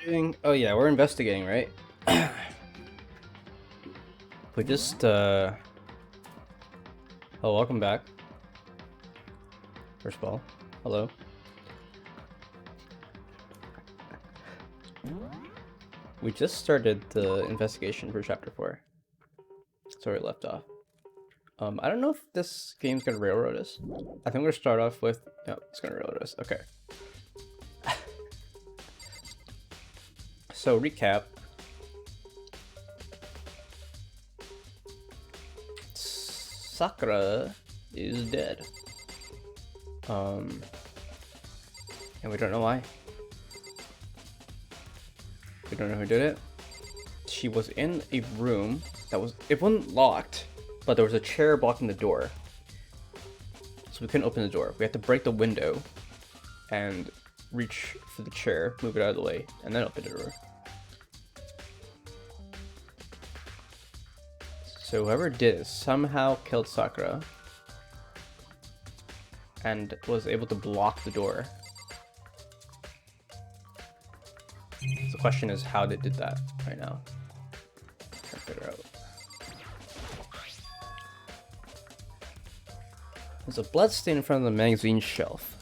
Oh yeah, we're investigating, right? We just oh, welcome back. First of all, hello. We just started the investigation for chapter 4. That's where we left off. I don't know if this game's gonna railroad us. I think we're gonna start off with... No, it's gonna railroad us. Okay. So, recap. Sakura is dead. And we don't know why. We don't know who did it. She was in a room that was... It wasn't locked, but there was a chair blocking the door. So we couldn't open the door. We had to break the window and reach for the chair, move it out of the way, and then open the door. So whoever did it somehow killed Sakura and was able to block the door. So the question is how they did that right now. Trying to figure out. There's a blood stain in front of the magazine shelf.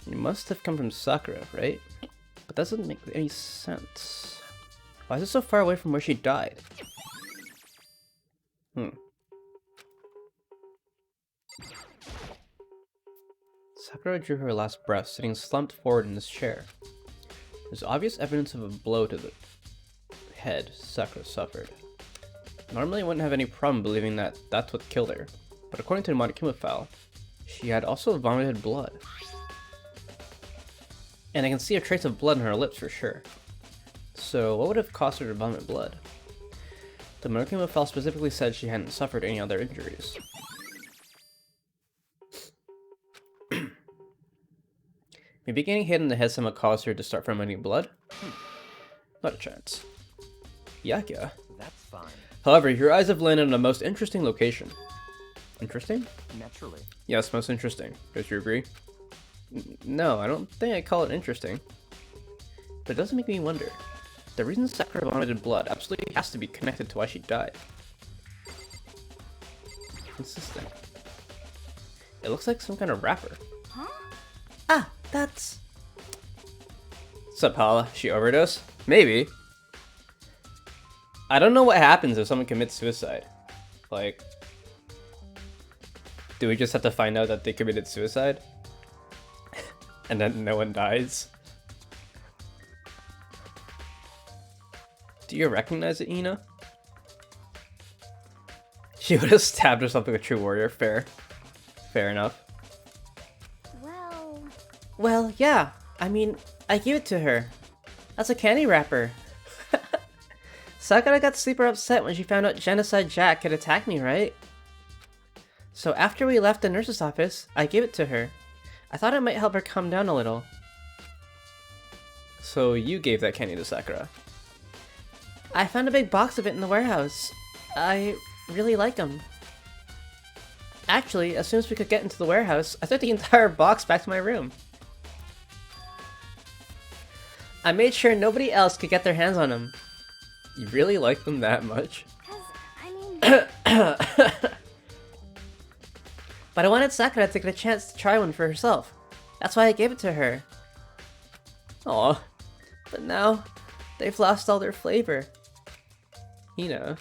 It must have come from Sakura, right? But that doesn't make any sense. Why is it so far away from where she died? Sakura drew her last breath, sitting slumped forward in this chair. There's obvious evidence of a blow to the head Sakura suffered. Normally I wouldn't have any problem believing that that's what killed her, but according to the Monokuma file, she had also vomited blood. And I can see a trace of blood on her lips for sure. So what would have caused her to vomit blood? The Monokuma file specifically said she hadn't suffered any other injuries. Maybe getting hit in the head somehow caused her to start vomiting blood? Not a chance. Yakia. That's fine. However, your eyes have landed on the most interesting location. Interesting? Naturally. Yes, most interesting. Does you agree? No, I don't think I'd call it interesting. But it does make me wonder. The reason Sakura vomited blood absolutely has to be connected to why she died. What's this thing? It looks like some kind of wrapper. Huh? Ah, that's... Sup, Hala? She overdosed? Maybe. I don't know what happens if someone commits suicide. Like... Do we just have to find out that they committed suicide? And then no one dies? Do you recognize it, Ina? She would have stabbed herself like a true warrior. Fair. Fair enough. Well, yeah. I mean, I gave it to her. That's a candy wrapper. Sakura got super upset when she found out Genocide Jack had attacked me, right? So after we left the nurse's office, I gave it to her. I thought it might help her calm down a little. So you gave that candy to Sakura? I found a big box of it in the warehouse. I really like them. Actually, as soon as we could get into the warehouse, I took the entire box back to my room. I made sure nobody else could get their hands on them. You really like them that much? But I wanted Sakura to get a chance to try one for herself. That's why I gave it to her. Aw, but now they've lost all their flavor. You know.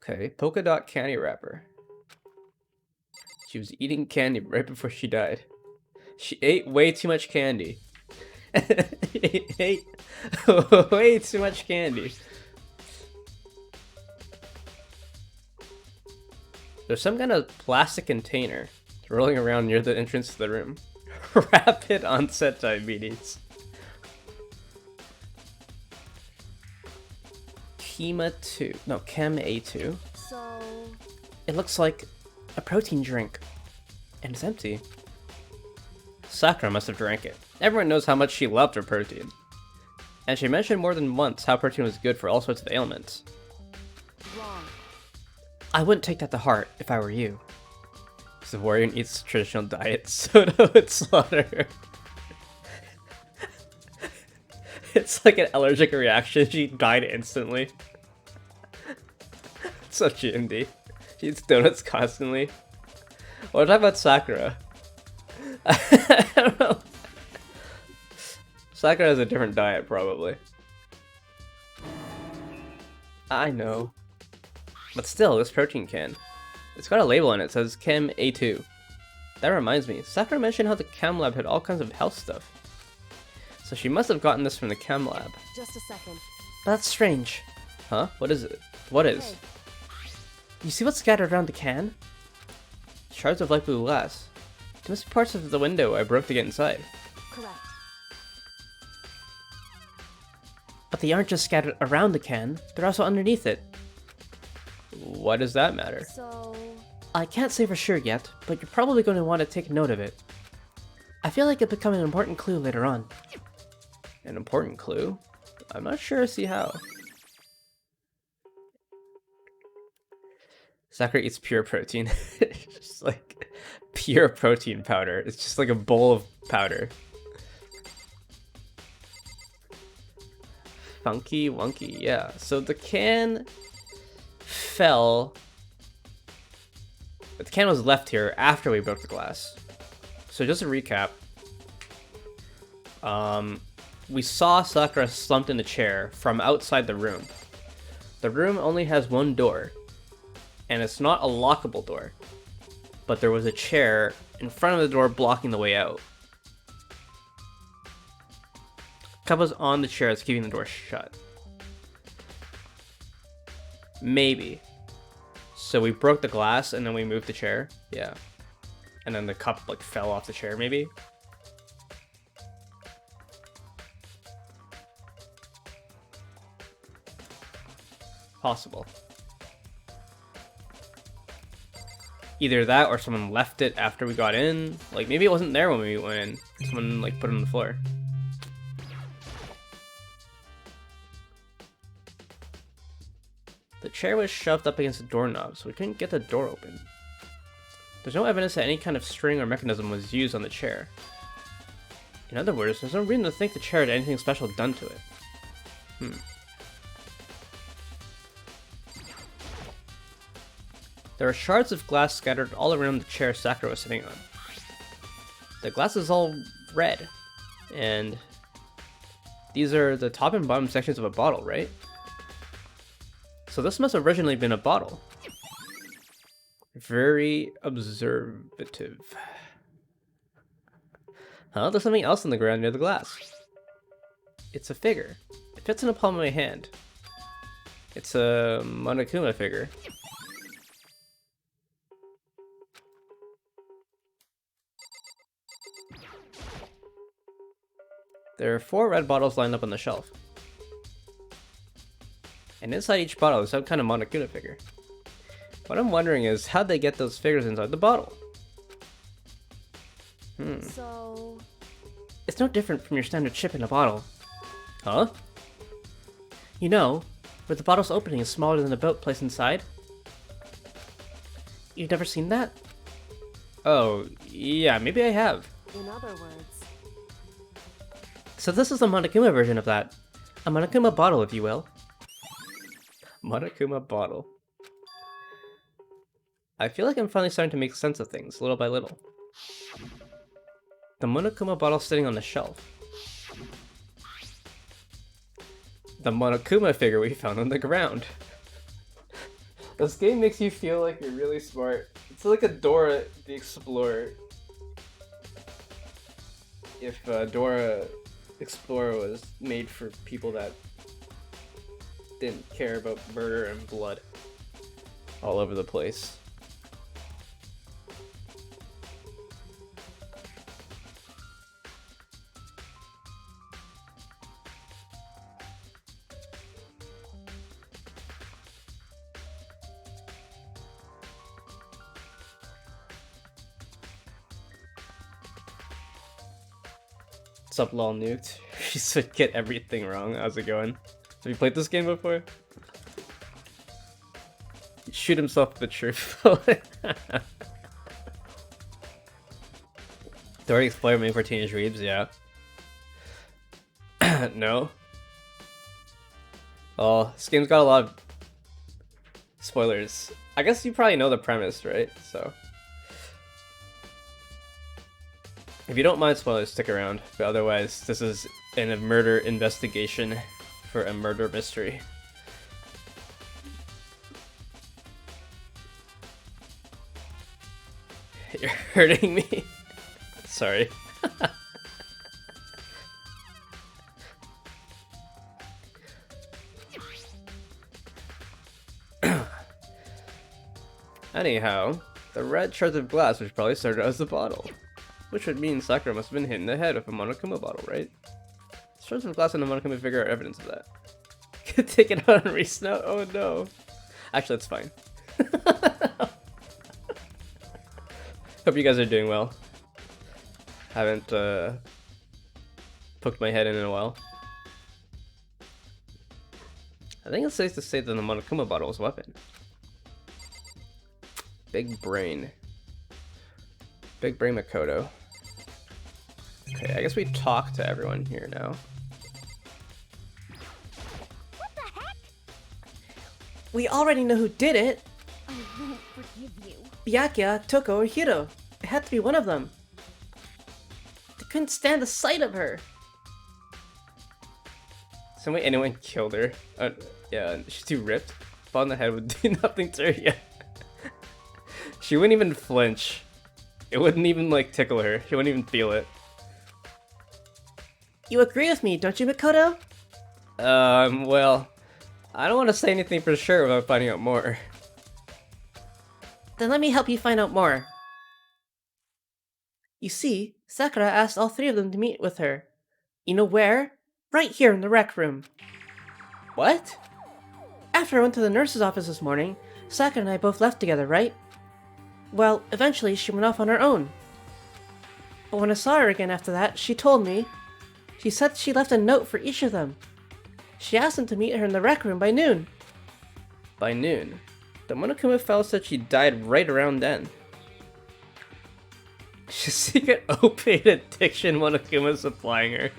Okay, polka dot candy wrapper. She was eating candy right before she died. She ate way too much candy. Ate way too much candy. There's some kind of plastic container rolling around near the entrance to the room. Rapid onset diabetes. Kema 2. No, Chem A2. So... It looks like a protein drink. And it's empty. Sakura must have drank it. Everyone knows how much she loved her protein. And she mentioned more than once how protein was good for all sorts of ailments. wrong. I wouldn't take that to heart if I were you. Because the warrior eats traditional diet, Soda would slaughter her. It's like an allergic reaction. She died instantly. Such indie. She eats donuts constantly. What about Sakura? I don't know. Sakura has a different diet, probably. I know. But still, this protein can. It's got a label on it that says Chem A2. That reminds me, Sakura mentioned how the Chem Lab had all kinds of health stuff. So she must have gotten this from the Chem Lab. Just a second. That's strange. Huh? What is it? What is? Hey. You see what's scattered around the can? Shards of light blue glass. There must be parts of the window I broke to get inside. Correct. But they aren't just scattered around the can, they're also underneath it. Why does that matter? So... I can't say for sure yet, but you're probably going to want to take note of it. I feel like it'll become an important clue later on. An important clue? I'm not sure see how. Sakura eats pure protein. It's just like pure protein powder. It's just like a bowl of powder. Funky wonky, yeah. So the can fell. But the can was left here after we broke the glass. So just to recap. We saw Sakura slumped in a chair from outside the room. The room only has one door. And it's not a lockable door. But there was a chair in front of the door blocking the way out. Cup was on the chair that's keeping the door shut. Maybe. So we broke the glass and then we moved the chair. Yeah. And then the cup like fell off the chair maybe. Possible. Either that or someone left it after we got in. Like maybe it wasn't there when we went in. Someone like put it on the floor. The chair was shoved up against the doorknob, so we couldn't get the door open. There's no evidence that any kind of string or mechanism was used on the chair. In other words, there's no reason to think the chair had anything special done to it. There are shards of glass scattered all around the chair Sakura was sitting on. The glass is all red, and these are the top and bottom sections of a bottle, right? So this must have originally been a bottle. Very observative. Huh? There's something else on the ground near the glass. It's a figure. It fits in the palm of my hand. It's a Monokuma figure. There are 4 red bottles lined up on the shelf. And inside each bottle is some kind of Monokuma figure. What I'm wondering is, how'd they get those figures inside the bottle? So... It's no different from your standard chip in a bottle. Huh? You know, where the bottle's opening is smaller than the boat placed inside? You've never seen that? Oh, yeah, maybe I have. In other words... So this is the Monokuma version of that. A Monokuma bottle, if you will. Monokuma bottle. I feel like I'm finally starting to make sense of things, little by little. The Monokuma bottle sitting on the shelf. The Monokuma figure we found on the ground. This game makes you feel like you're really smart. It's like a Dora the Explorer. If Dora Explorer was made for people that didn't care about murder and blood all over the place. What's up, lol nuked? She said get everything wrong. How's it going? Have you played this game before? He'd shoot himself with the truth. Dora Explorer made for teenage weebs, yeah. No. Oh, this game's got a lot of spoilers. I guess you probably know the premise, right? So if you don't mind spoilers, stick around. But otherwise, this is a murder investigation for a murder mystery. You're hurting me. Sorry. Anyhow, the red shards of glass which probably started as the bottle. Which would mean Sakura must have been hit in the head with a Monokuma bottle, right? Shards of glass and the Monokuma figure are evidence of that. Take it out and re-snout? Oh no. Actually, that's fine. Hope you guys are doing well. Haven't poked my head in a while. I think it's safe to say that the Monokuma bottle is a weapon. Big brain. Big brain Makoto. Okay, I guess we talk to everyone here now. What the heck? We already know who did it. I won't forgive you. Byakuya, Toko, or Hiro. It had to be one of them. They couldn't stand the sight of her. Some way anyone killed her. Yeah, she's too ripped. Fall on the head would do nothing to her yet. She wouldn't even flinch. It wouldn't even like tickle her. She wouldn't even feel it. You agree with me, don't you, Makoto? Well, I don't want to say anything for sure without finding out more. Then let me help you find out more. You see, Sakura asked all three of them to meet with her. You know where? Right here in the rec room. What? After I went to the nurse's office this morning, Sakura and I both left together, right? Well, eventually she went off on her own. But when I saw her again after that, she told me. She said she left a note for each of them. She asked them to meet her in the rec room by noon. By noon? The Monokuma fellow said she died right around then. She's secret opiate addiction Monokuma supplying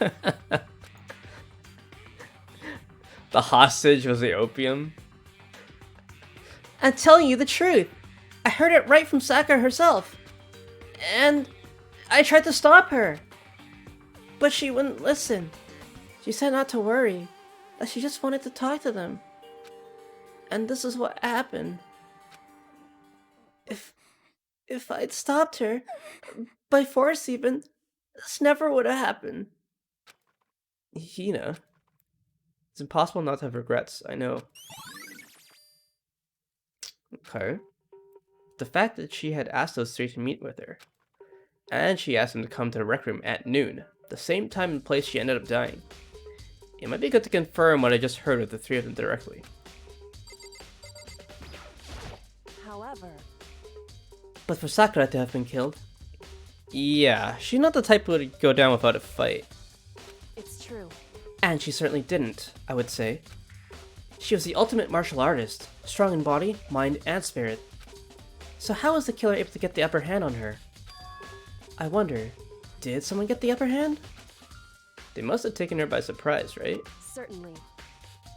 her. The hostage was the opium. I'm telling you the truth. I heard it right from Sakura herself. And I tried to stop her. But she wouldn't listen. She said not to worry, that she just wanted to talk to them. And this is what happened. If I'd stopped her, by force even, this never would have happened. Hina. It's impossible not to have regrets, I know. Okay. The fact that she had asked those three to meet with her. And she asked them to come to the rec room at noon, the same time and place she ended up dying. It might be good to confirm what I just heard with the three of them directly. However, But for Sakura to have been killed? Yeah, she's not the type who would go down without a fight. it's true. And she certainly didn't, I would say. She was the ultimate martial artist, strong in body, mind, and spirit. So how was the killer able to get the upper hand on her? I wonder, did someone get the upper hand? They must have taken her by surprise, right? Certainly.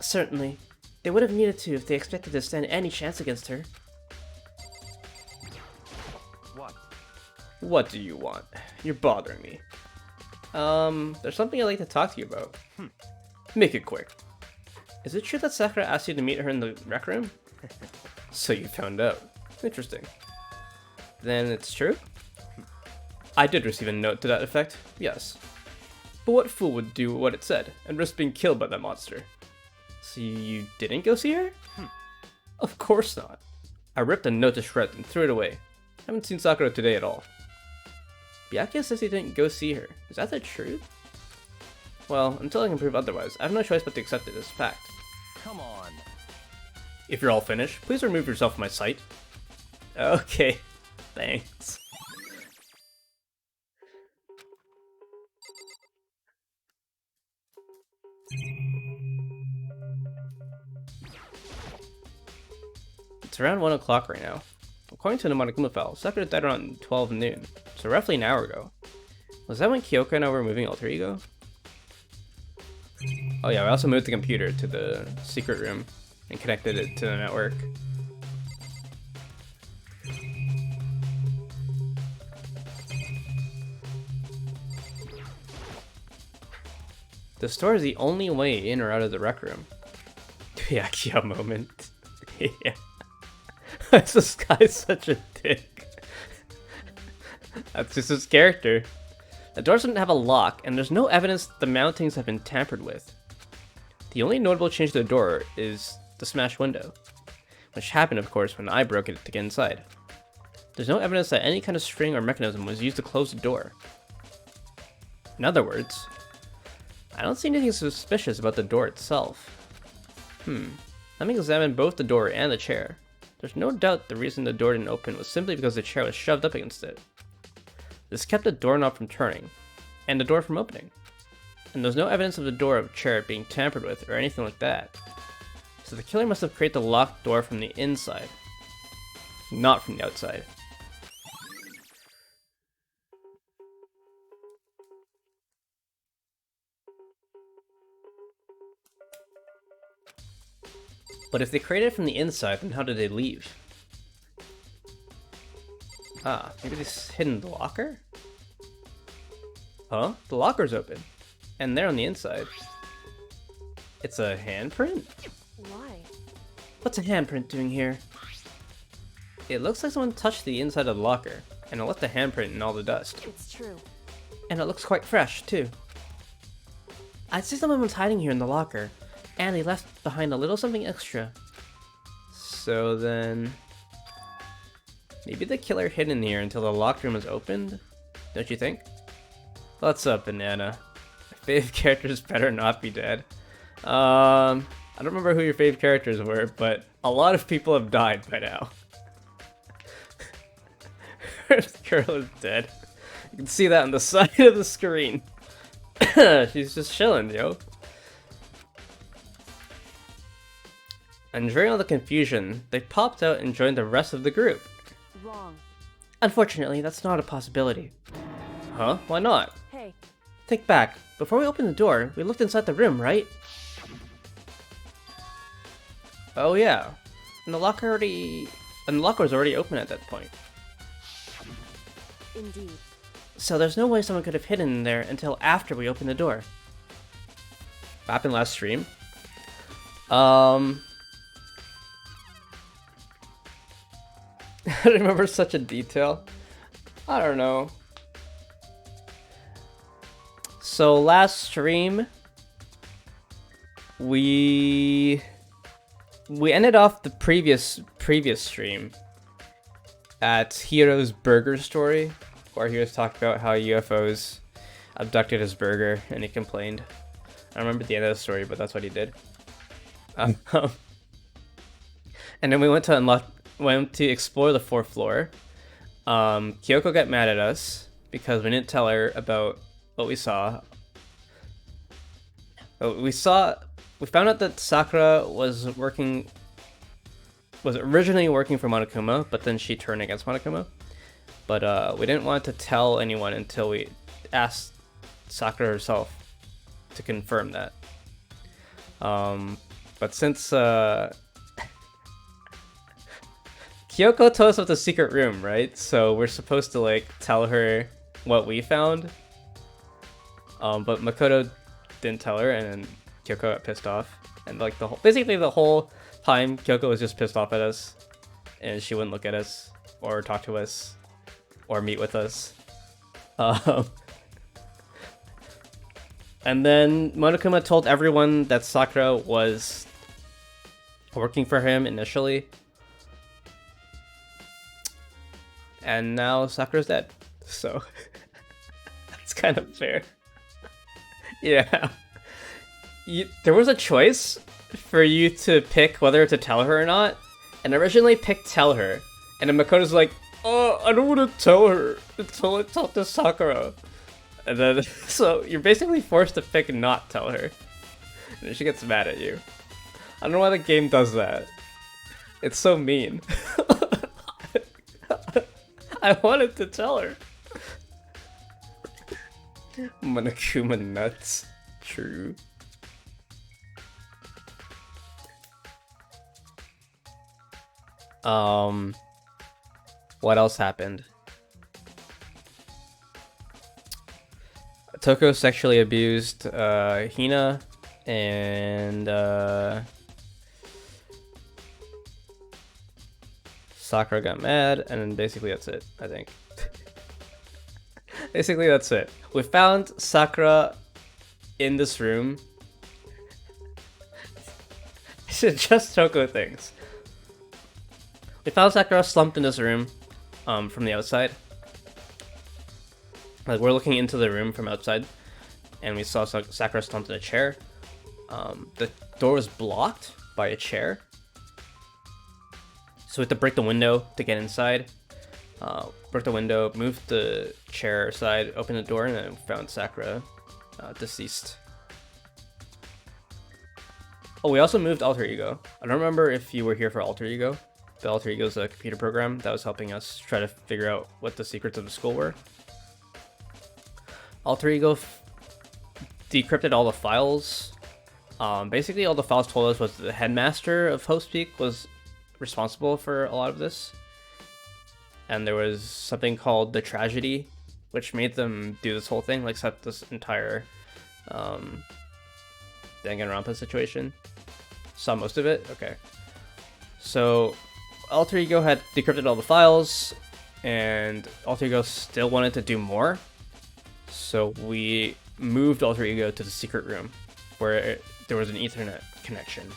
Certainly. They would have needed to if they expected to stand any chance against her. What? What do you want? You're bothering me. There's something I'd like to talk to you about. Make it quick. Is it true that Sakura asked you to meet her in the rec room? So you found out. Interesting. Then it's true? I did receive a note to that effect, yes. But what fool would do what it said, and risk being killed by that monster? So you didn't go see her? Of course not. I ripped the note to shreds and threw it away. Haven't seen Sakura today at all. Byakuya says he didn't go see her. Is that the truth? Well, until I can prove otherwise, I have no choice but to accept it as fact. Come on. If you're all finished, please remove yourself from my sight. Okay, thanks. It's around 1 o'clock right now. According to the Monokuma file, Sakura died around 12 noon, so roughly an hour ago. Was that when Kyoka and I were moving alter ego? Oh yeah, I also moved the computer to the secret room and connected it to the network. The store is the only way in or out of the rec room. Yeah, moment. Yeah. This guy's such a dick. That's just his character. The doors didn't have a lock, and there's no evidence that the mountings have been tampered with. The only notable change to the door is the smashed window, which happened, of course, when I broke it to get inside. There's no evidence that any kind of string or mechanism was used to close the door. In other words, I don't see anything suspicious about the door itself. Let me examine both the door and the chair. There's no doubt the reason the door didn't open was simply because the chair was shoved up against it. This kept the doorknob from turning, and the door from opening. And there's no evidence of the door of chair being tampered with or anything like that. So the killer must have created the locked door from the inside, not from the outside. But if they created it from the inside, then how did they leave? Ah, maybe they hid in the locker? Huh? The locker's open. And they're on the inside. It's a handprint? Why? What's a handprint doing here? It looks like someone touched the inside of the locker, and it left a handprint in all the dust. It's true. And it looks quite fresh, too. I'd say someone was hiding here in the locker, and they left behind a little something extra. So then... maybe the killer hid in here until the locked room was opened? Don't you think? What's up, Banana? My fave characters better not be dead. I don't remember who your fave characters were, but a lot of people have died by now. This girl is dead. You can see that on the side of the screen. She's just chilling, yo. And during all the confusion, they popped out and joined the rest of the group. Wrong. Unfortunately, that's not a possibility. Huh? Why not? Hey, Think back. Before we opened the door, we looked inside the room, right? Oh yeah. And the locker was already open at that point. indeed. So there's no way someone could have hidden in there until after we opened the door. What happened last stream? I remember such a detail. I don't know. So last stream, we ended off the previous stream at Hiro's burger story, where he was talking about how UFOs abducted his burger and he complained. I don't remember the end of the story, but that's what he did. And then we went to explore the fourth floor. Kyoko got mad at us because we didn't tell her about what we saw. We found out that Sakura was originally working for Monokuma, but then she turned against Monokuma. But we didn't want to tell anyone until we asked Sakura herself to confirm that. But since Kyoko told us about the secret room, right? So we're supposed to like tell her what we found. But Makoto didn't tell her, and then Kyoko got pissed off. And like basically the whole time, Kyoko was just pissed off at us, and she wouldn't look at us or talk to us or meet with us. And then Monokuma told everyone that Sakura was working for him initially. And now Sakura's dead. So that's kind of fair. Yeah. There was a choice for you to pick whether to tell her or not. And originally picked tell her. And then Makoto's like, oh, I don't want to tell her until I talk to Sakura. And then, so you're basically forced to pick not tell her. And then she gets mad at you. I don't know why the game does that. It's so mean. I wanted to tell her. Monokuma nuts. True. What else happened? Toko sexually abused Hina, and Sakura got mad, and then basically that's it, I think. Basically that's it. We found Sakura in this room. It's just Toko things. We found Sakura slumped in this room from the outside. Like, we're looking into the room from outside, and we saw Sakura slumped in a chair. The door was blocked by a chair, so we had to break the window to get inside. Broke the window, moved the chair aside, opened the door, and then found Sakura deceased. Oh, we also moved Alter Ego. I don't remember if you were here for Alter Ego. The Alter Ego is a computer program that was helping us try to figure out what the secrets of the school were. Alter Ego decrypted all the files. Basically, all the files told us was the headmaster of Hope's Peak was responsible for a lot of this. And there was something called the tragedy, which made them do this whole thing, like set this entire Danganronpa situation. Saw most of it? Okay. So, Alter Ego had decrypted all the files, and Alter Ego still wanted to do more. So we moved Alter Ego to the secret room, where there was an Ethernet connection.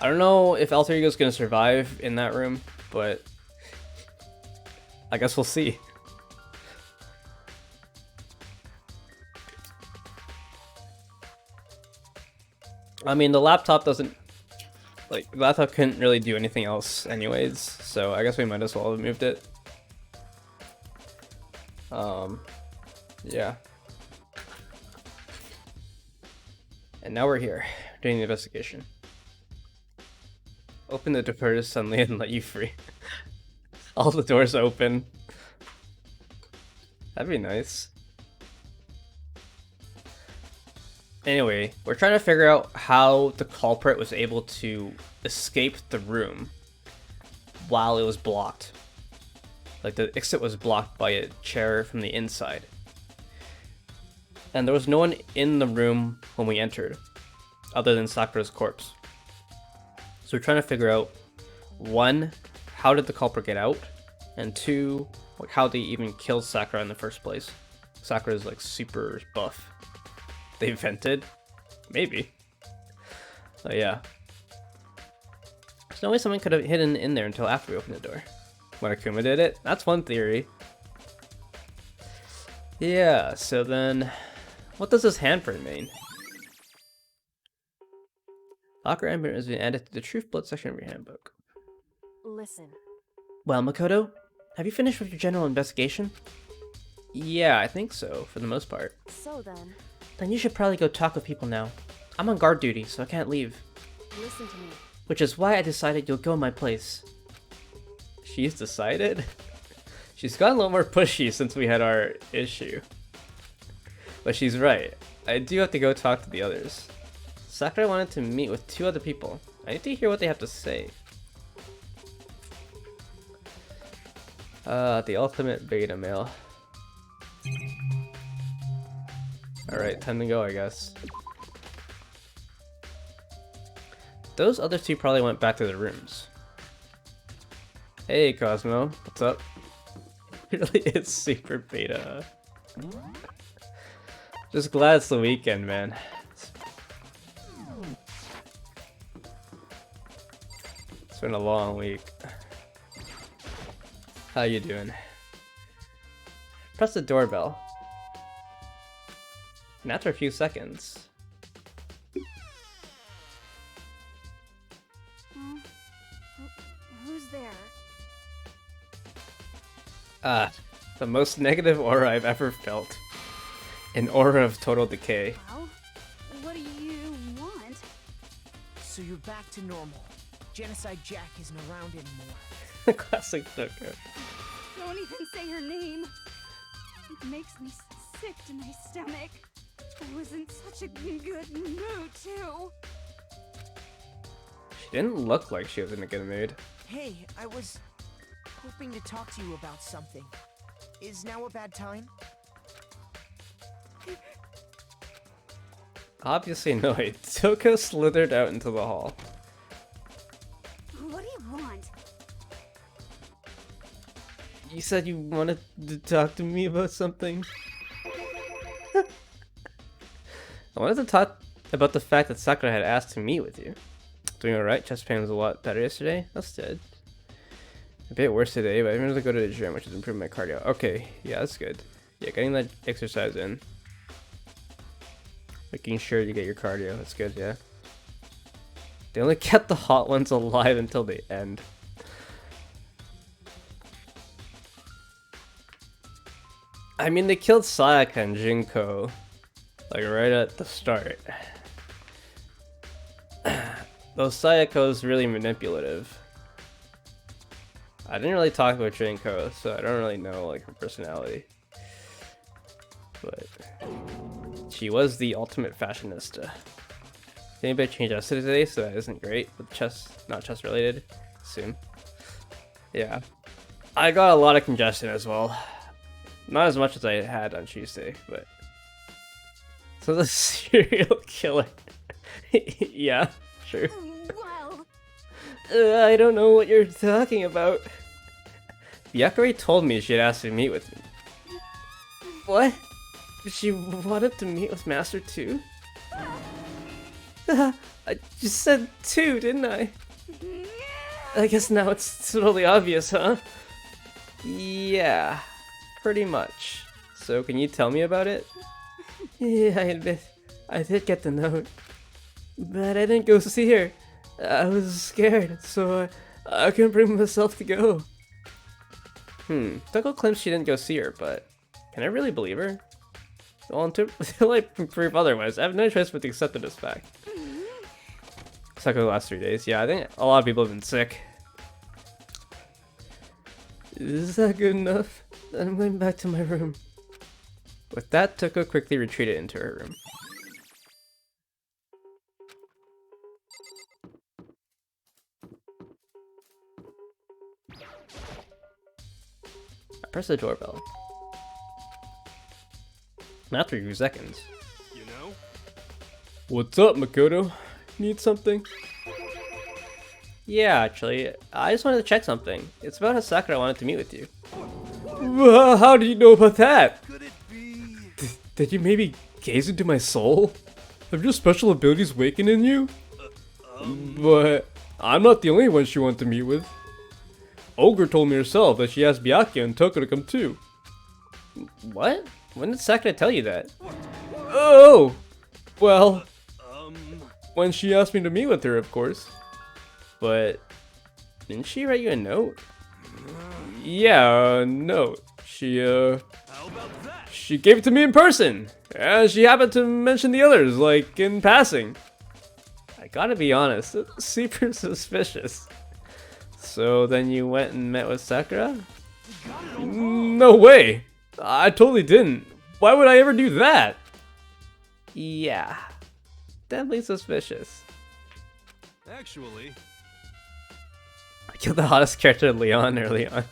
I don't know if Alter Ego's gonna survive in that room, but I guess we'll see. I mean, the laptop doesn't... Like, the laptop couldn't really do anything else anyways, so I guess we might as well have moved it. Yeah. And now we're here, doing the investigation. Open the doors suddenly and let you free. All the doors open. That'd be nice. Anyway, we're trying to figure out how the culprit was able to escape the room while it was blocked. Like, the exit was blocked by a chair from the inside. And there was no one in the room when we entered, other than Sakura's corpse. So we're trying to figure out, one, how did the culprit get out? And two, like, how they even killed Sakura in the first place. Sakura's like super buff. They vented? Maybe. Oh yeah. There's no way someone could have hidden in there until after we opened the door. When Akuma did it? That's one theory. Yeah, so then... What does this handprint mean? Locker handprint has been added to the Truth Blood section of your handbook. Listen. Well, Makoto, have you finished with your general investigation? Yeah, I think so, for the most part. So then... Then you should probably go talk with people now. I'm on guard duty, so I can't leave. Listen to me. Which is why I decided you'll go in my place. She's decided? She's gotten a little more pushy since we had our issue. But she's right. I do have to go talk to the others. Sakura wanted to meet with 2 other people. I need to hear what they have to say. The ultimate beta male. Alright, time to go, I guess. Those other 2 probably went back to their rooms. Hey, Cosmo. What's up? It really is super beta. Just glad it's the weekend, man. It's been a long week. How you doing? Press the doorbell. And after a few seconds... Who's there? The most negative aura I've ever felt. An aura of total decay. Well, what do you want? So you're back to normal. Genocide Jack isn't around anymore. Classic Toko. Don't even say her name. It makes me sick to my stomach. I was in such a good mood, too. didn't look like she was in a good mood. Hey, I was hoping to talk to you about something. Is now a bad time? Obviously not. Toko slithered out into the hall. What do you want? You said you wanted to talk to me about something? I wanted to talk about the fact that Sakura had asked to meet with you. Doing alright, chest pain was a lot better yesterday. That's good. A bit worse today, but I'm gonna go to the gym, which is improving my cardio. Okay, yeah, that's good. Yeah, getting that exercise in. Making sure you get your cardio, that's good, yeah. They only kept the hot ones alive until the end. I mean, they killed Sayaka and Jinko, like right at the start. Though Sayako's really manipulative. I didn't really talk about Jinko, so I don't really know like her personality. But she was the ultimate fashionista. Anybody change yesterday today, so that isn't great, but not chess related. Soon. Yeah. I got a lot of congestion as well. Not as much as I had on Tuesday, but... So the serial killer. Yeah, sure. Well, I don't know what you're talking about. Yakari told me she had asked to meet with me. What? She wanted to meet with Master too? I just said 2, didn't I? I guess now it's totally obvious, huh? Yeah, pretty much. So can you tell me about it? Yeah, I admit, I did get the note. But I didn't go see her. I was scared, so I couldn't bring myself to go. Toko claims she didn't go see her, but can I really believe her? Well, until I prove otherwise, I have no choice but to accept this fact. Except for the last 3 days. Yeah, I think a lot of people have been sick. Is that good enough? Then I'm going back to my room. With that, Toko quickly retreated into her room. I press the doorbell. Not 3 seconds. You know? What's up, Makoto? Need something? Yeah, actually, I just wanted to check something. It's about how Sakura wanted to meet with you. How do you know about that? Could it be? Did you maybe gaze into my soul? Have your special abilities wakened in you? But I'm not the only one she wanted to meet with. Ogre told me herself that she asked Byakuya and Toko to come too. What? When did Sakura tell you that? Oh! Well, when she asked me to meet with her, of course. But didn't she write you a note? Yeah, a note. How about that? She gave it to me in person. And she happened to mention the others, like in passing. I gotta be honest, it's super suspicious. So then you went and met with Sakura? No way! I totally didn't. Why would I ever do that? Yeah, definitely suspicious. Actually, I killed the hottest character, Leon, early on.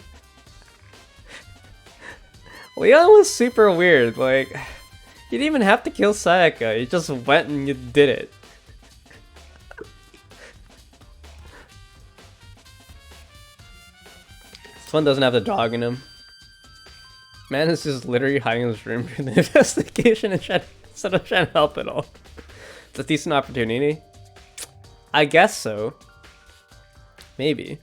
Leon was super weird, like, you didn't even have to kill Sayaka, you just went and you did it. This one doesn't have the dog in him. Man is just literally hiding in his room during the investigation and instead of trying to help at all. It's a decent opportunity. I guess so. Maybe.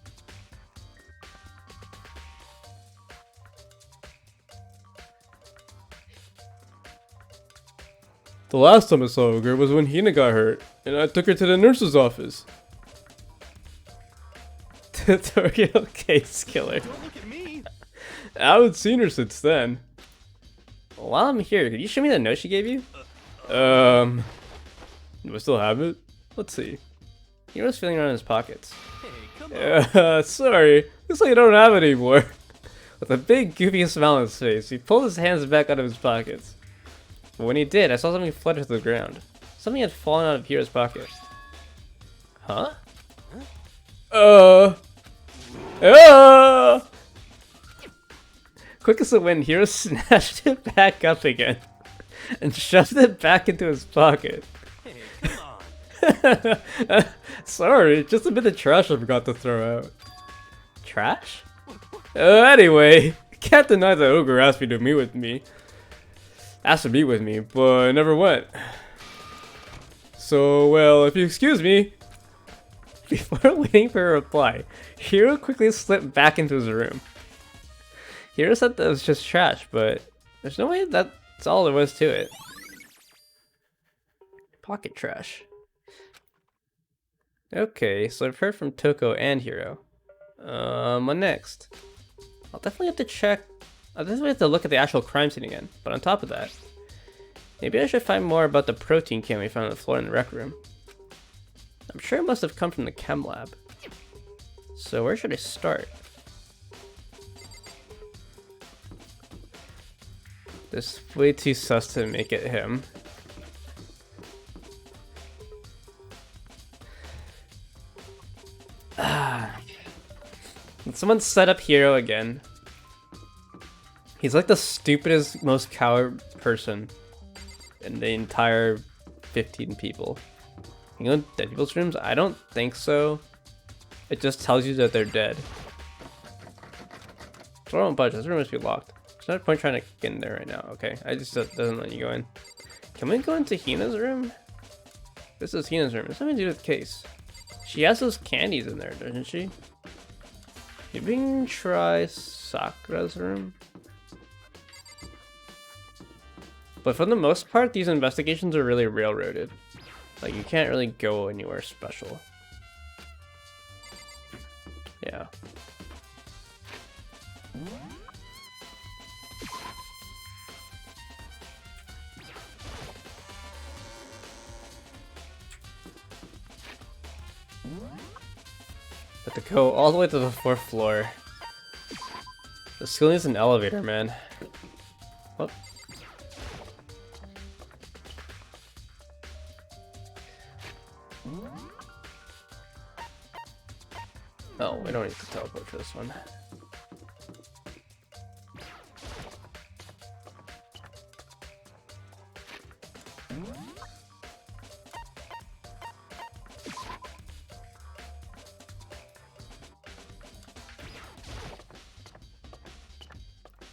The last time I saw Ogre was when Hina got hurt, and I took her to the nurse's office. Tutorial case killer. don't look at me. I haven't seen her since then. While I'm here, could you show me the note she gave you? Do I still have it? Let's see. He was feeling around in his pockets. Hey, come on. Sorry. Looks like you don't have it anymore. With a big goofy smile on his face, he pulled his hands back out of his pockets. But when he did, I saw something flutter to the ground. Something had fallen out of Hira's pocket. Huh? Quick as a wind, Hero snatched it back up again and shoved it back into his pocket. Hey, come on. Sorry, just a bit of trash I forgot to throw out. Trash? Anyway, can't deny that Ogre asked to meet with me, but I never went. So, well, if you excuse me. Before waiting for a reply, Hero quickly slipped back into his room. Hero said that it was just trash, but there's no way that's all there was to it. Pocket trash. Okay, so I've heard from Toko and Hero. What next? I'll definitely have to look at the actual crime scene again, but on top of that, maybe I should find more about the protein can we found on the floor in the rec room. I'm sure it must have come from the chem lab. So where should I start? This is way too sus to make it him. Someone set up Hero again. He's like the stupidest, most coward person in the entire 15 people. You know dead people's rooms? I don't think so. It just tells you that they're dead. Throw on budget. This room must be locked. There's no point trying to get in there right now. Okay, I just doesn't let you go in. Can we go into Hina's room? This is Hina's room. It's something to do with the case. She has those candies in there, doesn't she? Maybe we can try Sakura's room. But for the most part, these investigations are really railroaded. Like, you can't really go anywhere special. Yeah. But to go all the way to the 4th floor. The school needs an elevator, man. What? Oh, we don't need to teleport for this one.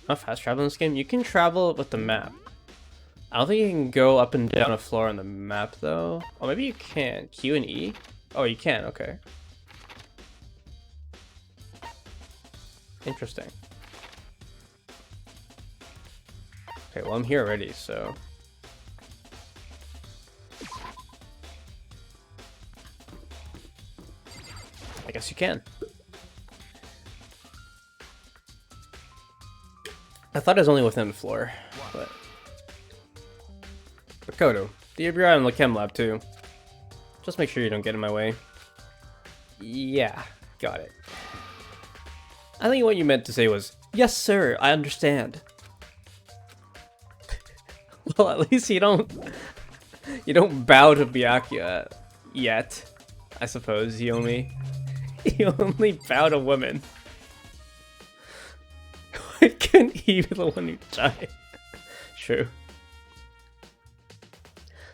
Not fast travel in this game. You can travel with the map. I don't think you can go up and down a floor on the map though. Oh, maybe you can. Q and E? Oh, you can. Okay. Interesting. Okay, well I'm here already, so... I guess you can. I thought it was only within the floor, but... Kodo, the FBI in the chem lab too. Just make sure you don't get in my way. Yeah, got it. I think what you meant to say was, yes sir, I understand. Well, at least you don't bow to Byakuya yet, I suppose. You only bow to women. Why couldn't he be the one who died? True.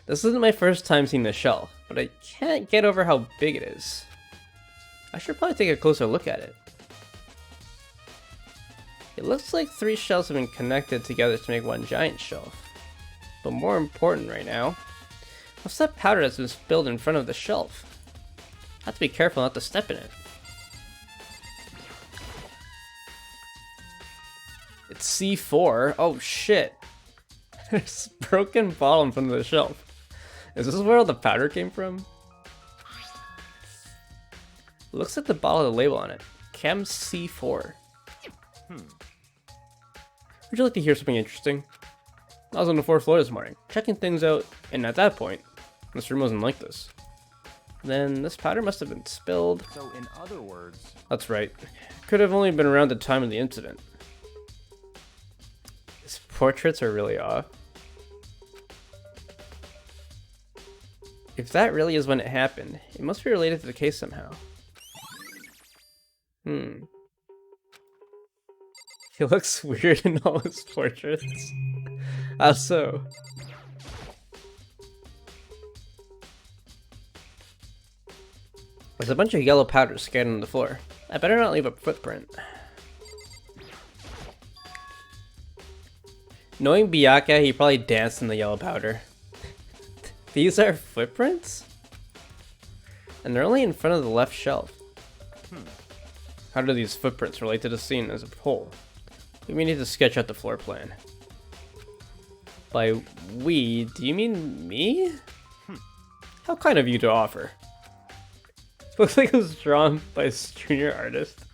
This isn't my first time seeing the shelf, but I can't get over how big it is. I should probably take a closer look at it. It looks like 3 shelves have been connected together to make one giant shelf. But more important right now, what's that powder that's been spilled in front of the shelf? I have to be careful not to step in it. It's C4. Oh shit. There's a broken bottle in front of the shelf. Is this where all the powder came from? It looks like the bottle had a label on it. Chem C4. Would you like to hear something interesting? I was on the 4th floor this morning, checking things out, and at that point, this room wasn't like this. Then this powder must have been spilled. So in other words... That's right. Could have only been around the time of the incident. His portraits are really off. If that really is when it happened, it must be related to the case somehow. Hmm. He looks weird in all his portraits. How so? There's a bunch of yellow powder scattered on the floor. I better not leave a footprint. Knowing Byakuya, he probably danced in the yellow powder. These are footprints? And they're only in front of the left shelf. How do these footprints relate to the scene as a whole? We need to sketch out the floor plan. By we, do you mean me? How kind of you to offer. Looks like it was drawn by a junior artist.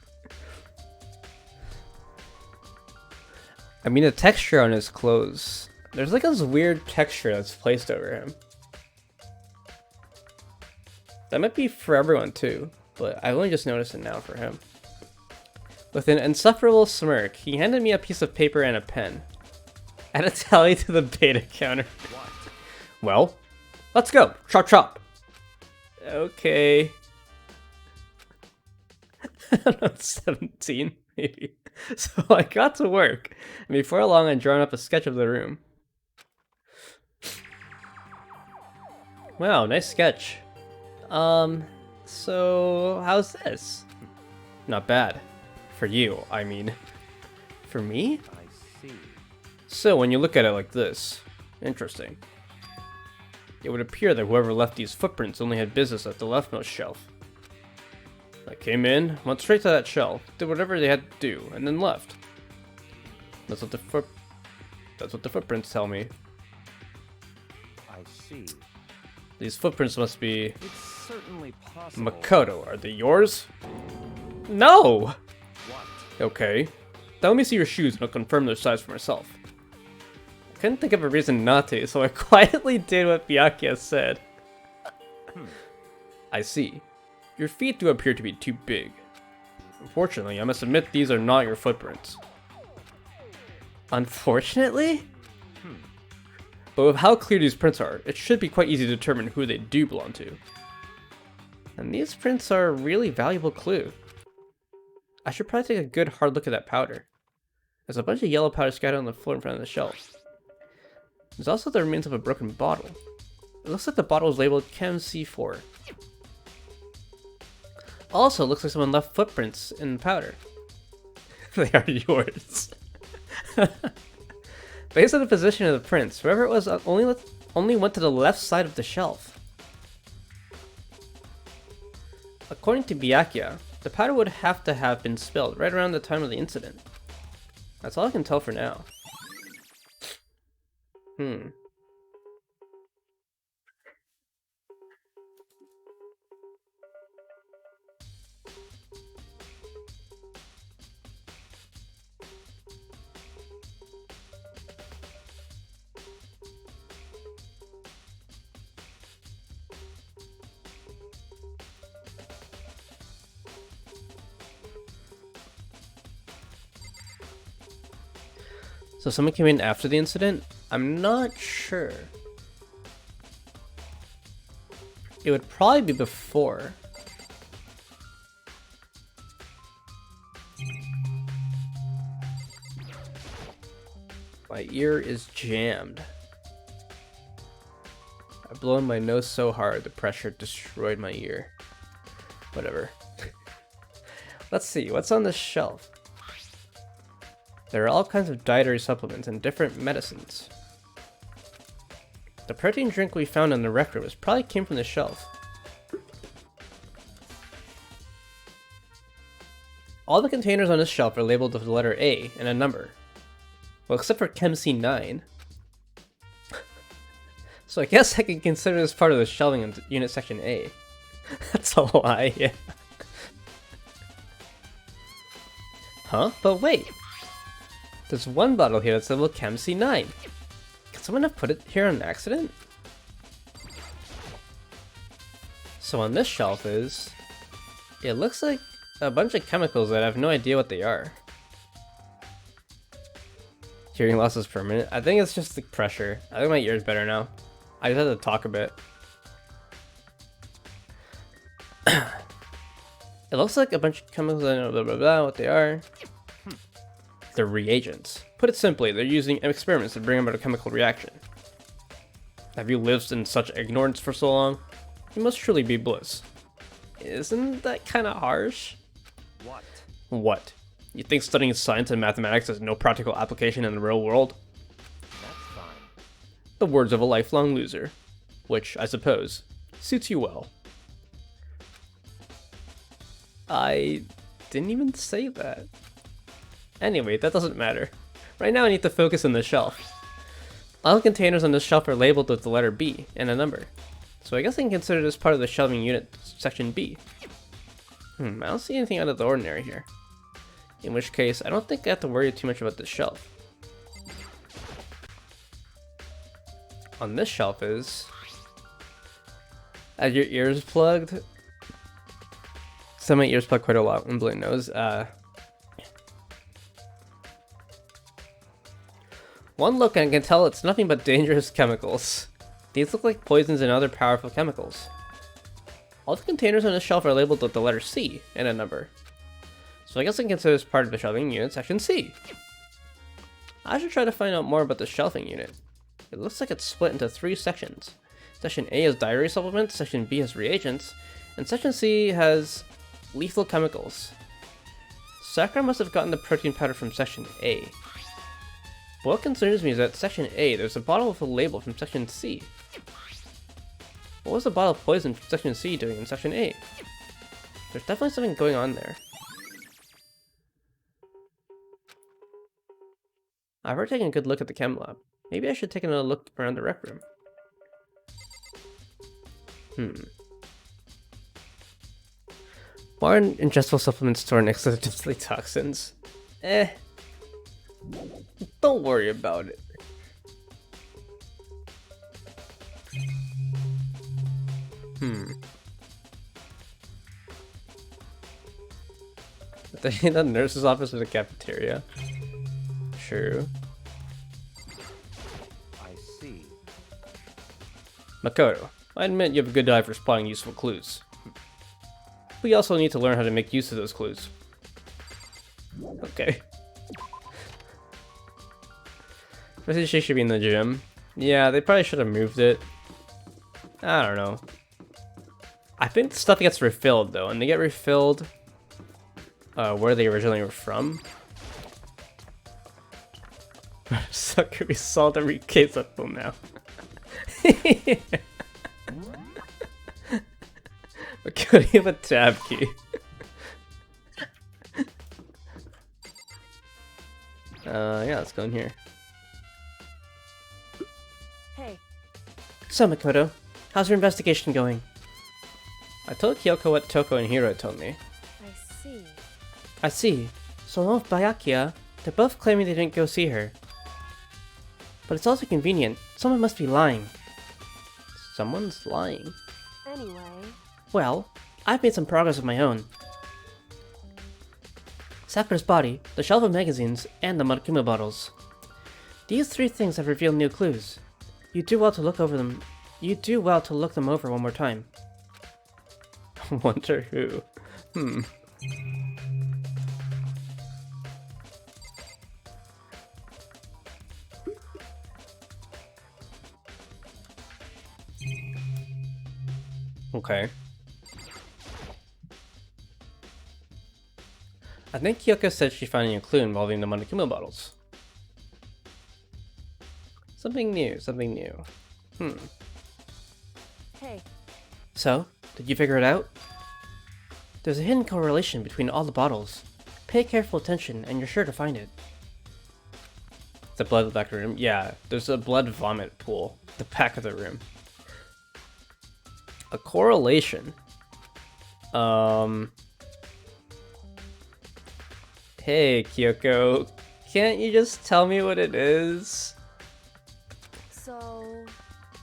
I mean, the texture on his clothes. There's like this weird texture that's placed over him. That might be for everyone too, but I've only just noticed it now for him. With an insufferable smirk, he handed me a piece of paper and a pen. Add a tally to the beta counter. Well, let's go. Chop chop. Okay. I don't know, 17 maybe. So I got to work, and before long I'd drawn up a sketch of the room. Wow, nice sketch. So how's this? Not bad. For you, I mean. For me? I see. So when you look at it like this, interesting. It would appear that whoever left these footprints only had business at the leftmost shelf. I came in, went straight to that shelf, did whatever they had to do, and then left. That's what the footprints tell me. I see. These footprints must be It's certainly possible. Makoto. Are they yours? No! What? Okay. Now let me see your shoes and I'll confirm their size for myself. I couldn't think of a reason not to, so I quietly did what Byakuya said. I see. Your feet do appear to be too big. Unfortunately, I must admit these are not your footprints. Unfortunately? But with how clear these prints are, it should be quite easy to determine who they do belong to. And these prints are a really valuable clue. I should probably take a good hard look at that powder. There's a bunch of yellow powder scattered on the floor in front of the shelf. There's also the remains of a broken bottle. It looks like the bottle is labeled Chem C4. Also, it looks like someone left footprints in the powder. They are yours. Based on the position of the prints, whoever it was only went to the left side of the shelf. According to Byakuya, the powder would have to have been spilled right around the time of the incident. That's all I can tell for now. So someone came in after the incident? I'm not sure. It would probably be before. My ear is jammed. I've blown my nose so hard the pressure destroyed my ear. Whatever. Let's see, what's on this shelf? There are all kinds of dietary supplements and different medicines. The protein drink we found on the rec room probably came from the shelf. All the containers on this shelf are labeled with the letter A and a number. Well, except for Chem C9. So I guess I can consider this part of the shelving in unit section A. That's a lie, yeah. Huh? But wait! There's one bottle here that's labeled Chem C9. Could someone have put it here on accident? So on this shelf is... It looks like a bunch of chemicals that I have no idea what they are. Hearing loss is permanent. I think it's just the pressure. I think my ear's better now. I just had to talk a bit. It looks like a bunch of chemicals, I don't know blah blah blah what they are. They're reagents. Put it simply, they're using experiments to bring about a chemical reaction. Have you lived in such ignorance for so long? You must truly be bliss. Isn't that kind of harsh? What? What? You think studying science and mathematics has no practical application in the real world? That's fine. The words of a lifelong loser. Which, I suppose, suits you well. I didn't even say that. Anyway, that doesn't matter. Right now I need to focus on the shelf. All the containers on this shelf are labeled with the letter B and a number. So I guess I can consider this part of the shelving unit, section B. I don't see anything out of the ordinary here. In which case, I don't think I have to worry too much about this shelf. On this shelf is... Are your ears plugged? So my ears plug quite a lot when blowing nose. One look and I can tell it's nothing but dangerous chemicals. These look like poisons and other powerful chemicals. All the containers on the shelf are labeled with the letter C and a number. So I guess I can consider this part of the shelving unit, section C. I should try to find out more about the shelving unit. It looks like it's split into 3 sections. Section A has diary supplements, section B has reagents, and section C has lethal chemicals. Sakura must have gotten the protein powder from section A. But what concerns me is that section A, there's a bottle with a label from section C. What was the bottle of poison from section C doing in section A? There's definitely something going on there. I've already taken a good look at the chem lab. Maybe I should take another look around the rec room. Modern ingestible supplement store next to the deadly toxins. Don't worry about it. The nurse's office or the cafeteria? True. I see. Makoto, I admit you have a good eye for spotting useful clues. We also need to learn how to make use of those clues. Okay. I think she should be in the gym. Yeah, they probably should have moved it. I don't know. I think stuff gets refilled though, and they get refilled where they originally were from. Sucker, we saw the case up till now. We're gonna have a tab key. Yeah, let's go in here. Hey, So Makoto, how's your investigation going? I told Kyoko what Toko and Hiro told me. I see. I see. So along with Byakuya, they're both claiming they didn't go see her. But it's also convenient. Someone must be lying. Someone's lying. Anyway, Well, I've made some progress of my own. Sakura's body, the shelf of magazines, and the Monokuma bottles. These 3 things have revealed new clues. You do well to look over them. You do well to look them over one more time. Wonder who? Okay. I think Kyoko said she found a new clue involving the Monokuma bottles. Something new, something new. hey, So, did you figure it out? There's a hidden correlation between all the bottles. Pay careful attention and you're sure to find it. The blood at the back of the room? Yeah, there's a blood vomit pool at the back of the room. A correlation. Hey, Kyoko, can't you just tell me what it is? so...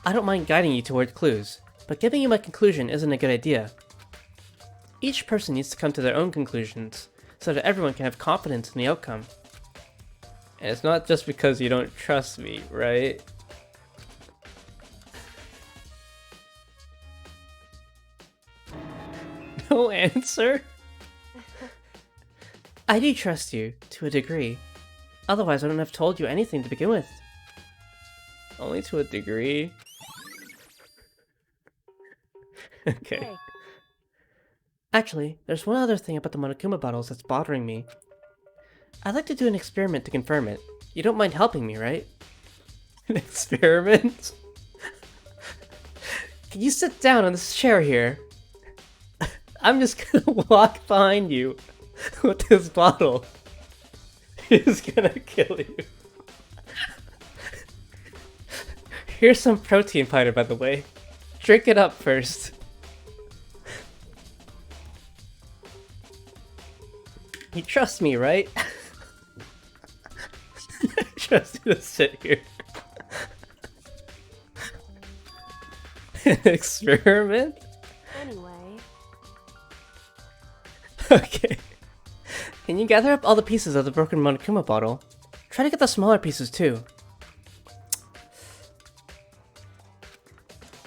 I don't mind guiding you toward clues, but giving you my conclusion isn't a good idea. Each person needs to come to their own conclusions, so that everyone can have confidence in the outcome. And it's not just because you don't trust me, right? No answer? I do trust you, to a degree. Otherwise, I wouldn't have told you anything to begin with. Only to a degree? Okay. Hey, Actually, there's one other thing about the Monokuma bottles that's bothering me. I'd like to do an experiment to confirm it. You don't mind helping me, right? An experiment? Can you sit down on this chair here? I'm just gonna walk behind you with this bottle. He's gonna kill you. Here's some protein powder, by the way. Drink it up first. You trust me, right? Trust you to sit here. An experiment? anyway. Okay. Can you gather up all the pieces of the broken Monokuma bottle? Try to get the smaller pieces too.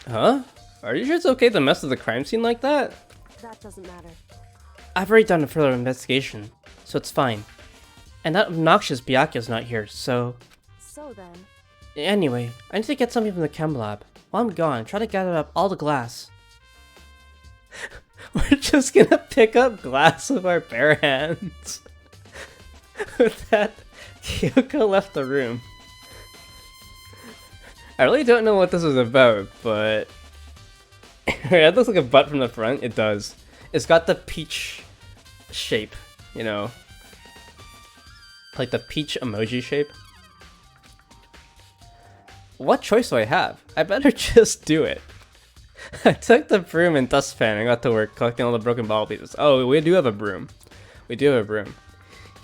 Huh? Are you sure it's okay to mess with the crime scene like that? That doesn't matter. I've already done a further investigation, so it's fine. And that obnoxious Byakuya's not here, so... So then, Anyway, I need to get something from the chem lab. While I'm gone, try to gather up all the glass. We're just gonna pick up glass with our bare hands. With that, Kyoko left the room. I really don't know what this is about, but... It looks like a butt from the front. It does. It's got the peach shape, you know. Like the peach emoji shape. What choice do I have? I better just do it. I took the broom and dustpan and got to work collecting all the broken bottle pieces. Oh, we do have a broom. We do have a broom.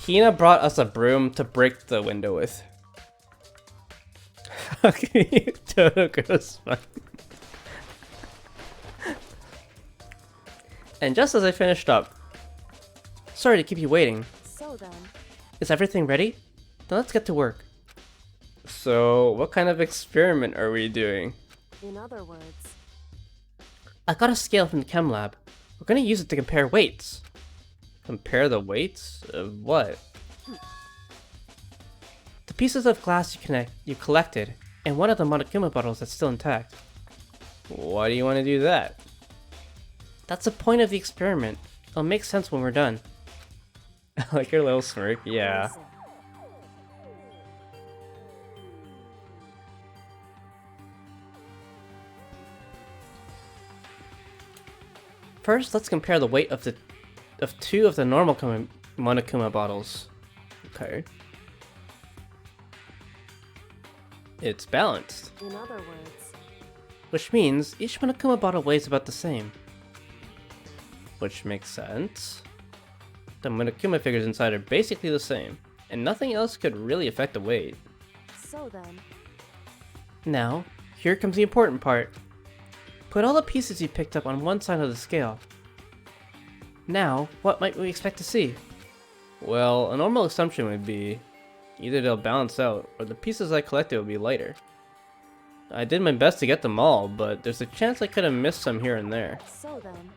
Hina brought us a broom to break the window with. Okay, Todoko's fun. And just as I finished up, sorry to keep you waiting. so then, Is everything ready? Then let's get to work. So, what kind of experiment are we doing? in other words, I got a scale from the chem lab. We're gonna use it to compare weights. Compare the weights of what? The pieces of glass you collected, and one of the Monokuma bottles that's still intact. Why do you want to do that? That's the point of the experiment. It'll make sense when we're done. I like your little smirk, yeah. listen. First, let's compare the weight of two of the normal Monokuma bottles. Okay. It's balanced, In other words, which means each Monokuma bottle weighs about the same. Which makes sense. The Monokuma figures inside are basically the same, and nothing else could really affect the weight. so then, Now, here comes the important part. Put all the pieces you picked up on one side of the scale. Now, what might we expect to see? Well, a normal assumption would be either they'll balance out, or the pieces I collected will be lighter. I did my best to get them all, but there's a chance I could have missed some here and there. so then,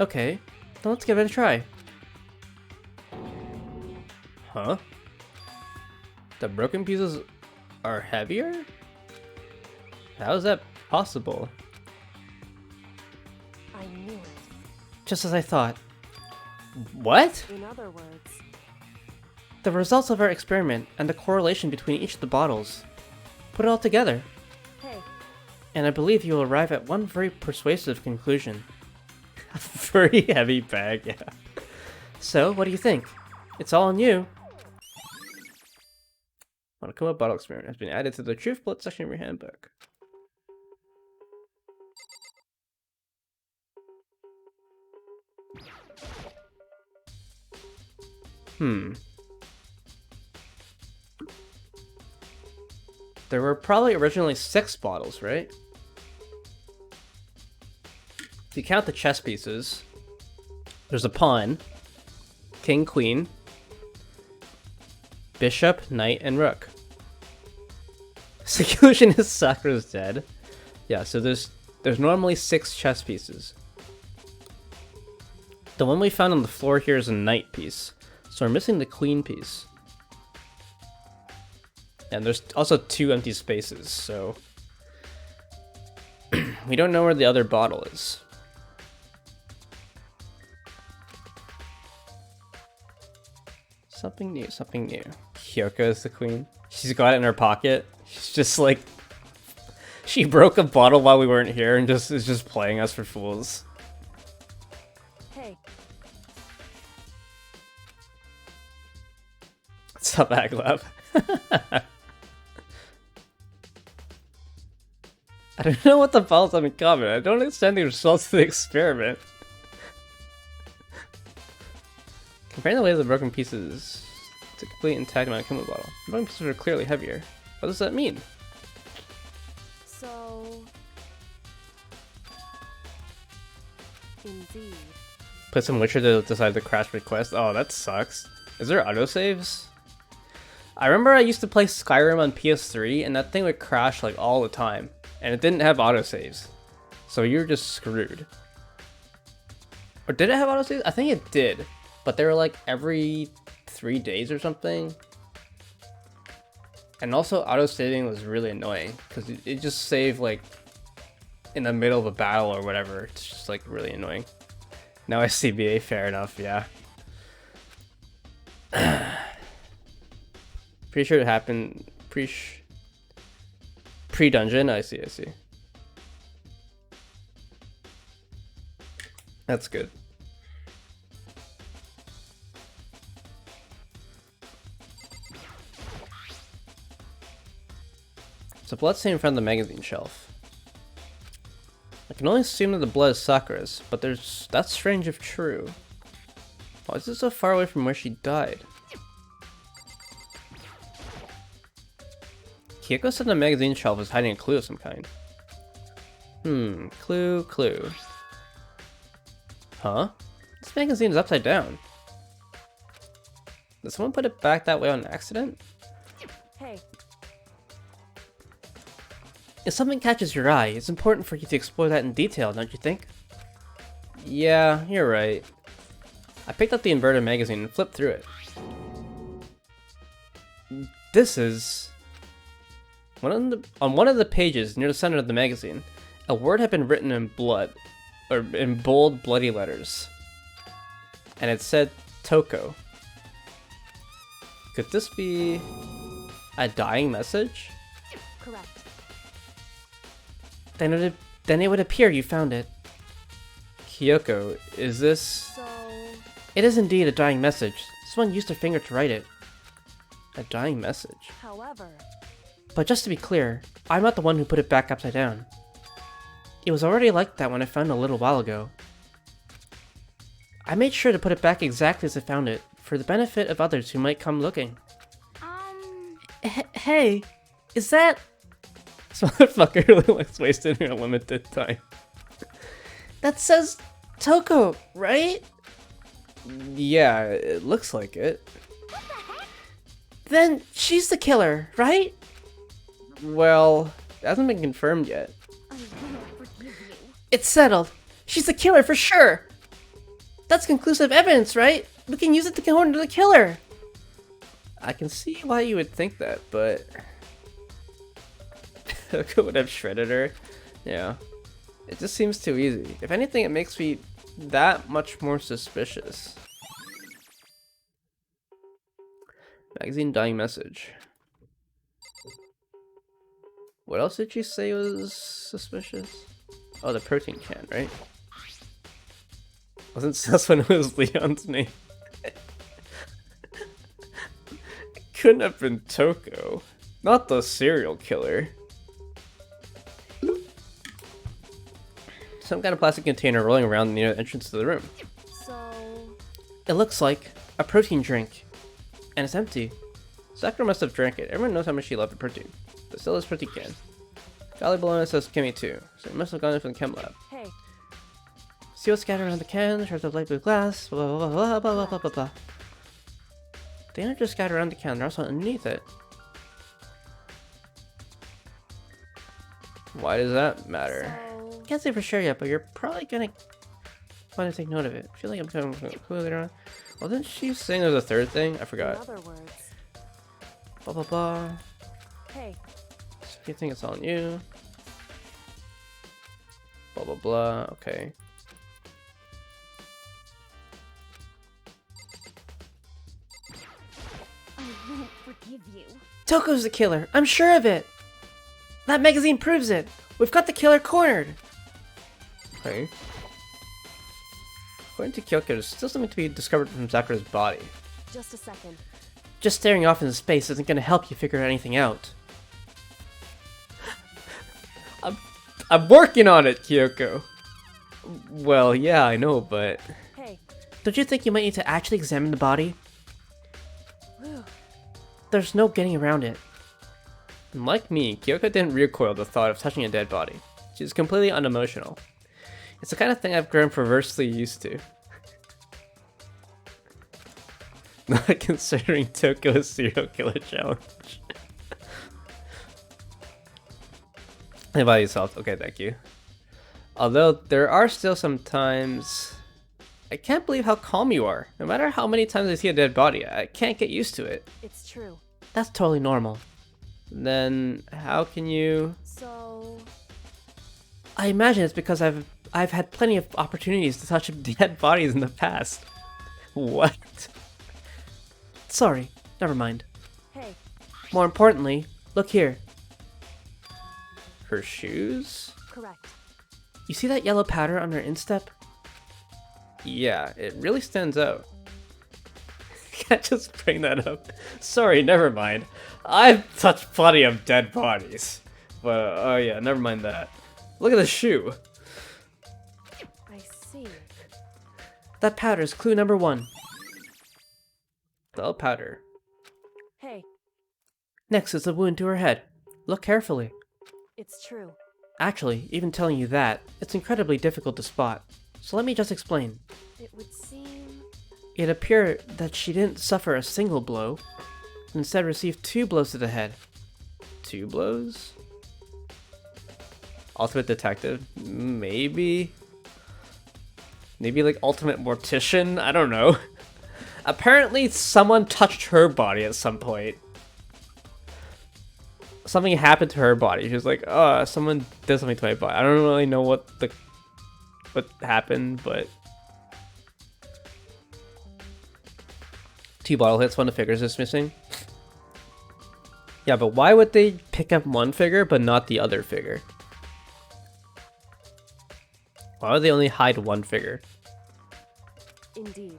Okay, then let's give it a try. Huh? The broken pieces are heavier? How is that possible? I knew it. Just as I thought. What? In other words, The results of our experiment and the correlation between each of the bottles. Put it all together, hey, and I believe you will arrive at one very persuasive conclusion. A very heavy bag, yeah. So, what do you think? It's all on you. Monokuma bottle experiment has been added to the Truth Bullet section of your handbook. There were probably originally 6 bottles, right? If you count the chess pieces, there's a pawn, king, queen, bishop, knight, and rook. Seclusion is Sakura's dead. Yeah, so there's normally 6 chess pieces. The one we found on the floor here is a knight piece. So we're missing the queen piece. And there's also 2 empty spaces, so we don't know where the other bottle is. Something new, something new. Kyoko is the queen. She's got it in her pocket. She's just like, she broke a bottle while we weren't here and is just playing us for fools. Hey, What's up, Aglab? I don't know what the bottles have in common. I don't understand the results of the experiment. Comparing the weight of the broken pieces to complete intact amount of chemical bottle. The broken pieces are clearly heavier. What does that mean? so... Indeed. Put some Witcher to decide to crash request. Oh, that sucks. Is there autosaves? I remember I used to play Skyrim on PS3 and that thing would crash like all the time. And it didn't have autosaves. So you're just screwed. Or did it have autosaves? I think it did. But they were like every 3 days or something. And also autosaving was really annoying. Because it just saved like in the middle of a battle or whatever. It's just like really annoying. Now SCBA, fair enough, yeah. Pretty sure it happened pre-dungeon. I see. That's good. So blood stain from the magazine shelf. I can only assume that the blood is Sakura's, but that's strange if true. Why is it so far away from where she died? Kyoko said the magazine shelf is hiding a clue of some kind. Clue. Huh? This magazine is upside down. Did someone put it back that way on accident? Hey, If something catches your eye, it's important for you to explore that in detail, don't you think? Yeah, you're right. I picked up the inverted magazine and flipped through it. This is... on one of the pages near the center of the magazine, a word had been written in blood, or in bold, bloody letters. And it said Toko. Could this be a dying message? correct. Then it would appear you found it. Kyoko, is this... So... It is indeed a dying message. Someone used their finger to write it. A dying message. However... But just to be clear, I'm not the one who put it back upside down. It was already like that when I found it a little while ago. I made sure to put it back exactly as I found it, for the benefit of others who might come looking. Hey, is that... This motherfucker really likes wasting her limited time. That says Toko, right? Yeah, it looks like it. Then she's the killer, right? Well, it hasn't been confirmed yet. I will forgive you. It's settled. She's the killer for sure. That's conclusive evidence, right? We can use it to go into the killer. I can see why you would think that, but... Toko would have shredded her. Yeah. It just seems too easy. If anything, it makes me that much more suspicious. Magazine dying message. What else did she say was suspicious? Oh, the protein can, right? Wasn't sus when it was Leon's name. It couldn't have been Toko. Not the serial killer. Some kind of plastic container rolling around near the entrance to the room. So... It looks like a protein drink. And it's empty. Sakura must have drank it. Everyone knows how much she loved the protein. But still this protein can. Golly below it says Kimmy too. So it must have gone in from the chem lab. Hey, See what's scattered around the can, shards of light blue glass, blah blah blah blah blah blah blah blah. They aren't just scattered around the can, they're also underneath it. Why does that matter? so... Can't say for sure yet, but you're probably gonna Why did I take note of it? I feel like I'm kind of cool later on. Well, didn't she saying there's a third thing? I In forgot. other words, Blah blah blah. hey, So if you think it's on you. Blah blah blah. Okay. I won't forgive you. Toko's the killer. I'm sure of it. That magazine proves it. We've got the killer cornered. Okay. According to Kyoko, there's still something to be discovered from Sakura's body. Just a second. Just staring off into space isn't going to help you figure anything out. I'm working on it, Kyoko. Well, yeah, I know, but... Hey. Don't you think you might need to actually examine the body? Whew. There's no getting around it. And like me, Kyoko didn't recoil at the thought of touching a dead body. She's completely unemotional. It's the kind of thing I've grown perversely used to. Not considering Toko's serial killer challenge. Hey, by yourself. Okay, thank you. Although there are still some times... I can't believe how calm you are. No matter how many times I see a dead body, I can't get used to it. It's true. That's totally normal. Then how can you... So, I imagine it's because I've had plenty of opportunities to touch dead bodies in the past. What? Sorry, never mind. hey, More importantly, look here. Her shoes? correct. You see that yellow powder on her instep? Yeah, it really stands out. Can't just bring that up. Sorry, never mind. I've touched plenty of dead bodies. But, oh yeah, never mind that. Look at the shoe. I see. That powder is clue number 1. The powder. Hey, Next is a wound to her head. Look carefully. it's true. Actually, even telling you that, it's incredibly difficult to spot. So let me just explain. It would seem... It appeared that she didn't suffer a single blow, but instead received 2 blows to the head. 2 blows? Ultimate Detective? Maybe? Maybe like Ultimate Mortician? I don't know. Apparently someone touched her body at some point. Something happened to her body. She was like, oh, someone did something to my body. I don't really know what happened, but... 2 bottle hits, 1 of the figures is missing. Yeah, but why would they pick up 1 figure but not the other figure? Why would they only hide 1 figure? Indeed.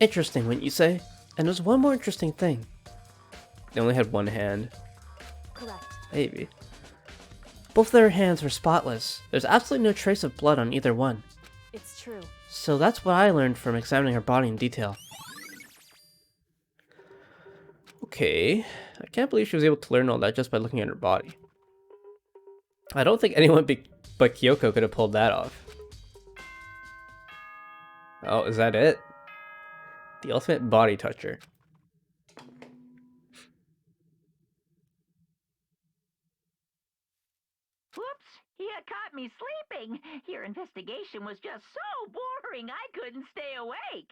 Interesting, wouldn't you say? And there's one more interesting thing. They only had 1 hand. Correct. Maybe. Both their hands were spotless. There's absolutely no trace of blood on either one. It's true. So that's what I learned from examining her body in detail. Okay, I can't believe she was able to learn all that just by looking at her body. I don't think anyone but Kyoko could have pulled that off. Oh, is that it? The ultimate body toucher. Whoops! You caught me sleeping. Your investigation was just so boring I couldn't stay awake.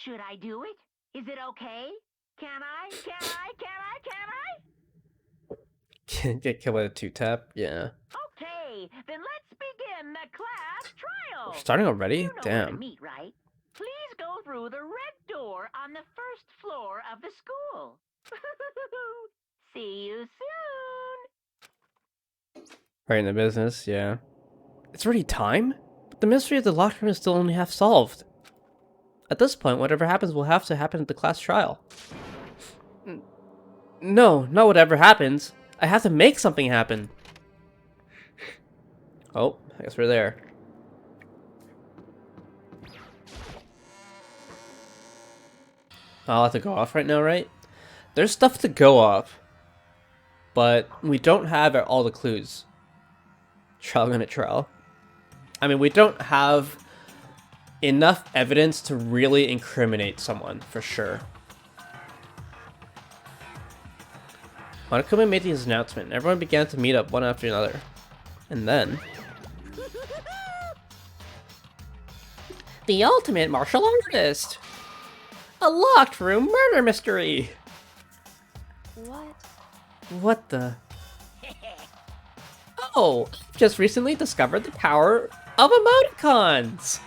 Should I do it? Is it okay? Can I? Can't get killed with a 2-tap? Yeah. Okay, then let's begin the class trial. We're starting already? You know where to Damn. meet, right? Please go through the red door on the first floor of the school. See you soon. Right in the business, yeah. It's already time? But the mystery of the locker room is still only half solved. At this point, whatever happens will have to happen at the class trial. No, not whatever happens. I have to make something happen. Oh, I guess we're there. I'll have to go off right now, right? There's stuff to go off. But we don't have all the clues. Trial gonna trial. I mean, we don't have enough evidence to really incriminate someone, for sure. Monokuma made his announcement, and everyone began to meet up one after another. And then... The ultimate martial artist! A locked room murder mystery! What? What the? Oh, I've just recently discovered the power of emoticons!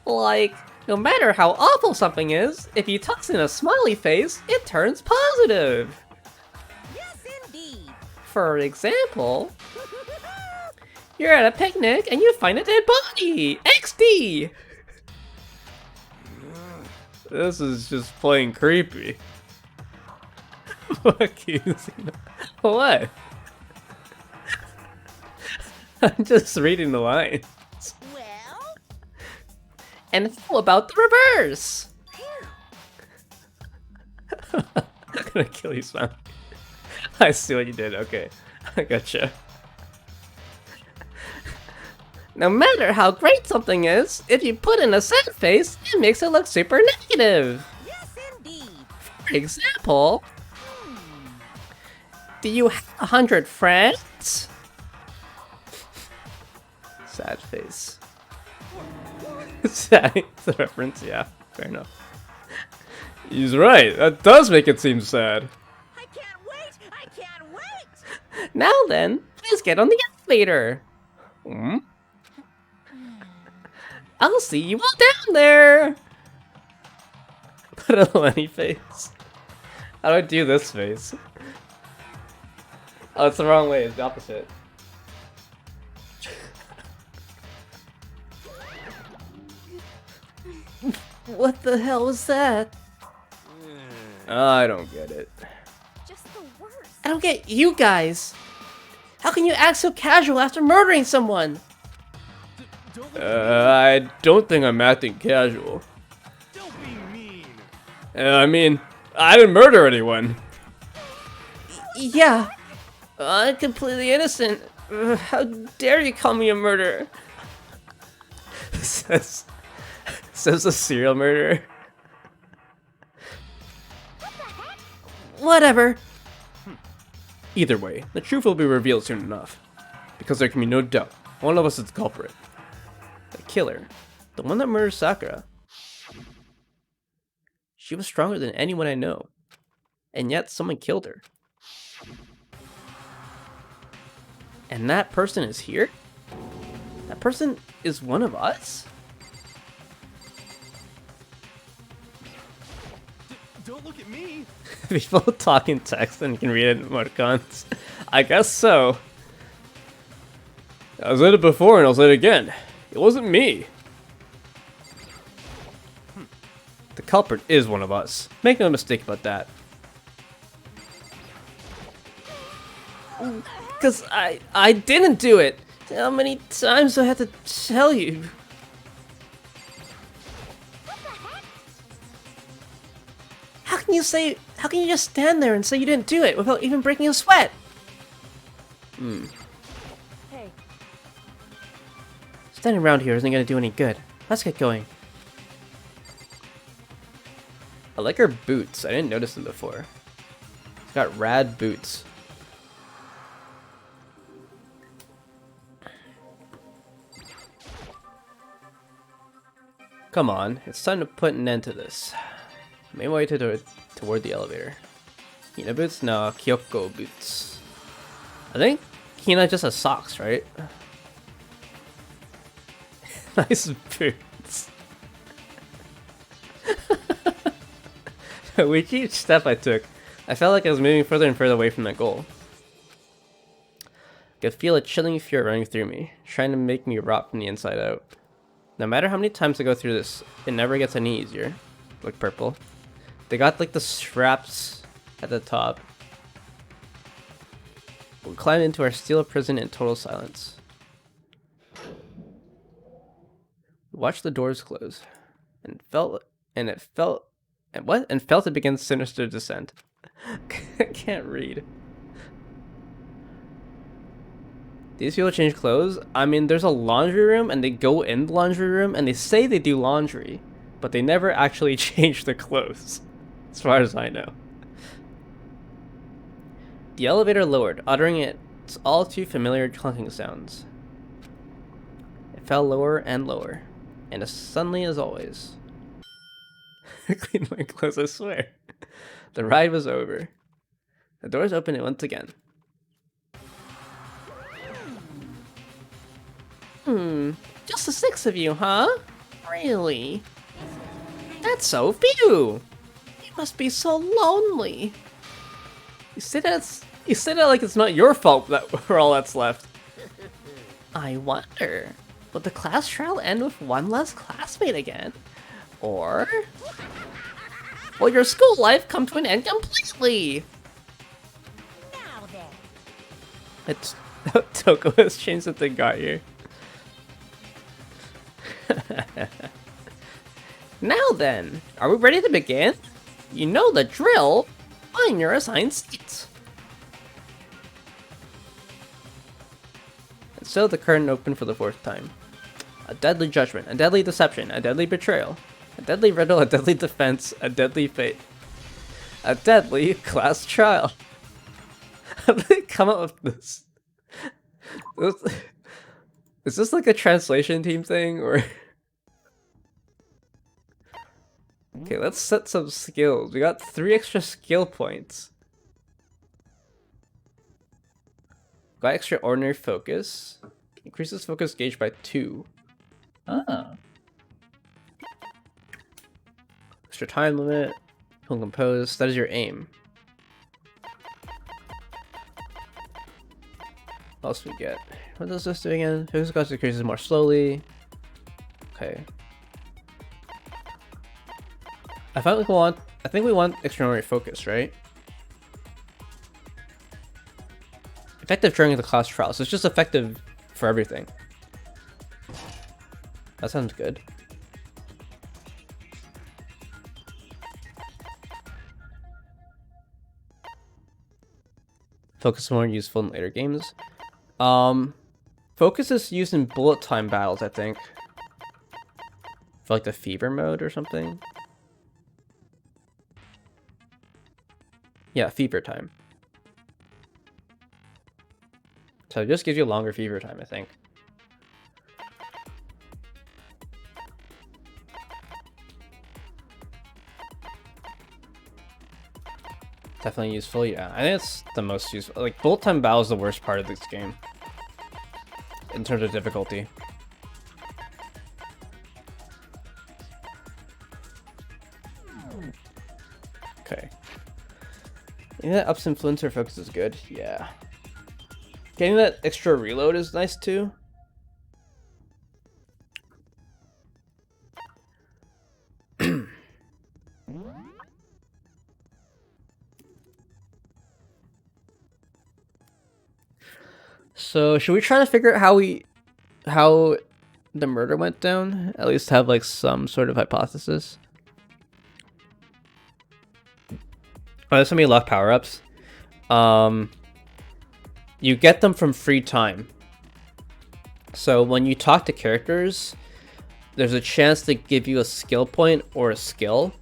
Like, no matter how awful something is, if you toss in a smiley face, it turns positive! Yes, indeed. For example, you're at a picnic and you find a dead body! XD! This is just plain creepy. Fuck you, Xena. What? I'm just reading the lines. Well, And how about the reverse? I'm gonna kill you, son. I see what you did, okay. I gotcha. No matter how great something is, if you put in a sad face, it makes it look super negative. yes, indeed. For example, do you have 100 friends? Sad face. Sad. It's a reference, yeah. Fair enough. He's right. That does make it seem sad. I can't wait. I can't wait. Now then, please get on the elevator. Hmm? I'll see you all down there. Put a Lenny face. How do I do this face? Oh, it's the wrong way. It's the opposite. What the hell was that? I don't get it. Just the worst. I don't get you guys. How can you act so casual after murdering someone? I don't think I'm acting casual. Don't be mean. I mean, I didn't murder anyone. Yeah, I'm completely innocent. How dare you call me a murderer? says a serial murderer. Whatever. Either way, the truth will be revealed soon enough. Because there can be no doubt, one of us is the culprit. The killer. The one that murdered Sakura. She was stronger than anyone I know. And yet someone killed her. And that person is here? That person is one of us? Don't look at me. People talk in text and can read it in emoticons. I guess so. I said it before and I'll say it again. It wasn't me. The culprit is one of us. Make no mistake about that. Because I didn't do it. How many times do I have to tell you? How can you just stand there and say you didn't do it without even breaking a sweat? Hey, Standing around here isn't gonna do any good. Let's get going. I like her boots. I didn't notice them before. She's got rad boots. Come on, it's time to put an end to this. Make my way toward the elevator. Hina boots? No, Kyoko boots. I think Hina just has socks, right? Nice boots. With each step I took, I felt like I was moving further and further away from that goal. I could feel a chilling fear running through me, trying to make me rot from the inside out. No matter how many times I go through this, it never gets any easier. Look purple. They got like the straps at the top. We climbed into our steel prison in total silence. We watched the doors close, and felt it begin sinister descent. I can't read. These people change clothes. I mean, there's a laundry room, and they go in the laundry room, and they say they do laundry, but they never actually change their clothes, as far as I know. The elevator lowered, uttering its all too familiar clunking sounds. It fell lower and lower, and as suddenly as always. Clean my clothes, I swear. The ride was over. The doors opened once again. Just the 6 of you, huh? Really? That's so few! You must be so lonely. You say that like it's not your fault that we're all that's left. I wonder, will the class trial end with one less classmate again? Or will your school life come to an end completely? Now then. It's Toko has changed since they got here. Now then, are we ready to begin? You know the drill. Find your assigned seats. And so the curtain opened for the 4th time. A deadly judgment, a deadly deception, a deadly betrayal, a deadly riddle, a deadly defense, a deadly fate. A deadly class trial. How did they come up with this? Is this like a translation team thing, or? Okay, let's set some skills. We got 3 extra skill points. Got extraordinary focus. Increases focus gauge by 2. Oh. Extra time limit. Feel composed. That is your aim. What else we get? What does this do again? Focus cost decreases more slowly. Okay. I think we want extraordinary focus, right? Effective during the class trial, so it's just effective for everything. That sounds good. Focus is more useful in later games. Focus is used in bullet time battles, I think. For like the fever mode or something. Yeah, fever time. So it just gives you longer fever time, I think. Definitely useful, yeah. I think it's the most useful. Like, bullet time battle is the worst part of this game. In terms of difficulty. Okay. Getting that ups influencer focus is good, yeah. Getting that extra reload is nice too. So should we try to figure out how the murder went down? At least have like some sort of hypothesis. Oh, there's so many luck power-ups. You get them from free time. So when you talk to characters, there's a chance to give you a skill point or a skill.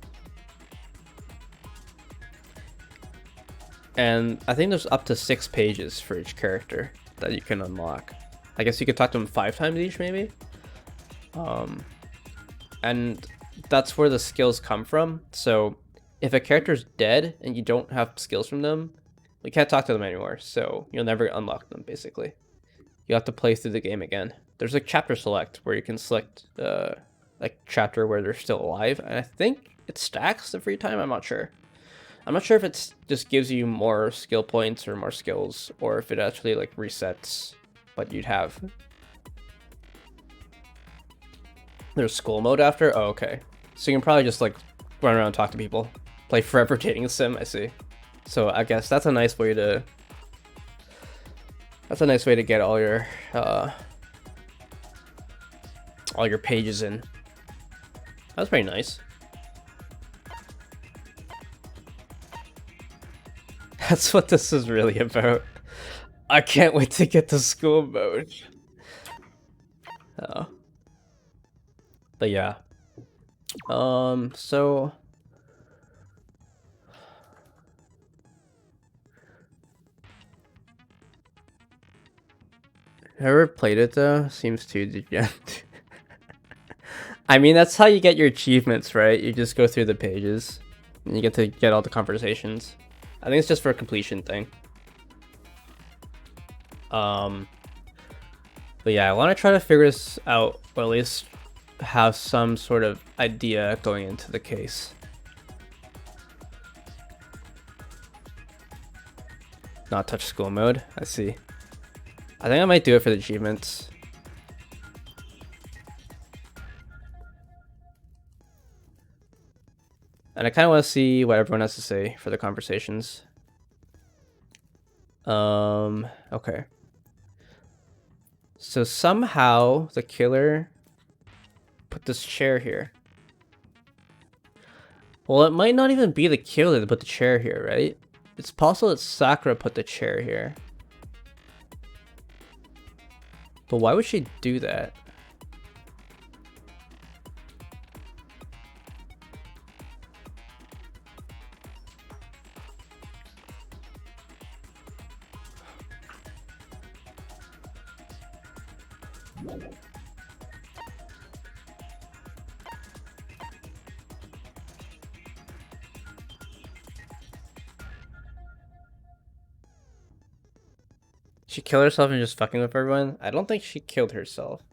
And I think there's up to 6 pages for each character that you can unlock. I guess you could talk to them 5 times each, maybe. And that's where the skills come from. So if a character's dead and you don't have skills from them, we can't talk to them anymore. So you'll never unlock them, basically. You have to play through the game again. There's like chapter select where you can select like chapter where they're still alive. And I think it stacks the free time. I'm not sure. I'm not sure if it just gives you more skill points or more skills, or if it actually like resets what you'd have. There's school mode after? Oh, okay. So you can probably just like run around and talk to people. Play forever dating sim, I see. So I guess that's a nice way to get all your pages in. That's pretty nice. That's what this is really about. I can't wait to get to school mode. Oh. But yeah. So Whoever played it though seems too dejected. I mean, that's how you get your achievements, right? You just go through the pages and you get to get all the conversations. I think it's just for a completion thing. But yeah, I want to try to figure this out, or at least have some sort of idea going into the case. Not touch school mode. I see. I think I might do it for the achievements. And I kind of want to see what everyone has to say for the conversations. Okay. So somehow the killer put this chair here. Well, it might not even be the killer that put the chair here, right? It's possible that Sakura put the chair here. But why would she do that? She killed herself and just fucking with everyone? I don't think she killed herself.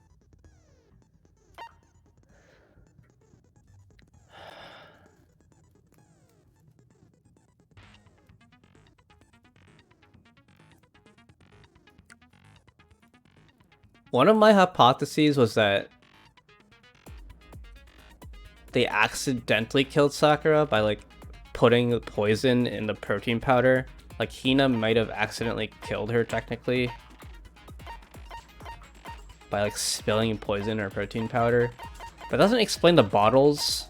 One of my hypotheses was that they accidentally killed Sakura by like putting the poison in the protein powder. Like Hina might have accidentally killed her technically by like spilling poison or protein powder. But it doesn't explain the bottles.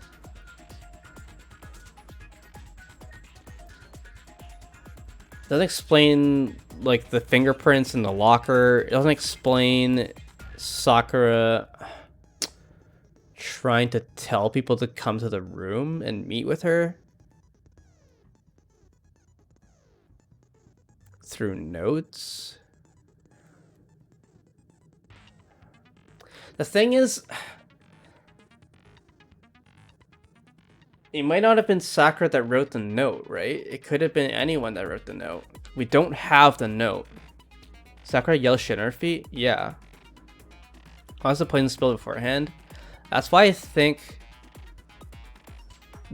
Doesn't explain like the fingerprints in the locker. It doesn't explain Sakura trying to tell people to come to the room and meet with her through notes. The thing is, it might not have been Sakura that wrote the note, right? It could have been anyone that wrote the note. We don't have the note. Sakura yells shit on her feet? Yeah. Why was the poison spilled beforehand? That's why I think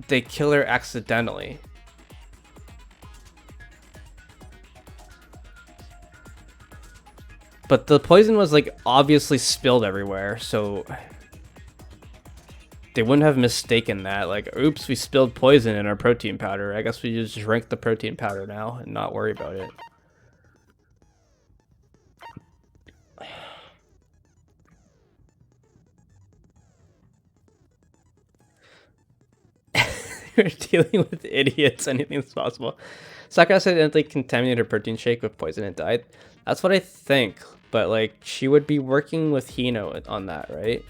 they kill her accidentally. But the poison was like obviously spilled everywhere, so they wouldn't have mistaken that. Like, oops, we spilled poison in our protein powder. I guess we just drink the protein powder now and not worry about it. We're dealing with idiots. Anything's possible. Sakura accidentally contaminated her protein shake with poison and died. That's what I think. But like, she would be working with Hino on that, right?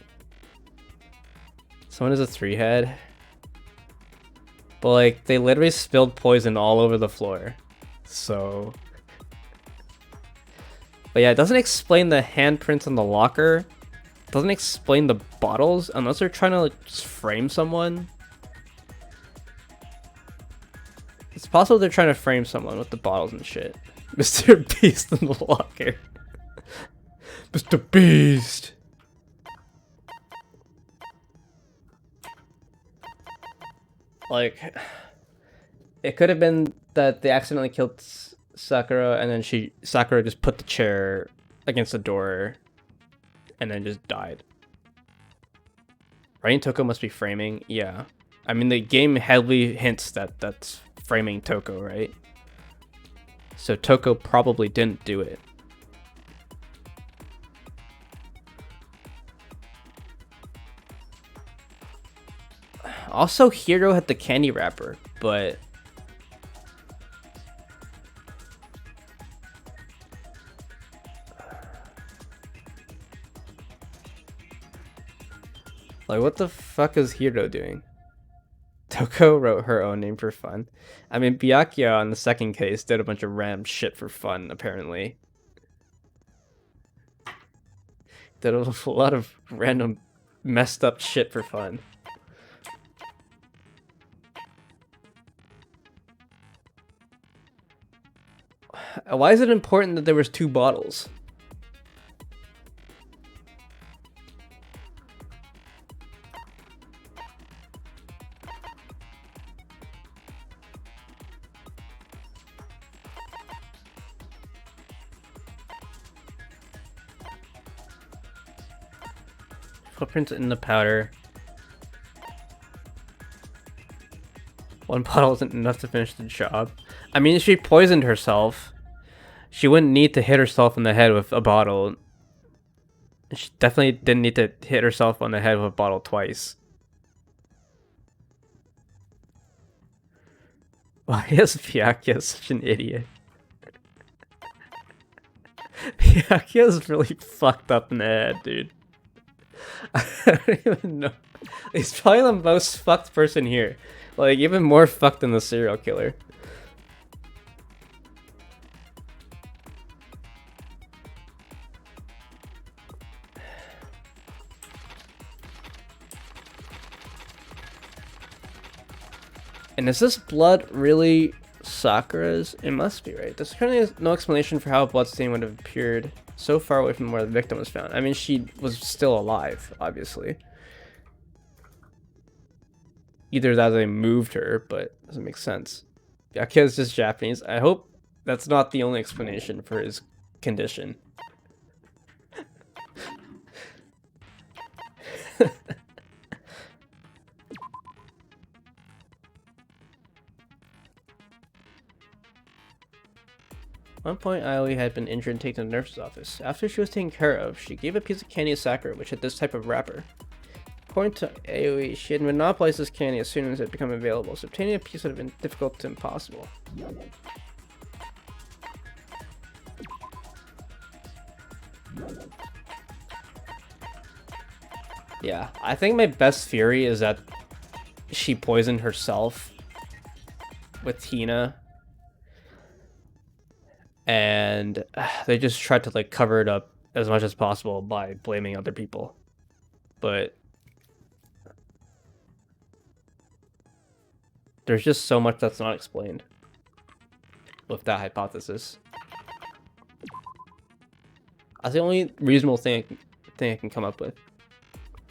Someone is a 3-head. But like, they literally spilled poison all over the floor. So... But yeah, it doesn't explain the handprints on the locker. It doesn't explain the bottles, unless they're trying to like, just frame someone. It's possible they're trying to frame someone with the bottles and shit. Mr. Beast in the locker. Mr. Beast! Like, it could have been that they accidentally killed Sakura and then Sakura just put the chair against the door and then just died. Right? Toko must be framing. Yeah. I mean, the game heavily hints that that's framing Toko, right? So Toko probably didn't do it. Also, Hiro had the candy wrapper, but... Like, what the fuck is Hiro doing? Toko wrote her own name for fun. I mean, Byakuya on the second case did a bunch of random shit for fun, apparently. did a lot of random messed up shit for fun. Why is it important that there was 2 bottles? Footprints in the powder. 1 bottle isn't enough to finish the job. I mean, if she poisoned herself, she wouldn't need to hit herself in the head with a bottle. She definitely didn't need to hit herself on the head with a bottle twice. Why is Byakuya such an idiot? Byakuya is really fucked up in the head, dude. I don't even know. He's probably the most fucked person here. Like, even more fucked than the serial killer. And is this blood really Sakura's? It must be, right? There's currently no explanation for how a bloodstain would have appeared so far away from where the victim was found. I mean, she was still alive, obviously. Either that or they moved her, but it doesn't make sense. Byakuya's just Japanese. I hope that's not the only explanation for his condition. At one point, Aoi had been injured and taken to the nurse's office. After she was taken care of, she gave a piece of candy to Sakura, which had this type of wrapper. According to Aoi, she had monopolized this candy as soon as it had become available, so obtaining a piece would have been difficult to impossible. Yeah, I think my best theory is that she poisoned herself with Hina. And they just tried to like cover it up as much as possible by blaming other people. But there's just so much that's not explained with that hypothesis. That's the only reasonable thing I can come up with.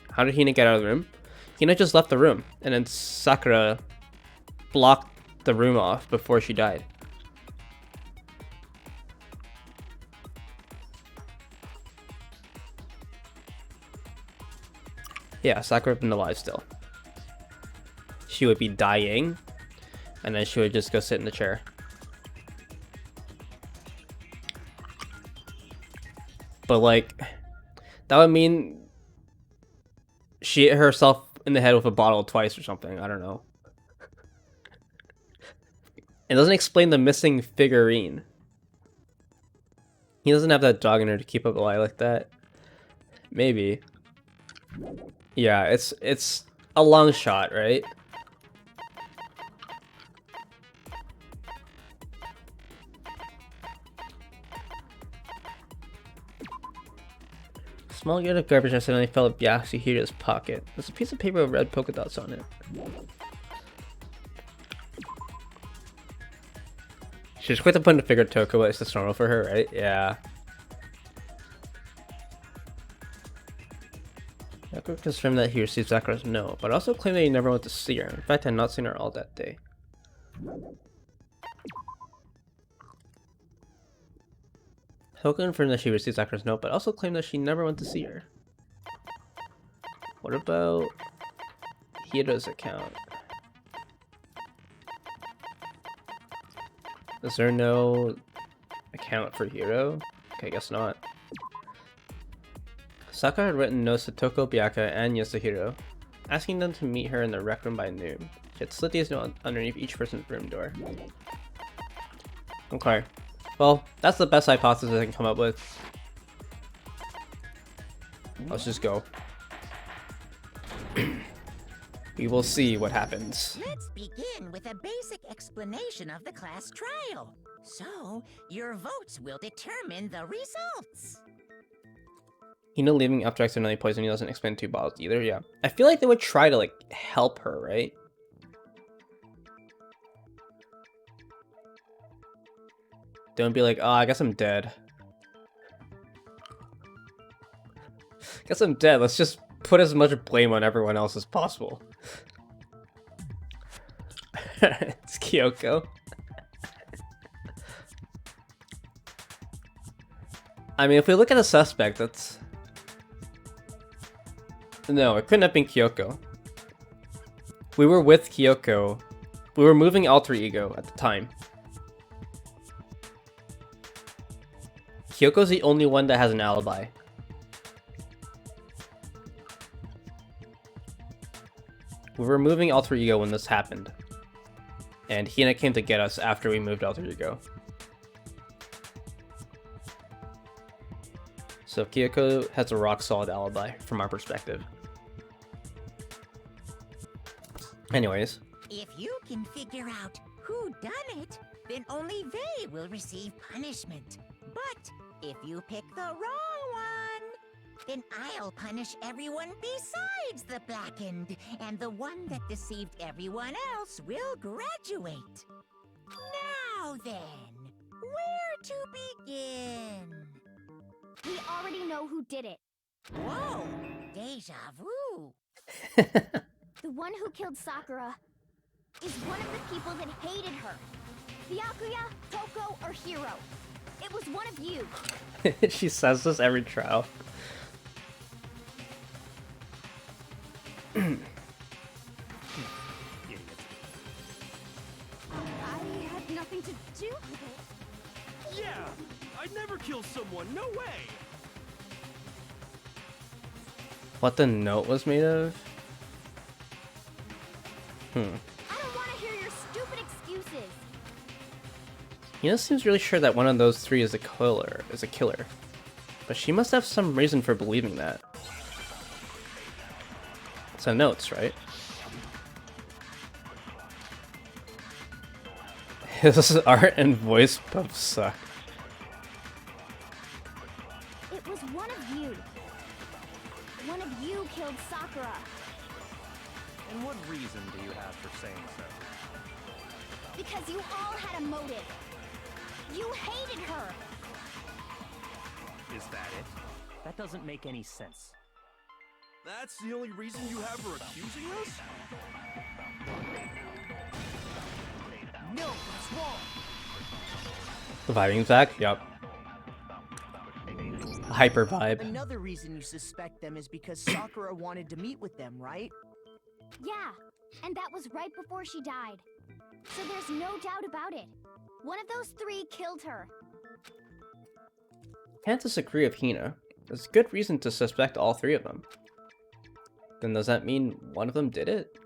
How did Hina get out of the room? Hina just left the room, and then Sakura blocked the room off before she died. Yeah, Sakura would have been alive still. She would be dying, and then she would just go sit in the chair. But like, that would mean she hit herself in the head with a bottle twice or something. I don't know. It doesn't explain the missing figurine. He doesn't have that dog in her to keep up a lie like that. Maybe. Yeah, it's a long shot, right? Small unit of garbage accidentally fell at Yasuhira's pocket. There's a piece of paper with red polka dots on it. She's quick to put in the figure Toko, but it's just normal for her, right? Yeah. Sakura confirmed that he received Sakura's note, but also claimed that he never went to see her. In fact, had not seen her all that day. Toko confirmed that she received Sakura's note, but also claimed that she never went to see her. What about Hiro's account? Is there no account for Hiro? Okay, I guess not. Sakura had written notes to Toko, Byakuya, and Yasuhiro, asking them to meet her in the rec room by noon. She had slit these notes underneath each person's room door. Okay. Well, that's the best hypothesis I can come up with. Let's just go. We will see what happens. Let's begin with a basic explanation of the class trial. So, your votes will determine the results. Hina leaving after accidentally poisoning doesn't explain 2 bottles either, yeah. I feel like they would try to, like, help her, right? Don't be like, oh, I guess I'm dead. Guess I'm dead. Let's just put as much blame on everyone else as possible. It's Kyoko. I mean, if we look at a suspect, that's... No, it couldn't have been Kyoko. We were with Kyoko. We were moving Alter Ego at the time. Kyoko's the only one that has an alibi. We were moving Alter Ego when this happened. And Hina came to get us after we moved Alter Ego. So Kyoko has a rock-solid alibi from our perspective. Anyways. If you can figure out who done it, then only they will receive punishment. But if you pick the wrong one, then I'll punish everyone besides the blackened, and the one that deceived everyone else will graduate. Now then, where to begin? We already know who did it. Whoa, deja vu. The one who killed Sakura is one of the people that hated her. Byakuya, Toko, or Hiro. It was one of you. She says this every trial. I had nothing to do with it. Yeah! I'd never kill someone, no way! What the note was made of? I don't want to hear your stupid excuses. Hina seems really sure that one of those 3 is a killer. But she must have some reason for believing that. It's in notes, right? His art and voice both suck. It was one of you. One of you killed Sakura. And what reason do you have for saying so? Because you all had a motive. You hated her. Is that it? That doesn't make any sense. That's the only reason you have for accusing us? No, that's wrong. The vibing's back? Yup. Hyper vibe. Another reason you suspect them is because Sakura wanted to meet with them, right? Yeah, and that was right before she died. So there's no doubt about it. One of those 3 killed her. Can't disagree with Hina. There's good reason to suspect all 3 of them. Then does that mean one of them did it?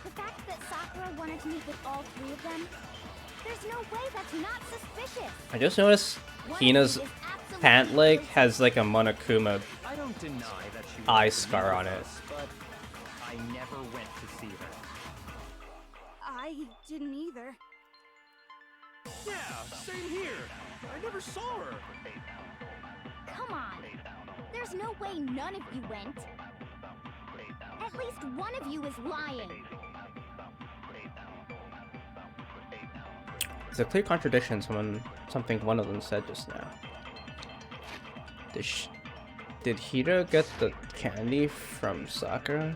The fact that Sakura wanted to meet with all 3 of them, there's no way that's not suspicious. I just noticed Hina's pant leg has like a Monokuma I don't deny that she eye wanted to scar meet on with it. us, but I never went to see her. I didn't either. Yeah, same here. I never saw her. Come on. There's no way none of you went. At least one of you is lying. It's a clear contradiction to something one of them said just now. Did Hiro get the candy from Sakura?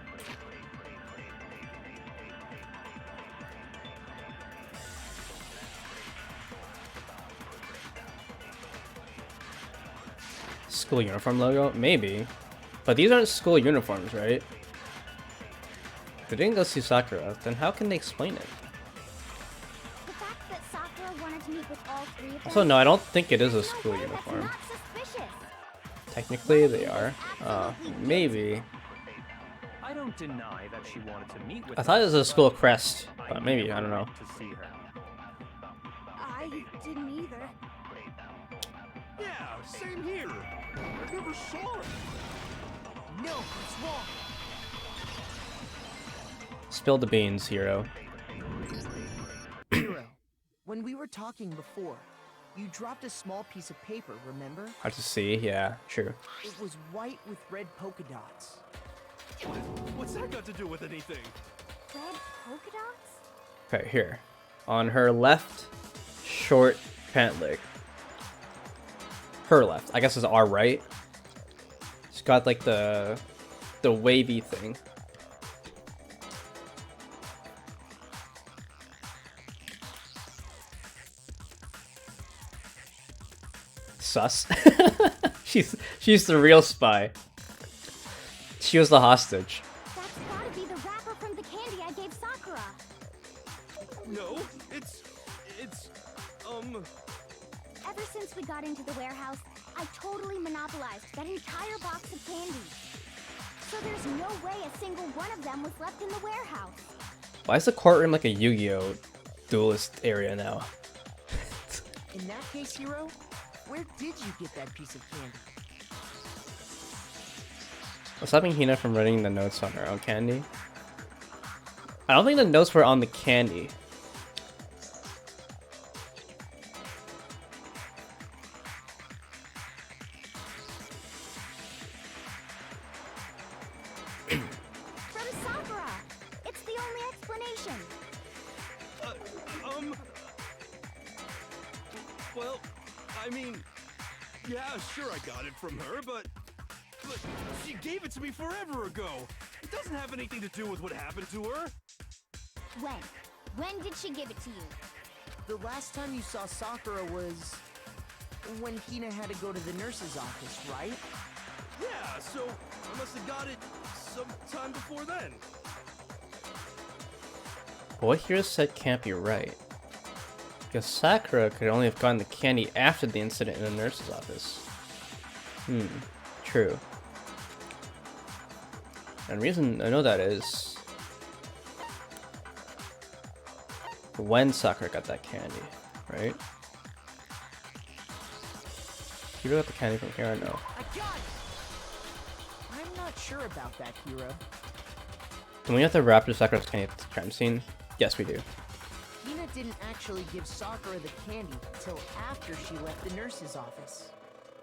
School uniform logo? Maybe. But these aren't school uniforms, right? If they didn't go see Sakura, then how can they explain it? The fact that Sakura wanted to meet with all 3 of them. Also, no, I don't think it is a school no way uniform. That's not suspicious. Technically, they are. Maybe. I don't deny that she wanted to meet with I thought it was a us, school but crest, but maybe, I don't know. went to see her. I didn't either. Yeah, same here. I never saw her. No, it's wrong. Spill the beans, Hero. Hero, when we were talking before, you dropped a small piece of paper, remember? Hard to see, yeah, true. It was white with red polka dots. What's that got to do with anything? Red polka dots? Okay, here. On her left short pant leg. Her left. I guess it's our right. It's got like the wavy thing. Sus. she's the real spy. She was the hostage. That's gotta be the wrapper from the candy I gave Sakura. No, it's Ever since we got into the warehouse, I totally monopolized that entire box of candy. So there's no way a single one of them was left in the warehouse. Why is the courtroom like a Yu-Gi-Oh duelist area now? In that case, Hero, where did you get that piece of candy? What's stopping Hina from writing the notes on her own candy? I don't think the notes were on the candy. From Sakura! It's the only explanation. well, I mean, yeah, sure I got it from her, but she gave it to me forever ago. It doesn't have anything to do with what happened to her. When? When did she give it to you? The last time you saw Sakura was when Hina had to go to the nurse's office, right? Yeah, so I must have got it sometime before then. But what Hiro said can't be right. Because Sakura could only have gotten the candy after the incident in the nurse's office. True. And the reason I know that is when Sakura got that candy, right? Hiro got the candy from here, I know. I got it! I'm not sure about that, Hero. Do we have to raptor Sakura's candy at the crime scene? Yes, we do. Hina didn't actually give Sakura the candy until after she left the nurse's office.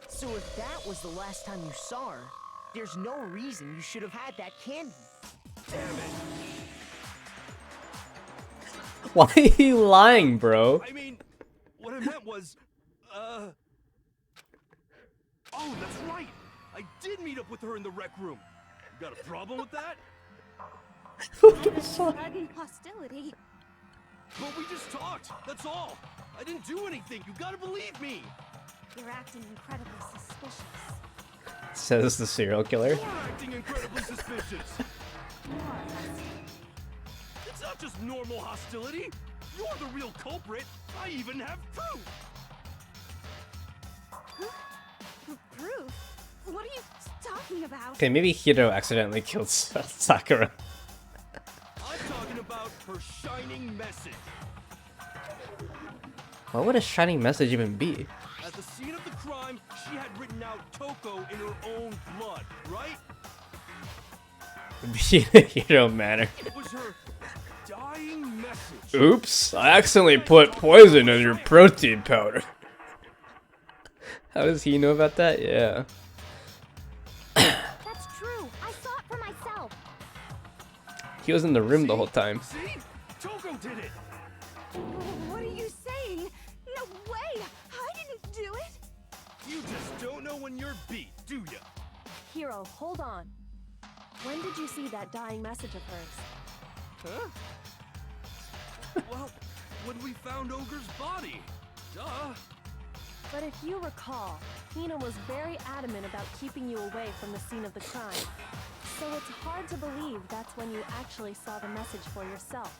So if that was the last time you saw her, there's no reason you should have had that candy. Damn it. Why are you lying, bro? I mean, what I meant was, oh, that's right. I did meet up with her in the rec room. You got a problem with that? Sudden hostility. But we just talked, that's all. I didn't do anything, you gotta believe me. You're acting incredibly suspicious. Says the serial killer. You're acting incredibly suspicious. It's not just normal hostility. You're the real culprit. I even have proof. Proof? What are you talking about? Okay, maybe Hiro accidentally killed Sakura. I'm talking about her shining message. What would a shining message even be? At the scene of the crime, she had written out Toko in her own blood, right? Hero manner. It was her dying message. Oops, I accidentally put poison in your protein powder. How does he know about that? Yeah. That's true. I saw it for myself. He was in the room the whole time. See? Toko did it. What are you saying? No way! I didn't do it! You just don't know when you're beat, do ya? Hero, hold on. When did you see that dying message of hers? Huh? Well, when we found Ogre's body. Duh. But if you recall, Hina was very adamant about keeping you away from the scene of the crime. So it's hard to believe that's when you actually saw the message for yourself.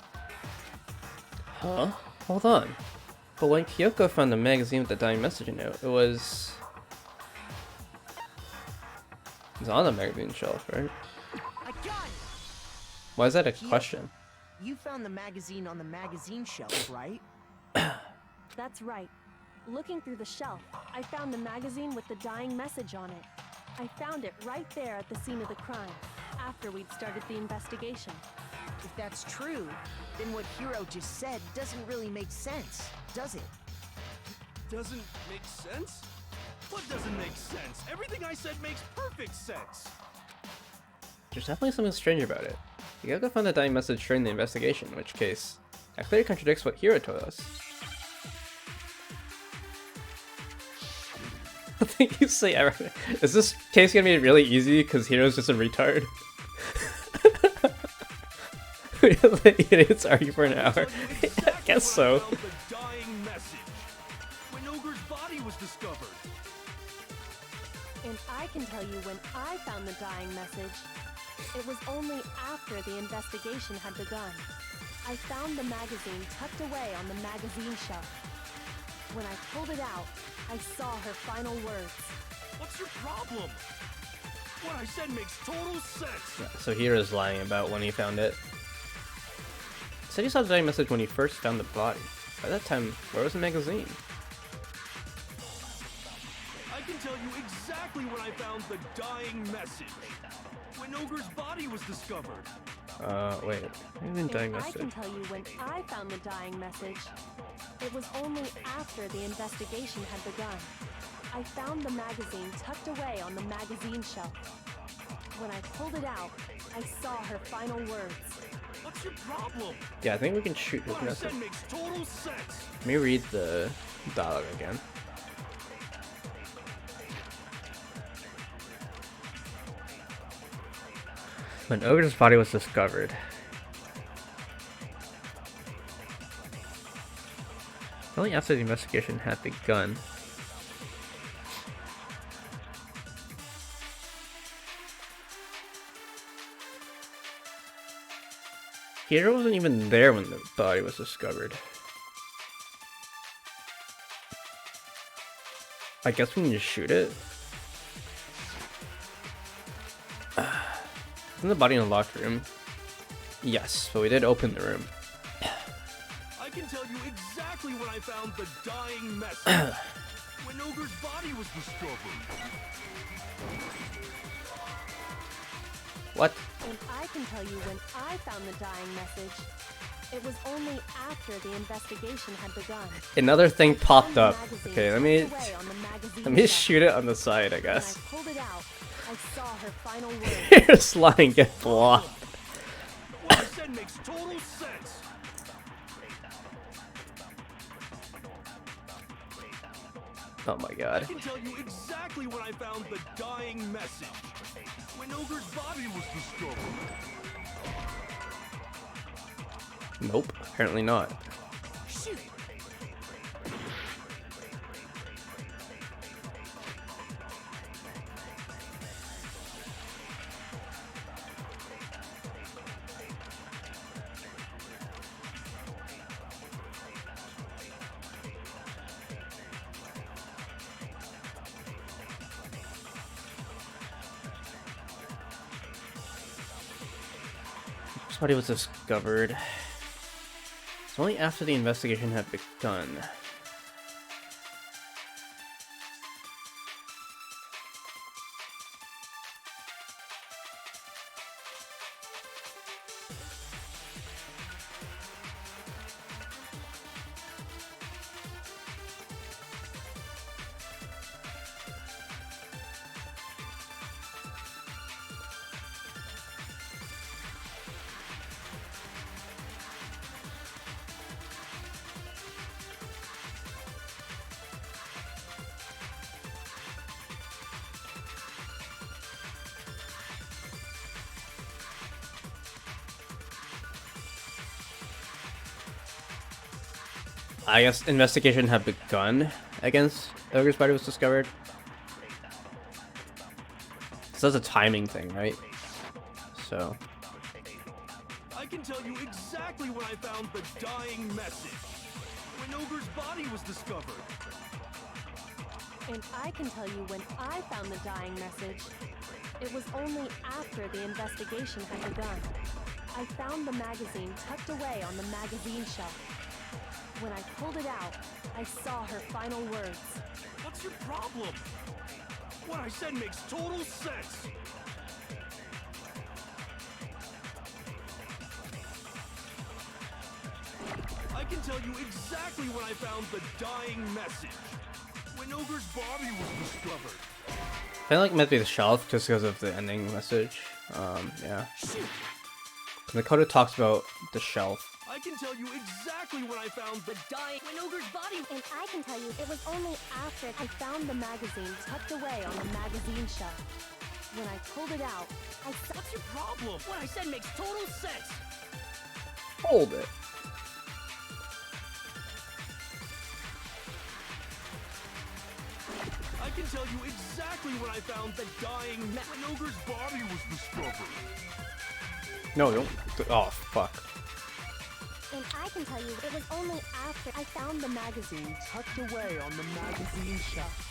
Huh? Hold on. But when Kyoko found the magazine with the dying message in it, it was on the magazine shelf, right? I got it! Why is that a question? You found the magazine on the magazine shelf, right? That's right. Looking through the shelf, I found the magazine with the dying message on it. I found it right there at the scene of the crime, after we'd started the investigation. If that's true, then what Hiro just said doesn't really make sense, does it? Doesn't make sense? What doesn't make sense? Everything I said makes perfect sense. There's definitely something strange about it. You gotta go find the dying message during the investigation, in which case, that clearly contradicts what Hiro told us. I think you say everything. Is this case gonna be really easy because Hiro's just a retard? We let idiots argue for an hour. I guess so. The dying message. When Ogre's body was discovered. And I can tell you when I found the dying message. It was only after the investigation had begun. I found the magazine tucked away on the magazine shelf. When I pulled it out, I saw her final words. What's your problem? What I said makes total sense. Yeah, so Hiro's lying about when he found it. He said he saw the dying message when he first found the body. By that time, where was the magazine? I can tell you exactly when I found the dying message. When Ogre's body was discovered. Wait. Maybe the dying And I can message. tell you when I found the dying message. It was only after the investigation had begun. I found the magazine tucked away on the magazine shelf. When I pulled it out, I saw her final words. What's your problem? Yeah, I think we can shoot his What I message. said makes total sense. Let me read the dialogue again. When Ogre's body was discovered. Only after the investigation had begun. Hiro wasn't even there when the body was discovered. I guess we can just shoot it. Isn't the body in the locked room? Yes, but we did open the room. I can tell you exactly when I found the dying message. When Ogre's body was discovered. What? And I can tell you when I found the dying message. It was only after the investigation had begun. Another thing popped up. Found the magazine Okay, tucked away on the magazine let me shelf. shoot it on the side, I When guess. I pulled it out, I saw her final words. Here's line get blocked. What I said makes total sense. Oh my god. I can tell you exactly when I found the dying message. When Ogre's body was discovered. Nope, apparently not. Shoot! This body was discovered. It's only after the investigation had begun. I guess investigation had begun against Ogre's body was discovered. So that's a timing thing, right? So I can tell you exactly when I found the dying message. When Ogre's body was discovered. And I can tell you when I found the dying message. It was only after the investigation had begun. I found the magazine tucked away on the magazine shelf. When I pulled it out, I saw her final words. What's your problem? What I said makes total sense. tell you exactly when I found the dying message. When Ogre's body was discovered. I feel like it might be the shelf just because of the ending message. Yeah. The coda talks about the shelf. I can tell you exactly when I found the dying when Ogre's body. And I can tell you it was only after I found the magazine tucked away on the magazine shelf. When I pulled it out, I saw. What's your problem? What I said makes total sense. Hold it. I can tell you exactly when I found the dying when Ogre's body was discovered. No, don't. Oh, fuck. And I can tell you it was only after I found the magazine tucked away on the magazine shelf.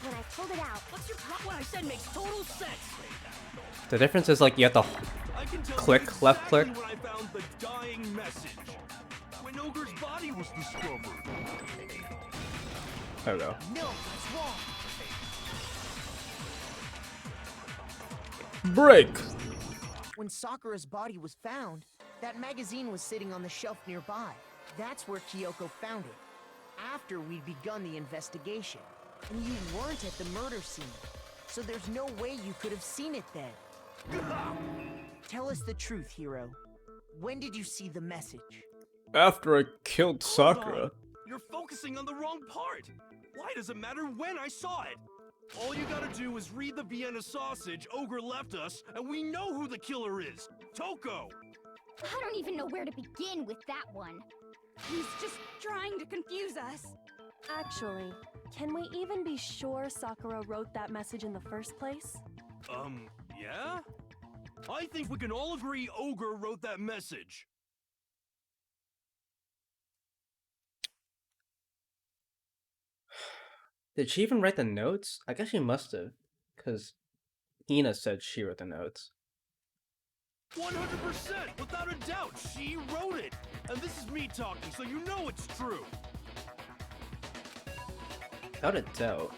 When I pulled it out, What's your problem? What I said makes total sense. The difference is like you have to I can tell click, you exactly left click. when I found the dying message. When Ogre's body was discovered. There we go. No, that's wrong. Break! When Sakura's body was found, that magazine was sitting on the shelf nearby. That's where Kyoko found it, after we'd begun the investigation. And you weren't at the murder scene, so there's no way you could have seen it then. Tell us the truth, Hiro. When did you see the message? After I killed Hold Sakura. on. You're focusing on the wrong part. Why does it matter when I saw it? All you gotta do is read the Vienna sausage Ogre left us, and we know who the killer is. Toko! I don't even know where to begin with that one. He's just trying to confuse us. actually, can we even be sure Sakura wrote that message in the first place? Yeah? I think we can all agree Ogre wrote that message. Did she even write the notes? I guess she must have, because Hina said she wrote the notes. 100%! Without a doubt, she wrote it! And this is me talking, so you know it's true! Without a doubt.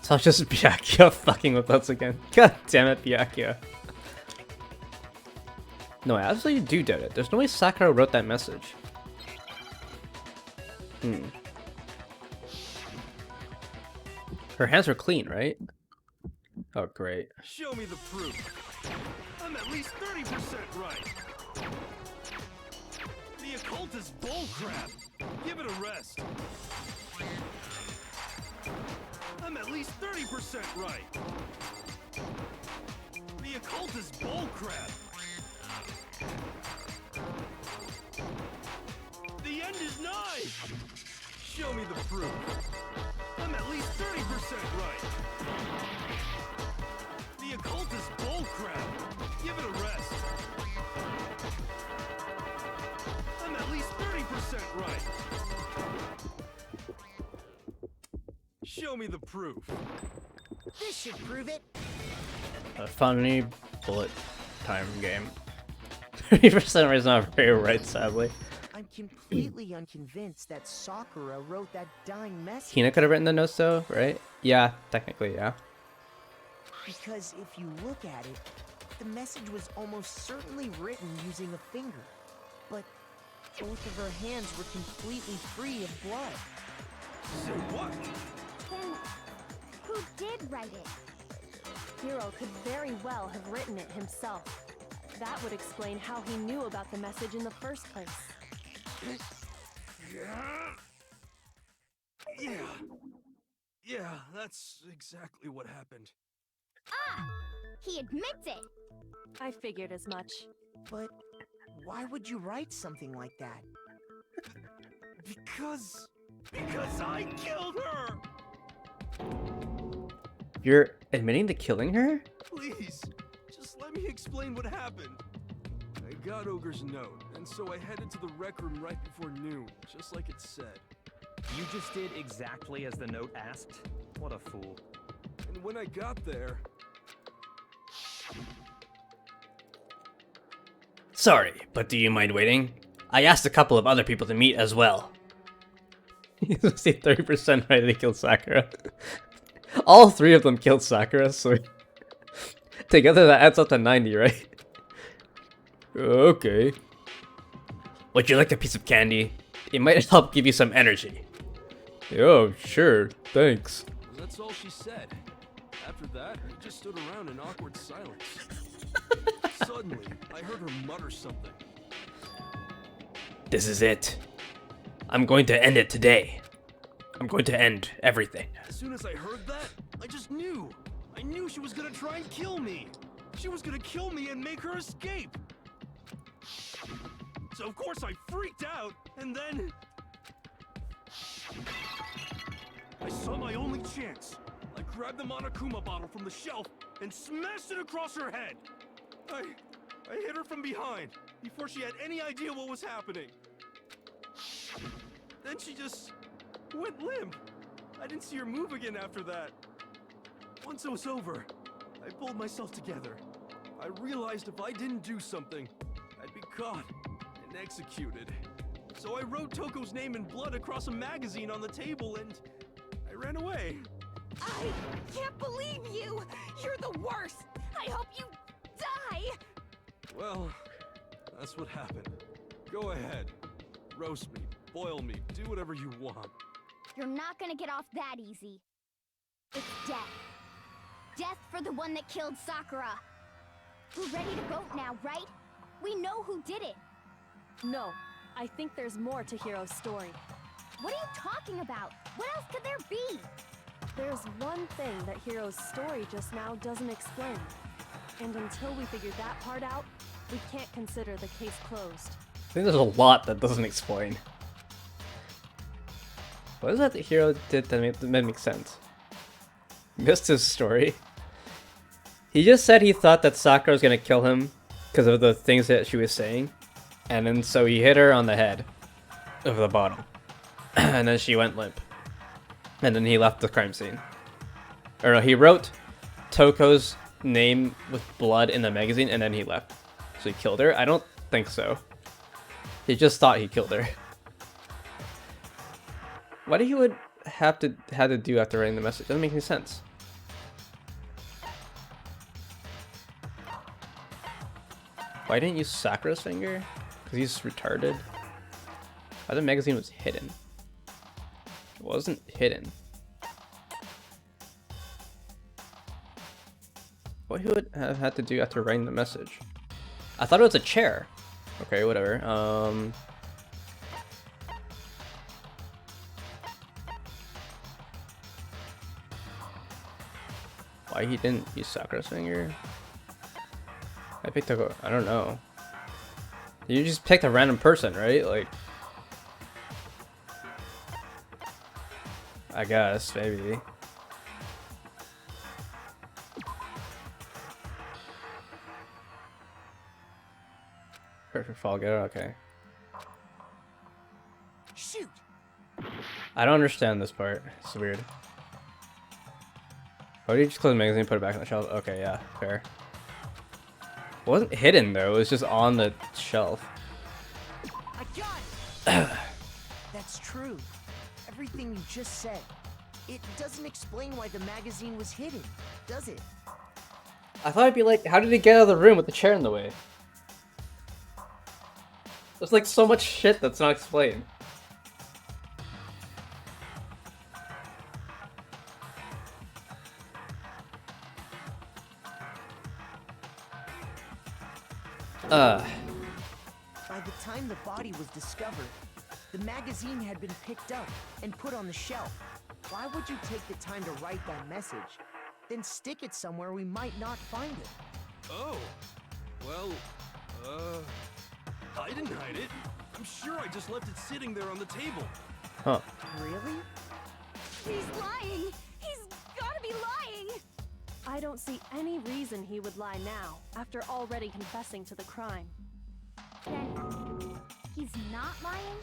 So it's just Byakuya fucking with us again. God damn it, Byakuya. No, I absolutely do doubt it. There's no way Sakura wrote that message. Her hands were clean, right? Oh, great. Show me the proof. I'm at least 30% right. The occult is bullcrap. Give it a rest. I'm at least 30% right. The occult is bullcrap. The end is nigh. Show me the proof. I'm at least 30% right. The occult is bullcrap. Give it a rest. I'm at least 30% right. Show me the proof. This should prove it. A funny bullet time game. 30% is not very right, sadly. I'm completely unconvinced that Sakura wrote that dying message. Hina could have written the notes though, right? Yeah, technically, yeah. Because if you look at it, the message was almost certainly written using a finger. But both of her hands were completely free of blood. Say what? Then, who did write it? Hiro could very well have written it himself. That would explain how he knew about the message in the first place. Yeah, that's exactly what happened. Ah! He admits it! I figured as much. But why would you write something like that? Because I killed her! You're admitting to killing her? Please, just let me explain what happened. I got Ogre's note, and so I headed to the rec room right before noon, just like it said. You just did exactly as the note asked? What a fool. And when I got there... Sorry, but do you mind waiting? I asked a couple of other people to meet as well. You say 30% right, they killed Sakura. All three of them killed Sakura, so together that adds up to 90, right? Okay. Would you like a piece of candy? It might help give you some energy. Oh, sure, thanks. That's all she said. After that, we just stood around in awkward silence. Suddenly, I heard her mutter something. This is it. I'm going to end it today. I'm going to end everything. As soon as I heard that, I just knew. I knew she was gonna try and kill me. She was gonna kill me and make her escape. So of course I freaked out, and then I saw my only chance. I grabbed the Monokuma bottle from the shelf and smashed it across her head. I hit her from behind before she had any idea what was happening. Then she just went limp. I didn't see her move again after that. Once it was over, I pulled myself together. I realized if I didn't do something, I'd be caught and executed. So I wrote Toko's name in blood across a magazine on the table and I ran away. I can't believe you! You're the worst! I hope you die! Well, that's what happened. Go ahead. Roast me, boil me, do whatever you want. You're not gonna get off that easy. It's death. Death for the one that killed Sakura. We're ready to vote now, right? We know who did it. No, I think there's more to Hiro's story. What are you talking about? What else could there be? There's one thing that Hiro's story just now doesn't explain. And until we figure that part out, we can't consider the case closed. I think there's a lot that doesn't explain. What is that the hero did that made make sense? Missed his story. He just said he thought that Sakura was gonna kill him because of the things that she was saying, and then so he hit her on the head of the bottle, and then she went limp, and then he left the crime scene. Or no, he wrote Toko's name with blood in the magazine, and then he left. So he killed her? I don't think so. He just thought he killed her. What he would have to do after writing the message doesn't make any sense. Why didn't you use Sakura's finger? Because he's retarded. Why the magazine was hidden? It wasn't hidden. What he would have had to do after writing the message? I thought it was a chair. Okay, whatever. Why he didn't use Sakura's finger? I picked a... I don't know. You just picked a random person, right? Like... I guess, maybe. Perfect fall getter, okay. Shoot! I don't understand this part. It's weird. Why did you just close the magazine and put it back on the shelf? Okay, yeah, fair. It wasn't hidden though, it was just on the shelf. I got it! That's true. Everything you just said. It doesn't explain why the magazine was hidden, does it? I thought it'd be like, how did he get out of the room with the chair in the way? There's like so much shit that's not explained. By the time the body was discovered, the magazine had been picked up and put on the shelf. Why would you take the time to write that message, then stick it somewhere we might not find it? Oh, well, I didn't hide it. I'm sure I just left it sitting there on the table. Huh. Really? He's lying! He's gotta be lying! I don't see any reason he would lie now, after already confessing to the crime. Then he's not lying?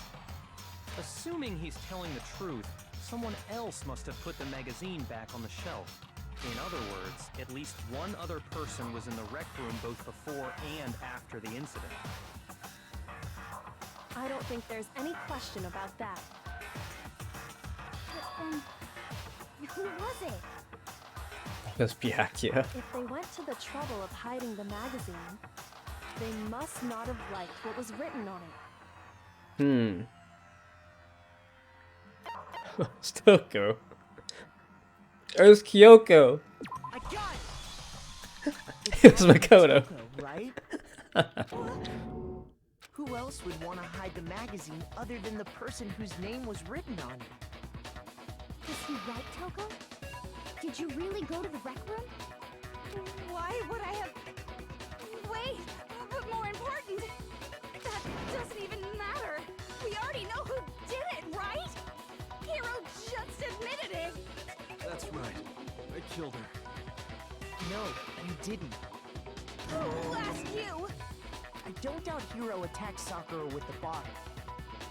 Assuming he's telling the truth, someone else must have put the magazine back on the shelf. In other words, at least one other person was in the rec room both before and after the incident. I don't think there's any question about that. But then, who was it? Just Byakuya. If they went to the trouble of hiding the magazine, they must not have liked what was written on it. Stoko. There's Kyoko. I got it! It was Makoto. Right? Who else would want to hide the magazine other than the person whose name was written on it? Is he right, Toko? Did you really go to the rec room? Why would I have... Wait, but more important, that doesn't even matter. We already know who did it, right? Hiro just admitted it. That's right. I killed her. No, you didn't. Who asked you? I don't doubt Hiro attacked Sakura with the bottle.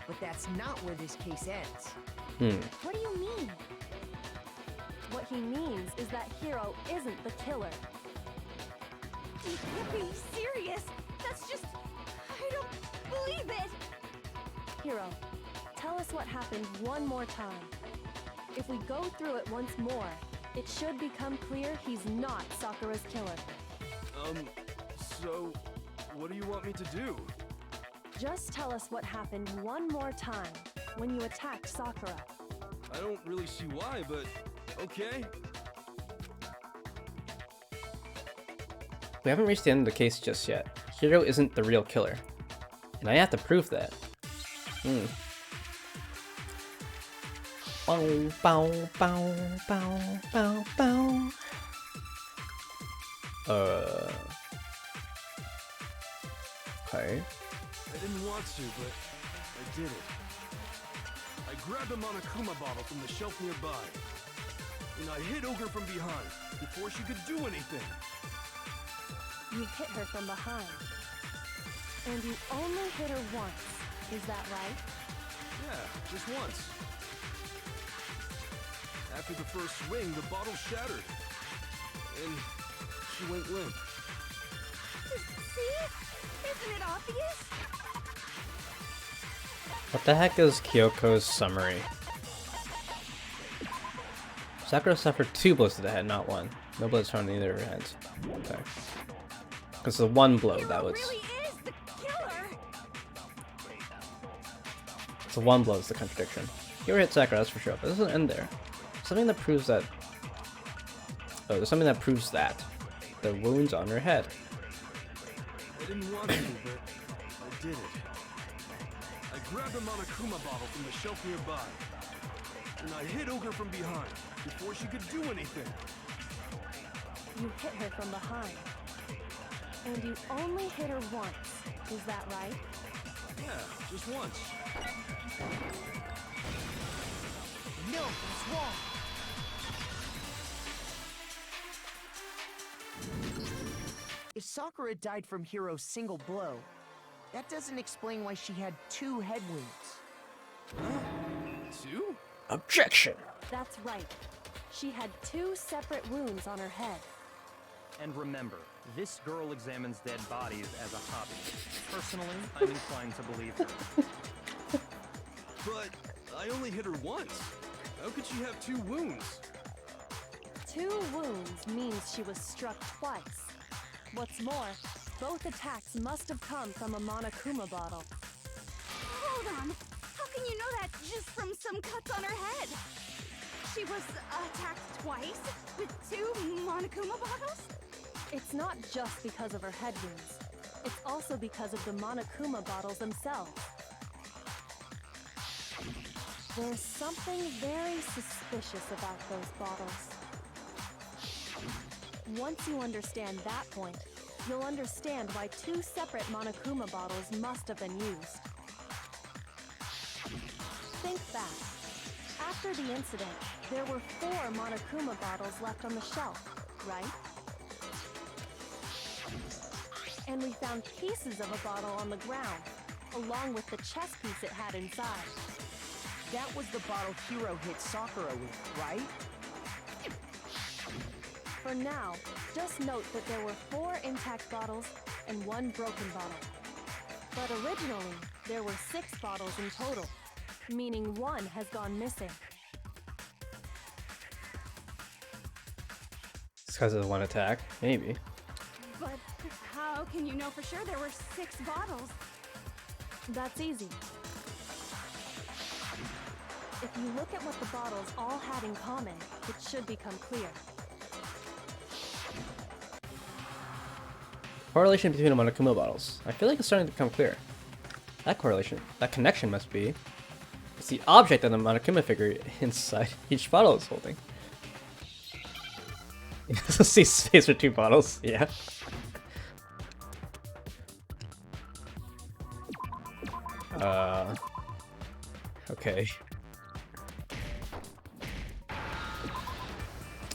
But that's not where this case ends. What do you mean? What he means is that Hiro isn't the killer. You can't be serious. That's just... I don't believe it. Hiro, tell us what happened one more time. If we go through it once more, it should become clear he's not Sakura's killer. So... what do you want me to do? Just tell us what happened one more time when you attacked Sakura. I don't really see why, but... okay. We haven't reached the end of the case just yet. Hiro isn't the real killer. And I have to prove that. Bow, bow, bow, bow, bow, bow. Okay. I didn't want to, but I did it. I grabbed a Monokuma bottle from the shelf nearby, and I hit Ogre from behind before she could do anything. You hit her from behind. And you only hit her once. Is that right? Yeah, just once. After the first swing, the bottle shattered, and she went limp. See? Isn't it obvious? What the heck is Kyoko's summary? Sakura suffered 2 blows to the head, not 1. No blows found in either of her heads. Okay. Because the 1 blow that was... Really is the killer. It's the 1 blow is the contradiction. Hiro hit Sakura, that's for sure, but it doesn't end there. Something that proves that... Oh, there's something that proves that. The wounds on her head. I didn't want to, but I did it. I grabbed a Monokuma bottle from the shelf nearby, and I hit Ogre from behind before she could do anything. You hit her from behind. And you only hit her once. Is that right? Yeah, just once. No, it's wrong. If Sakura died from Hiro's single blow, that doesn't explain why she had 2 head wounds. 2? Objection! That's right. She had 2 separate wounds on her head. And remember, this girl examines dead bodies as a hobby. Personally, I'm inclined to believe her. But I only hit her once. How could she have 2 wounds? 2 wounds means she was struck twice. What's more, both attacks must have come from a Monokuma bottle. Hold on. How can you know that just from some cuts on her head? She was attacked twice with 2 Monokuma bottles? It's not just because of her head wounds. It's also because of the Monokuma bottles themselves. There's something very suspicious about those bottles. Once you understand that point, you'll understand why 2 separate Monokuma bottles must have been used. Think back. After the incident, there were 4 Monokuma bottles left on the shelf, right? And we found pieces of a bottle on the ground, along with the chess piece it had inside. That was the bottle Hiro hit Sakura with, right? For now, just note that there were 4 intact bottles and 1 broken bottle. But originally, there were 6 bottles in total, meaning 1 has gone missing. It's because of the 1 attack? Maybe. But how can you know for sure there were 6 bottles? That's easy. If you look at what the bottles all had in common, it should become clear. Correlation between the Monokuma bottles. I feel like it's starting to become clear. That correlation, that connection must be... It's the object that the Monokuma figure inside each bottle is holding. See space for 2 bottles, yeah. Okay.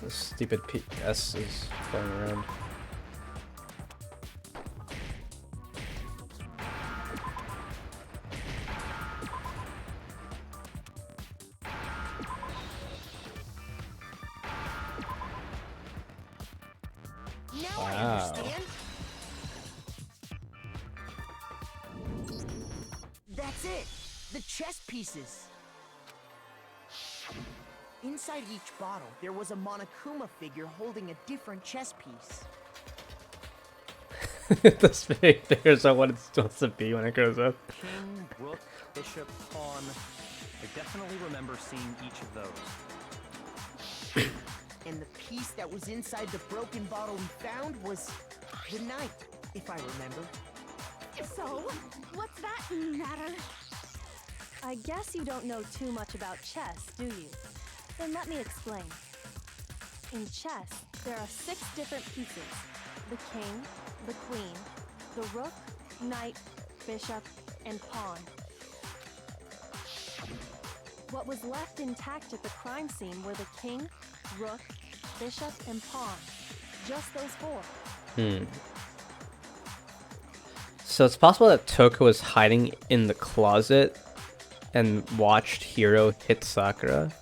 This stupid PS is flying around. Now I Wow. understand. That's it. The chess pieces. Inside each bottle, there was a Monokuma figure holding a different chess piece. This figures out what it's supposed to be when it grows up. King, rook, bishop, pawn. I definitely remember seeing each of those. And the piece that was inside the broken bottle we found was the knight, if I remember. So, what's that matter? I guess you don't know too much about chess, do you? Then let me explain. In chess, there are 6 different pieces. The king, the queen, the rook, knight, bishop, and pawn. What was left intact at the crime scene were the king, rook, bishop, and pawn. Just those 4. So it's possible that Toko was hiding in the closet and watched Hiro hit Sakura.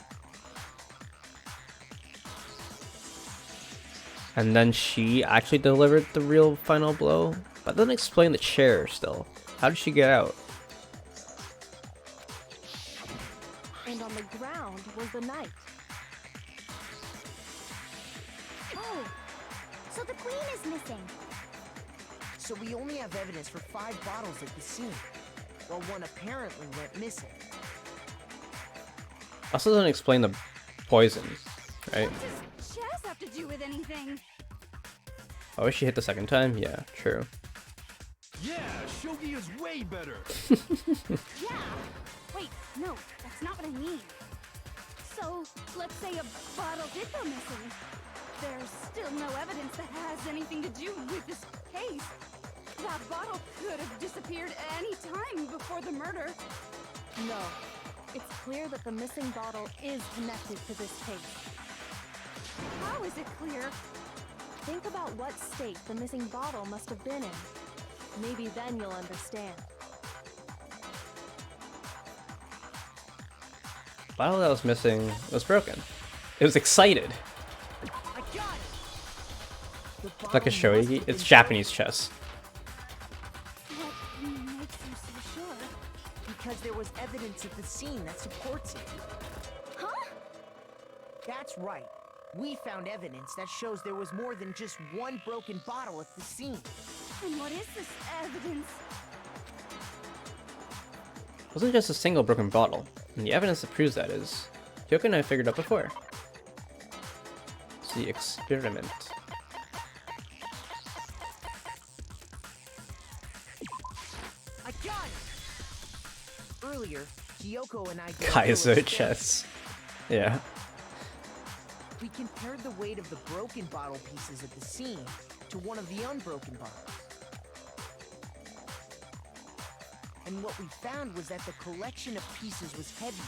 And then she actually delivered the real final blow. But doesn't explain the chair still. How did she get out? And on the ground was the knight. Oh, so the queen is missing. So we only have evidence for 5 bottles at the scene, while one apparently went missing. Also doesn't explain the poison, right? What does chess have to do with anything? Oh, she hit the second time? Yeah, true. Yeah, shogi is way better. Yeah. Wait, no, that's not what I mean. So, let's say a bottle did go missing. There's still no evidence that has anything to do with this case. That bottle could have disappeared any time before the murder. No. It's clear that the missing bottle is connected to this case. How is it clear? Think about what state the missing bottle must have been in. Maybe then you'll understand. The bottle that was missing was broken. It was excited. I got it! The Like a bottle must shogi. have It's been Japanese chess. What makes you so sure? because there was evidence at the scene that supports it. Huh? That's right. We found evidence that shows there was more than just one broken bottle at the scene. And what is this evidence? It wasn't just a single broken bottle, and the evidence that proves that is Kyoko and I figured out before. It's the experiment. I got it! Earlier, Kyoko and I did a Kaiser little experiment. chess. Yeah. We compared the weight of the broken bottle pieces at the scene to one of the unbroken bottles. And what we found was that the collection of pieces was heavier.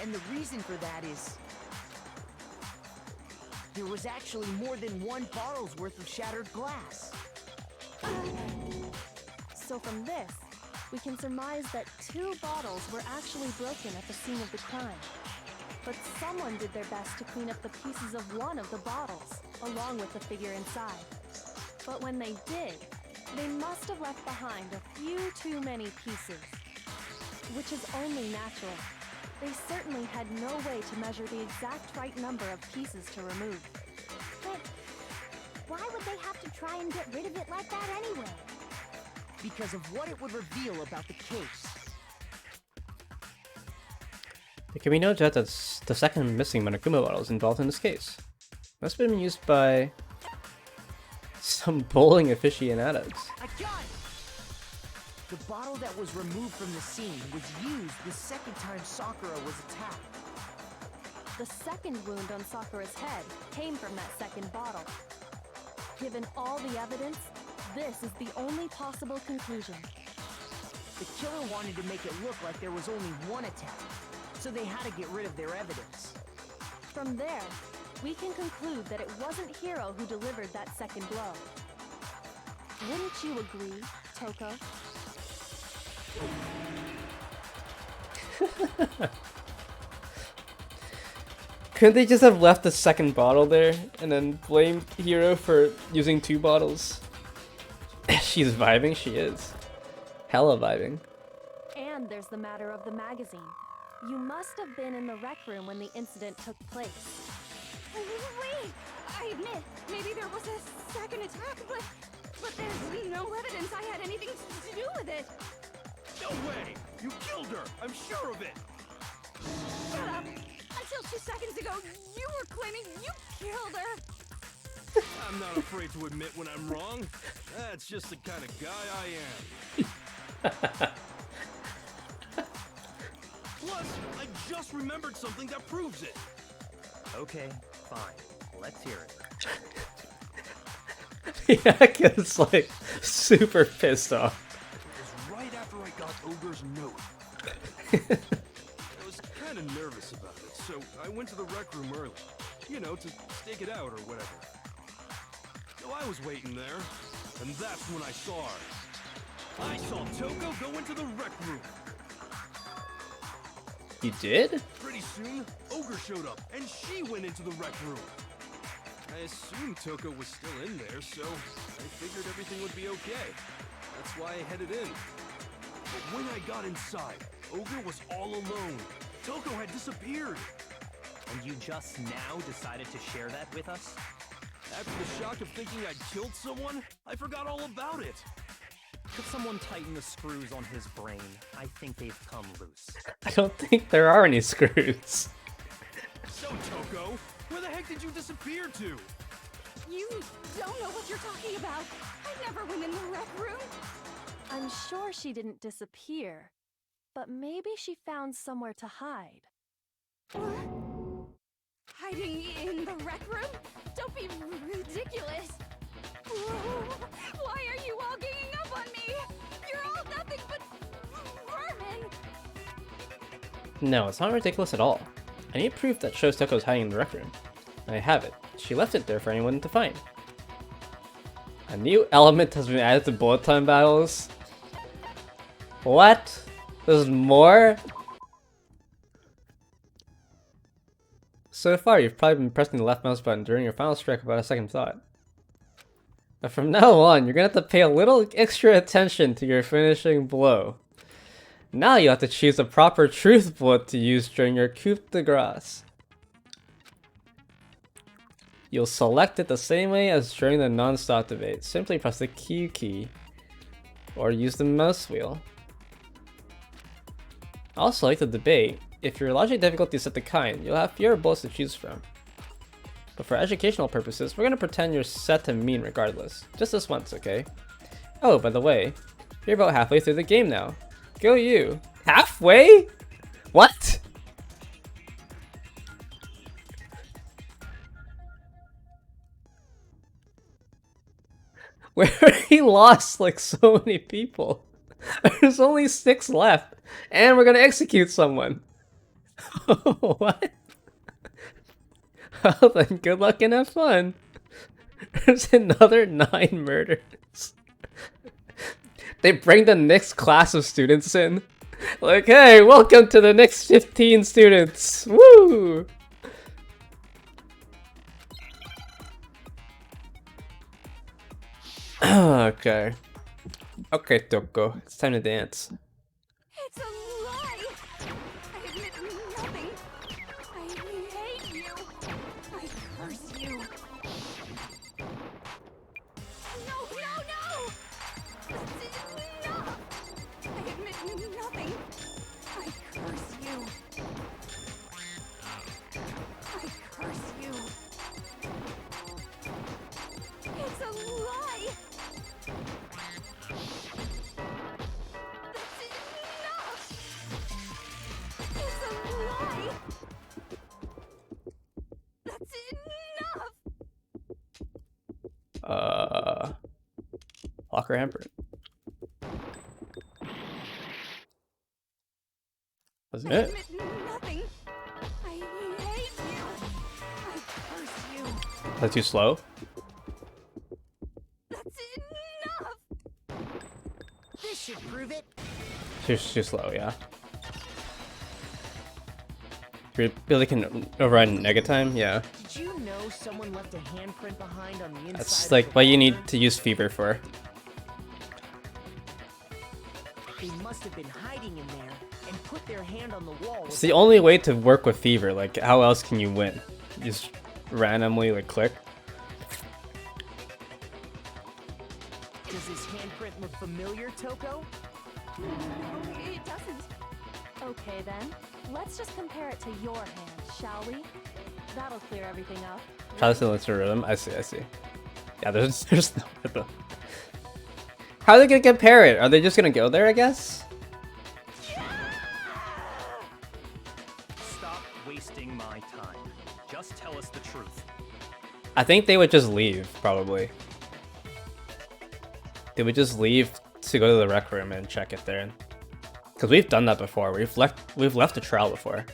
And the reason for that is there was actually more than one bottle's worth of shattered glass. So from this, we can surmise that 2 bottles were actually broken at the scene of the crime. But someone did their best to clean up the pieces of one of the bottles, along with the figure inside. But when they did, they must have left behind a few too many pieces. Which is only natural. They certainly had no way to measure the exact right number of pieces to remove. But why would they have to try and get rid of it like that anyway? Because of what it would reveal about the case. It can be noted that the second missing Monokuma bottle is involved in this case. Must have been used by some bowling aficionados. I got it! The bottle that was removed from the scene was used the second time Sakura was attacked. The second wound on Sakura's head came from that second bottle. Given all the evidence, this is the only possible conclusion. The killer wanted to make it look like there was only one attack, so they had to get rid of their evidence. From there, we can conclude that it wasn't Hiro who delivered that second blow. Wouldn't you agree, Toko? Couldn't they just have left the second bottle there and then blamed Hiro for using 2 bottles? She's vibing, she is. Hella vibing. And there's the matter of the magazine. You must have been in the rec room when the incident took place. Wait! I admit, maybe there was a second attack, but there's no evidence I had anything to do with it. No way! You killed her! I'm sure of it! Shut up! Until 2 seconds ago, you were claiming you killed her. I'm not afraid to admit when I'm wrong. That's just the kind of guy I am. Plus, I just remembered something that proves it. Okay, fine. Let's hear it. Yaku's like super pissed off. It was right after I got Ogre's note. I was kind of nervous about it, so I went to the rec room early. You know, to stake it out or whatever. So I was waiting there, and that's when I saw her. I saw Toko go into the rec room. You did? Pretty soon, Ogre showed up, and she went into the rec room. I assumed Toko was still in there, so I figured everything would be okay. That's why I headed in. But when I got inside, Ogre was all alone. Toko had disappeared. And you just now decided to share that with us? After the shock of thinking I'd killed someone, I forgot all about it. Could someone tighten the screws on his brain? I think they've come loose. I don't think there are any screws. So, Toko, where the heck did you disappear to? You don't know what you're talking about. I never went in the rec room. I'm sure she didn't disappear, but maybe she found somewhere to hide. What? Hiding in the rec room? Don't be ridiculous. Why are you all ganging up on me? You're all nothing but vermin. No, it's not ridiculous at all. I need proof that shows Toko's hiding in the rec room. I have it. She left it there for anyone to find. A new element has been added to bullet time battles. What? There's more? So far, you've probably been pressing the left mouse button during your final strike without a second thought. But from now on, you're gonna have to pay a little extra attention to your finishing blow. Now you have to choose the proper truth bullet to use during your coup de grace. You'll select it the same way as during the non-stop debate. Simply press the Q key or use the mouse wheel. Also, like the debate, if your logic difficulty is set to kind, you'll have fewer bullets to choose from. But for educational purposes, we're gonna pretend you're set to mean regardless. Just this once, okay? Oh, by the way, you're about halfway through the game now. Go you. Halfway? What? Where he lost like so many people. There's only 6 left, and we're gonna execute someone. What? Well then, good luck and have fun. There's another 9 murders. They bring the next class of students in. Like, hey, welcome to the next 15 students. Woo! Okay. Okay, Toko. It's time to dance. It's a lie. I admit nothing. I hate you. I curse you. No, no, no! No! I admit nothing. I curse you. Locker handprint. Was I it? admit nothing. I hate you. I curse you. Is that too slow? That's enough. This should prove it. Too slow, yeah. Really can override nega time? Yeah. Did you know someone left a handprint behind on the inside? That's of like the what you need locker? to use fever for. They must have been hiding in there and put their hand on the wall. It's the only way to work with fever. Like, how else can you win? Just randomly like click. Does this handprint look familiar, Toko? No, it doesn't. Okay then, let's just compare it to your hand, shall we? That'll clear everything up. Try to listen to rhythm. I see. Yeah, there's no rhythm. How are they gonna compare it? Are they just gonna go there, I guess? Stop wasting my time. Just tell us the truth. I think they would just leave, probably. They would just leave to go to the rec room and check it there. Because we've done that before. We've left a trial before.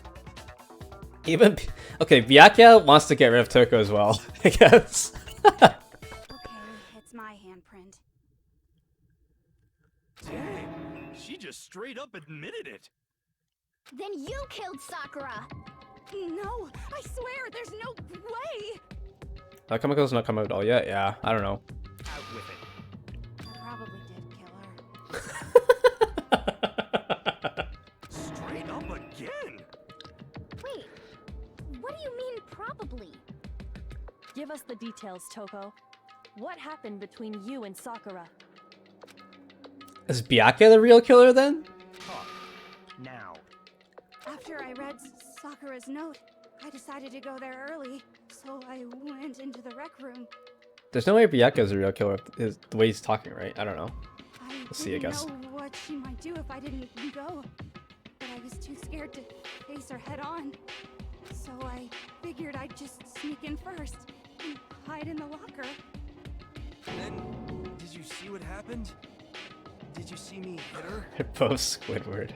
Even okay, Byakuya wants to get rid of Toko as well, I guess. Okay, it's my handprint. Dang, she just straight up admitted it. Then you killed Sakura. No, I swear, there's no way. Nakamoko's not come out at all yet. Yeah, I don't know. Out with it. I probably did kill her. Straight up again. Wait, what do you mean probably? Give us the details, Toko. What happened between you and Sakura? Is Byakuya the real killer then? Talk. Now. After I read Sakura's note, I decided to go there early, so I went into the rec room. There's no way Byakuya's the real killer. Is the way he's talking, right? I don't know. I We'll see, I guess. didn't know what she might do if I didn't go, but I was too scared to face her head on. So I figured I'd just sneak in first and hide in the locker. Then, did you see what happened? Did you see me hit her? Both Squidward.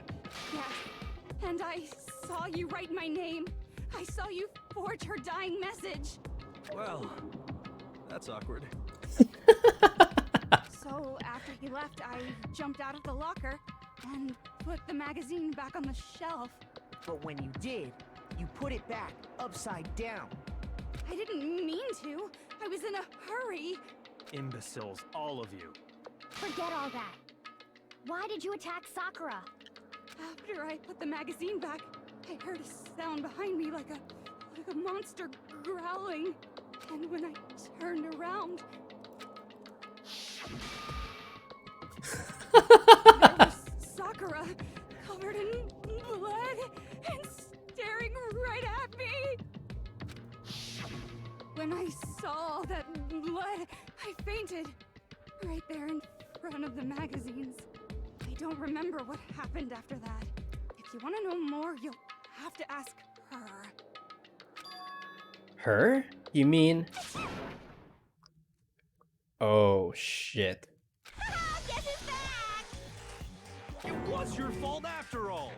Yes, and I saw you write my name. I saw you forge her dying message. Well, that's awkward. So after he left, I jumped out of the locker and put the magazine back on the shelf. But when you did, you put it back upside down. I didn't mean to. I was in a hurry. Imbeciles, all of you. Forget all that. Why did you attack Sakura? After I put the magazine back, I heard a sound behind me like a monster growling. And when I turned around, there was Sakura, covered in blood and staring right at me. When I saw all that blood, I fainted right there in front of the magazines. I don't remember what happened after that. If you want to know more, you'll have to ask her. Her? You mean? Oh shit. Guess who's back? It was your fault after all.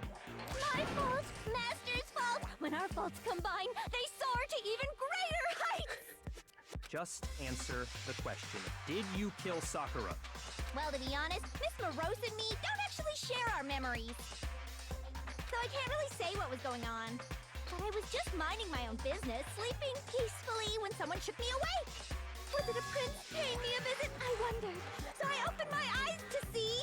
My fault, Master's fault. When our faults combine, they soar to even greater heights. Just answer the question. Did you kill Sakura? Well, to be honest, Miss Morose and me don't actually share our memories. So I can't really say what was going on. But I was just minding my own business, sleeping peacefully when someone shook me awake. Was it a prince paying me a visit? I wondered. So I opened my eyes to see...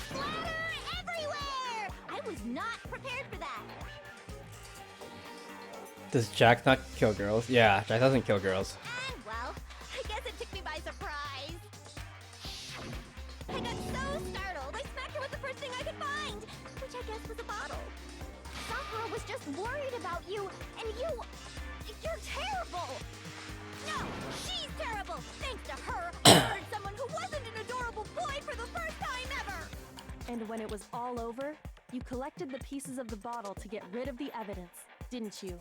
splatter everywhere! I was not prepared for that. Does Jack not kill girls? Yeah, Jack doesn't kill girls. And, well, I guess it took me by surprise. I got so startled, I smacked her with the first thing I could find, which I guess was a bottle. Sakura was just worried about you, and you're terrible. No, she's terrible. Thanks to her, I murdered someone who wasn't an adorable boy for the first time ever. And when it was all over, you collected the pieces of the bottle to get rid of the evidence. didn't you?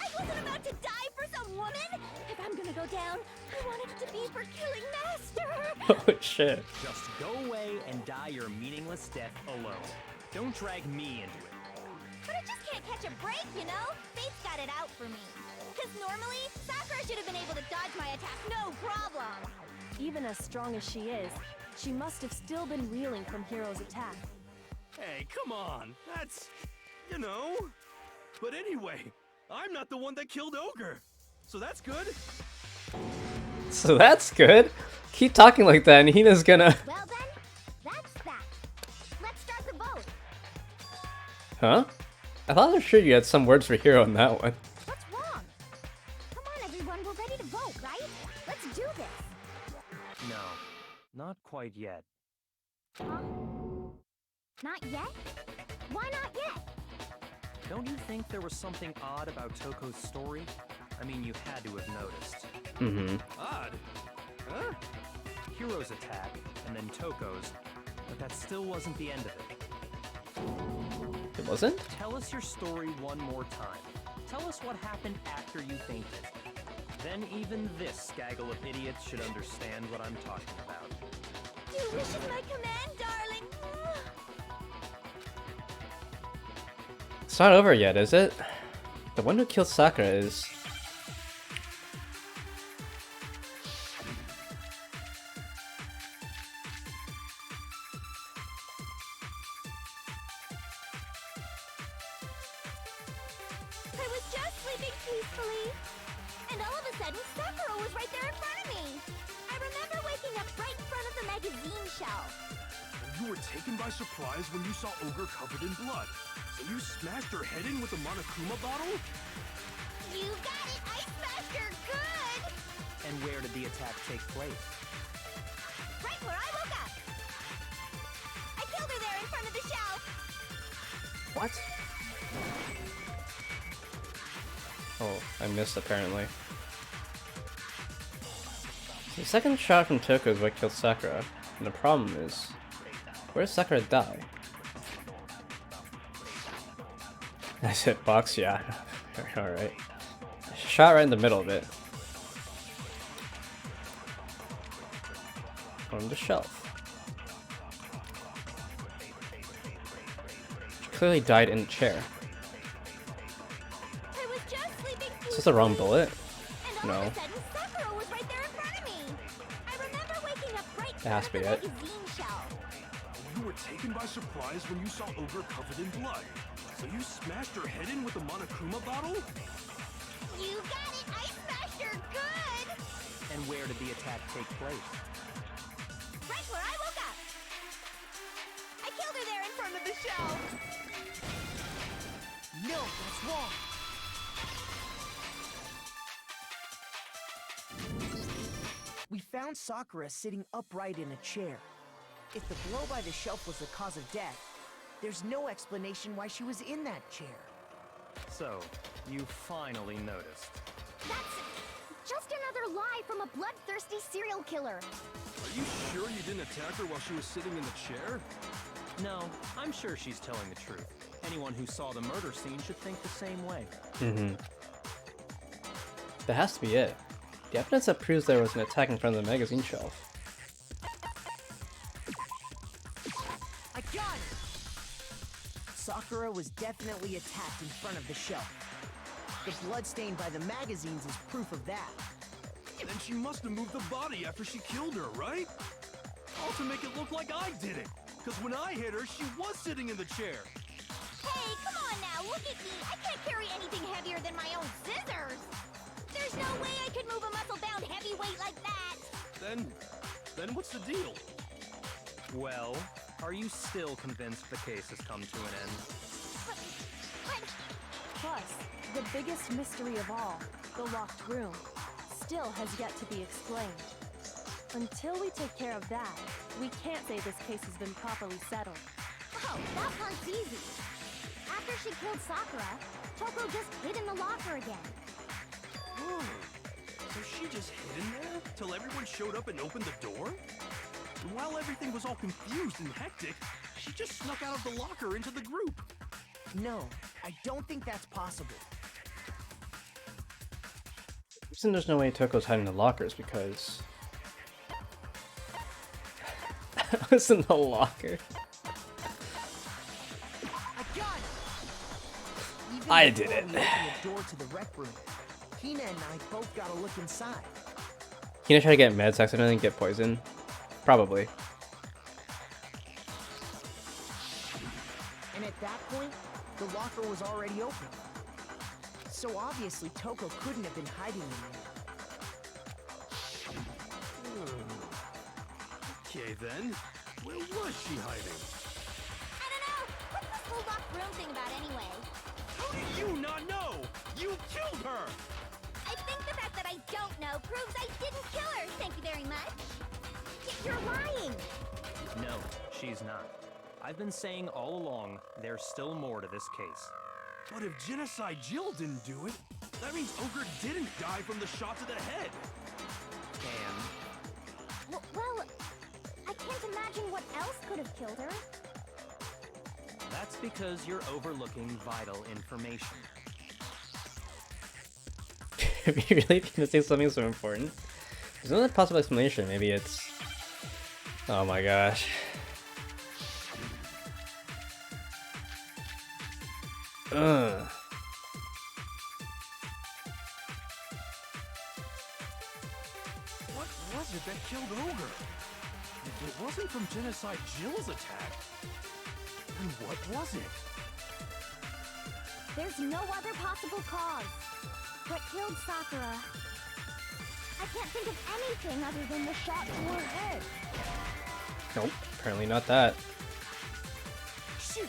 I wasn't about to die for some woman! If I'm gonna go down, I wanted it to be for killing Master! Oh shit. Just go away and die your meaningless death alone. Don't drag me into it. But I just can't catch a break, you know? Fate's got it out for me. Because normally, Sakura should have been able to dodge my attack no problem. Even as strong as she is, she must have still been reeling from Hiro's attack. Hey, come on. That's, you know. But anyway, I'm not the one that killed Ogre. So that's good. So that's good. Keep talking like that and Hina's gonna... Well then, that's that. Let's start the vote. Huh? I thought for sure you had some words for Hiro in that one. What's wrong? Come on, everyone, we're ready to vote, right? Let's do this. No, not quite yet. Huh? Not yet? Why not yet? Don't you think there was something odd about Toko's story? I mean, you had to have noticed. Mm-hmm. Odd. Huh? Hiro's attack, and then Toko's, but that still wasn't the end of it. It wasn't? Tell us your story one more time. Tell us what happened after you fainted. Then even this gaggle of idiots should understand what I'm talking about. Your wish is my command, darling. It's not over yet, is it? The one who killed Sakura is... I was just sleeping peacefully. And all of a sudden, Sakura was right there in front of me. I remember waking up right in front of the magazine shelf. You were taken by surprise when you saw Ogre covered in blood. So you smashed her head in with a Monokuma bottle? You got it! I smashed her good! And where did the attack take place? Right where I woke up. I killed her there in front of the shelf. What? Oh, I missed apparently. The second shot from Toko is what killed Sakura, and the problem is, where does Sakura die? That's it, box, yeah. Alright. Shot right in the middle of it. On the shelf. She clearly died in a chair. I was just sleeping Is this the wrong bullet? And all No. of a sudden, Sakura was right there in front of me. I remember waking up right in It has front to of be the it. magazine shelf. You were taken by surprise when you saw Ogre covered in blood. So you smashed her head in with a Monokuma bottle? You got it! I smashed her good! And where did the attack take place? Right where I woke up. I killed her there in front of the shelf. No, that's wrong. We found Sakura sitting upright in a chair. If the blow by the shelf was the cause of death, there's no explanation why she was in that chair. So, you finally noticed. That's just another lie from a bloodthirsty serial killer. Are you sure you didn't attack her while she was sitting in the chair? No, I'm sure she's telling the truth. Anyone who saw the murder scene should think the same way. Mm-hmm. That has to be it. The evidence that proves there was an attack in front of the magazine shelf. I got it! Sakura was definitely attacked in front of the shelf. The blood stain by the magazines is proof of that. Then she must have moved the body after she killed her, right? All to make it look like I did it. Because when I hit her, she was sitting in the chair. Hey, come on now, look at me. I can't carry anything heavier than my own scissors. There's no way I could move a muscle-bound heavyweight like that. Then what's the deal? Well, are you still convinced the case has come to an end? But Plus, the biggest mystery of all, the locked room, still has yet to be explained. Until we take care of that, we can't say this case has been properly settled. oh, that part's easy. After she killed Sakura, Toko just hid in the locker again. Oh, so she just hid in there till everyone showed up and opened the door? And while everything was all confused and hectic, she just snuck out of the locker into the group. No, I don't think that's possible. reason there's no way Toko's hiding the lockers because I was in the locker. I did it. The door to the rec room, Hina and I both got a look inside. Hina tried to get meds accidentally and get poisoned? Probably. And at that point, the locker was already open. So obviously Toko couldn't have been hiding in there. Okay then, where was she hiding? I don't know. What's this whole locked room thing about anyway? How do you not know? You killed her! I think the fact that I don't know proves I didn't kill her. Thank you very much. You're lying. No, she's not. I've been saying all along, there's still more to this case. But if Genocide Jill didn't do it, that means Ogre didn't die from the shot to the head. And Well, I can't imagine what else could have killed her. that's because you're overlooking vital information. If you really think this is something so important, there's another possible explanation. Maybe it's... Oh my gosh. Ugh. What was it that killed Ogre? If it wasn't from Genocide Jill's attack, then what was it? There's no other possible cause. What killed Sakura? I can't think of anything other than the shot to her head. Nope, apparently not that. Shoot!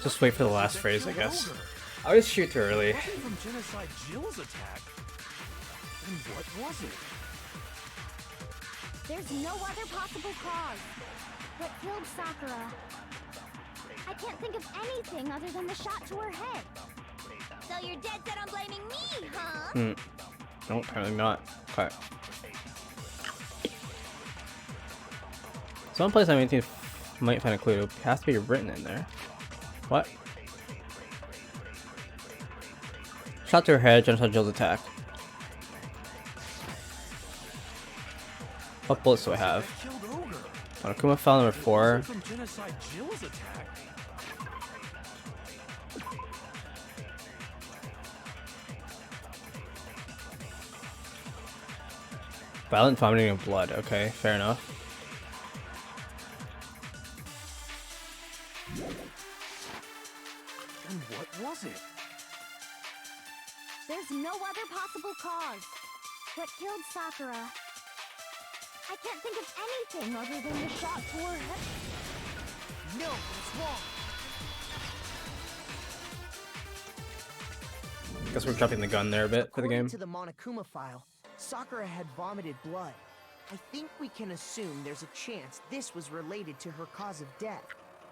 Just wait for the last phrase, I guess. I always shoot too early. It wasn't from Genocide Jill's attack. Then what was it? There's no other possible cause. What killed Sakura? I can't think of anything other than the shot to her head. So you're dead set on blaming me, huh? No, apparently not. Okay. Someplace I might find a clue. It has to be written in there. What? Shot to her head, Genocide Jill's attack. What bullets do I have? Killed Ogre. On Akuma file number 4. From Genocide Jill's attack. Violent vomiting of blood. Okay, fair enough. And what was it? There's no other possible cause. What killed Sakura? I can't think of anything other than the shot to her head. No, it's wrong. Guess we're jumping the gun there a bit for the game. According to the Monokuma file, Sakura had vomited blood. I think we can assume there's a chance this was related to her cause of death.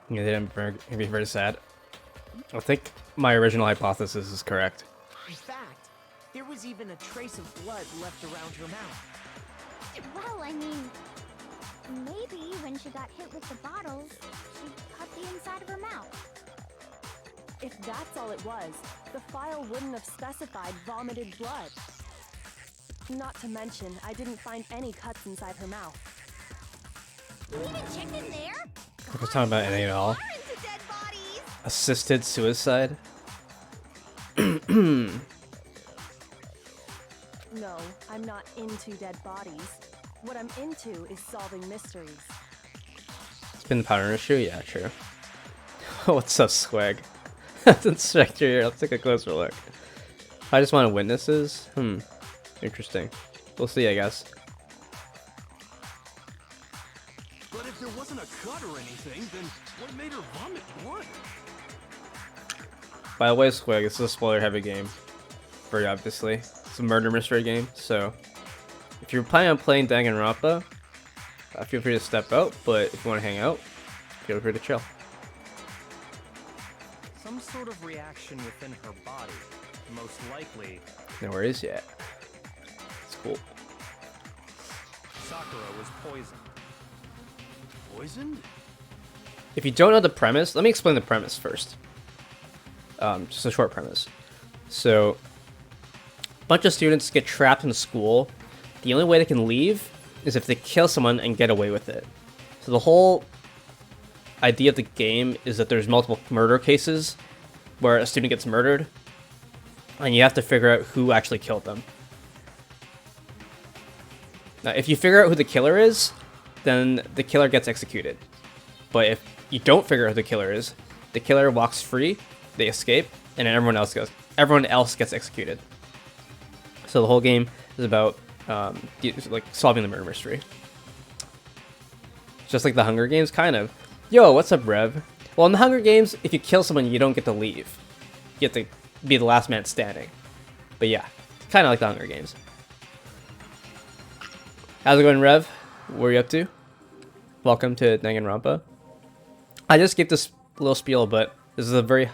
Yeah, they didn't be very sad. I think my original hypothesis is correct. In fact, there was even a trace of blood left around her mouth. Well, I mean, maybe when she got hit with the bottles, she cut the inside of her mouth. If that's all it was, the file wouldn't have specified vomited blood. Not to mention, I didn't find any cuts inside her mouth. You even checked in there? We're talking about anything at all. We're into dead bodies. Assisted suicide? No, I'm not into dead bodies. What I'm into is solving mysteries. Spin the powder issue? Yeah, true. What's up, swag? That's Inspector here. Let's take a closer look. I just wanted witnesses? Interesting. We'll see, I guess. But if there wasn't a cut or anything, then what made her vomit blood? By the way, swag, this is a spoiler-heavy game. Very obviously. It's a murder mystery game, so... If you're planning on playing Danganronpa, feel free to step out, but if you want to hang out, feel free to chill. Some sort of reaction within her body. Most likely, No worries yet. It's cool. Sakura was poisoned. Poisoned? If you don't know the premise, let me explain the premise first. Just a short premise. So, a bunch of students get trapped in school. The only way they can leave is if they kill someone and get away with it. So the whole idea of the game is that there's multiple murder cases where a student gets murdered, and you have to figure out who actually killed them. Now, if you figure out who the killer is, then the killer gets executed. But if you don't figure out who the killer is, the killer walks free, they escape, and then everyone else gets executed. So the whole game is about like solving the murder mystery. Just like the Hunger Games, kind of. Yo, what's up, Rev? Well, in the Hunger Games, if you kill someone, you don't get to leave. You have to be the last man standing. But yeah, it's kind of like the Hunger Games. How's it going, Rev? What are you up to? Welcome to Danganronpa. I just gave this little spiel, but this is a very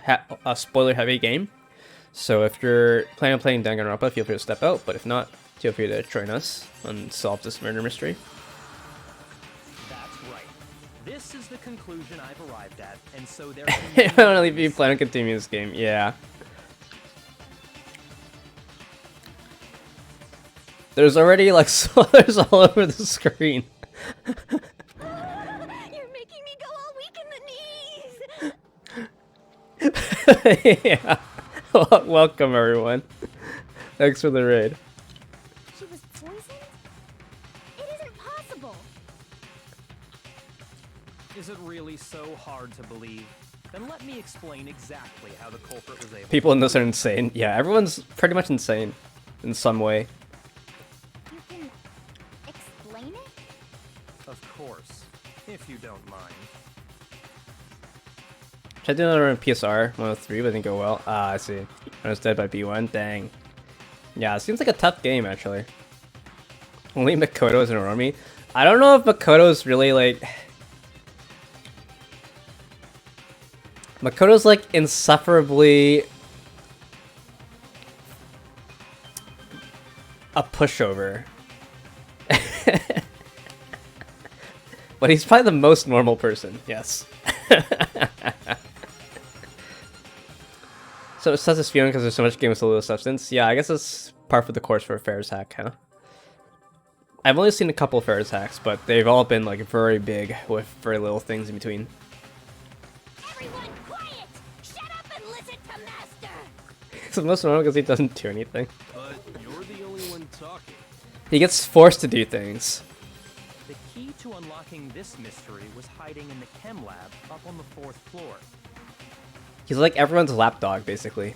spoiler-heavy game. So if you're planning on playing Danganronpa, feel free to step out. But if not, feel free to join us and solve this murder mystery. That's right. This is the conclusion I've arrived at, and so there. I don't know if you plan on continuing this game. Yeah. There's already like spoilers all over the screen. You're making me go all weak in the knees. Yeah. Well, welcome everyone. Thanks for the raid. She was poisoned? It isn't possible. Is it really so hard to believe? Then let me explain exactly how the culprit was able. People in this are insane. Yeah, everyone's pretty much insane in some way. You can explain it? Of course, if you don't mind. Tried doing another on PSR 103, but didn't go well. Ah, I see. I was dead by B1. Dang. Yeah, it seems like a tough game, actually. Only Makoto is an army. I don't know if Makoto's really, like... Makoto's, like, insufferably... a pushover. But he's probably the most normal person, yes. So it says this feeling because there's so much game with so little substance. Yeah, I guess it's par for the course for a Ferris hack, huh? I've only seen a couple of Ferris hacks, but they've all been like very big with very little things in between. Everyone quiet! Shut up and listen to Master! It's the most normal because he doesn't do anything. But you're the only one talking. He gets forced to do things. The key to unlocking this mystery was hiding in the chem lab up on the 4th floor. He's like everyone's lapdog, basically.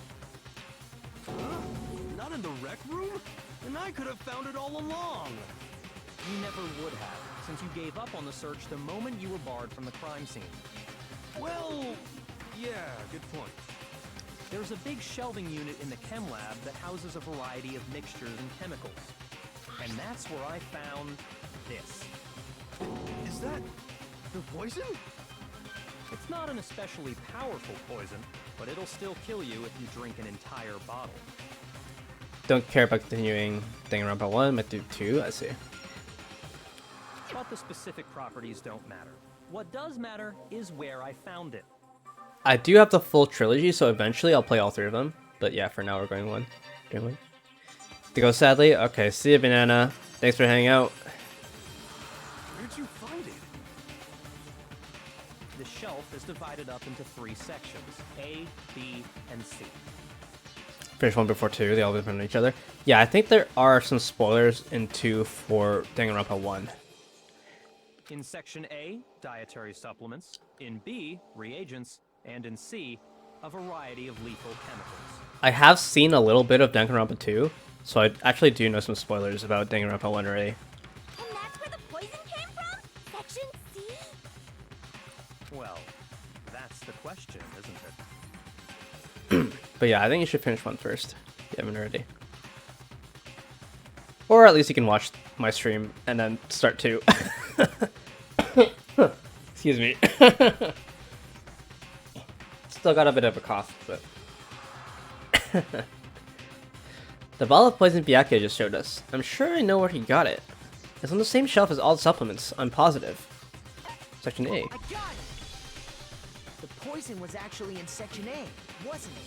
Not in the rec room? And I could have found it all along. You never would have, since you gave up on the search the moment you were barred from the crime scene. Well, yeah, good point. There's a big shelving unit in the chem lab that houses a variety of mixtures and chemicals. And that's where I found this. Is that the poison? It's not an especially powerful poison, but it'll still kill you if you drink an entire bottle. Don't care about continuing Danganronpa 1, but do 2, I see. But the specific properties don't matter. What does matter is where I found it. I do have the full trilogy, so eventually I'll play all 3 of them. But yeah, for now we're going one. Doing one. To go sadly? Okay, see ya, Banana. Thanks for hanging out. Where'd you find it? The shelf is divided up into 3 sections, A, B, and C. Finish 1 before 2, they all depend on each other. Yeah, I think there are some spoilers in 2 for Danganronpa 1. In Section A, dietary supplements. In B, reagents. And in C, a variety of lethal chemicals. I have seen a little bit of Danganronpa 2, so I actually do know some spoilers about Danganronpa 1 already. And that's where the poison came from? Section C? Well, that's the question, isn't it? But yeah, I think you should finish 1 first, if you haven't already. Or at least you can watch my stream and then start 2. Excuse me. Still got a bit of a cough, but... The bottle of poison Byakuya just showed us. I'm sure I know where he got it. It's on the same shelf as all the supplements, I'm positive. Section A. I got it! The poison was actually in Section A, wasn't it?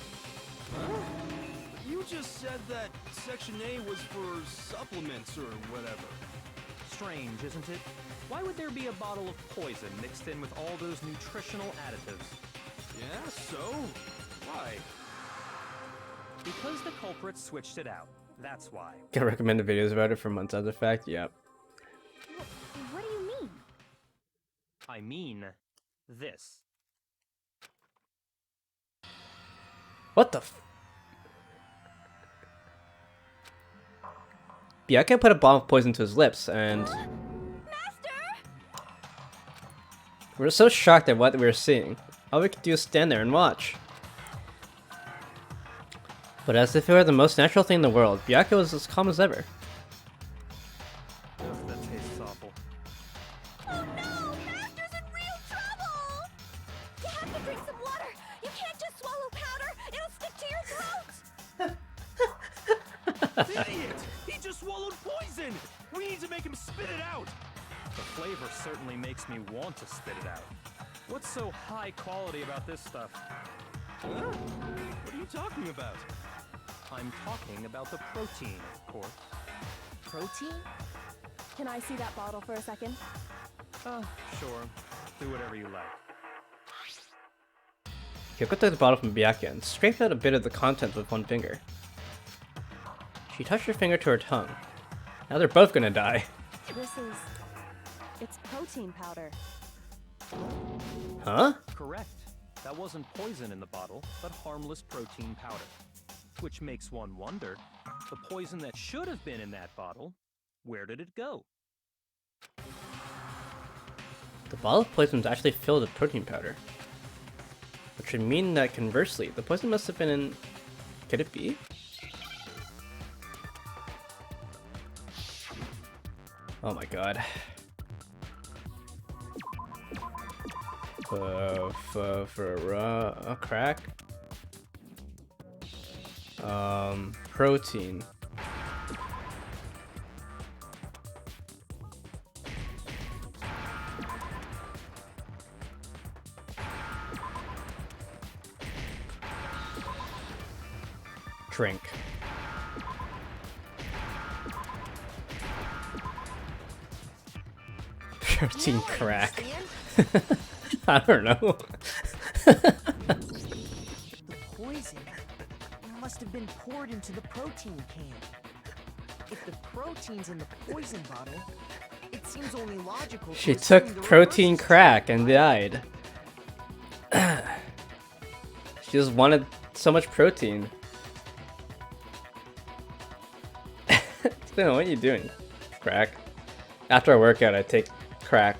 You just said that Section A was for supplements or whatever. Strange, isn't it? Why would there be a bottle of poison mixed in with all those nutritional additives? Yeah, so? Why? Because the culprit switched it out. That's why. Get recommended videos about it for months after the fact. Yep. What do you mean? I mean, this. What the f- Byakuya put a bottle of poison to his lips, and we were so shocked at what we were seeing. All we could do is stand there and watch. But as if it were the most natural thing in the world, Byakuya was as calm as ever. Ugh, that tastes awful. Oh no! Master's in real trouble! You have to drink some water! You can't just swallow powder! It'll stick to your throat! Idiot! He just swallowed poison! We need to make him spit it out! The flavor certainly makes me want to spit it out. What's so high quality about this stuff? Huh? What are you talking about? I'm talking about the protein, of course. Protein? Can I see that bottle for a second? Sure. Do whatever you like. Kyoko took the bottle from Byakuya and scraped out a bit of the contents with one finger. She touched her finger to her tongue. Now they're both gonna die. It's protein powder. Huh? Correct. That wasn't poison in the bottle, but harmless protein powder. Which makes one wonder, the poison that should have been in that bottle, where did it go? The bottle of poison was actually filled with protein powder. Which would mean that conversely, the poison must have been in... Could it be? Oh my god. For a crack? Protein. Drink. Protein Now I crack. understand. I don't know. The poison must have been poured into the protein can. If the protein's in the poison bottle, it seems only logical. She to assume took the protein reverse is crack true, and right? died. She just wanted so much protein. What are you doing? Crack. After a workout, I take crack.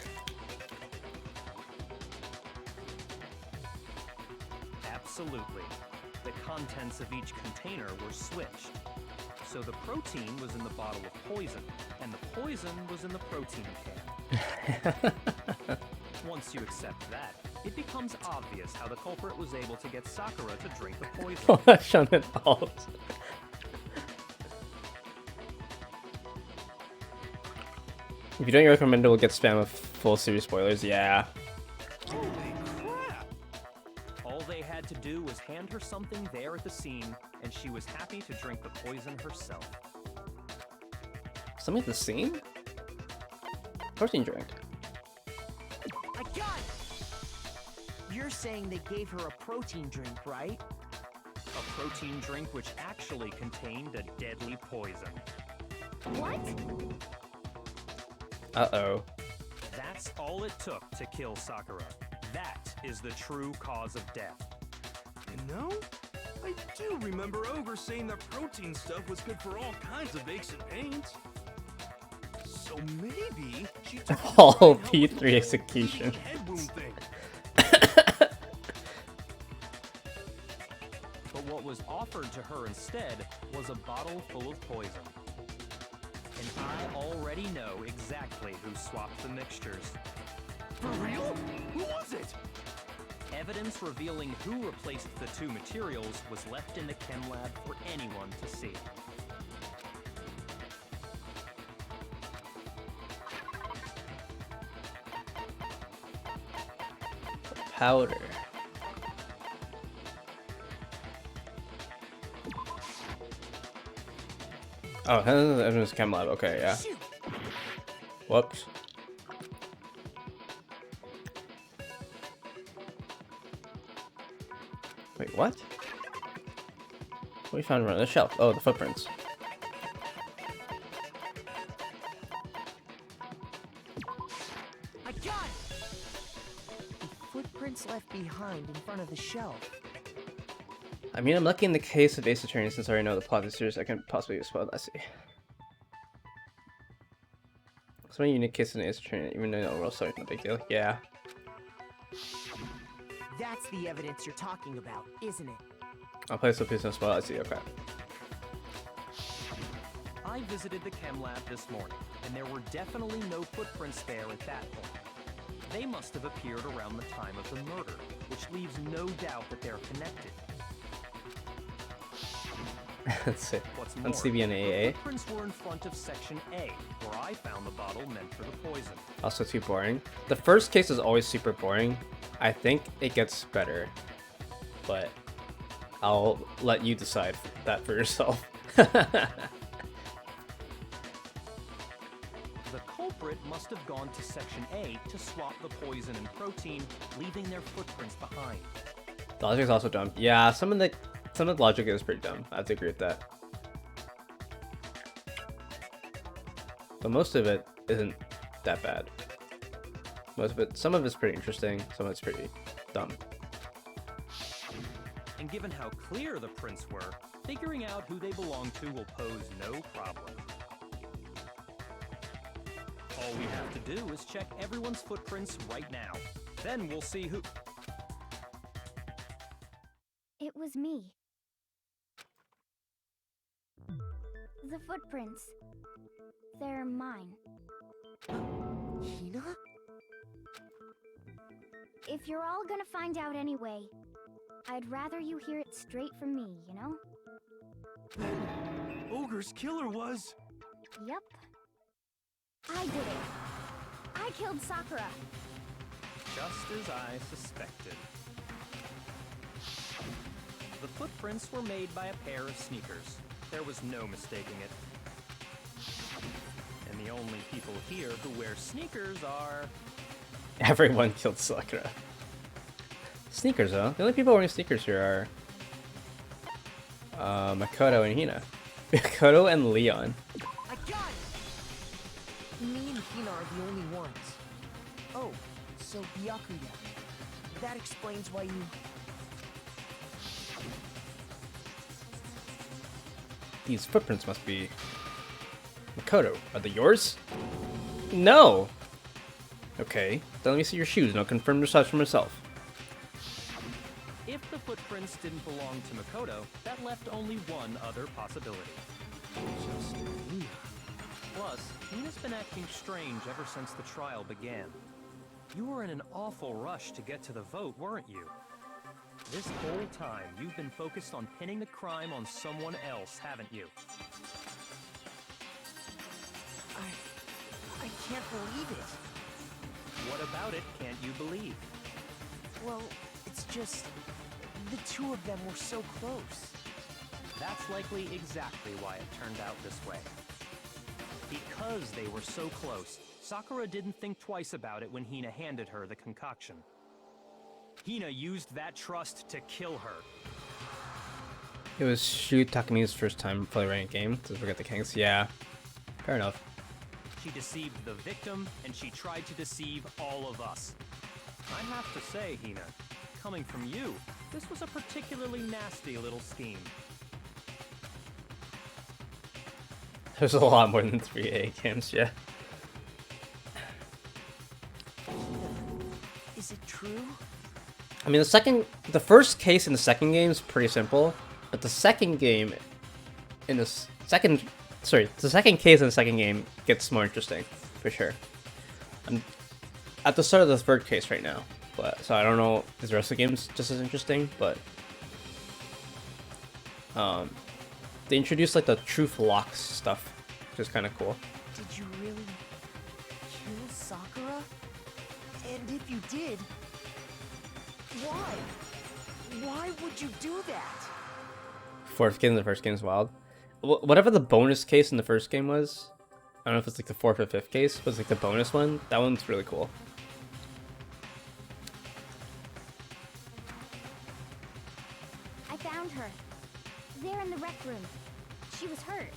Absolutely. The contents of each container were switched. So the protein was in the bottle of poison, and the poison was in the protein can. Once you accept that, it becomes obvious how the culprit was able to get Sakura to drink the poison. Shown it all. If you don't recommend it, we'll get spam with full series spoilers. Yeah. Holy crap! All they had to do was hand her something there at the scene, and she was happy to drink the poison herself. Something at the scene? Protein drink. I got it! You're saying they gave her a protein drink, right? A protein drink which actually contained a deadly poison. What? Uh-oh. That's all it took to kill Sakura. That is the true cause of death. You know, I do remember Ogre saying that protein stuff was good for all kinds of aches and pains. So maybe she took it to Oh, try and help with P3 the execution. head wound thing. But what was offered to her instead was a bottle full of poison. And I already know exactly who swapped the mixtures. For real? Who was it? Evidence revealing who replaced the two materials was left in the chem lab for anyone to see. Powder. Oh, everyone's chem lab. Okay, yeah. Whoops. Wait, what? What we found around the shelf? Oh, the footprints. I got it! The footprints left behind in front of the shelf. I mean, I'm lucky in the case of Ace Attorney since I already know the plot of the series. I can possibly be spoiled. Let's see. So many unique cases in Ace Attorney, even though the overall story is no big deal. Yeah. That's the evidence you're talking about, isn't it? I'll play so please don't spoil. Let's see. Okay. I visited the chem lab this morning, and there were definitely no footprints there at that point. They must have appeared around the time of the murder, which leaves no doubt that they're connected. Let's see. What's On more, CBNAA. the footprints were in front of Section A, where I found the bottle meant for the poison. Also too boring. The first case is always super boring. I think it gets better, but I'll let you decide that for yourself. The culprit must have gone to Section A to swap the poison and protein, leaving their footprints behind. The logic is also dumb. Yeah, some of the logic is pretty dumb. I have to agree with that. But most of it isn't that bad. Most of it, some of it's pretty interesting, some of it's pretty dumb. And given how clear the prints were, figuring out who they belong to will pose no problem. All we have to do is check everyone's footprints right now. Then we'll see who... It was me. The footprints. They're mine. Hina? If you're all gonna find out anyway, I'd rather you hear it straight from me, you know? Ogre's killer was... Yep. I did it. I killed Sakura. Just as I suspected. The footprints were made by a pair of sneakers. There was no mistaking it. And the only people here who wear sneakers are... Everyone killed Sakura. Sneakers, though. The only people wearing sneakers here are Makoto and Hina. Makoto and Leon. I got it! Me and Hina are the only ones. Oh, so Byakuya. That explains why you... These footprints must be... Makoto, are they yours? No! Okay, then let me see your shoes and I'll confirm the size for myself. If the footprints didn't belong to Makoto, that left only one other possibility. Just Hina. Plus, Hina's been acting strange ever since the trial began. You were in an awful rush to get to the vote, weren't you? This whole time, you've been focused on pinning the crime on someone else, haven't you? I can't believe it. What about it can't you believe? Well, it's just... the two of them were so close. That's likely exactly why it turned out this way. Because they were so close, Sakura didn't think twice about it when Hina handed her the concoction. Hina used that trust to kill her. It was Shu Takami's first time fully running a game, to forget the Kings. Yeah, fair enough. She deceived the victim, and she tried to deceive all of us. I have to say, Hina, coming from you, this was a particularly nasty little scheme. There's a lot more than 3 A games, yeah. Is it true? I mean, the first case in the second game is pretty simple, but the second game in the second case in the second game gets more interesting, for sure. I'm at the start of the third case right now, but so I don't know if the rest of the game's just as interesting, but they introduced like the truth locks stuff, which is kind of cool. Did you really kill Sakura? And if you did, why? Why would you do that? Fourth game, the first game is wild. whatever the bonus case in the first game was. I don't know if it's like the 4th or 5th case, but it's like the bonus one. That one's really cool. I found her. There in the rec room. She was hurt.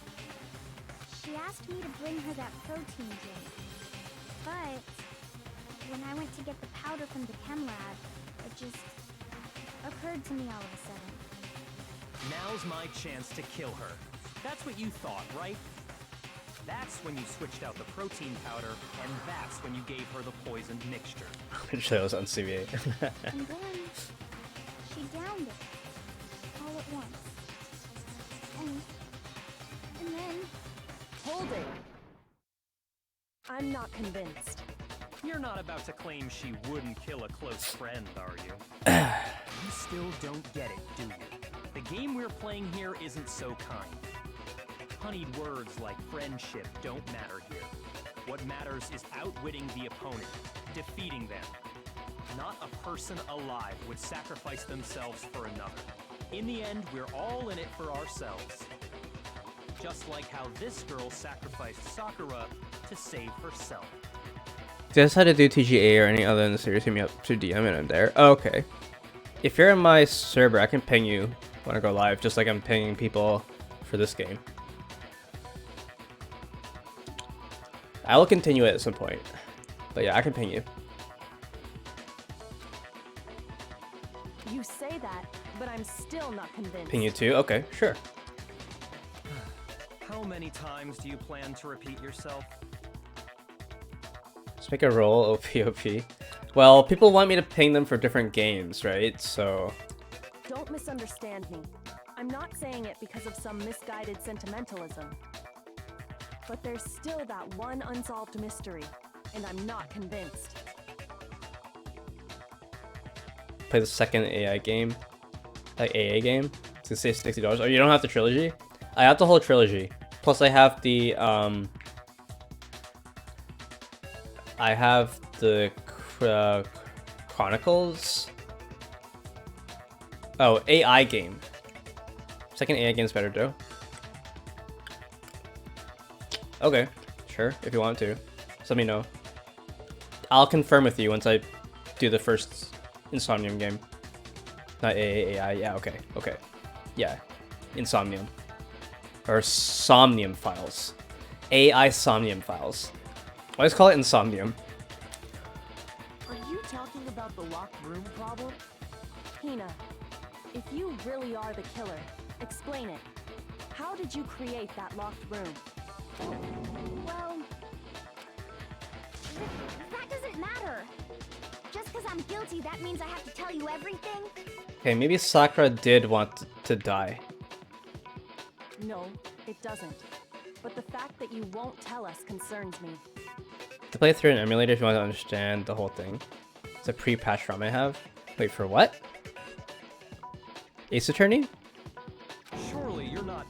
She asked me to bring her that protein drink. But when I went to get the powder from the chem lab, it just occurred to me all of a sudden. Now's my chance to kill her. That's what you thought, right? That's when you switched out the protein powder, and that's when you gave her the poisoned mixture. Actually, that was on CBA. And then she downed it all at once. And then Hold it! I'm not convinced. You're not about to claim she wouldn't kill a close friend, are you? You still don't get it, do you? The game we're playing here isn't so kind. Honeyed words like friendship don't matter here. What matters is outwitting the opponent, defeating them. Not a person alive would sacrifice themselves for another. In the end, we're all in it for ourselves. Just like how this girl sacrificed Sakura to save herself. If you guys had to do TGA or any other in the series, hit me up to DM and I'm there. Oh, okay. If you're in my server, I can ping you when I go live, just like I'm pinging people for this game. I will continue it at some point. But yeah, I can ping you. You say that, but I'm still not convinced. Ping you too? Okay, sure. How many times do you plan to repeat yourself? Let's make a roll, OPOP. Well, people want me to ping them for different games, right? So... Don't misunderstand me. I'm not saying it because of some misguided sentimentalism. But there's still that one unsolved mystery, and I'm not convinced. Play the second AI game. Like AA game. It's gonna say $60. Oh, you don't have the trilogy? I have the whole trilogy. Plus I have the Chronicles. Oh, AI game. Second AI game's better though. Okay, sure, if you want to. Just let me know. I'll confirm with you once I do the first Insomnium game. Not AI, yeah, okay, okay. Yeah, Insomnium. Or Somnium Files. AI Somnium Files. Why just call it Insomnium? Are you talking about the locked room problem? Hina, if you really are the killer, explain it. How did you create that locked room? well, that doesn't matter. Just because I'm guilty, that means I have to tell you everything? Okay, maybe Sakura did want to die. No, it doesn't. But the fact that you won't tell us concerns me. To play through an emulator if you want to understand the whole thing. It's a pre-patch ROM I have. Wait, for what? Ace Attorney? Surely you're not...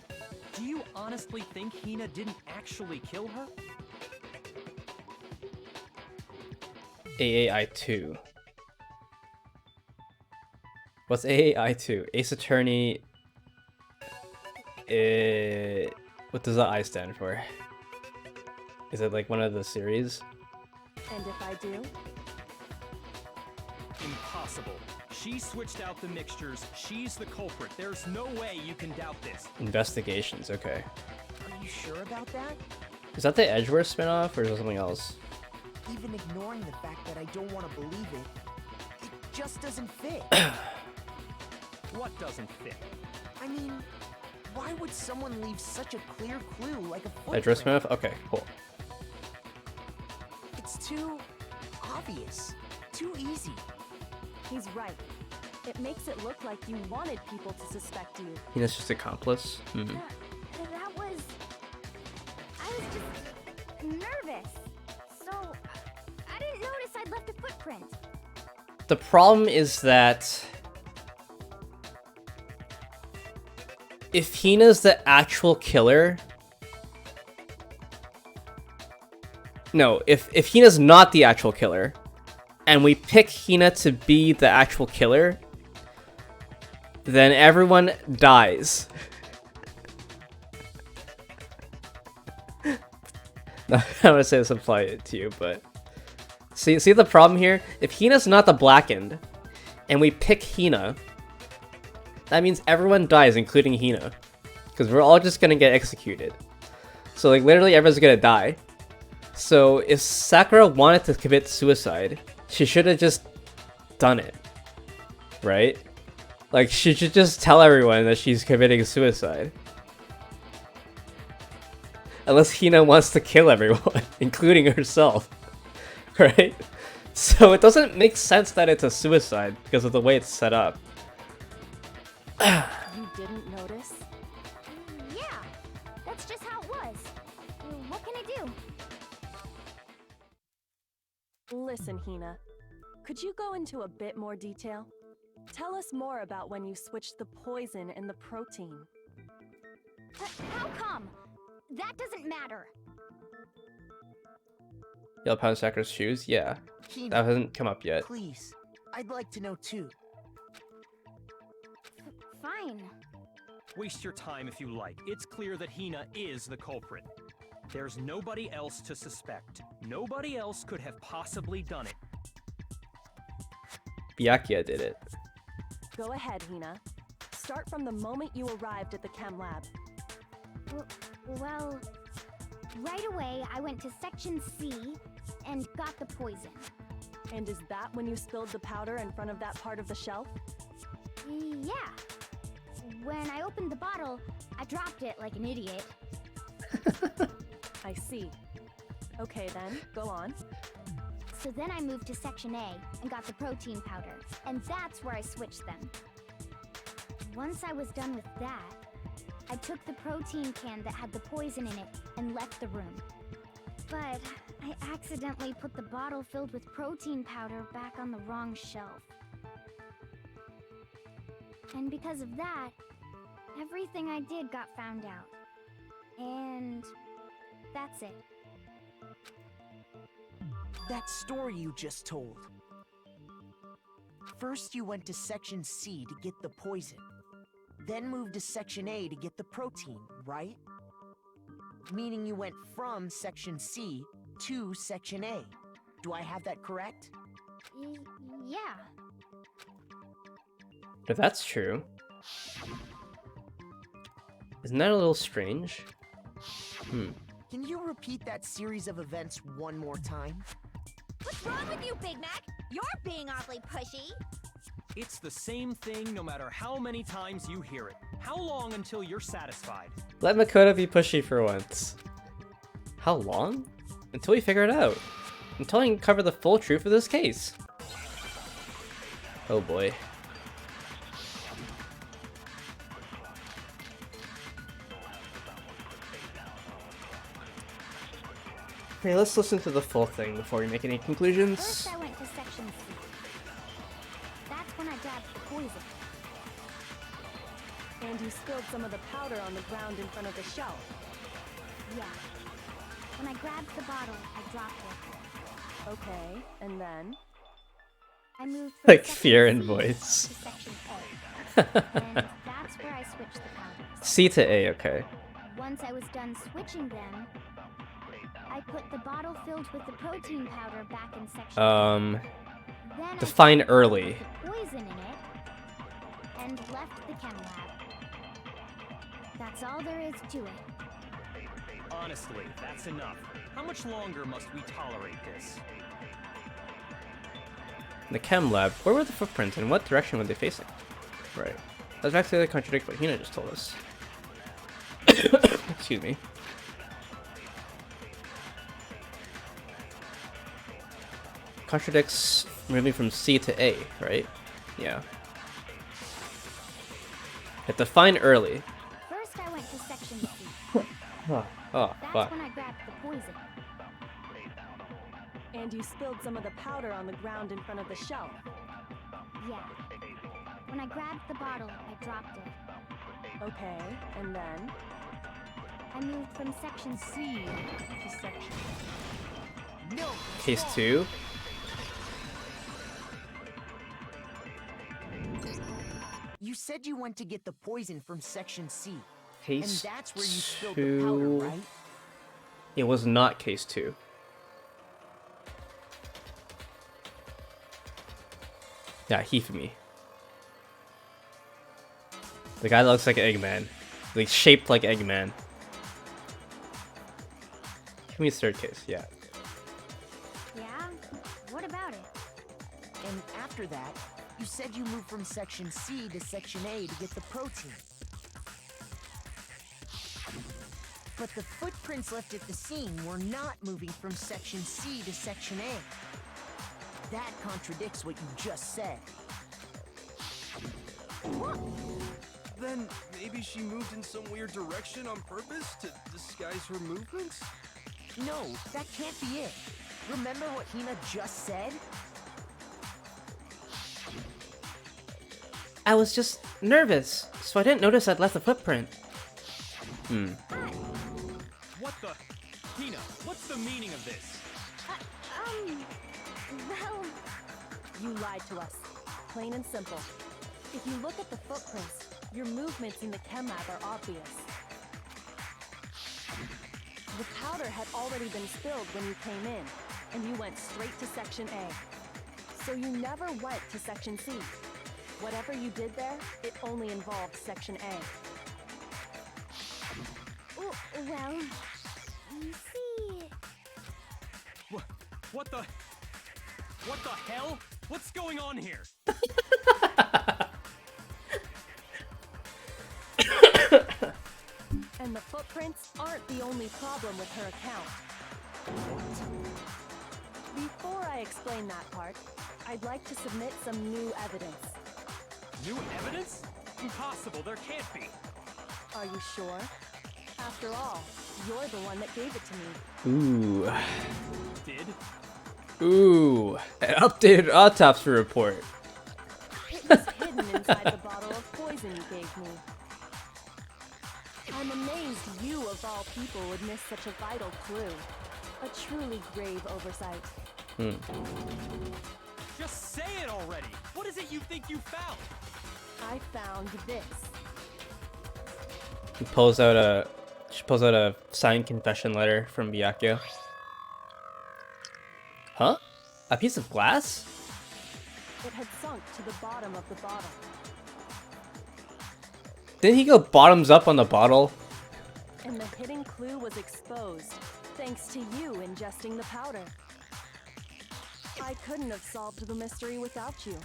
Do you honestly think Hina didn't actually kill her? AAI2. What's AAI2? Ace Attorney... what does the I stand for? Is it like one of the series? And if I do? Impossible. She switched out the mixtures. She's the culprit. There's no way you can doubt this. Investigations, okay. Are you sure about that? Is that the Edgeworth spinoff or is it something else? Even ignoring the fact that I don't want to believe it, it just doesn't fit. What doesn't fit? I mean, why would someone leave such a clear clue like a footprint? Edgeworth spinoff? Okay, cool. It's too obvious, too easy. He's right. It makes it look like you wanted people to suspect you. Hina's just accomplice? Hmm. That was... I was just nervous. So, I didn't notice I'd left a footprint. The problem is that... if Hina's the actual killer... No, if Hina's not the actual killer, and we pick Hina to be the actual killer, then everyone dies. I would say supply it to you, but see the problem here? If Hina's not the blackened, and we pick Hina, that means everyone dies, including Hina, because we're all just gonna get executed. So like literally everyone's gonna die. So if Sakura wanted to commit suicide, she should have just done it, right? Like she should just tell everyone that she's committing suicide. Unless Hina wants to kill everyone, including herself, right? So it doesn't make sense that it's a suicide because of the way it's set up. You didn't notice? Yeah, that's just how it was. What can I do? Listen, Hina. Could you go into a bit more detail? Tell us more about when you switched the poison and the protein. How come? That doesn't matter. Yellow Pound Sakura's shoes? Yeah. Hina, That hasn't come up yet. please. I'd like to know too. Fine. Waste your time if you like. It's clear that Hina is the culprit. There's nobody else to suspect. Nobody else could have possibly done it. Byakuya did it. Go ahead, Hina. Start from the moment you arrived at the chem lab. Well, right away I went to Section C and got the poison. And is that when you spilled the powder in front of that part of the shelf? Yeah. When I opened the bottle, I dropped it like an idiot. I see. Okay then, go on. So then I moved to Section A and got the protein powder, and that's where I switched them. Once I was done with that, I took the protein can that had the poison in it and left the room. But I accidentally put the bottle filled with protein powder back on the wrong shelf. And because of that, everything I did got found out. And that's it. That story you just told. First you went to Section C to get the poison. Then moved to Section A to get the protein, right? Meaning you went from Section C to Section A. Do I have that correct? Yeah. If that's true, isn't that a little strange? Can you repeat that series of events one more time? What's wrong with you, Big Mac? You're being awfully pushy. It's the same thing no matter how many times you hear it. How long until you're satisfied? Let Makoto be pushy for once. How long? Until we figure it out. Until I can cover the full truth of this case. Oh boy. Okay, let's listen to the full thing before we make any conclusions. First I went to Section C. That's when I grabbed the poison. And you spilled some of the powder on the ground in front of the shelf. Yeah. When I grabbed the bottle, I dropped it. Okay, and then? I moved from Like Section fear in C voice. to Section A. And that's where I switched the powders. C to A, okay. Once I was done switching them, I put the bottle filled with the protein powder back in Section A. Then I Define put the early. bottle with the poison in it and left the chem lab. That's all there is to it. Honestly, that's enough. How much longer must we tolerate this? The chem lab, where were the footprints and what direction were they facing? Right. That's actually contradict what Hina just told us. Excuse me. Contradicts moving from C to A, right? Yeah. Hit define early. First I went to Section C. Oh, That's fuck. when I grabbed the poison. And you spilled some of the powder on the ground in front of the shelf. Yeah. When I grabbed the bottle, I dropped it. Okay, and then? I moved from Section C to Section No! Case 2. You said you went to get the poison from Section C. Case And that's where you spilled the powder, 2. right? It was not case 2. Yeah, Hifumi. The guy that looks like Eggman. Like, shaped like Eggman. Hifumi's third case, yeah. Yeah? What about it? And after that, you said you moved from Section C to Section A to get the protein. But the footprints left at the scene were not moving from Section C to Section A. That contradicts what you just said. Then maybe she moved in some weird direction on purpose to disguise her movements? No, that can't be it. Remember what Hina just said? I was just nervous, so I didn't notice I'd left a footprint. What the? Hina, what's the meaning of this? Well, You lied to us. Plain and simple. If you look at the footprints, your movements in the chem lab are obvious. The powder had already been spilled when you came in, and you went straight to Section A. So you never went to Section C. Whatever you did there, it only involved Section A. well, you see... What the? What the hell? What's going on here? And the footprints aren't the only problem with her account. Before I explain that part, I'd like to submit some new evidence. New evidence? Impossible, there can't be. Are you sure? After all, you're the one that gave it to me. Ooh. Did? Ooh. An updated autopsy report. It was hidden inside the bottle of poison you gave me. I'm amazed you, of all people, would miss such a vital clue. A truly grave oversight. Just say it already! What is it you think you found? I found this. She pulls out a signed confession letter from Byakuya. Huh? A piece of glass? It had sunk to the bottom of the bottle. Didn't he go bottoms up on the bottle? And the hidden clue was exposed, thanks to you ingesting the powder. I couldn't have solved the mystery without you.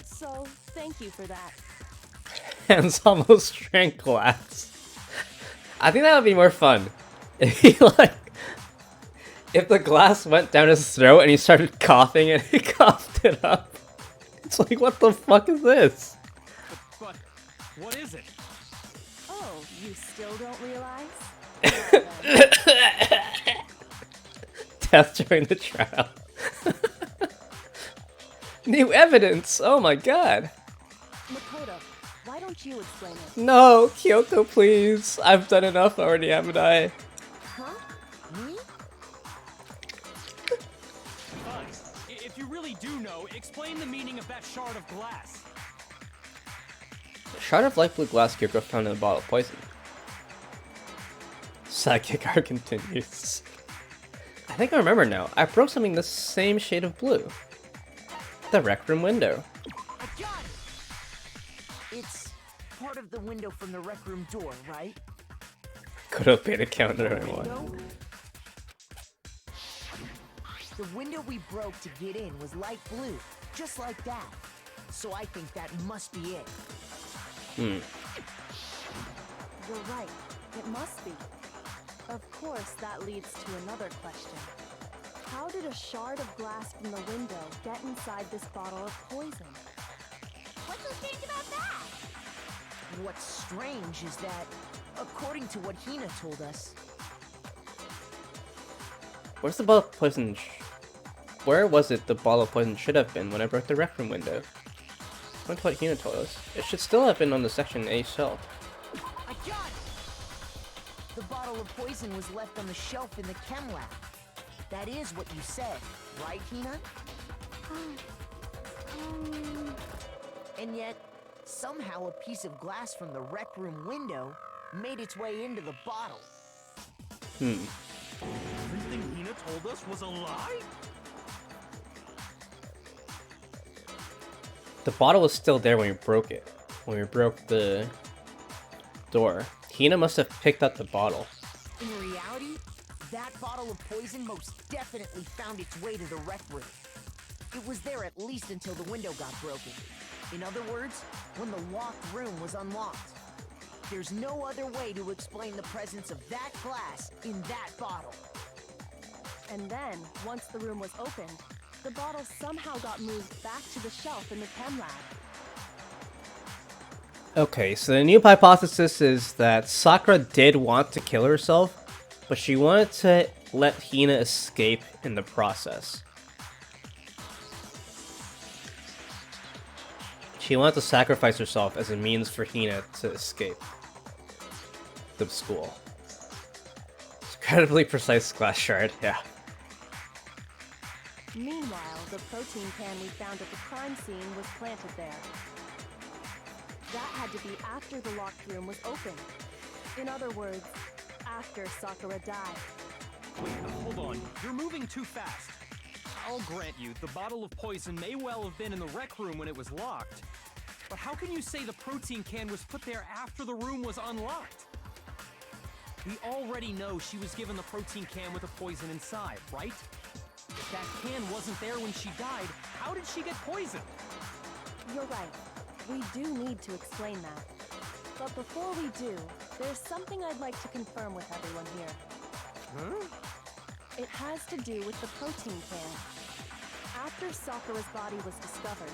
So, thank you for that. Hands almost drank glass. I think that would be more fun. If he if the glass went down his throat and he started coughing and he coughed it up. It's like, what the fuck is this? But what is it? Oh, you still don't realize? Death during the trial. New evidence! Oh my god. Makoto, why don't you explain it? No, Kyoko, please. I've done enough already, haven't I? Huh? Me? Fine. If you really do know, explain the meaning of that shard of glass. A shard of light blue glass Kyoko found in a bottle of poison. Psychic art continues. I think I remember now. I broke something the same shade of blue. The rec room window. I got it! It's part of the window from the rec room door, right? Could have paid a counter I want. Window? The window we broke to get in was light blue, just like that. So I think that must be it. You're right. It must be. Of course, that leads to another question. How did a shard of glass from the window get inside this bottle of poison? What's so strange about that? What's strange is that, according to what Hina told us, Where's the bottle of poison? Where was it the bottle of poison should have been when I broke the rec room window? That's what Hina told us. It should still have been on the Section A shelf. I got it! The bottle of poison was left on the shelf in the chem lab. That is what you said, right, Hina? And yet, somehow a piece of glass from the rec room window made its way into the bottle. Everything Hina told us was a lie? The bottle was still there when we broke it. When we broke the door. Hina must have picked up the bottle. In reality, that bottle of poison most definitely found its way to the rec room. It was there at least until the window got broken. In other words, when the locked room was unlocked. There's no other way to explain the presence of that glass in that bottle. And then, once the room was opened, the bottle somehow got moved back to the shelf in the chem lab. Okay, so the new hypothesis is that Sakura did want to kill herself, but she wanted to let Hina escape in the process. She wanted to sacrifice herself as a means for Hina to escape the school. It's incredibly precise glass shard, yeah. Meanwhile, the protein can we found at the crime scene was planted there. That had to be after the locked room was opened. In other words, after Sakura died. Wait, hold on. You're moving too fast. I'll grant you, the bottle of poison may well have been in the rec room when it was locked. But how can you say the protein can was put there after the room was unlocked? We already know she was given the protein can with the poison inside, right? If that can wasn't there when she died, how did she get poisoned? You're right. We do need to explain that. But before we do, there's something I'd like to confirm with everyone here. Huh? It has to do with the protein can. After Sakura's body was discovered,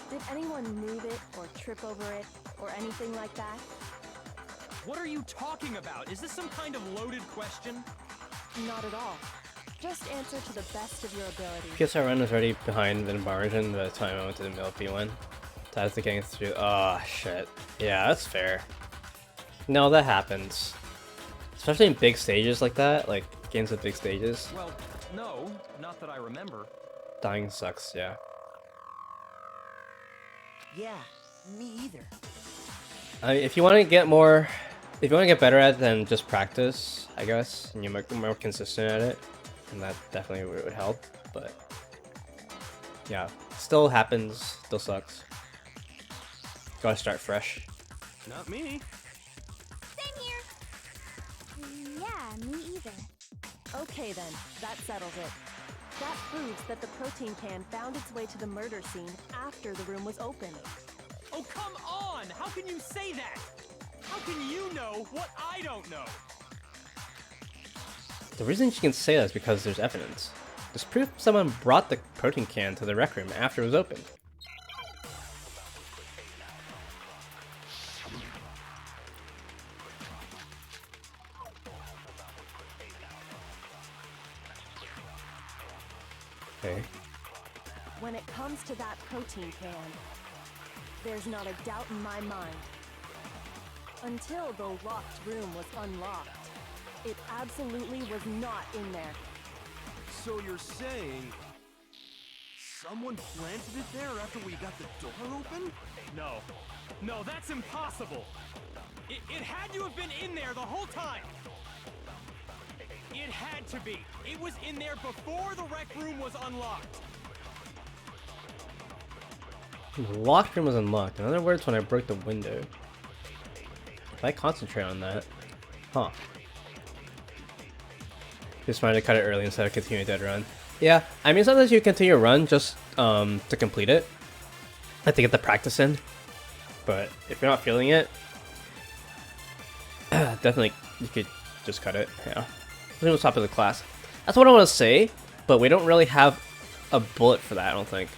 did anyone move it or trip over it or anything like that? What are you talking about? Is this some kind of loaded question? Not at all. Just answer to the best of your ability. PSR1 was already behind the margin by the time I went to the middle P1. So I was getting through. Oh, shit. Yeah, that's fair. No, that happens. Especially in big stages like that, like games with big stages. Well, no, not that I remember. Dying sucks, yeah. Yeah, me either. I mean, if you want to get more, if you want to get better at it, then just practice, I guess, and you're more consistent at it, and that definitely would help. But yeah, still happens, still sucks. Gotta start fresh. Not me. Same here. Yeah, me either. Okay then, that settles it. That proves that the protein can found its way to the murder scene after the room was opened. Oh, come on! How can you say that? How can you know what I don't know? The reason she can say that is because there's evidence. There's proof someone brought the protein can to the rec room after it was opened. Okay. When it comes to that protein can, there's not a doubt in my mind. Until the locked room was unlocked, it absolutely was not in there. So you're saying someone planted it there after we got the door open? No. No, that's impossible! It had to have been in there the whole time! It had to be! It was in there before the rec room was unlocked! The locked room was unlocked. In other words, when I broke the window. If I concentrate on that... Huh. Just wanted to cut it early instead of continue a dead run. Yeah, I mean sometimes you continue a run just to complete it. Like to get the practice in. But if you're not feeling it, definitely you could just cut it, yeah. On top of the class. That's what I want to say, but we don't really have a bullet for that, I don't think.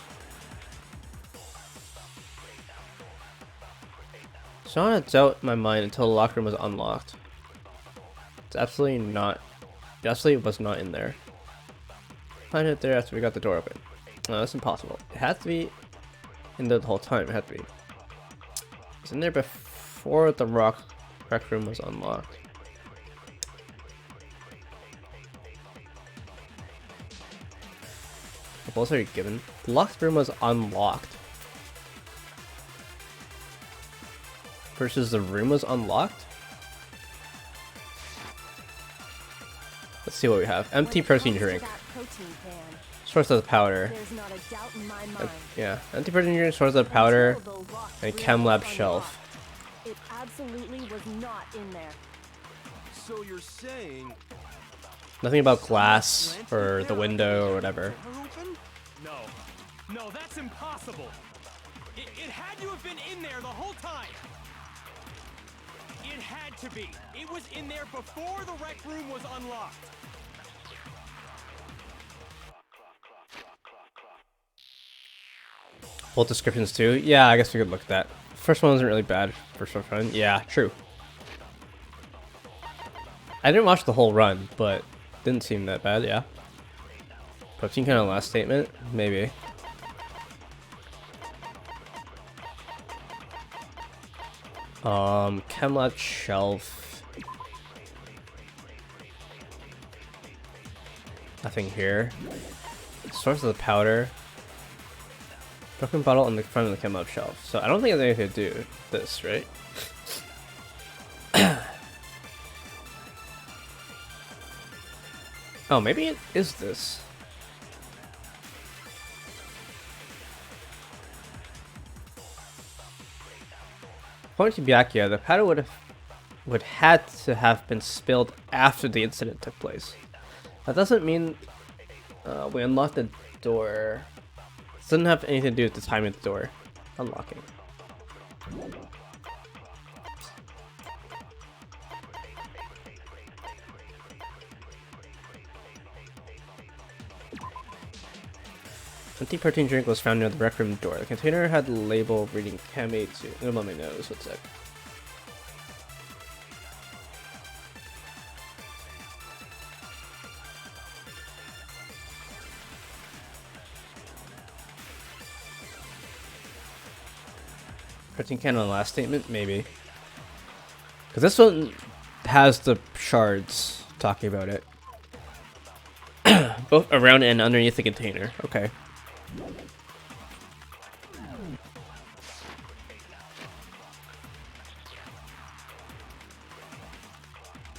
It's not a doubt in my mind until the locker room was unlocked. It's absolutely not. It absolutely was not in there. Find it there after we got the door open. No, that's impossible. It had to be in there the whole time. It had to be. It's in there before the rec room was unlocked. The bullets are given. The locked room was unlocked. Versus the room was unlocked? Let's see what we have. Empty When it protein comes to drink. that protein can, Source of the powder. there's not a doubt in my mind. Yeah. Empty protein drink, source of the powder, Until the locked and room chem lab was shelf. unlocked, it absolutely was not in there. So you're saying Nothing about glass or the window or whatever. door open? No. No, that's impossible. It had to have been in there the whole time. It had to be. It was in there before the rec room was unlocked. Both descriptions too. Yeah, I guess we could look at that. First one wasn't really bad. First one, yeah, true. I didn't watch the whole run, but didn't seem that bad. Yeah. Protein kind of last statement, maybe. Chem lab shelf. Nothing here. Source of the powder. Broken bottle on the front of the chem lab shelf. So I don't think it has anything to do with this, right? Oh, maybe it is this. According to Byakuya, the powder would had to have been spilled after the incident took place. That doesn't mean we unlocked the door. It doesn't have anything to do with the timing of the door unlocking. Empty protein drink was found near the rec room door. The container had the label reading Chem A2. It'll let me know. What's that? Protein can on the last statement? Maybe. Because this one has the shards talking about it. Both around and underneath the container. Okay.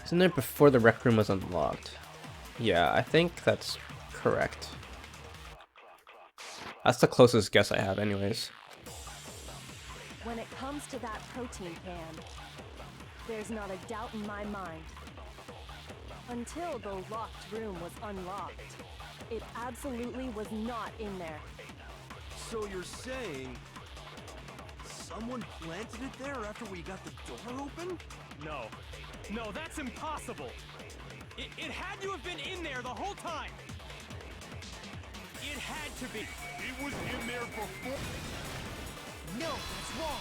It's in there before the rec room was unlocked. Yeah, I think that's correct. That's the closest guess I have anyways. When it comes to that protein can, there's not a doubt in my mind. Until the locked room was unlocked, it absolutely was not in there. So you're saying someone planted it there after we got the door open? No. No, that's impossible. It had to have been in there the whole time. It had to be. It was in there before. No, that's wrong.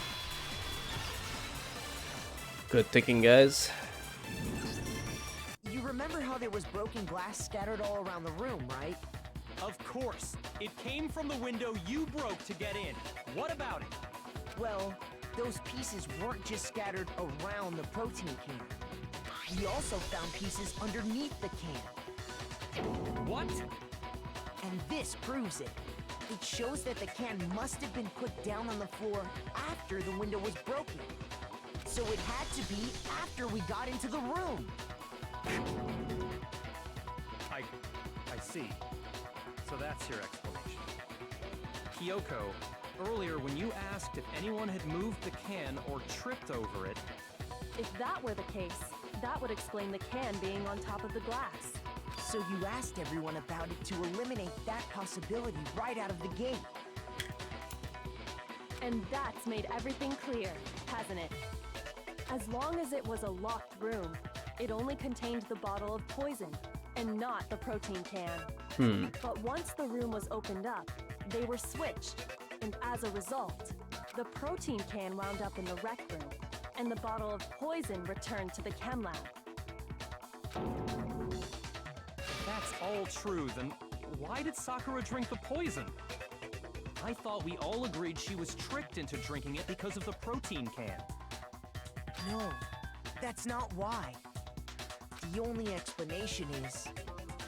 Good thinking, guys. You remember how there was broken glass scattered all around the room, right? Of course. It came from the window you broke to get in. What about it? Well, those pieces weren't just scattered around the protein can. We also found pieces underneath the can. What? And this proves it. It shows that the can must have been put down on the floor after the window was broken. So it had to be after we got into the room. I see. So that's your explanation. Kyoko, earlier when you asked if anyone had moved the can or tripped over it... If that were the case, that would explain the can being on top of the glass. So you asked everyone about it to eliminate that possibility right out of the gate. And that's made everything clear, hasn't it? As long as it was a locked room, it only contained the bottle of poison, and not the protein can. But once the room was opened up, they were switched, and as a result, the protein can wound up in the rec room, and the bottle of poison returned to the chem lab. That's all true, then why did Sakura drink the poison? I thought we all agreed she was tricked into drinking it because of the protein can. No, that's not why. The only explanation is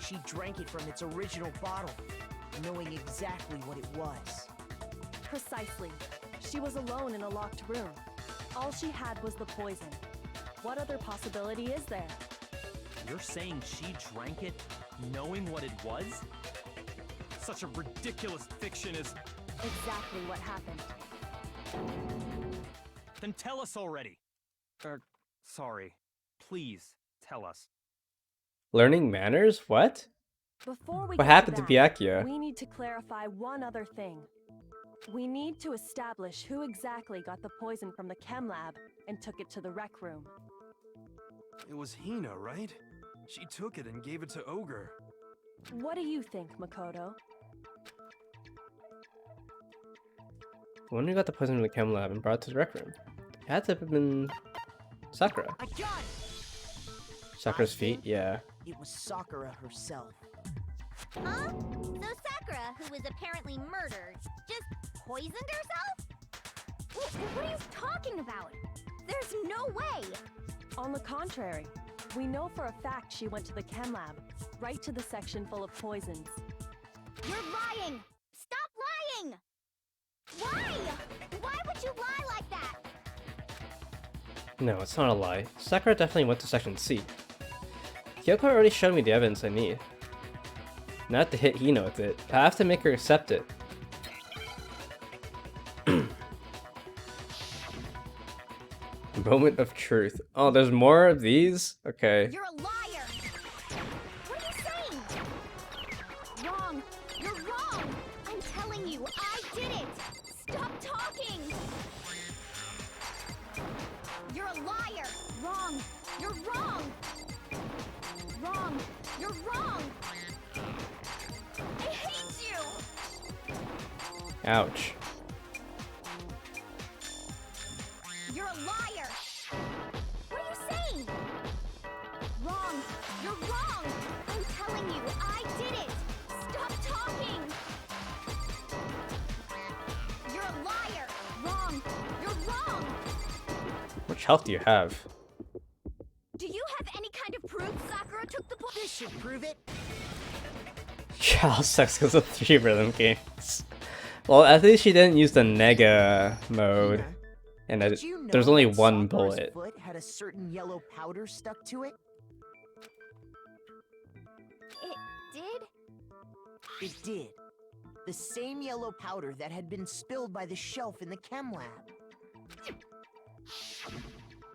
she drank it from its original bottle, knowing exactly what it was. Precisely. She was alone in a locked room. All she had was the poison. What other possibility is there? You're saying she drank it knowing what it was? Such a ridiculous fiction is... Exactly what happened. Then tell us already. Sorry. Please, tell us. Learning manners? What? Before we What get happened to that, Byakuya? we need to clarify one other thing. We need to establish who exactly got the poison from the chem lab and took it to the rec room. It was Hina, right? She took it and gave it to Ogre. What do you think, Makoto? The one who got the poison from the chem lab and brought it to the rec room. It had to have been Sakura. I got it! Sakura's I feet? think Yeah. It was Sakura herself. Huh? So Sakura, who was apparently murdered, just poisoned herself? What are you talking about? There's no way! On the contrary, we know for a fact she went to the chem lab, right to the section full of poisons. You're lying! Stop lying! Why? Why would you lie like that? No, it's not a lie. Sakura definitely went to section C. Kyoko already showed me the evidence I need. Not to hit Hina with it. I have to make her accept it. Moment of truth. Oh, there's more of these? Okay. You're a liar! What are you saying? Wrong! You're wrong! I'm telling you, I did it! Stop talking! You're a liar! Wrong! You're wrong! Wrong! You're wrong! I hate you! Ouch. You're a liar! What are you saying? Wrong! You're wrong! I'm telling you, I did it! Stop talking! You're a liar! Wrong! You're wrong! How much health do you have? Do you have any kind of proof Sakura took the This should prove it. Child sex goes with 3 rhythm games. Well, at least she didn't use the nega mode. Hina, And did you know there's only that one Sakura's bullet. foot had a certain yellow powder stuck to it? It did? It did. The same yellow powder that had been spilled by the shelf in the chem lab.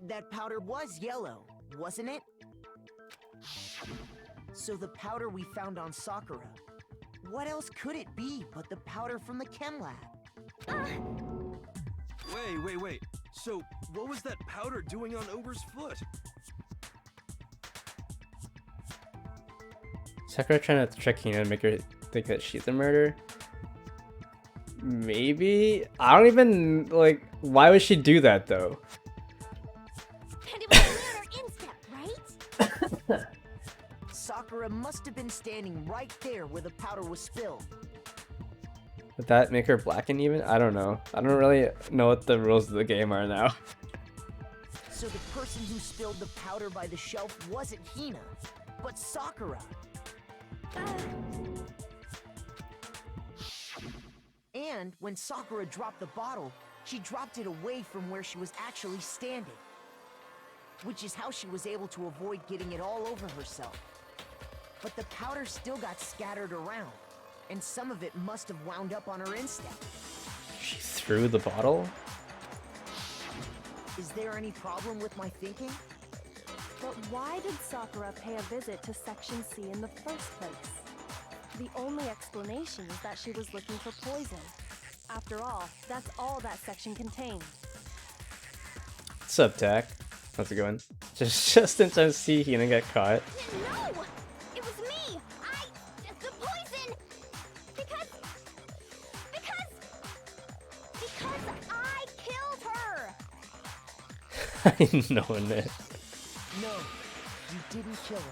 That powder was yellow, wasn't it? So the powder we found on Sakura, what else could it be but the powder from the chem lab? Wait. So, what was that powder doing on Ogre's foot? Sakura trying to trick Hina and make her think that she's a murderer? Maybe? I don't even, like, why would she do that though? And it was clear instep, right? Sakura must have been standing right there where the powder was spilled. Would that make her black and even? I don't know. I don't really know what the rules of the game are now. So the person who spilled the powder by the shelf wasn't Hina, but Sakura. And when Sakura dropped the bottle, she dropped it away from where she was actually standing. Which is how she was able to avoid getting it all over herself. But the powder still got scattered around, and some of it must have wound up on her instep. She threw the bottle? Is there any problem with my thinking? But why did Sakura pay a visit to Section C in the first place? The only explanation is that she was looking for poison. After all, that's all that section contained. What's up, Tack? How's it going? Just in time to see Hina get caught. No! It was me! The poison! Because I killed her! I know it. No, you didn't kill her.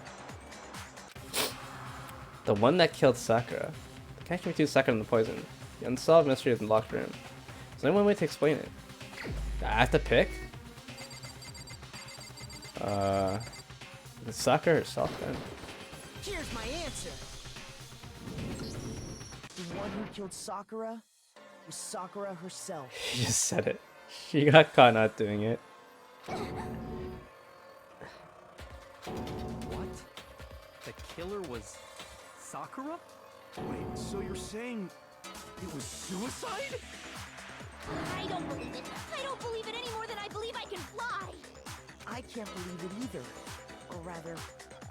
The one that killed Sakura. The connection between Sakura and the poison. The unsolved mystery of the locked room. Is there only one way to explain it? I have to pick? It's Sakura herself then. Here's my answer. The one who killed Sakura was Sakura herself. She just said it. She got caught not doing it. What? the killer was Sakura? Wait, so you're saying it was suicide? I don't believe it. I don't believe it any more than I believe I can fly. I can't believe it either. Or rather,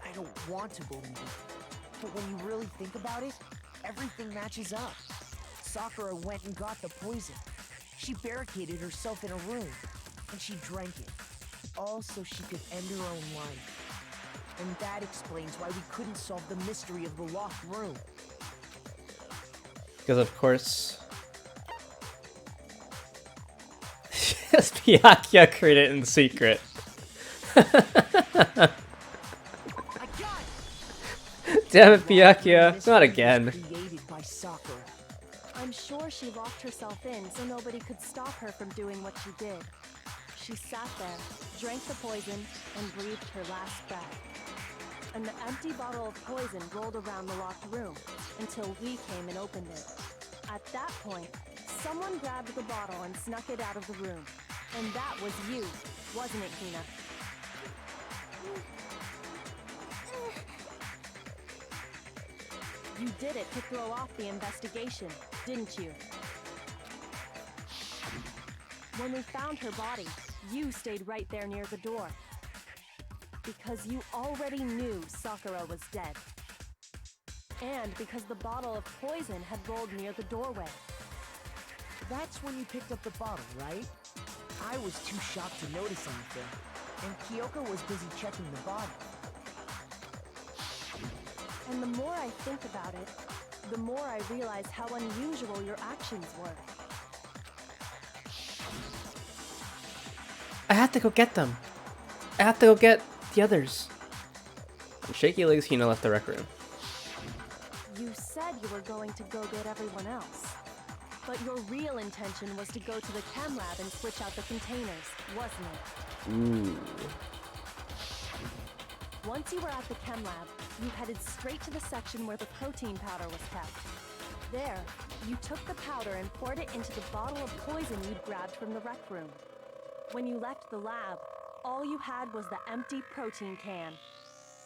I don't want to believe it. But when you really think about it, everything matches up. Sakura went and got the poison. She barricaded herself in a room, and she drank it. All so she could end her own life. And that explains why we couldn't solve the mystery of the locked room. Because of course... Byakuya created it in secret. I got it! Damn it, Byakuya. Not again. Created by Sakura. I'm sure she locked herself in so nobody could stop her from doing what she did. She sat there, drank the poison, and breathed her last breath. And the empty bottle of poison rolled around the locked room until we came and opened it. At that point, someone grabbed the bottle and snuck it out of the room. And that was you, wasn't it, Hina? You did it to throw off the investigation, didn't you? When we found her body, you stayed right there near the door. Because you already knew Sakura was dead. And because the bottle of poison had rolled near the doorway. That's when you picked up the bottle, right? I was too shocked to notice anything, and Kyoko was busy checking the body. And the more I think about it, the more I realize how unusual your actions were. I had to go get them. I had to go get the others. On shaky legs, Hina left the rec room. You said you were going to go get everyone else. But your real intention was to go to the chem lab and switch out the containers, wasn't it? Ooh. Once you were at the chem lab, you headed straight to the section where the protein powder was kept. There, you took the powder and poured it into the bottle of poison you'd grabbed from the rec room. When you left the lab, all you had was the empty protein can.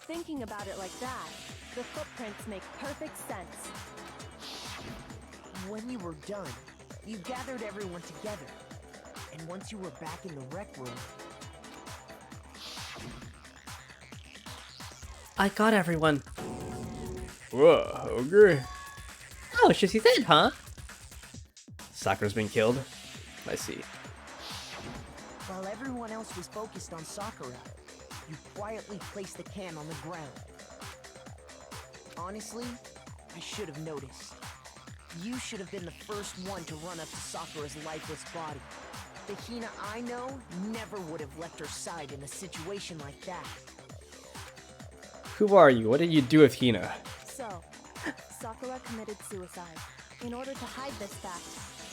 Thinking about it like that, the footprints make perfect sense. When you were done, you gathered everyone together. And once you were back in the rec room, I got everyone. Whoa, ogre. Oh, she's dead, huh? Sakura's been killed. I see. while everyone else was focused on Sakura, you quietly placed the can on the ground. Honestly, I should have noticed. You should have been the first one to run up to Sakura's lifeless body. The Hina I know never would have left her side in a situation like that. Who are you? What did you do with Hina? So, Sakura committed suicide. In order to hide this fact,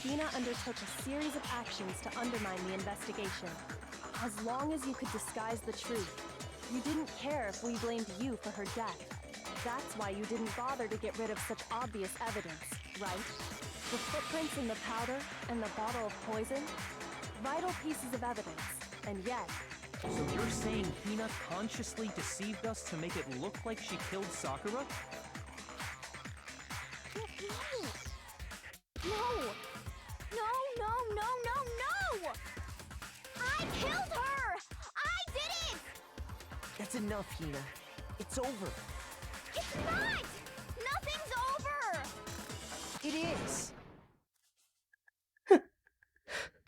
Hina undertook a series of actions to undermine the investigation. As long as you could disguise the truth, you didn't care if we blamed you for her death. That's why you didn't bother to get rid of such obvious evidence, right? The footprints in the powder and the bottle of poison? Vital pieces of evidence, and yet... So you're saying Hina consciously deceived us to make it look like she killed Sakura? No! I killed her! I did it! That's enough, Hina. It's over. It's not! Nothing's over! It is.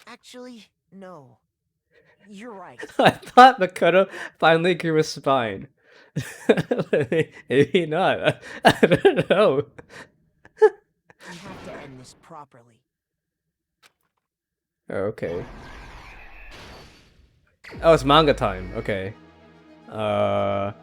Actually, no. You're right. I thought Makoto finally grew a spine. Maybe not. I don't know. We have to end this properly. Oh, okay. Oh, it's manga time. Okay. Oh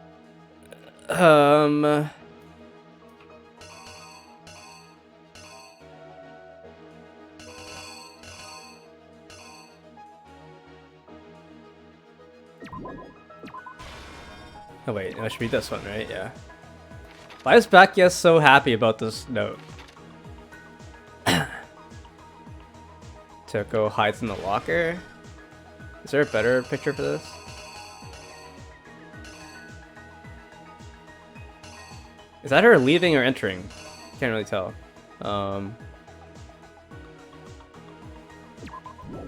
wait, I should read this one, right? Yeah. Why is Byakuya so happy about this note? Toko hides in the locker. Is there a better picture for this? Is that her leaving or entering? Can't really tell.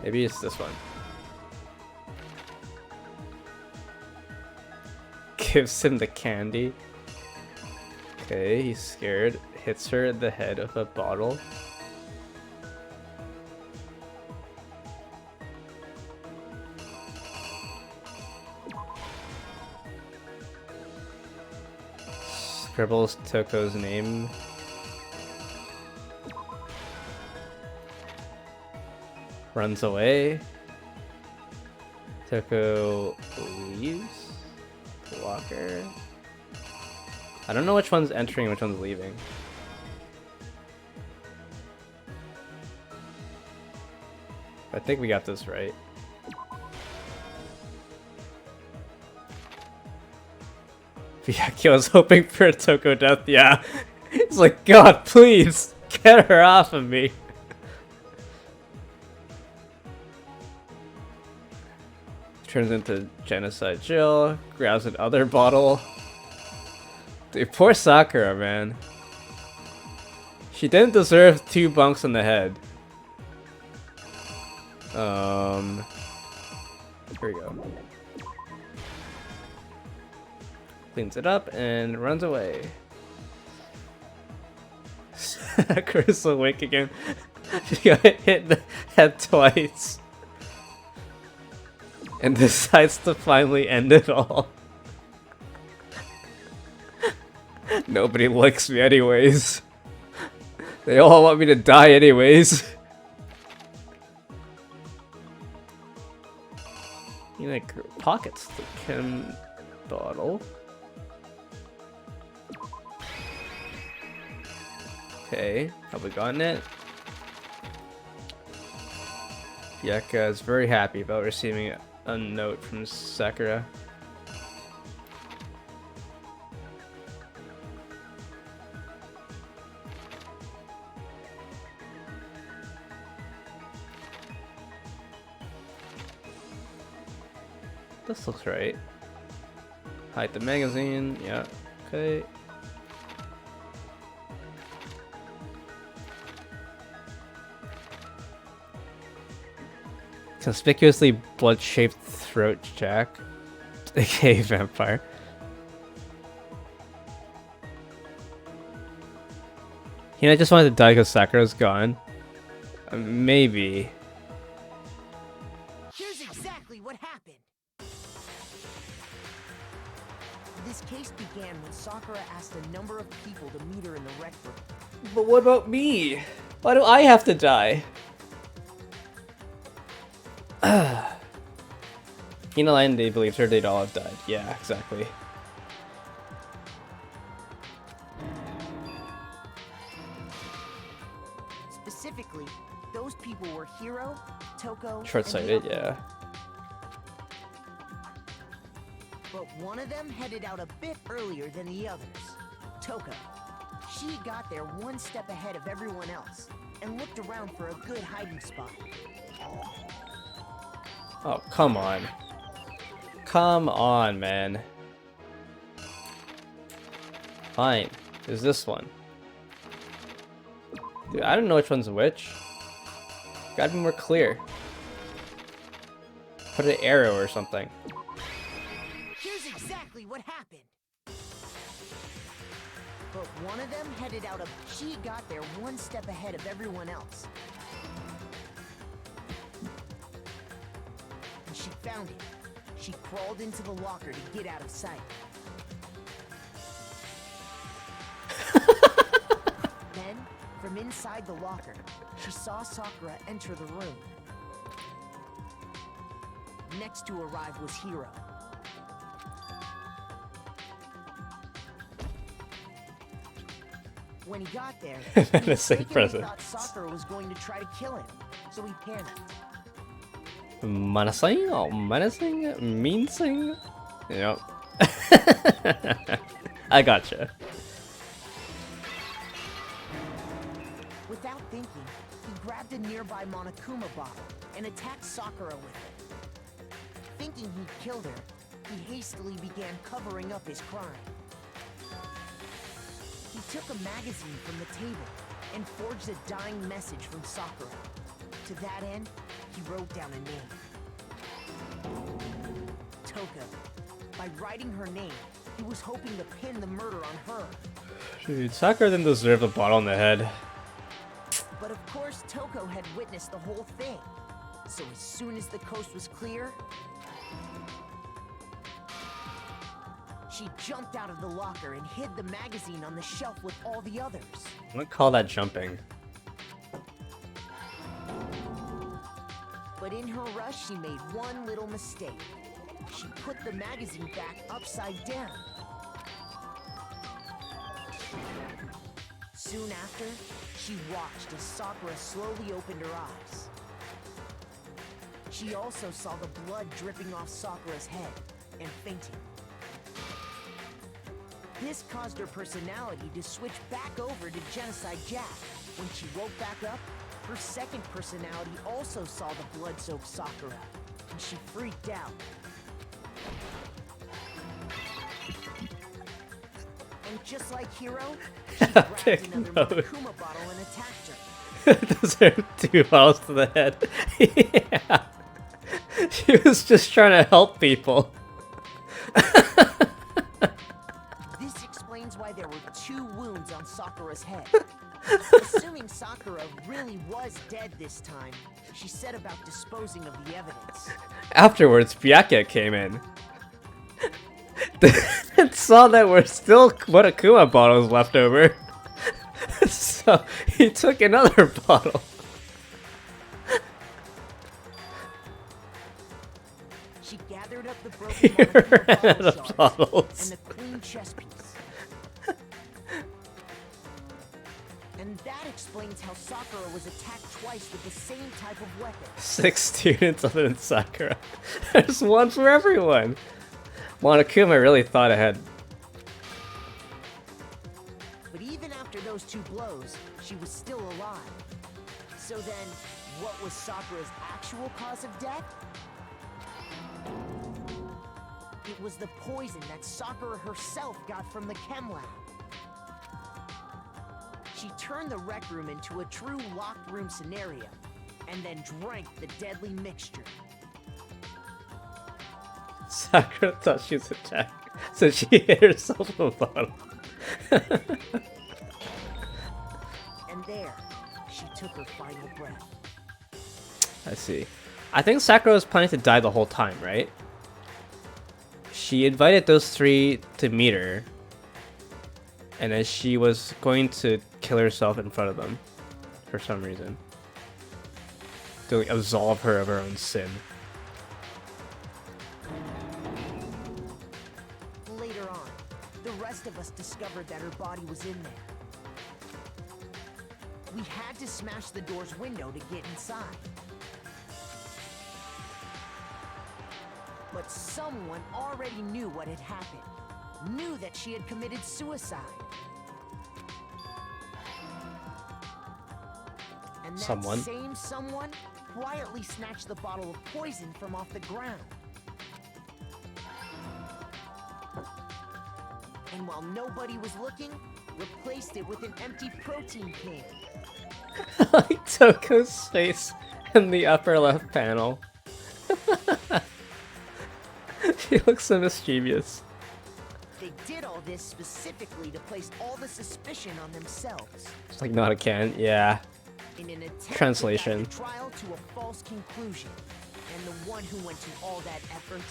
Maybe it's this one. Gives him the candy. Okay, he's scared. Hits her in the head with a bottle. Scribbles Toko's name. Runs away. Toko leaves. Walker. I don't know which one's entering and which one's leaving. I think we got this right. Byakyo was hoping for a Toko death, yeah. It's like, God, please, get her off of me. Turns into Genocide Jill, grabs another bottle. Dude, poor Sakura, man. She didn't deserve 2 bunks on the head. Here we go. Cleans it up and runs away. Sakura's awake again. She got hit in the head twice. And decides to finally end it all. Nobody likes me anyways. They all want me to die anyways. He like pockets the chem bottle. Okay, have we gotten it? Yaka is very happy about receiving a note from Sakura. This looks right. Hide the magazine, yeah, okay. Conspicuously blood-shaped throat jack, aka vampire. I just wanted to die because Sakura's gone. Maybe. Here's exactly what happened. This case began when Sakura asked a number of people to meet her in the rec room. But what about me? Why do I have to die? Hinalande believes her they'd all have died. Yeah, exactly. Specifically, those people were Hiro, Toko, Short-sighted, and yeah. But one of them headed out a bit earlier than the others. Toko. She got there one step ahead of everyone else and looked around for a good hiding spot. Oh, come on. Come on, man. Fine. There's this one. Dude, I don't know which one's which. Gotta be more clear. Put an arrow or something. Here's exactly what happened. But one of them headed out she got there one step ahead of everyone else. And she found it. She crawled into the locker to get out of sight. Then, from inside the locker, she saw Sakura enter the room. Next to arrive was Hiro. When he got there, he Menacing mistakenly thought presence. Sakura was going to try to kill him, so he panicked. Menacing? Oh, menacing? Meansing? Yep. I gotcha. Without thinking, he grabbed a nearby Monokuma bottle and attacked Sakura with it. Thinking he'd killed her, he hastily began covering up his crime. He took a magazine from the table and forged a dying message from Sakura. To that end, he wrote down a name. Toko. By writing her name, he was hoping to pin the murder on her. Dude, Sakura didn't deserve a bottle on the head. But of course, Toko had witnessed the whole thing. So as soon as the coast was clear, she jumped out of the locker and hid the magazine on the shelf with all the others. I'm gonna call that jumping. But in her rush, she made one little mistake. She put the magazine back upside down. Soon after, she watched as Sakura slowly opened her eyes. She also saw the blood dripping off Sakura's head and fainted. This caused her personality to switch back over to Genocide Jack. When she woke back up, her second personality also saw the blood-soaked Sakura, and she freaked out. And just like Hiro, she grabbed another Monokuma bottle and attacked her. Those are 2 balls to the head. Yeah. She was just trying to help people. This explains why there were 2 wounds on Sakura's head. Assuming Sakura really was dead this time, she set about disposing of the evidence. Afterwards, Byakuya came in and saw that we're still Monokuma bottles left over. So he took another bottle. She gathered up the He broken ran out of bottles. and the queen chess piece. And that explains how Sakura was attacked twice with the same type of weapon. 6 students other than Sakura. There's one for everyone. Monokuma really thought ahead. But even after those 2 blows, she was still alive. So then, what was Sakura's actual cause of death? It was the poison that Sakura herself got from the chem lab. She turned the rec room into a true locked room scenario, and then drank the deadly mixture. Sakura thought she was attacked, so she hit herself in a bottle. And there, she took her final breath. I see. I think Sakura was planning to die the whole time, right? She invited those 3 to meet her, and then she was going to kill herself in front of them for some reason. To absolve her of her own sin. Later on, the rest of us discovered that her body was in there. We had to smash the door's window to get inside. But someone already knew what had happened. Knew that she had committed suicide. And that same someone quietly snatched the bottle of poison from off the ground. And while nobody was looking, replaced it with an empty protein can. Like Toko's face in the upper left panel. She looks so mischievous. They did all this specifically to place all the suspicion on themselves. It's like not a can, yeah. In an attempt Translation. to guide the trial to a false conclusion. And the one who went to all that effort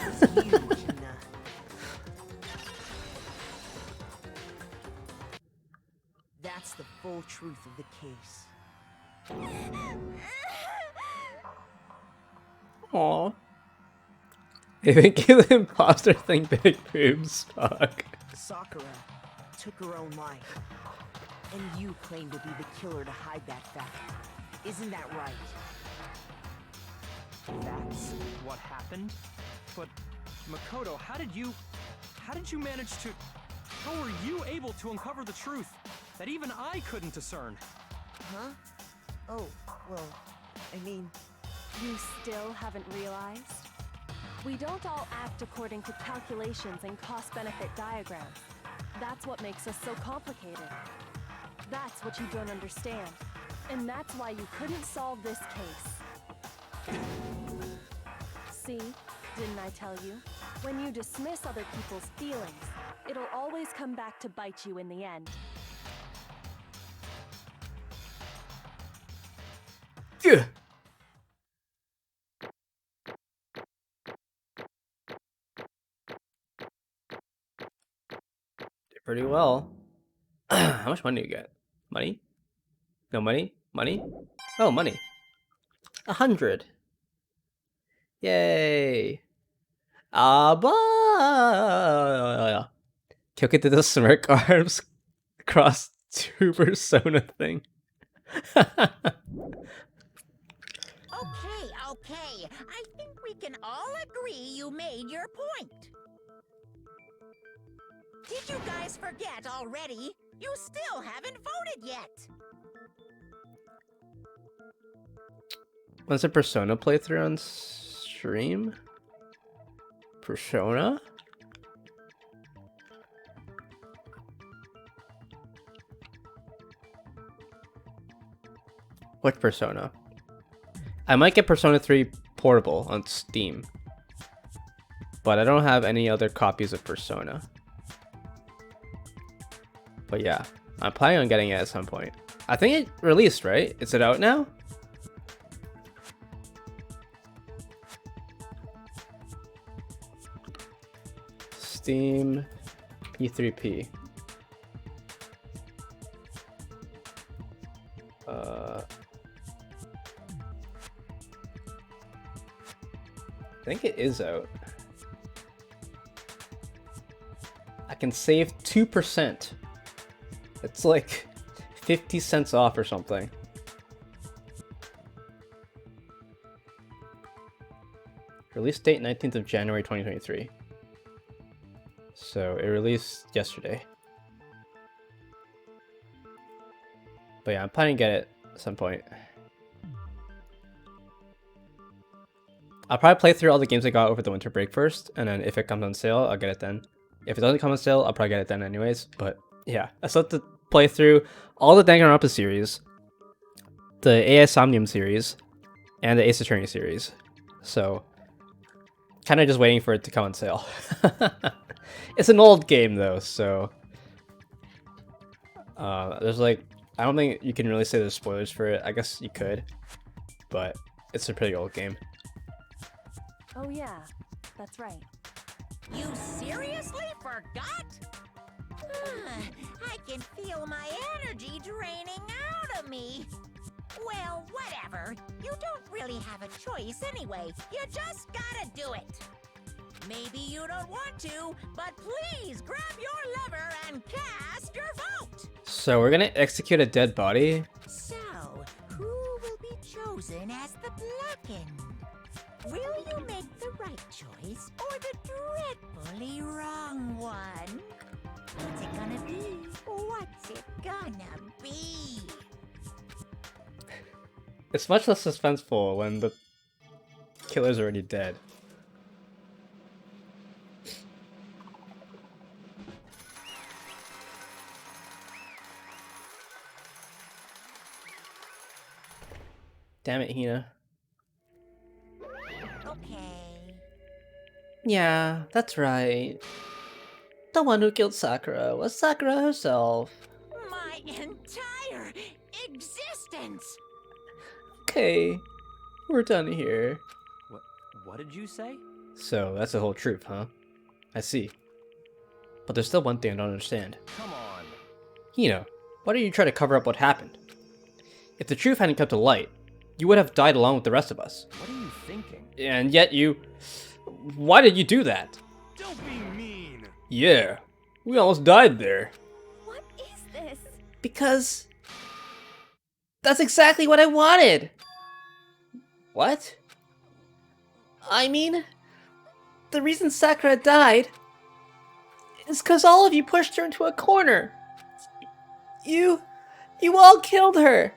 was you, Hina. That's the full truth of the case. Aww. I think the imposter thing big boobs, fuck. Sakura took her own life. And you claim to be the killer to hide that fact. Isn't that right? That's what happened? But, Makoto, how did you manage to... How were you able to uncover the truth that even I couldn't discern? Huh? Oh, well, I mean... You still haven't realized? We don't all act according to calculations and cost-benefit diagrams. That's what makes us so complicated. That's what you don't understand. And that's why you couldn't solve this case. See? Didn't I tell you? When you dismiss other people's feelings, it'll always come back to bite you in the end. Phew. Did pretty well. How much money do you get? Money? No money? Money? Oh, money. 100. Yay. Ah, Kyoke did the smirk arms cross two persona thing. Okay. I think we can all agree you made your point. Did you guys forget already? You still haven't voted yet. When's a Persona playthrough on stream? Persona? What Persona? I might get Persona 3 Portable on Steam, but I don't have any other copies of Persona. But yeah, I'm planning on getting it at some point. I think it released, right? Is it out now? Steam E3P. I think it is out. I can save 2%. It's like 50 cents off or something. Release date 19th of January 2023. So it released yesterday. But yeah, I'm planning to get it at some point. I'll probably play through all the games I got over the winter break first, and then if it comes on sale, I'll get it then. If it doesn't come on sale, I'll probably get it then anyways. But yeah, I still have to play through all the Danganronpa series, the AS Omnium series, and the Ace Attorney series. So, kind of just waiting for it to come on sale. It's an old game though, so there's like, I don't think you can really say there's spoilers for it. I guess you could, but it's a pretty old game. Oh yeah, that's right. You seriously forgot? I can feel my energy draining out of me. Well, whatever. You don't really have a choice anyway. You just gotta do it. Maybe you don't want to, but please grab your lever and cast your vote. So we're gonna execute a dead body? So, who will be chosen as the blackened? Will you make the right choice or the dreadfully wrong one? What's it gonna be? What's it gonna be? It's much less suspenseful when the killer's already dead. Damn it, Hina. Okay. Yeah, that's right. The one who killed Sakura was Sakura herself. My entire existence! Okay, we're done here. What did you say? So, that's the whole truth, huh? I see. But there's still one thing I don't understand. Come on. Hina, why do you try to cover up what happened? If the truth hadn't come to light, you would have died along with the rest of us. What are you thinking? And yet you... Why did you do that? Don't be mean. Yeah, we almost died there. What is this? Because... that's exactly what I wanted! What? I mean... the reason Sakura died... is because all of you pushed her into a corner. You all killed her.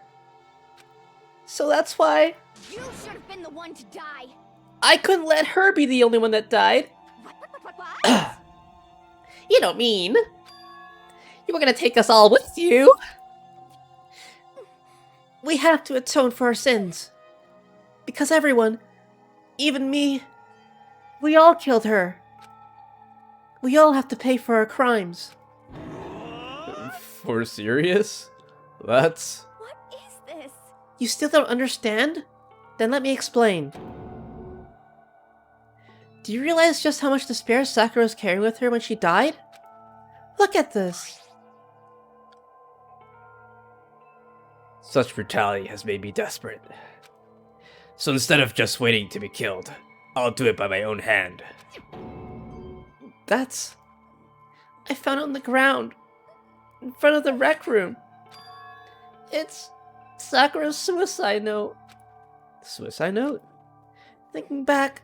So that's why... You should have been the one to die. I couldn't let her be the only one that died. What? You don't mean you were gonna take us all with you? We have to atone for our sins. Because everyone, even me, we all killed her. We all have to pay for our crimes. For serious? That's... What is this? You still don't understand? Then let me explain. Do you realize just how much despair Sakura was carrying with her when she died? Look at this. Such brutality has made me desperate. So instead of just waiting to be killed, I'll do it by my own hand. That's... I found it on the ground, in front of the rec room. It's Sakura's suicide note. Suicide note? Thinking back,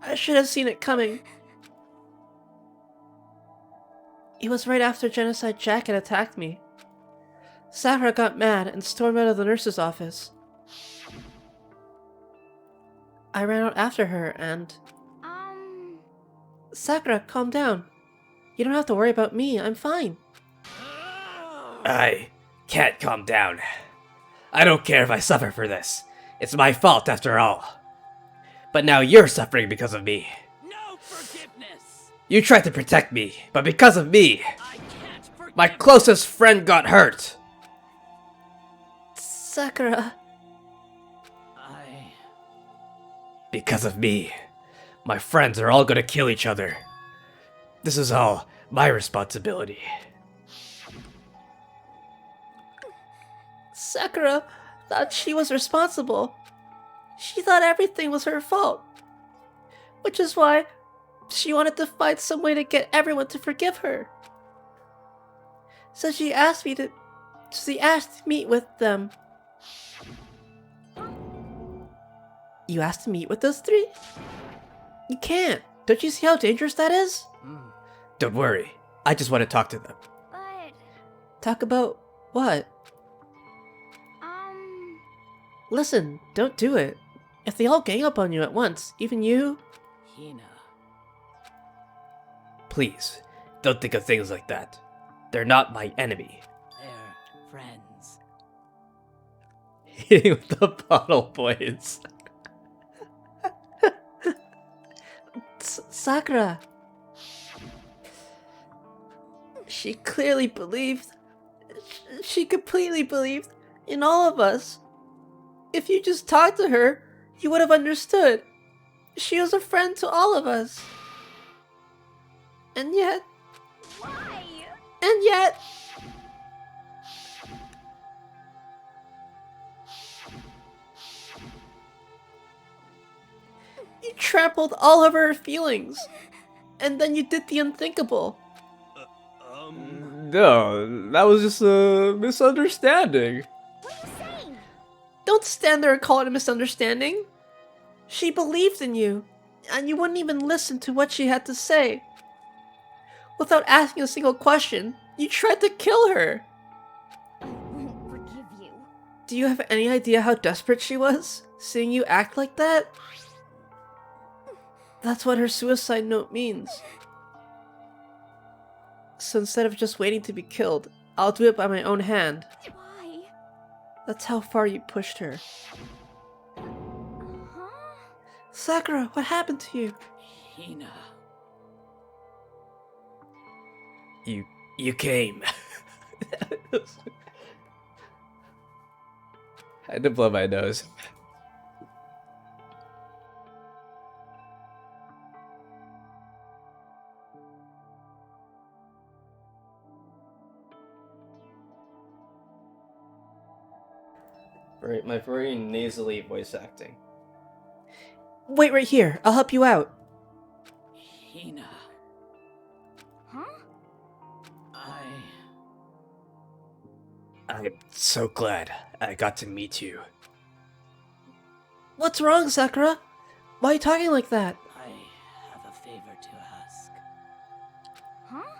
I should have seen it coming. It was right after Genocide Jack had attacked me. Sakura got mad and stormed out of the nurse's office. I ran out after her and... Sakura, calm down. You don't have to worry about me, I'm fine. I can't calm down. I don't care if I suffer for this. It's my fault after all. But now you're suffering because of me. No forgiveness! You tried to protect me, but because of me, I can't forgive my closest friend got hurt. Sakura. Because of me, my friends are all gonna kill each other. This is all my responsibility. Sakura thought she was responsible. She thought everything was her fault. Which is why she wanted to find some way to get everyone to forgive her. So she asked me to meet with them. You asked to meet with those three? You can't. Don't you see how dangerous that is? Don't worry. I just want to talk to them. But... Talk about what? Listen, don't do it. If they all gang up on you at once, even you... Hina. Please, don't think of things like that. They're not my enemy. They're friends. Hitting with the bottle, boys. Sakura. She clearly believed. She completely believed in all of us. If you just talked to her, you would have understood. She was a friend to all of us. And yet... Why? And yet... You trampled all of her feelings. And then you did the unthinkable. No, that was just a misunderstanding. What are you saying? Don't stand there and call it a misunderstanding. She believed in you, and you wouldn't even listen to what she had to say. Without asking a single question, you tried to kill her. I won't forgive you. Do you have any idea how desperate she was, seeing you act like that? That's what her suicide note means. So instead of just waiting to be killed, I'll do it by my own hand. Why? That's how far you pushed her. Huh? Sakura, what happened to you? Hina. You came. I had to blow my nose. Right, my very nasally voice acting. Wait right here, I'll help you out. Hina. Huh? I'm so glad I got to meet you. What's wrong, Sakura? Why are you talking like that? I have a favor to ask. Huh?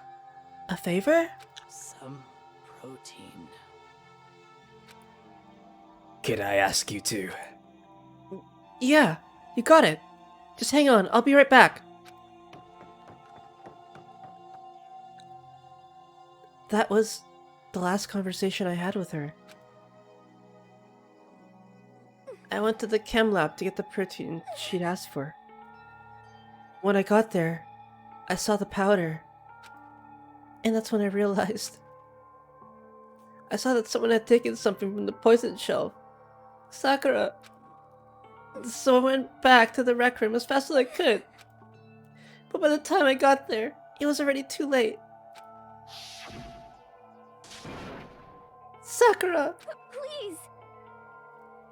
A favor? Some protein. Could I ask you to? Yeah, you got it. Just hang on, I'll be right back. That was the last conversation I had with her. I went to the chem lab to get the protein she'd asked for. When I got there, I saw the powder. And that's when I realized. I saw that someone had taken something from the poison shelf. Sakura. So I went back to the rec room as fast as I could. But by the time I got there, it was already too late. Sakura! Please!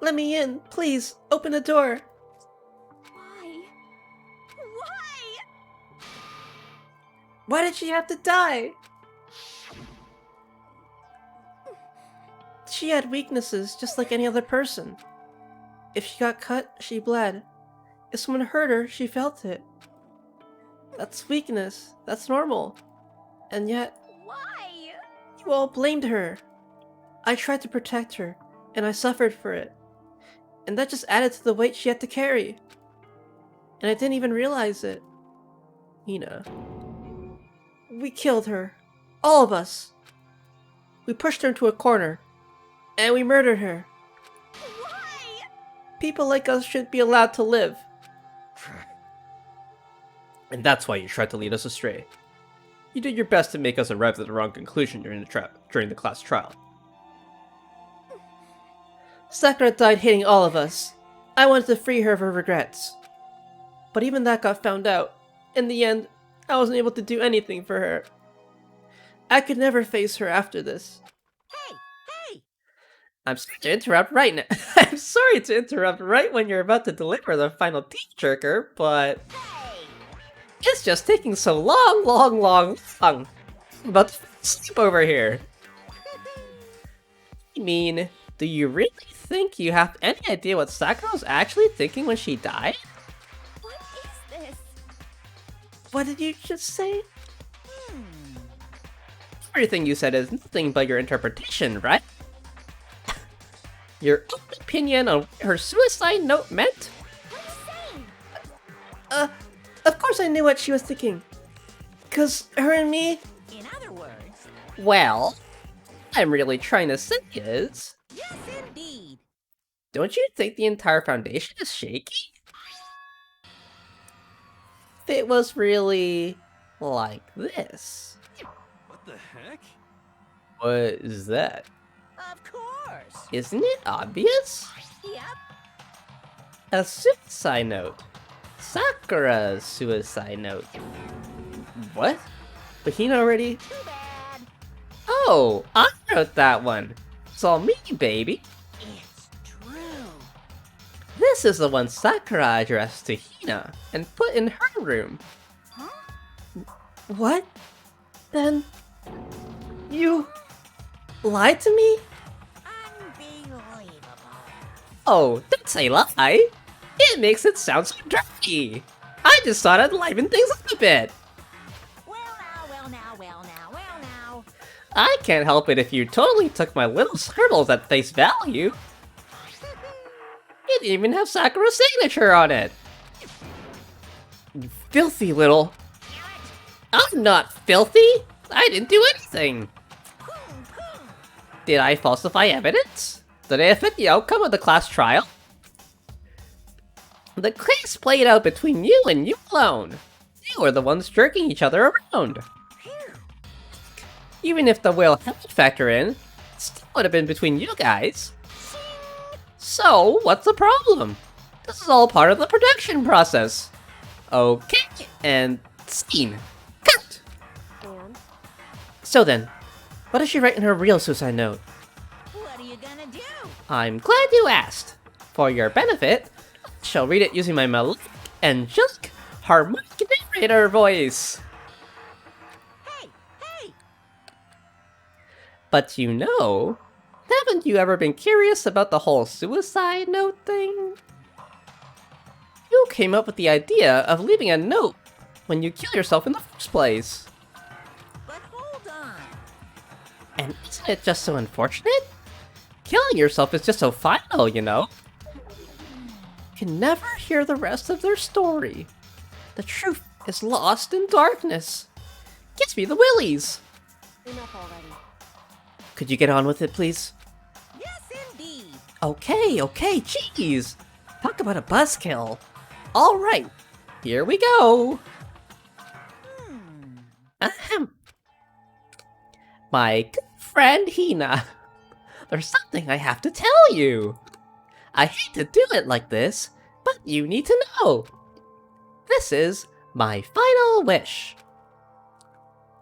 Let me in, please. Open the door. Why? Why? Why did she have to die? She had weaknesses just like any other person. If she got cut, she bled. If someone hurt her, she felt it. That's weakness. That's normal. And yet, Why? you all blamed her. I tried to protect her, and I suffered for it. And that just added to the weight she had to carry. And I didn't even realize it. Hina. We killed her. All of us. We pushed her into a corner. And we murdered her. Why? People like us shouldn't be allowed to live. And that's why you tried to lead us astray. You did your best to make us arrive at the wrong conclusion during the class trial. Sakura died hating all of us. I wanted to free her of her regrets. But even that got found out. In the end, I wasn't able to do anything for her. I could never face her after this. Hey! I'm sorry to interrupt right now. I'm sorry to interrupt right when you're about to deliver the final teeth jerker, but it's just taking so long. I'm about to sleep over here. I mean, do you really think you have any idea what Sakura was actually thinking when she died? What is this? What did you just say? Everything you said is nothing but your interpretation, right? Your own opinion on what her suicide note meant? Of course I knew what she was thinking. 'Cause her and me... In other words, Well, I'm really trying to say is... yes indeed. Don't you think the entire foundation is shaky? If it was really... like this. What the heck? What is that? Of course. Isn't it obvious? Yep. A suicide note. Sakura's suicide note. What? But he already... Too bad. Oh, I wrote that one. It's all me, baby. It's true. This is the one Sakura addressed to Hina and put in her room. Huh? What? Then... you... lied to me? Unbelievable. Oh, don't say lie. It makes it sound so dirty. I just thought I'd liven things up a bit. Well now. I can't help it if you totally took my little scribbles at face value. It even have Sakura's signature on it. You filthy little... I'm not filthy! I didn't do anything! Did I falsify evidence? Did I affect the outcome of the class trial? The case played out between you and you alone. You were the ones jerking each other around. Even if the whale helped factor in, it still would have been between you guys. So, what's the problem? This is all part of the production process. Okay, and scene. Cut! And So then, what does she write in her real suicide note? What are you gonna do? I'm glad you asked. For your benefit, I shall read it using my melodic, angelic, harmonic narrator voice. Hey! But you know, haven't you ever been curious about the whole suicide note thing? You came up with the idea of leaving a note when you kill yourself in the first place. But hold on. And isn't it just so unfortunate? Killing yourself is just so final, you know? can never hear the rest of their story. The truth is lost in darkness. Gives me the willies. Enough already. Could you get on with it, please? Yes, indeed. Okay, jeez. Talk about a buzzkill. All right, here we go. Ahem. My good friend Hina, there's something I have to tell you. I hate to do it like this, but you need to know. This is my final wish.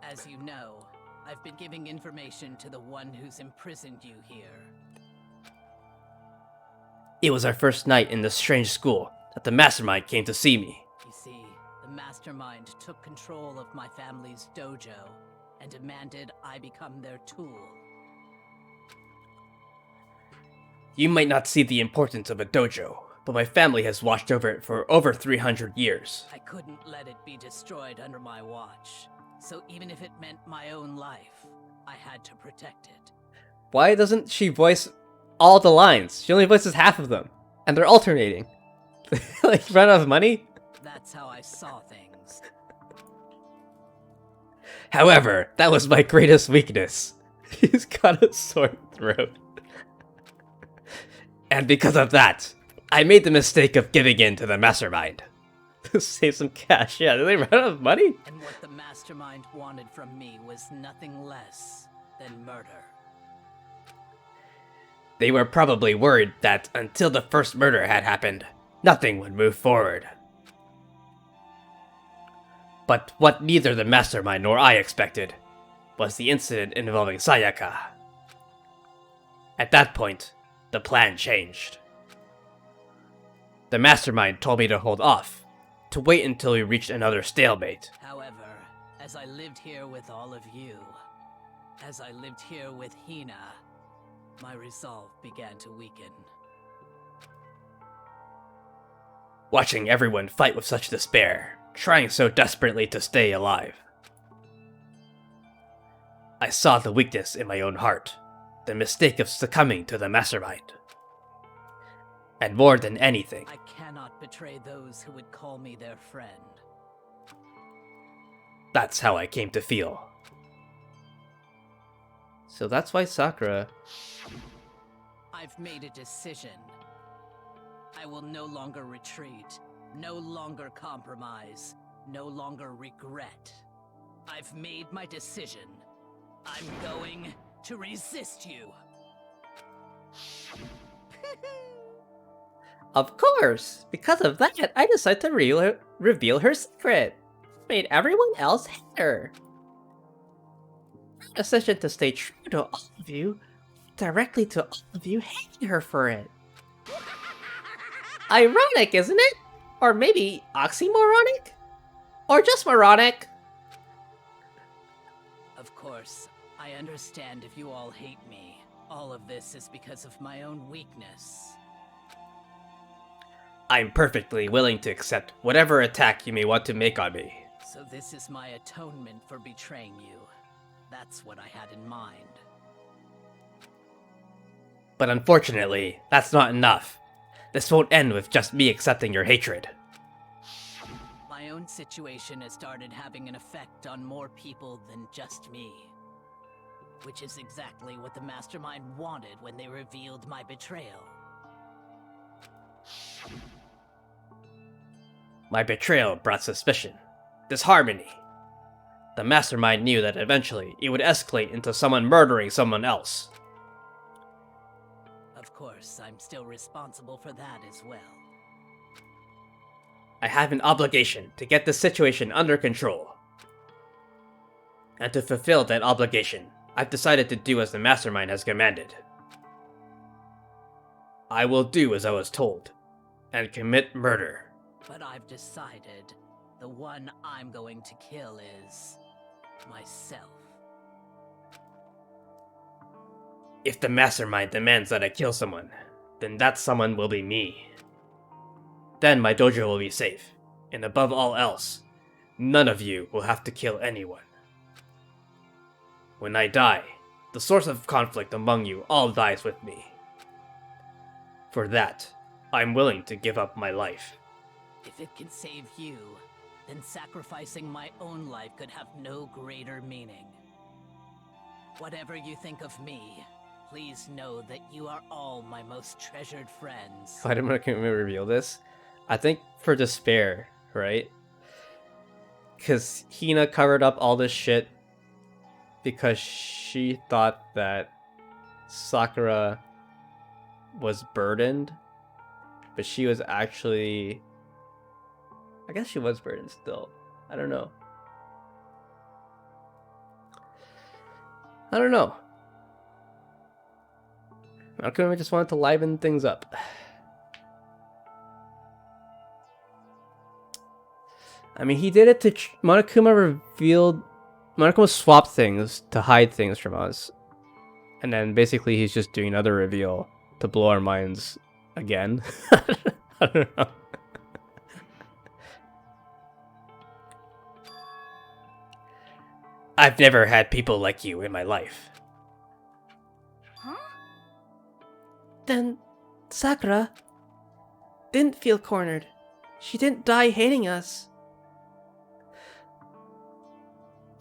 As you know, I've been giving information to the one who's imprisoned you here. It was our first night in this strange school that the mastermind came to see me. You see, the mastermind took control of my family's dojo and demanded I become their tool. You might not see the importance of a dojo, but my family has watched over it for over 300 years. I couldn't let it be destroyed under my watch, so even if it meant my own life, I had to protect it. Why doesn't she voice all the lines? She only voices half of them, and they're alternating. Like, run out of money? That's how I saw things. However, that was my greatest weakness. He's got a sore throat. And because of that, I made the mistake of giving in to the mastermind. To save some cash. Yeah, did they run out of money? And what the mastermind wanted from me was nothing less than murder. They were probably worried that until the first murder had happened, nothing would move forward. But what neither the mastermind nor I expected was the incident involving Sayaka. At that point, the plan changed. The mastermind told me to hold off, to wait until we reached another stalemate. However, as I lived here with all of you, as I lived here with Hina, my resolve began to weaken. Watching everyone fight with such despair, trying so desperately to stay alive. I saw the weakness in my own heart, the mistake of succumbing to the mastermind. And more than anything, I cannot betray those who would call me their friend. that's how I came to feel. So that's why Sakura... I've made a decision. I will no longer retreat, no longer compromise, no longer regret. I've made my decision. I'm going to resist you. Of course! Because of that, I decided to reveal her secret. Made everyone else hate her. Her decision to stay true to all of you, directly to all of you hating her for it. Ironic, isn't it? Or maybe oxymoronic? Or just moronic? Of course, I understand if you all hate me. All of this is because of my own weakness. I'm perfectly willing to accept whatever attack you may want to make on me. So this is my atonement for betraying you. That's what I had in mind. But unfortunately, that's not enough. This won't end with just me accepting your hatred. My own situation has started having an effect on more people than just me. Which is exactly what the mastermind wanted when they revealed my betrayal. My betrayal brought suspicion, disharmony. The mastermind knew that eventually it would escalate into someone murdering someone else. Of course, I'm still responsible for that as well. I have an obligation to get the situation under control. And to fulfill that obligation, I've decided to do as the mastermind has commanded. I will do as I was told, and commit murder. But I've decided the one I'm going to kill is myself. If the mastermind demands that I kill someone, then that someone will be me. Then my dojo will be safe, and above all else, none of you will have to kill anyone. When I die, the source of conflict among you all dies with me. For that, I'm willing to give up my life. If it can save you, then sacrificing my own life could have no greater meaning. Whatever you think of me, please know that you are all my most treasured friends. Why didn't I reveal this? I think for despair, right? Because Hina covered up all this shit because she thought that Sakura was burdened, but she was actually... I guess she was burdened still. I don't know. Monokuma just wanted to liven things up. I mean, he did it to... Monokuma swapped things to hide things from us. And then basically he's just doing another reveal to blow our minds again. I don't know. I've never had people like you in my life. Huh? Then Sakura didn't feel cornered. She didn't die hating us.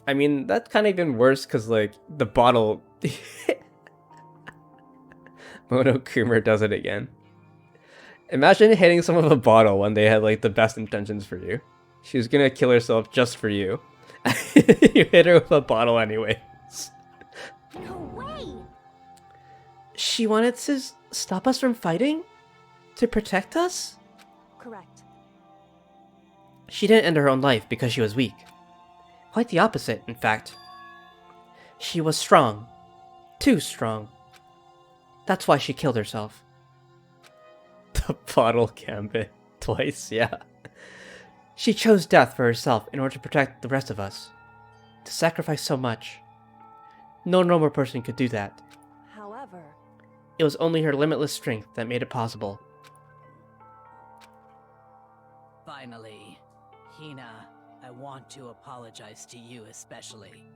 I mean, that's kind of even worse because, like, the bottle... Monokuma does it again. Imagine hitting someone with a bottle when they had, like, the best intentions for you. She was gonna kill herself just for you. You hit her with a bottle anyways. No way! She wanted to stop us from fighting? To protect us? Correct. She didn't end her own life because she was weak. Quite the opposite, in fact. She was strong. Too strong. That's why she killed herself. The bottle gambit. Twice, yeah. She chose death for herself in order to protect the rest of us. To sacrifice so much. No normal person could do that. However, It was only her limitless strength that made it possible. Finally, Hina, I want to apologize to you especially.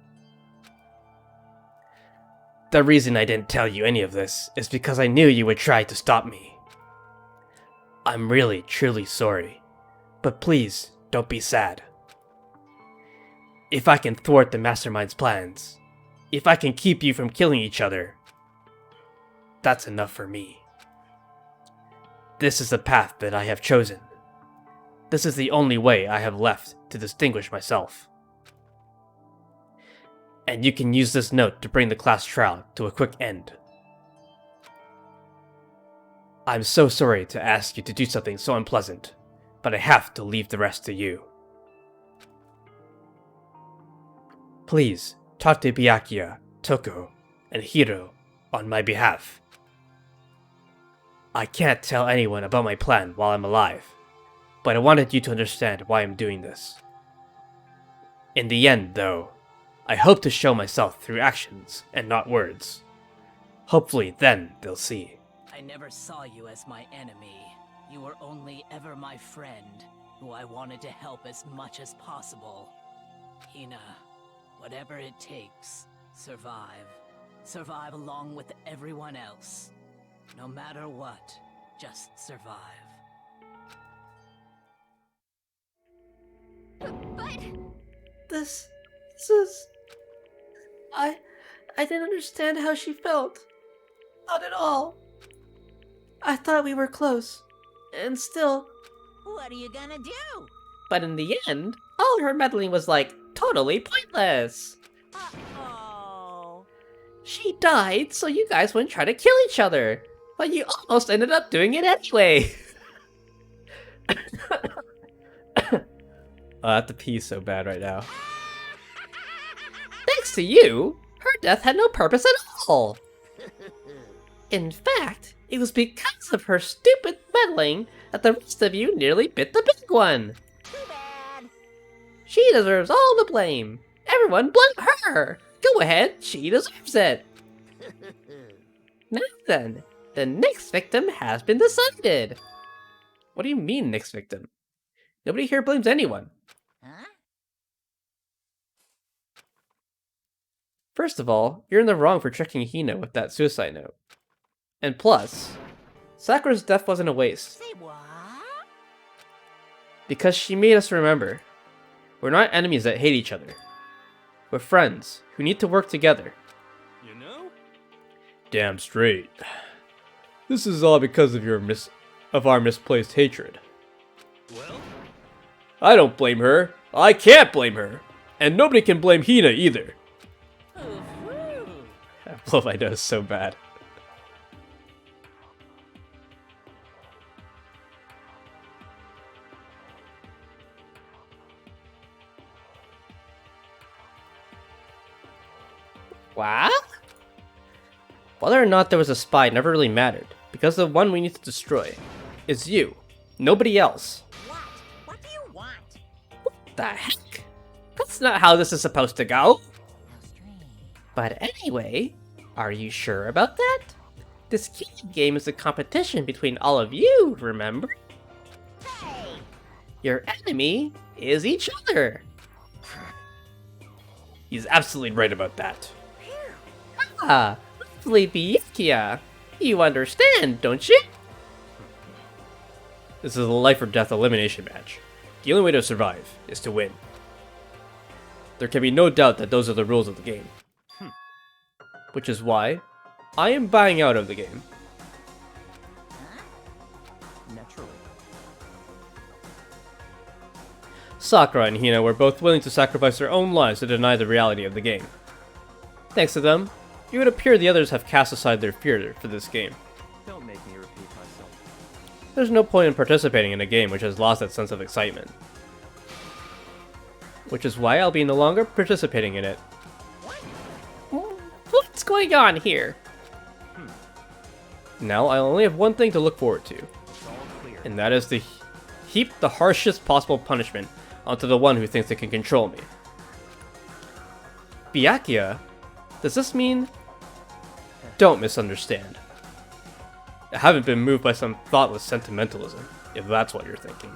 The reason I didn't tell you any of this is because I knew you would try to stop me. I'm really, truly sorry. But please, don't be sad. If I can thwart the Mastermind's plans, if I can keep you from killing each other, that's enough for me. This is the path that I have chosen. This is the only way I have left to distinguish myself. And you can use this note to bring the class trial to a quick end. I'm so sorry to ask you to do something so unpleasant, but I have to leave the rest to you. Please, talk to Byakuya, Toko, and Hiro on my behalf. I can't tell anyone about my plan while I'm alive, but I wanted you to understand why I'm doing this. In the end, though, I hope to show myself through actions and not words. Hopefully then they'll see. I never saw you as my enemy. You were only ever my friend, who I wanted to help as much as possible. Hina, whatever it takes, survive. Survive along with everyone else. No matter what, just survive. But... This is... I didn't understand how she felt. Not at all. I thought we were close. And still... What are you gonna do? But in the end, all her meddling was, like, totally pointless. Uh-oh. She died so you guys wouldn't try to kill each other. But you almost ended up doing it anyway. I have to pee so bad right now. Thanks to you, her death had no purpose at all. In fact, it was because of her stupid meddling that the rest of you nearly bit the big one. Too bad. She deserves all the blame. Everyone blame her. Go ahead, she deserves it. Now then, the next victim has been decided. What do you mean, next victim? Nobody here blames anyone. Huh? First of all, you're in the wrong for tricking Hina with that suicide note. And plus, Sakura's death wasn't a waste. Say what? Because she made us remember. We're not enemies that hate each other. We're friends who need to work together. You know? Damn straight. This is all because of our misplaced hatred. Well, I don't blame her. I can't blame her. And nobody can blame Hina either. I blow my nose so bad. What? Whether or not there was a spy never really mattered, because the one we need to destroy is you, nobody else. What? What do you want? What the heck? That's not how this is supposed to go. How strange. But anyway, are you sure about that? This game is a competition between all of you, remember? Hey! Your enemy is each other. He's absolutely right about that. Ah, lovely Byakuya. You understand, don't you? This is a life or death elimination match. The only way to survive is to win. There can be no doubt that those are the rules of the game. Which is why I am buying out of the game. Naturally. Sakura and Hina were both willing to sacrifice their own lives to deny the reality of the game. Thanks to them, it would appear the others have cast aside their fear for this game. Don't make me repeat myself. There's no point in participating in a game which has lost that sense of excitement. Which is why I'll be no longer participating in it. What's going on here? Now I only have one thing to look forward to, It's all clear. and that is to heap the harshest possible punishment onto the one who thinks they can control me. Byakuya, does this mean? Don't misunderstand. I haven't been moved by some thoughtless sentimentalism, if that's what you're thinking.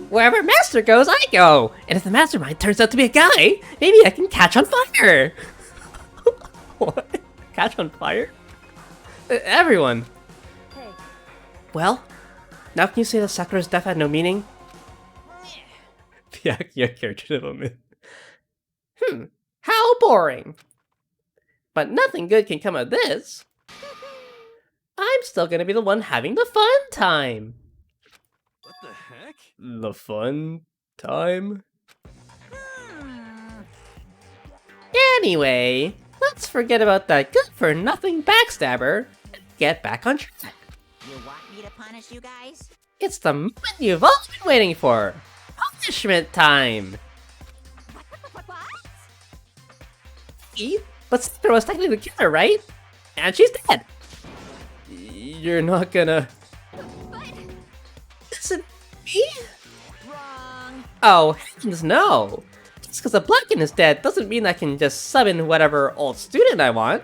Wherever Master goes, I go! And if the mastermind turns out to be a guy, maybe I can catch on fire! What? Catch on fire? Everyone! Hey, Well, now can you say that Sakura's death had no meaning? Byakuya character development. How boring! But nothing good can come of this. I'm still gonna be the one having the fun time. what the heck? The fun time? Anyway, let's forget about that good-for-nothing backstabber and get back on track. You want me to punish you guys? It's the moment you've all been waiting for. Punishment time! But Sakura was technically the killer, right? And she's dead! You're not gonna... Listen, me? Wrong. Oh, heavens no! Just because a Blackin is dead doesn't mean I can just summon whatever old student I want.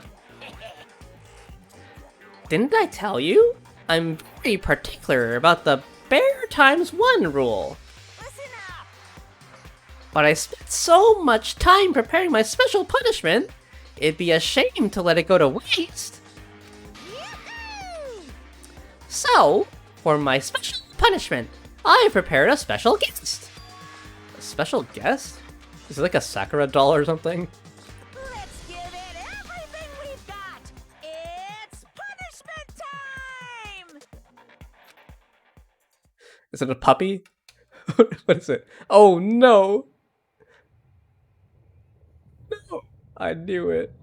Didn't I tell you? I'm very particular about the bear times 1 rule. Listen up. But I spent so much time preparing my special punishment, it'd be a shame to let it go to waste. Yoo-hoo! So, for my special punishment, I prepared a special guest. A special guest? Is it like a Sakura doll or something? Let's give it everything we've got. It's punishment time. Is it a puppy? What is it? Oh no! No! I knew it.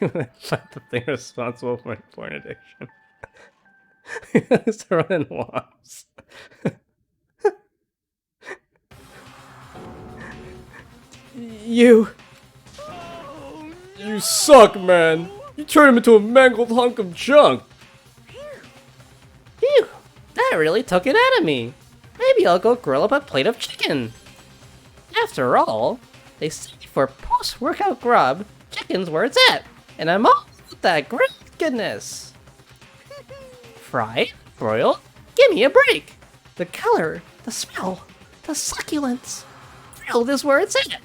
Find the thing responsible for my porn addiction. It's running wasps. You suck, man. You turned him into a mangled hunk of junk. Phew, that really took it out of me. Maybe I'll go grill up a plate of chicken. After all, they say for post-workout grub, chicken's where it's at, and I'm all about that grilled goodness. Fried, broiled, give me a break. The color, the smell, the succulence. Grilled is where it's at.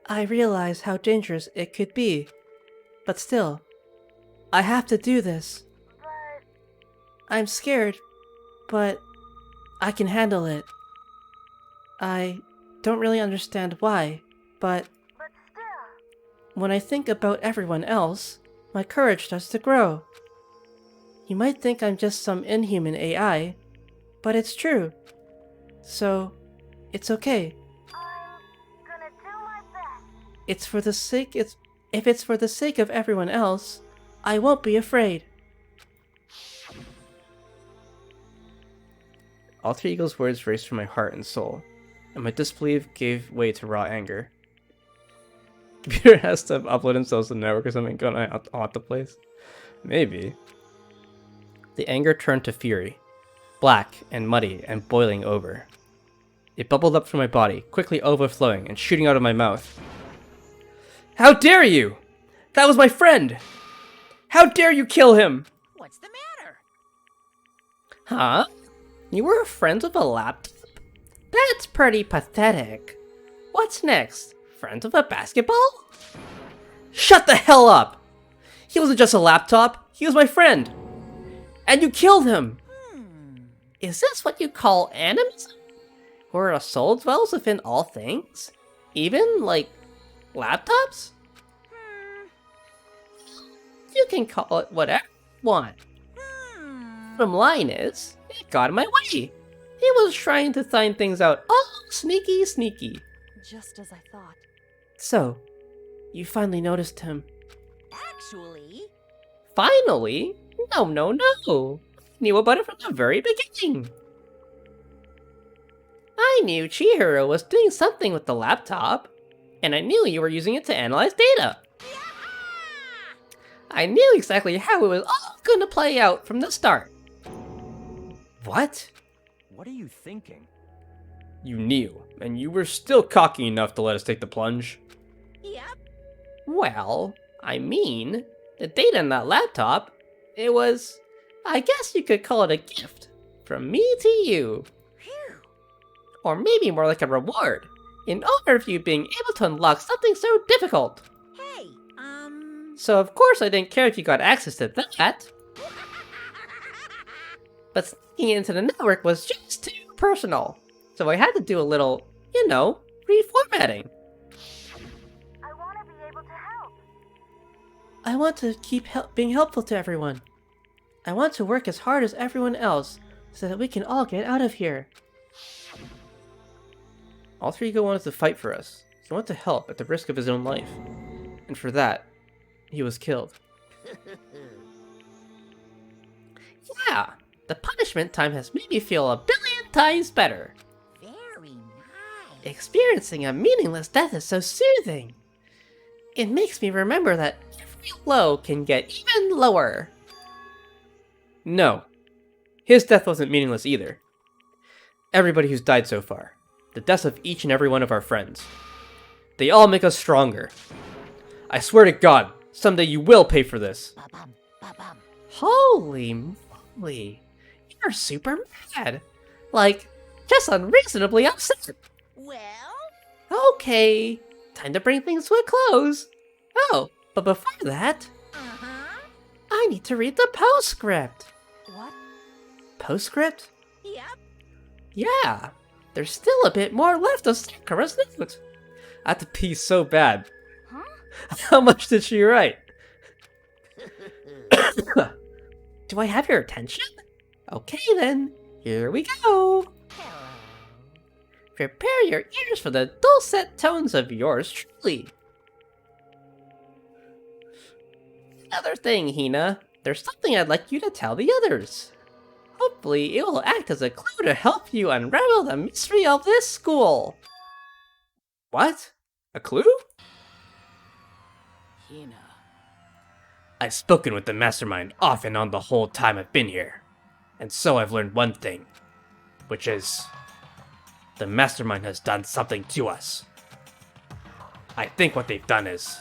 I realize how dangerous it could be, but still, I have to do this. I'm scared, but I can handle it. I don't really understand why, but when I think about everyone else, my courage starts to grow. You might think I'm just some inhuman AI, but it's true. So, it's okay. If it's for the sake of everyone else, I won't be afraid. Alter Ego's words raced through my heart and soul, and my disbelief gave way to raw anger. Computer has to upload themselves to the network or something going on the place. Maybe. The anger turned to fury, black and muddy and boiling over. It bubbled up from my body, quickly overflowing and shooting out of my mouth. How dare you! That was my friend! How dare you kill him! What's the matter? Huh? You were friends with a laptop? That's pretty pathetic. What's next? Friends with a basketball? Shut the hell up! He wasn't just a laptop, he was my friend! And you killed him! Is this what you call animism? Where a soul dwells within all things? Even, like, laptops? You can call it whatever you want. Bottom line is, it got in my way. He was trying to find things out all sneaky. Just as I thought. So, you finally noticed him. Actually... Finally? No. I knew about it from the very beginning. I knew Chihiro was doing something with the laptop, and I knew you were using it to analyze data. I knew exactly how it was all going to play out from the start. What? What are you thinking? You knew, and you were still cocky enough to let us take the plunge. Yep. Well, I mean, the data in that laptop, it was, I guess you could call it a gift from me to you. Phew. Or maybe more like a reward, in honor of you being able to unlock something so difficult. Hey, So of course I didn't care if you got access to that. But sneaking into the network was just too personal. So I had to do a little, reformatting. I want to be able to help. I want to keep being helpful to everyone. I want to work as hard as everyone else so that we can all get out of here. Alter Ego wanted to fight for us. He wanted to help at the risk of his own life. And for that, he was killed. Yeah, the punishment time has made me feel 1,000,000,000 times better. very nice. Experiencing a meaningless death is so soothing. It makes me remember that every low can get even lower. No, his death wasn't meaningless either. Everybody who's died so far, the deaths of each and every one of our friends, they all make us stronger. I swear to God, someday you will pay for this. Ba-bum, ba-bum. Holy moly, you're super mad. Like, just unreasonably upset. Well, Okay, time to bring things to a close. Oh, but before that, I need to read the postscript. What? Postscript? Yep. Yeah, there's still a bit more left of Sakura's note. I had to pee so bad. Huh? How much did she write? Do I have your attention? Okay then, here we go. Prepare your ears for the dulcet tones of yours truly. Another thing, Hina. There's something I'd like you to tell the others. Hopefully, it will act as a clue to help you unravel the mystery of this school. What? A clue? Hina. I've spoken with the mastermind off and on the whole time I've been here. And so I've learned one thing. Which is... the mastermind has done something to us. I think what they've done is...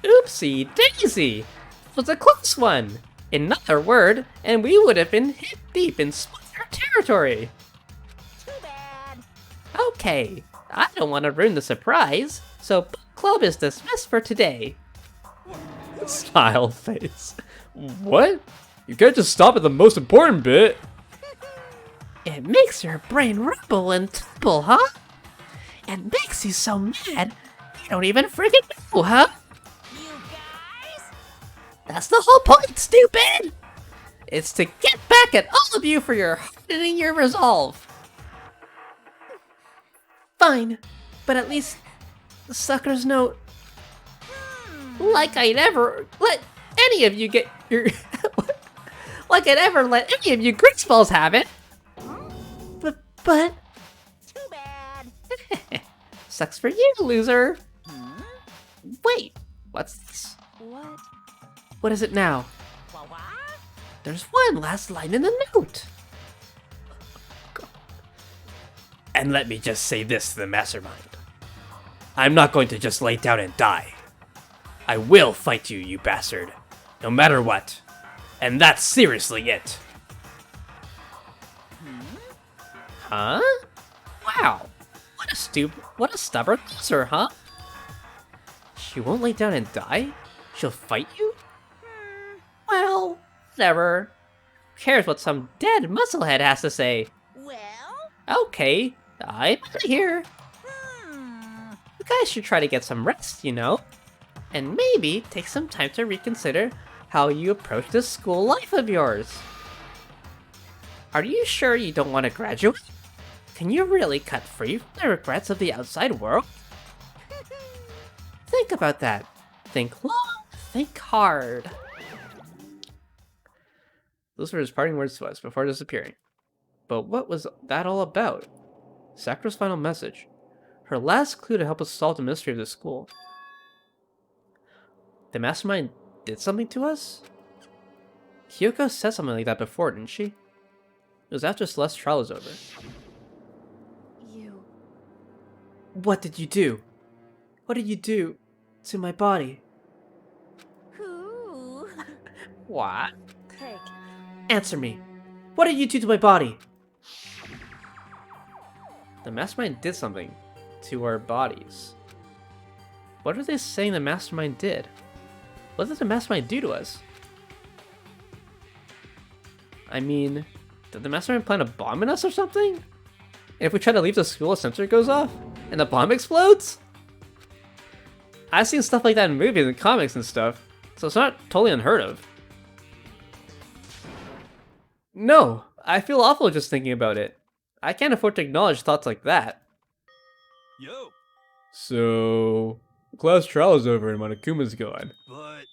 Oopsie daisy! It was a close one! Another word, and we would have been hip deep in spoiler territory! Too bad. Okay, I don't want to ruin the surprise, so book club is dismissed for today. Smile face. What? You can't just stop at the most important bit. It makes your brain rumble and tumble, huh? It makes you so mad, you don't even friggin' know, huh? You guys? That's the whole point, stupid! It's to get back at all of you for your hardening your resolve. Fine, but at least the sucker's note. Like I'd ever let any of you get your... like I'd ever let any of you greaseballs have it. But... Too bad. Sucks for you, loser. Wait, what's this? What? What is it now? What? There's one last line in the note. And let me just say this to the mastermind. I'm not going to just lay down and die. I will fight you, you bastard. No matter what. And that's seriously it. Huh? Wow. What a stubborn loser, huh? She won't lay down and die? She'll fight you? Well, whatever. Who cares what some dead musclehead has to say? Well? Okay, I'm out of here. You guys should try to get some rest, you know? And maybe take some time to reconsider how you approach this school life of yours. Are you sure you don't want to graduate? Can you really cut free from the regrets of the outside world? Think about that. Think long, think hard. Those were his parting words to us before disappearing. But what was that all about? Sakura's final message. Her last clue to help us solve the mystery of the school. The mastermind did something to us? Kyoko said something like that before, didn't she? It was after Celeste's trial was over. You... What did you do? What did you do to my body? Who? What? Hey, Answer me. What did you do to my body? The mastermind did something to our bodies. What are they saying the mastermind did? What did the mastermind do to us? I mean, did the mastermind plan a bomb in us or something? And if we try to leave the school, a sensor goes off? And the bomb explodes? I've seen stuff like that in movies and comics and stuff, so it's not totally unheard of. No, I feel awful just thinking about it. I can't afford to acknowledge thoughts like that. Yo, So, class trial is over and Monokuma's gone. but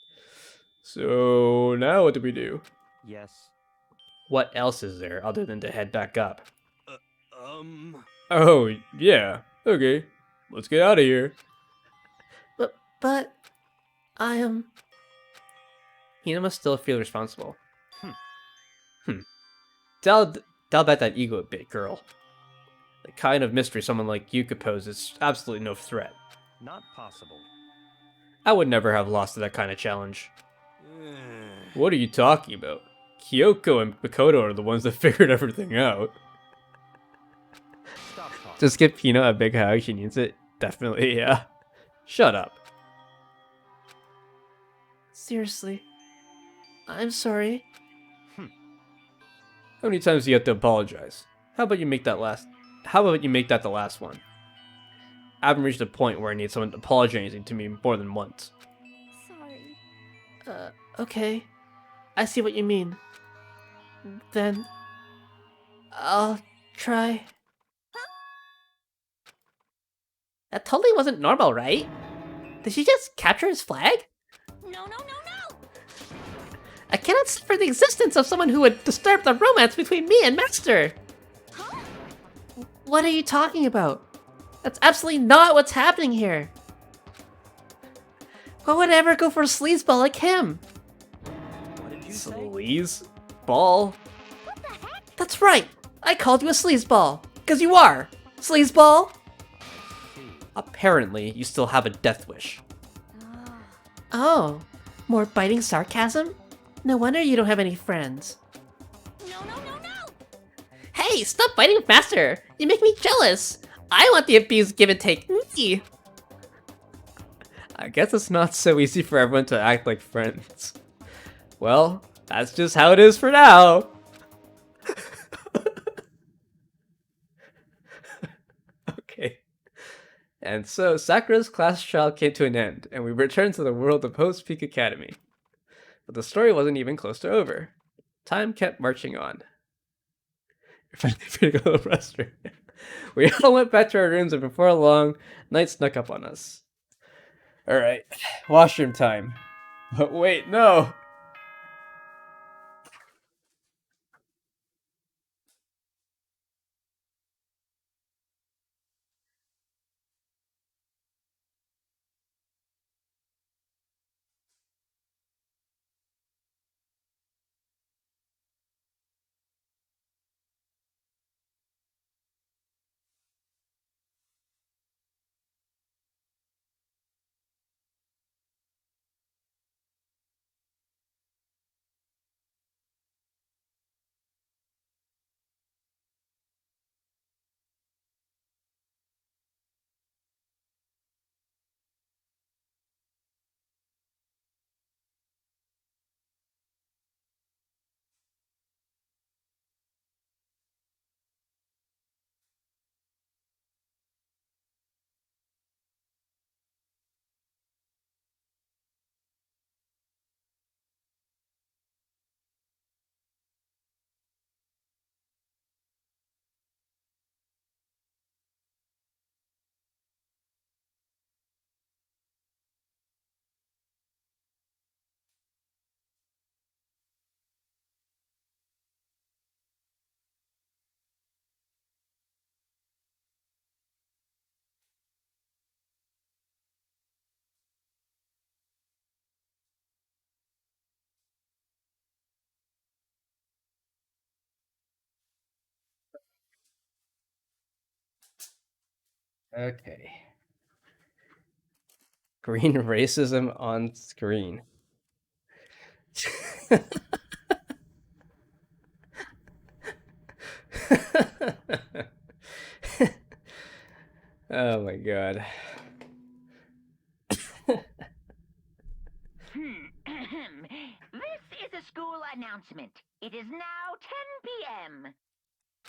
So, now what do we do? Yes. What else is there other than to head back up? um, Oh, yeah. Okay. Let's get out of here. But, I am... Hina must still feel responsible. Dial back that ego a bit, girl. The kind of mystery someone like you could pose is absolutely no threat. Not possible. I would never have lost to that kind of challenge. eh, What are you talking about? Kyoko and Makoto are the ones that figured everything out. Stop talking. Just give Pina a big hug, she needs it. Definitely, yeah. Shut up. Seriously. I'm sorry. How many times do you have to apologize? How about you make that the last one? I haven't reached a point where I need someone apologizing to me more than once. sorry. Okay. I see what you mean. Then... I'll try. That totally wasn't normal, right? Did she just capture his flag? No, no, no, no! I cannot suffer the existence of someone who would disturb the romance between me and Master! Huh? What are you talking about? That's absolutely not what's happening here! Why would I ever go for a sleazeball like him? What did you say? Sleazeball? What the heck? That's right! I called you a sleazeball! Because you are! Sleazeball? Apparently, you still have a death wish. Oh, more biting sarcasm? No wonder you don't have any friends. No, no, no, no! Hey, stop biting faster! You make me jealous! I want the abused give and take. Me. I guess it's not so easy for everyone to act like friends. Well, that's just how it is for now. Okay. And so Sakura's class trial came to an end, and we returned to the world of Host Peak Academy. But the story wasn't even close to over. Time kept marching on. You're finally free to go to the restroom. We all went back to our rooms, and before long, night snuck up on us. Alright, washroom time. But wait, no! Okay. Green racism on screen. Oh my god. This is a school announcement. It is now 10 p.m.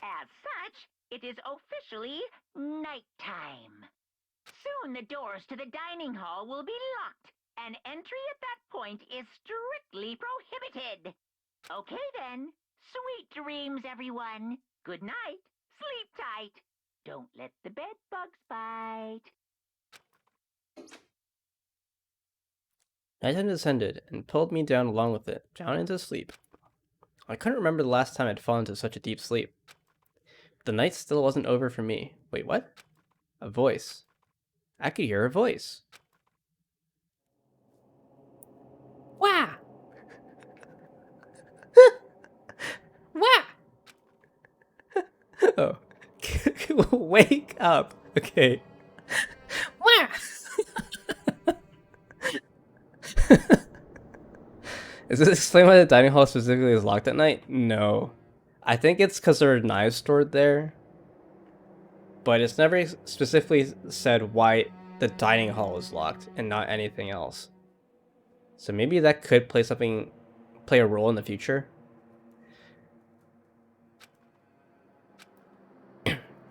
As such, it is officially nighttime. Soon the doors to the dining hall will be locked, and entry at that point is strictly prohibited. Okay then. Sweet dreams, everyone. Good night. Sleep tight. Don't let the bed bugs bite. Nighttime descended and pulled me down along with it, down into sleep. I couldn't remember the last time I'd fallen into such a deep sleep. The night still wasn't over for me. Wait, what? A voice. I could hear a voice. Wah! Wah! Oh. Wake up. Okay. Wah! Is this explain why the dining hall specifically is locked at night? No. I think it's because there are knives stored there. But it's never specifically said why the dining hall is locked and not anything else. So maybe that could play a role in the future.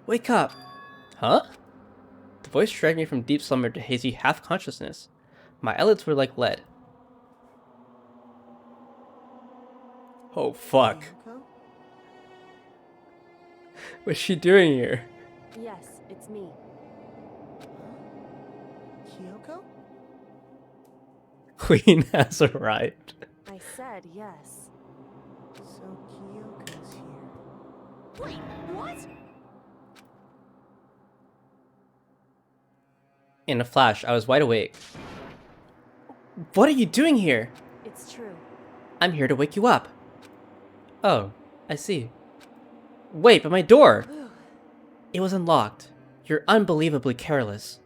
Wake up! Huh? The voice dragged me from deep slumber to hazy half-consciousness. My eyelids were like lead. Oh fuck. What's she doing here? Yes, it's me. Kyoko? Queen has arrived. I said yes. So Kyoko's here. Wait, what? In a flash, I was wide awake. What are you doing here? It's true. I'm here to wake you up. Oh, I see. Wait, but my door! It was unlocked. You're unbelievably careless.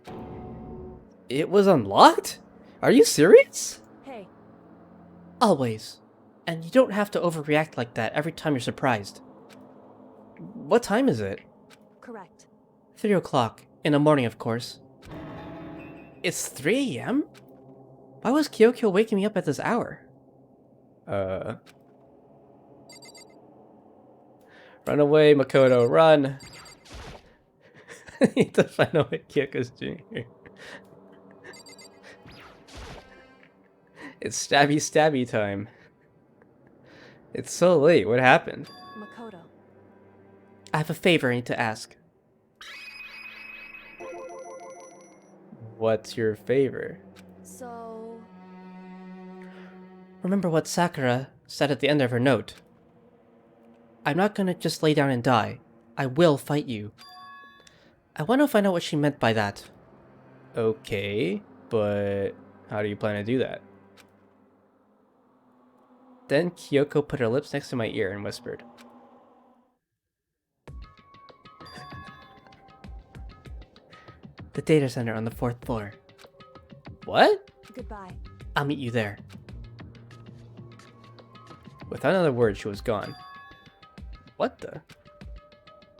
It was unlocked? Are you serious? Hey, Always. And you don't have to overreact like that every time you're surprised. What time is it? correct. 3 o'clock. In the morning, of course. It's 3 a.m.? Why was Kyoko waking me up at this hour? Run away, Makoto, run! I need to find out what Kyoko's doing here. It's stabby time. It's so late, what happened? Makoto. I have a favor I need to ask. What's your favor? So, Remember what Sakura said at the end of her note. I'm not gonna just lay down and die. I will fight you. I want to find out what she meant by that. Okay, but how do you plan to do that? Then Kyoko put her lips next to my ear and whispered. The data center on the 4th floor. What? goodbye. I'll meet you there. Without another word, she was gone. What the?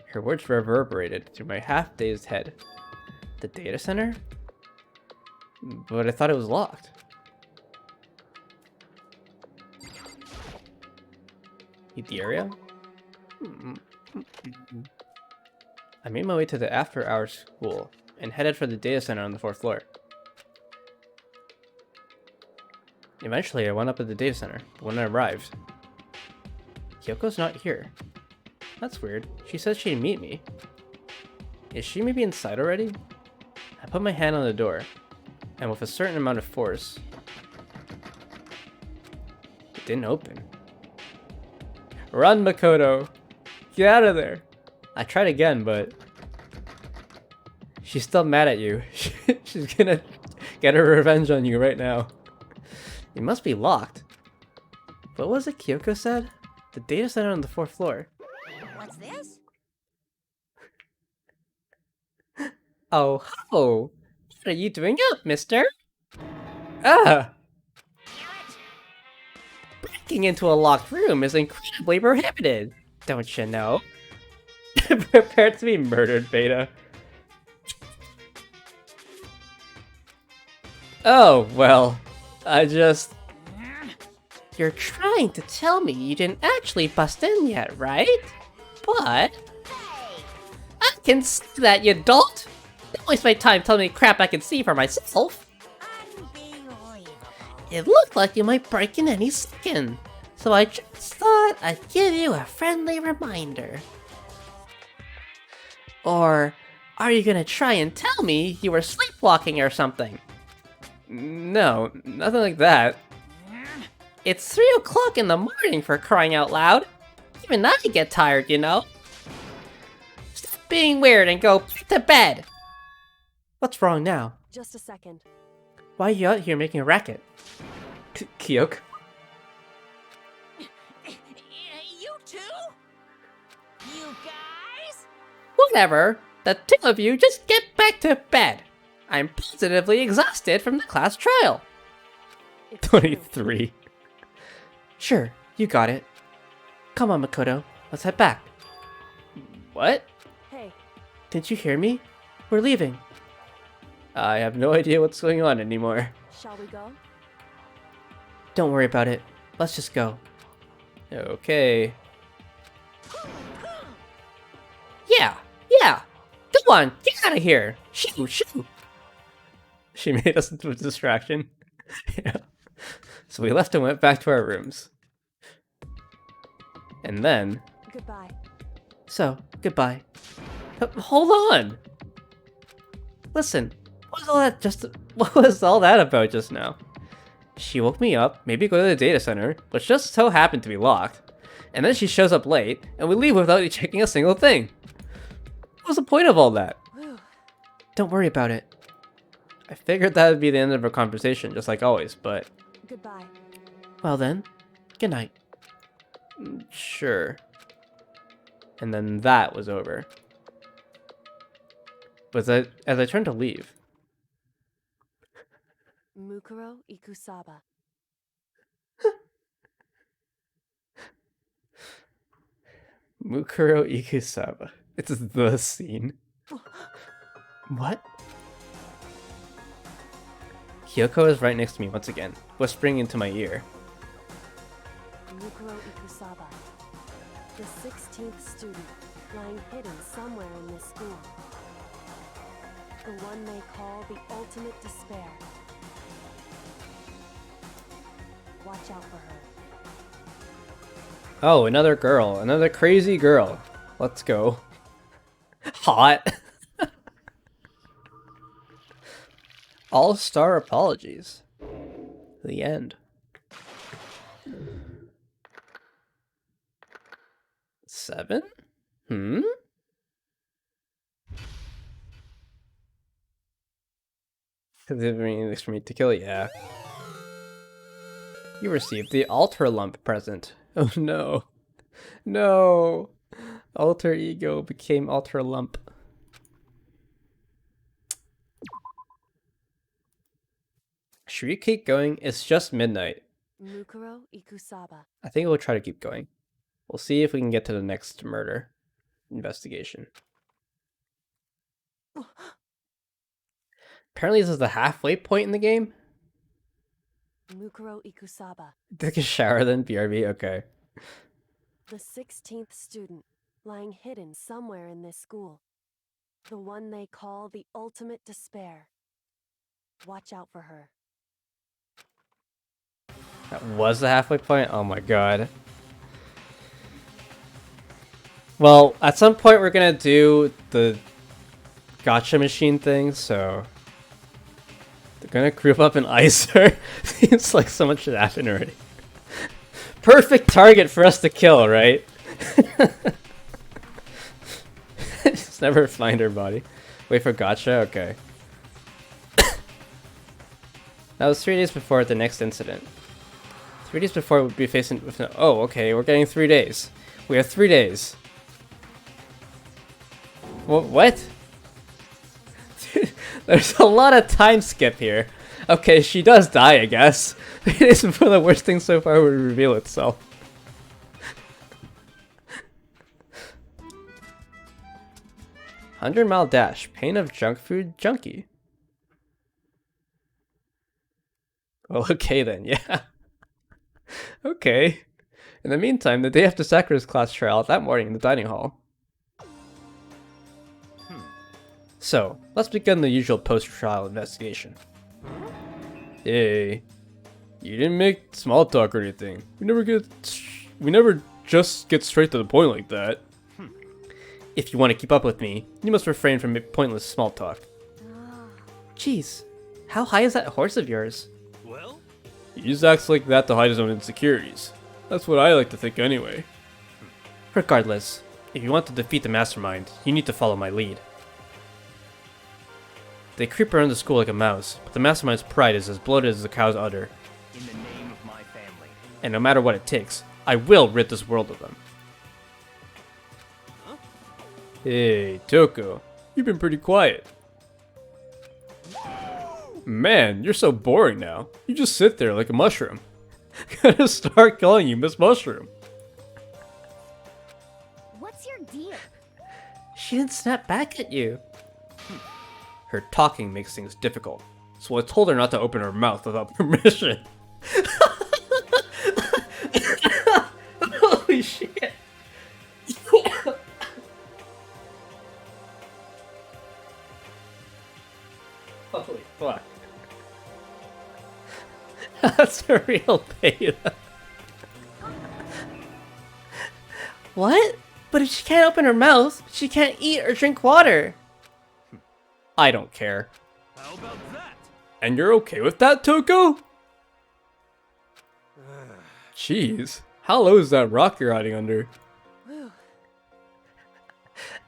Her words reverberated through my half-dazed head. The data center? But I thought it was locked. The area? I made my way to the after-hours school and headed for the data center on the 4th floor. Eventually, I went up at the data center, but when I arrived, Kyoko's not here. That's weird. She said she'd meet me. Is she maybe inside already? I put my hand on the door, and with a certain amount of force, it didn't open. Run, Makoto! Get out of there! I tried again, but she's still mad at you. She's gonna get her revenge on you right now. It must be locked. What was it Kyoko said? The data center on the 4th floor. What's this? Oh ho! What are you doing up, mister? Ah! Breaking into a locked room is incredibly prohibited, don't you know? Prepare to be murdered, Beta. Oh, well, You're trying to tell me you didn't actually bust in yet, right? But I can see that, you dolt! Don't waste my time telling me crap I can see for myself! Unbelievable. It looked like you might break in any second, so I just thought I'd give you a friendly reminder. Or are you gonna try and tell me you were sleepwalking or something? No, nothing like that. It's 3 o'clock in the morning, for crying out loud. Even I get tired, you know. Stop being weird and go back to bed. What's wrong now? Just a second. Why are you out here making a racket? Kyoko? You too? You guys? Whatever. The two of you just get back to bed. I'm positively exhausted from the class trial. It's true. 23. Sure, you got it. Come on, Makoto. Let's head back. What? Hey, Didn't you hear me? We're leaving. I have no idea what's going on anymore. shall we go? Don't worry about it. Let's just go. Okay. Yeah. Go on, get out of here. Shoo. She made us into a distraction. Yeah. So we left and went back to our rooms. And then... Goodbye. So, Goodbye. Hold on! Listen, what was all that about just now? She woke me up, made me go to the data center, which just so happened to be locked. And then she shows up late, and we leave without checking a single thing. What was the point of all that? Don't worry about it. I figured that would be the end of our conversation, just like always, but... Goodbye. Well then, good night. Sure. And then that was over. But as I turned to leave... Mukuro Ikusaba. Mukuro Ikusaba. It's the scene. What? Kyoko is right next to me once again, whispering into my ear. Mukuro Ikusaba. The 16th student, lying hidden somewhere in this school. The one they call the ultimate despair. Watch out for her. Oh, another girl. Another crazy girl. Let's go. Hot. All-star apologies. The end. 7? Considering for me to kill, yeah. You received the alter lump present. Oh no. No. Alter ego became alter lump. Should we keep going? It's just midnight. Mukuro Ikusaba. I think we'll try to keep going. We'll see if we can get to the next murder investigation. Apparently this is the halfway point in the game. Mukuro Ikusaba. Take a shower then, BRB, okay. The 16th student, lying hidden somewhere in this school. The one they call the ultimate despair. Watch out for her. That was the halfway point? Oh my god. Well, at some point we're gonna do the gotcha machine thing, so... They're gonna group up and ice her. Seems like so much should happen already. Perfect target for us to kill, right? Just never find her body. Wait for gotcha? Okay. That was 3 days before the next incident. 3 days before we'd be facing with no... Oh, okay, we're getting 3 days. We have 3 days. What? There's a lot of time skip here. Okay, she does die, I guess. 3 days before the worst thing so far would reveal itself. $100-mile dash. Pain of junk food junkie. Well, okay then, yeah. Okay. In the meantime, the day after Sakura's class trial, that morning in the dining hall. So, let's begin the usual post-trial investigation. Hey, you didn't make small talk or anything. We never just get straight to the point like that. If you want to keep up with me, you must refrain from pointless small talk. Jeez, how high is that horse of yours? Well? He just acts like that to hide his own insecurities. That's what I like to think anyway. Regardless, if you want to defeat the mastermind, you need to follow my lead. They creep around the school like a mouse, but the mastermind's pride is as bloated as the cow's udder. In the name of my family. And no matter what it takes, I will rid this world of them. Huh? Hey, Toko, you've been pretty quiet. Man, you're so boring now. You just sit there like a mushroom. Gotta start calling you Miss Mushroom. What's your deal? She didn't snap back at you. Her talking makes things difficult, so I told her not to open her mouth without permission. Holy shit. Holy fuck. That's a real pain. What? But if she can't open her mouth, she can't eat or drink water. I don't care. How about that? And you're okay with that, Toko? Jeez. How low is that rock you're hiding under?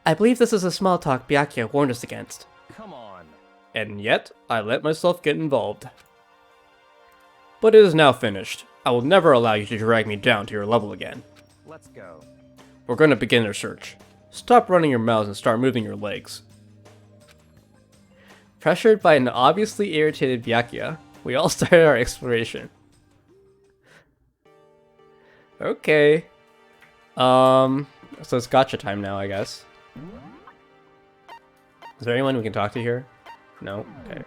I believe this is a small talk Byakuya warned us against. Come on. And yet, I let myself get involved. But it is now finished. I will never allow you to drag me down to your level again. Let's go. We're going to begin our search. Stop running your mouths and start moving your legs. Pressured by an obviously irritated Byakuya, we all started our exploration. Okay. So it's gotcha time now, I guess. Is there anyone we can talk to here? No? Okay.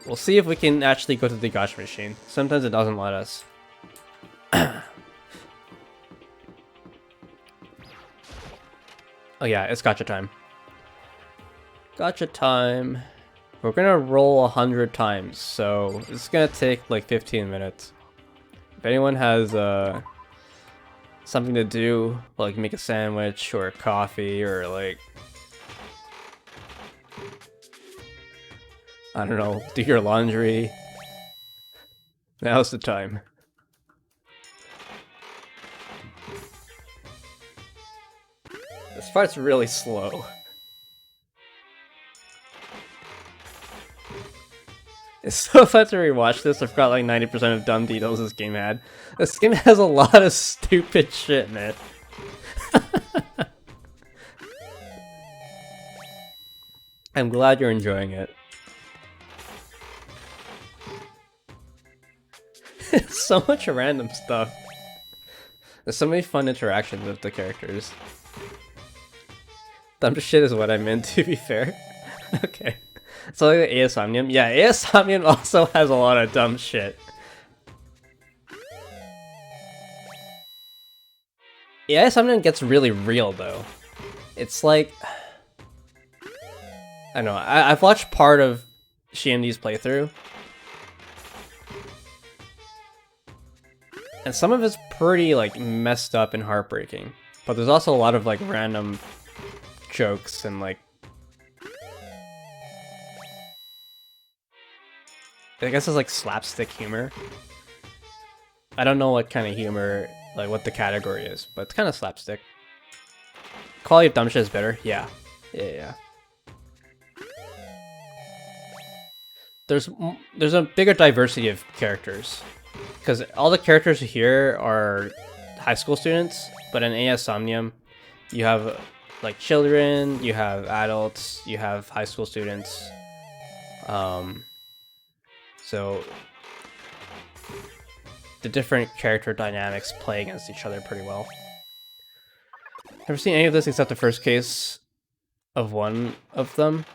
We'll see if we can actually go to the gotcha machine. Sometimes it doesn't let us. Oh yeah, it's gotcha time. Gotcha time. We're gonna roll 100 times, so it's gonna take like 15 minutes. If anyone has something to do, like make a sandwich or coffee or like, I don't know, do your laundry, now's the time. This part's really slow. It's so fun to rewatch this. I forgot like 90% of dumb details this game had. This game has a lot of stupid shit in it. I'm glad you're enjoying it. It's so much random stuff. There's so many fun interactions with the characters. Dumb shit is what I meant, to be fair. Okay. So like AS Omnium. Yeah, AS Omnium also has a lot of dumb shit. Yeah, AS Omnium gets really real though. It's like, I don't know, I've watched part of ShiMD's playthrough. And some of it's pretty like messed up and heartbreaking. But there's also a lot of like random jokes and like, I guess it's like slapstick humor. I don't know what kind of humor, like what the category is, but it's kind of slapstick. Quality of dumb shit is better. Yeah. Yeah. There's a bigger diversity of characters. Because all the characters here are high school students, but in AS Omnium, you have like children, you have adults, you have high school students. So the different character dynamics play against each other pretty well. Never seen any of this except the first case of one of them.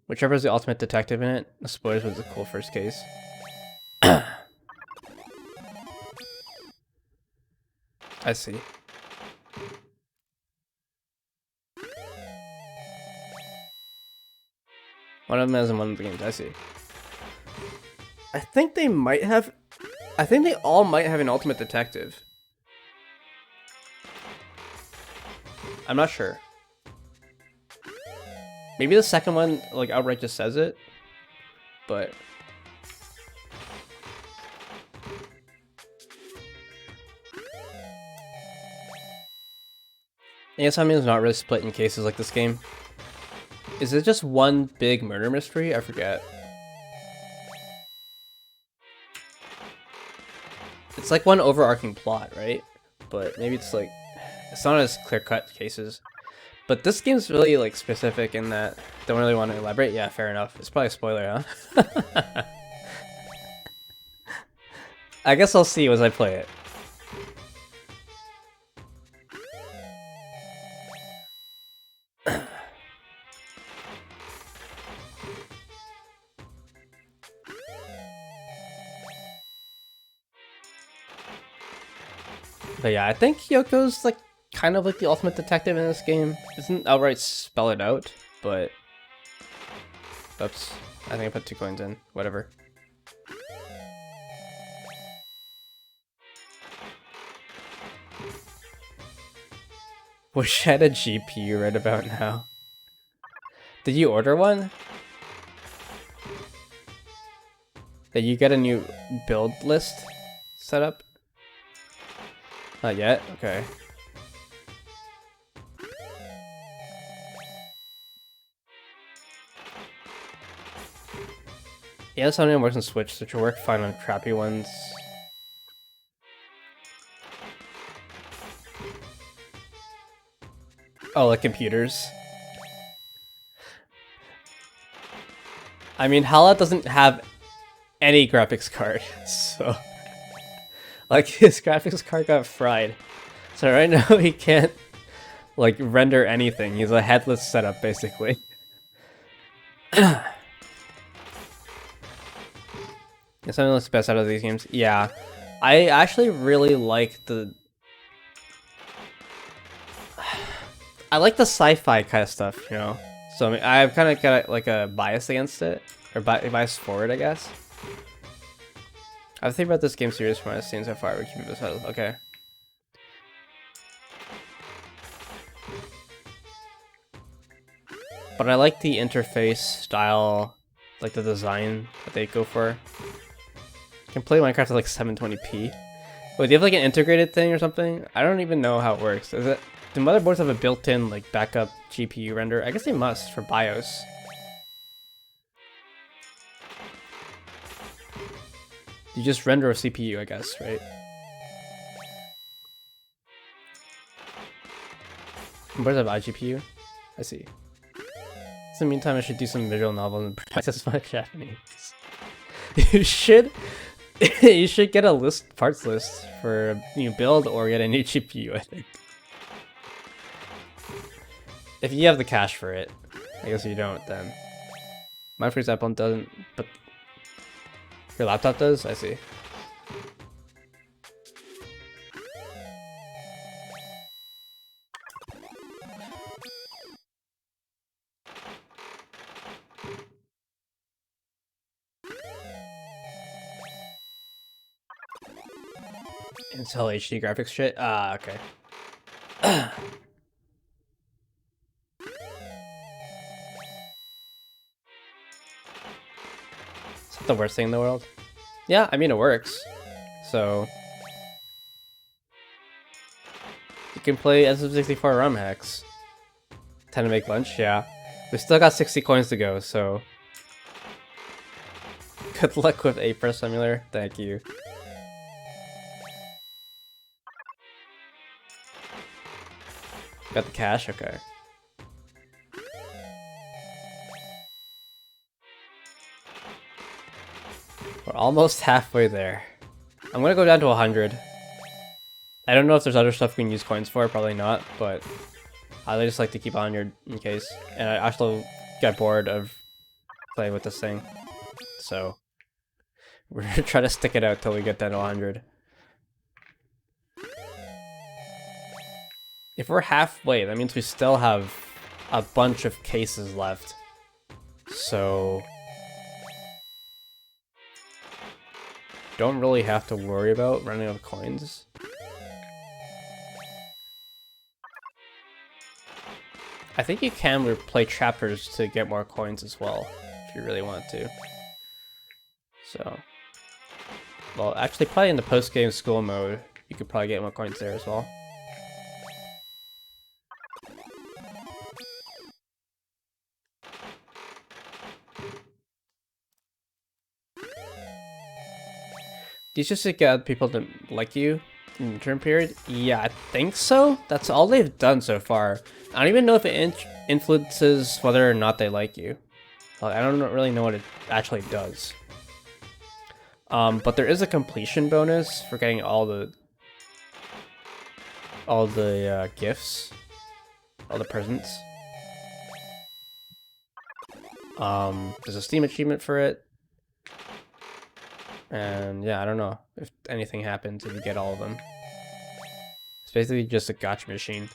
Whichever is the ultimate detective in it. The spoilers was a cool first case. I see. One of them has in one of the games, I see. I think they might have... I think they all might have an ultimate detective. I'm not sure. Maybe the second one, like, outright just says it. But... AS Omnium is not really split in cases like this game. Is it just one big murder mystery? I forget. It's like one overarching plot, right? But maybe it's like, it's not as clear-cut cases. But this game's really like specific in that, don't really want to elaborate. Yeah, fair enough. It's probably a spoiler, huh? I guess I'll see as I play it. But yeah, I think Yoko's like kind of like the ultimate detective in this game. Doesn't outright spell it out, but... Oops. I think I put 2 coins in. Whatever. Wish I had a GPU right about now. Did you order one? Did you get a new build list set up? Not yet? Okay. Yeah, this only works on Switch, which will work fine on crappy ones. Oh, like computers. I mean, Hala doesn't have any graphics card, so... like, his graphics card got fried. So right now he can't, like, render anything. He's a headless setup, basically. Yeah, something looks best out of these games. Yeah. I actually really like the... I like the sci-fi kind of stuff, you know? So I mean, I've kind of got like a bias against it. Or bias forward, I guess. I've think about this game series from what I've seen so far. We keep this out. Okay. But I like the interface style, like the design that they go for. You can play Minecraft at like 720p. Wait, do you have like an integrated thing or something? I don't even know how it works. Is it? Do motherboards have a built-in like backup GPU render? I guess they must for BIOS. You just render a CPU, I guess, right? Motherboards have iGPU? I see. In the meantime, I should do some visual novels and practice my Japanese. You should you should get a parts list for a new build or get a new GPU, I think. If you have the cash for it. I guess you don't then. Mine, for example, doesn't, but your laptop does? I see. Intel HD graphics shit? Ah, okay. Is that the worst thing in the world? Yeah, I mean, it works. So... you can play SM64 ROM hacks. Time to make lunch? Yeah. We still got 60 coins to go, so... good luck with April Simulator. Thank you. Got the cash? Okay. We're almost halfway there. I'm gonna go down to 100. I don't know if there's other stuff we can use coins for, probably not, but I just like to keep on your in case. And I actually got bored of playing with this thing. So we're gonna try to stick it out till we get down to 100. If we're halfway, that means we still have a bunch of cases left. So... don't really have to worry about running out of coins. I think you can play chapters to get more coins as well, if you really want to. So... well, actually, probably in the post-game school mode, you could probably get more coins there as well. These just to get people to like you in the term period? Yeah, I think so. That's all they've done so far. I don't even know if it influences whether or not they like you. Like, I don't really know what it actually does. But there is a completion bonus for getting all the gifts, all the presents. There's a Steam achievement for it. And yeah, I don't know if anything happens if you get all of them. It's basically just a gacha machine.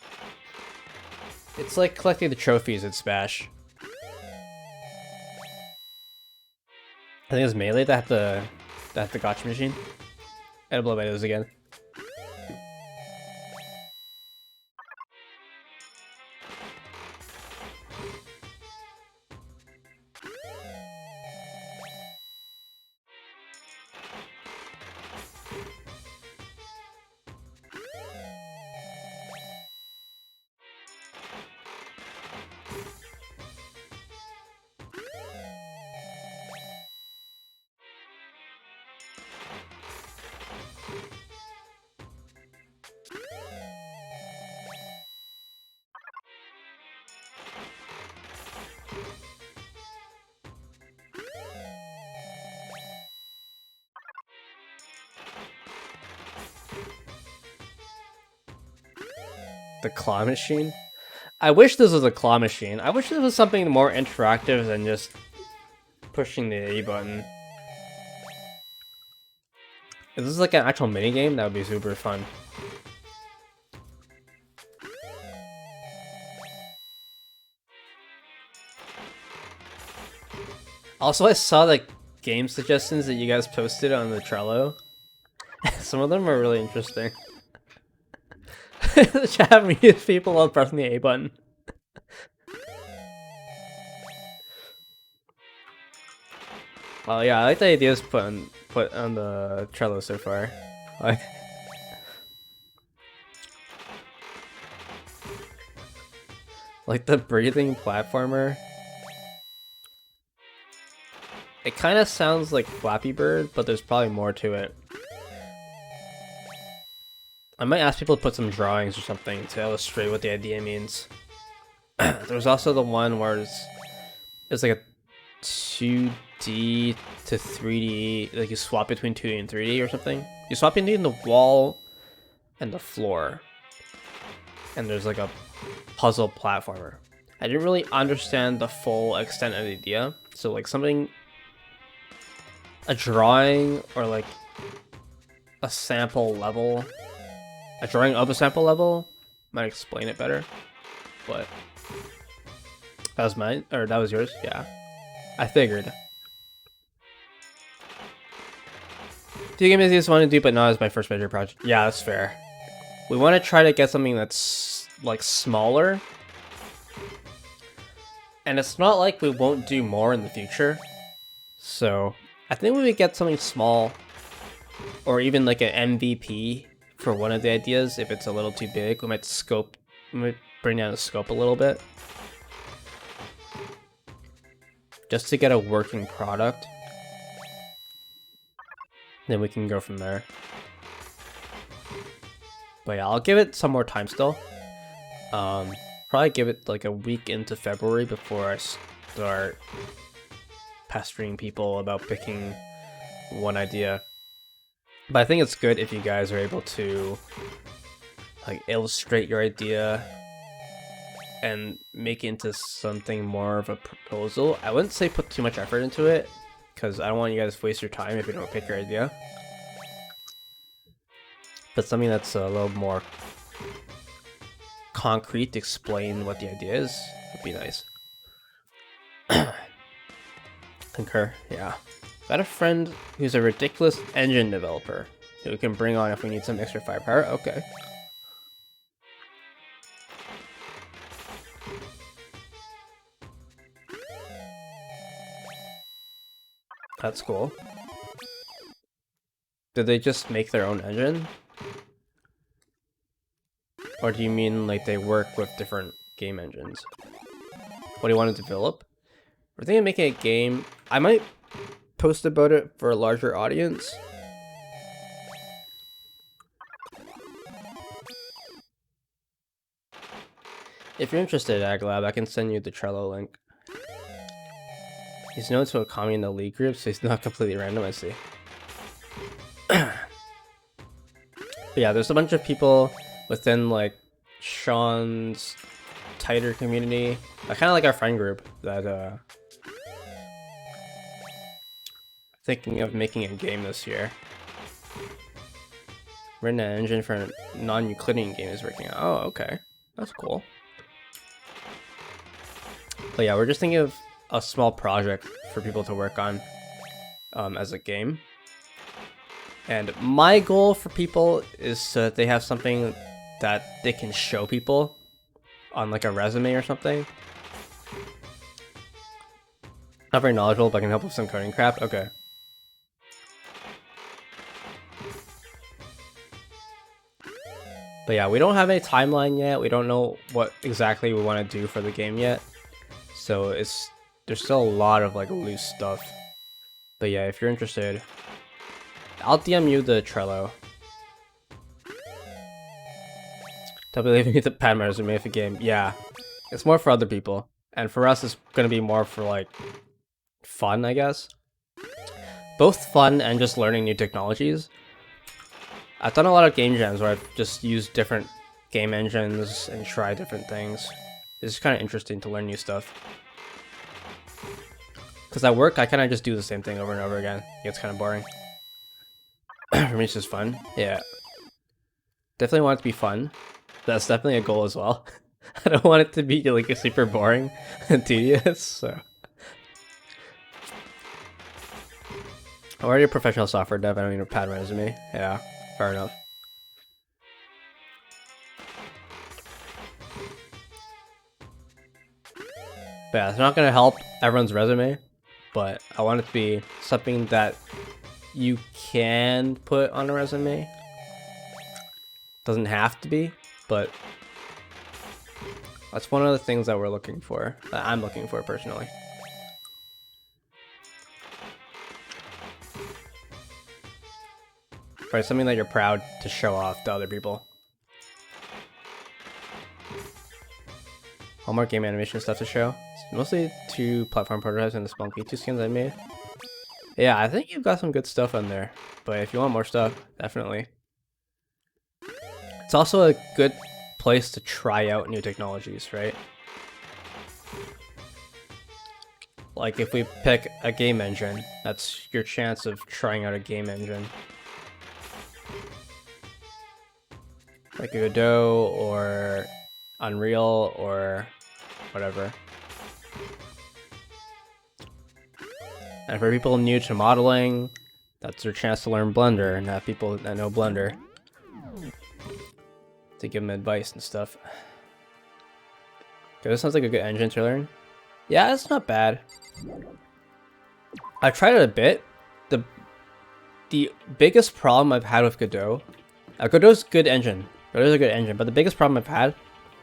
It's like collecting the trophies in Smash. I think it's Melee that had the gacha machine. I had to blow my nose again. The claw machine? I wish this was a claw machine. I wish this was something more interactive than just pushing the A button. If this is like an actual minigame, that would be super fun. Also, I saw the game suggestions that you guys posted on the Trello. Some of them are really interesting. The chat mutes people while pressing the A button. Oh yeah, I like the ideas put on the Trello so far. Like the breathing platformer. It kind of sounds like Flappy Bird, but there's probably more to it. I might ask people to put some drawings or something to illustrate what the idea means. There's also the one where it's like a 2D to 3D, like you swap between 2D and 3D or something. You swap between the wall and the floor. And there's like a puzzle platformer. I didn't really understand the full extent of the idea. So like something, a drawing or like a sample level, a drawing of a sample level might explain it better. But that was mine, or that was yours? Yeah. I figured. Video game is the easiest one to do, but not as my first major project. Yeah, that's fair. We want to try to get something that's like smaller. And it's not like we won't do more in the future. So I think we would get something small or even like an MVP for one of the ideas. If it's a little too big, we might bring down the scope a little bit. Just to get a working product. Then we can go from there. But yeah, I'll give it some more time still. Probably give it like a week into February before I start pestering people about picking one idea. But I think it's good if you guys are able to like illustrate your idea and make it into something more of a proposal. I wouldn't say put too much effort into it, because I don't want you guys to waste your time if you don't pick your idea. But something that's a little more concrete to explain what the idea is would be nice. Concur, yeah. Got a friend who's a ridiculous engine developer who we can bring on if we need some extra firepower. Okay. That's cool. Did they just make their own engine? Or do you mean like they work with different game engines? What do you want to develop? We're thinking of making a game. I might post about it for a larger audience. If you're interested, Aglab, I can send you the Trello link. He's known to a commie in the league group, so he's not completely random, I see. But yeah, there's a bunch of people within like Sean's tighter community, kind of like our friend group, that thinking of making a game this year. Written an engine for a non-Euclidean game is working out. Oh, okay. That's cool. But yeah, we're just thinking of a small project for people to work on as a game. And my goal for people is so that they have something that they can show people on like a resume or something. Not very knowledgeable, but I can help with some coding crap. Okay. But yeah, we don't have any timeline yet. We don't know what exactly we want to do for the game yet. So there's still a lot of like loose stuff. But yeah, if you're interested, I'll DM you the Trello. Don't believe me, the pad resume of a game. Yeah, it's more for other people, and for us, it's gonna be more for like fun, I guess. Both fun and just learning new technologies. I've done a lot of game jams where I've just used different game engines and try different things. It's kind of interesting to learn new stuff. Because at work, I kind of just do the same thing over and over again. It gets kind of boring. For me, it's just fun. Yeah. Definitely want it to be fun. That's definitely a goal as well. I don't want it to be like super boring and tedious, so. I'm already a professional software dev, I don't need a pad resume. Yeah, fair enough. But yeah, it's not gonna help everyone's resume, but I want it to be something that you can put on a resume. Doesn't have to be, but that's one of the things that we're looking for, that I'm looking for personally. Right, something that you're proud to show off to other people. All more game animation stuff to show. It's mostly 2 platform prototypes and the Spunky 2 skins I made. Yeah, I think you've got some good stuff on there, but if you want more stuff, definitely. It's also a good place to try out new technologies, right? Like if we pick a game engine, that's your chance of trying out a game engine. Like a Godot or Unreal or whatever. And for people new to modeling, that's their chance to learn Blender and have people that know Blender to give them advice and stuff. Okay, this sounds like a good engine to learn. Yeah, it's not bad. I've tried it a bit. The biggest problem I've had with Godot, Godot's a good engine. Godot's a good engine, but the biggest problem I've had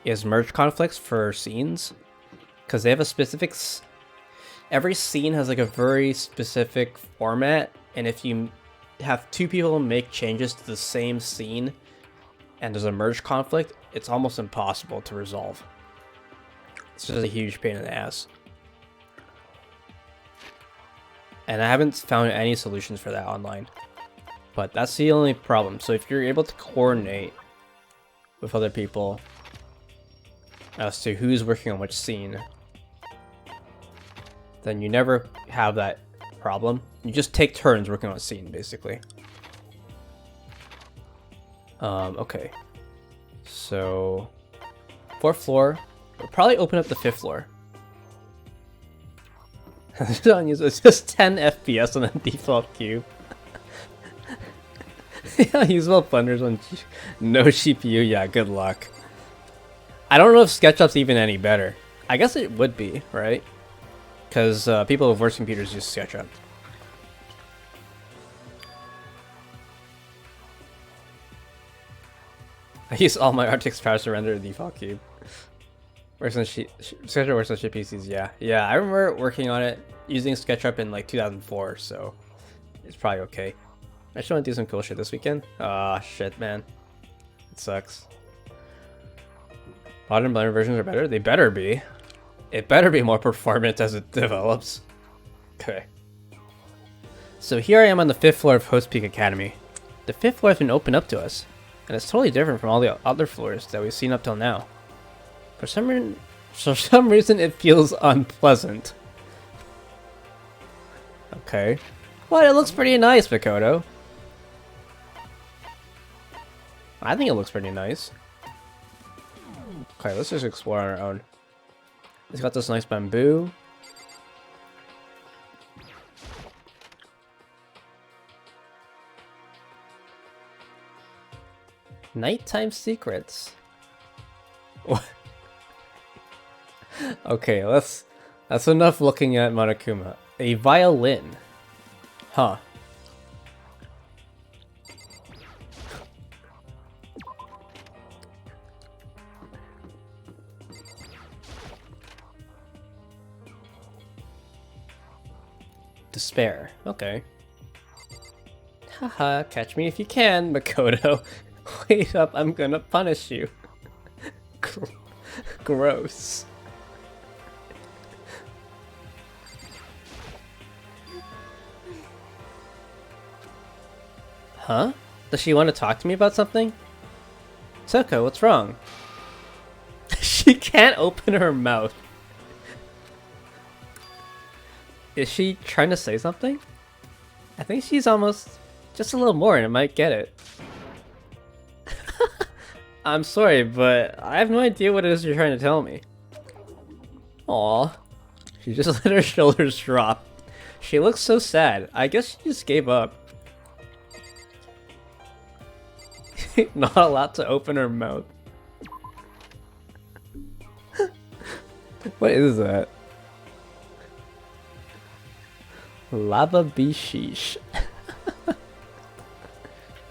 is merge conflicts for scenes, because they have a specific. Every scene has like a very specific format, and if you have 2 people make changes to the same scene, and there's a merge conflict, it's almost impossible to resolve. It's just a huge pain in the ass. And I haven't found any solutions for that online. But that's the only problem. So if you're able to coordinate with other people as to who's working on which scene, then you never have that problem. You just take turns working on a scene, basically. Okay. So, 4th floor. We'll probably open up the 5th floor. It's just 10 FPS on a default cube. Yeah, usable blenders on no CPU. Yeah, good luck. I don't know if SketchUp's even any better. I guess it would be, right? Because people with worse computers use SketchUp. I use all my RTX powers to render a default cube. Works on SketchUp works on shit PCs, yeah. Yeah, I remember working on it using SketchUp in like 2004, so it's probably okay. I just want to do some cool shit this weekend. Ah, shit, man. It sucks. Modern Blender versions are better? They better be. It better be more performant as it develops. Okay. So here I am on the 5th floor of Host Peak Academy. The 5th floor has been opened up to us, and it's totally different from all the other floors that we've seen up till now. For some reason it feels unpleasant. Okay. What? It looks pretty nice, Makoto. I think it looks pretty nice. Okay, let's just explore on our own. It's got this nice bamboo. Nighttime secrets. What? Okay, that's enough looking at Monokuma. A violin. Huh. Despair. Okay. Haha, catch me if you can, Makoto. Wait up, I'm gonna punish you. Gross. Huh? Does she want to talk to me about something? Toko, what's wrong? She can't open her mouth. Is she trying to say something? I think she's almost just a little more and it might get it. I'm sorry, but I have no idea what it is you're trying to tell me. Aw. She just let her shoulders drop. She looks so sad. I guess she just gave up. Not allowed to open her mouth. What is that? Lava Bishish.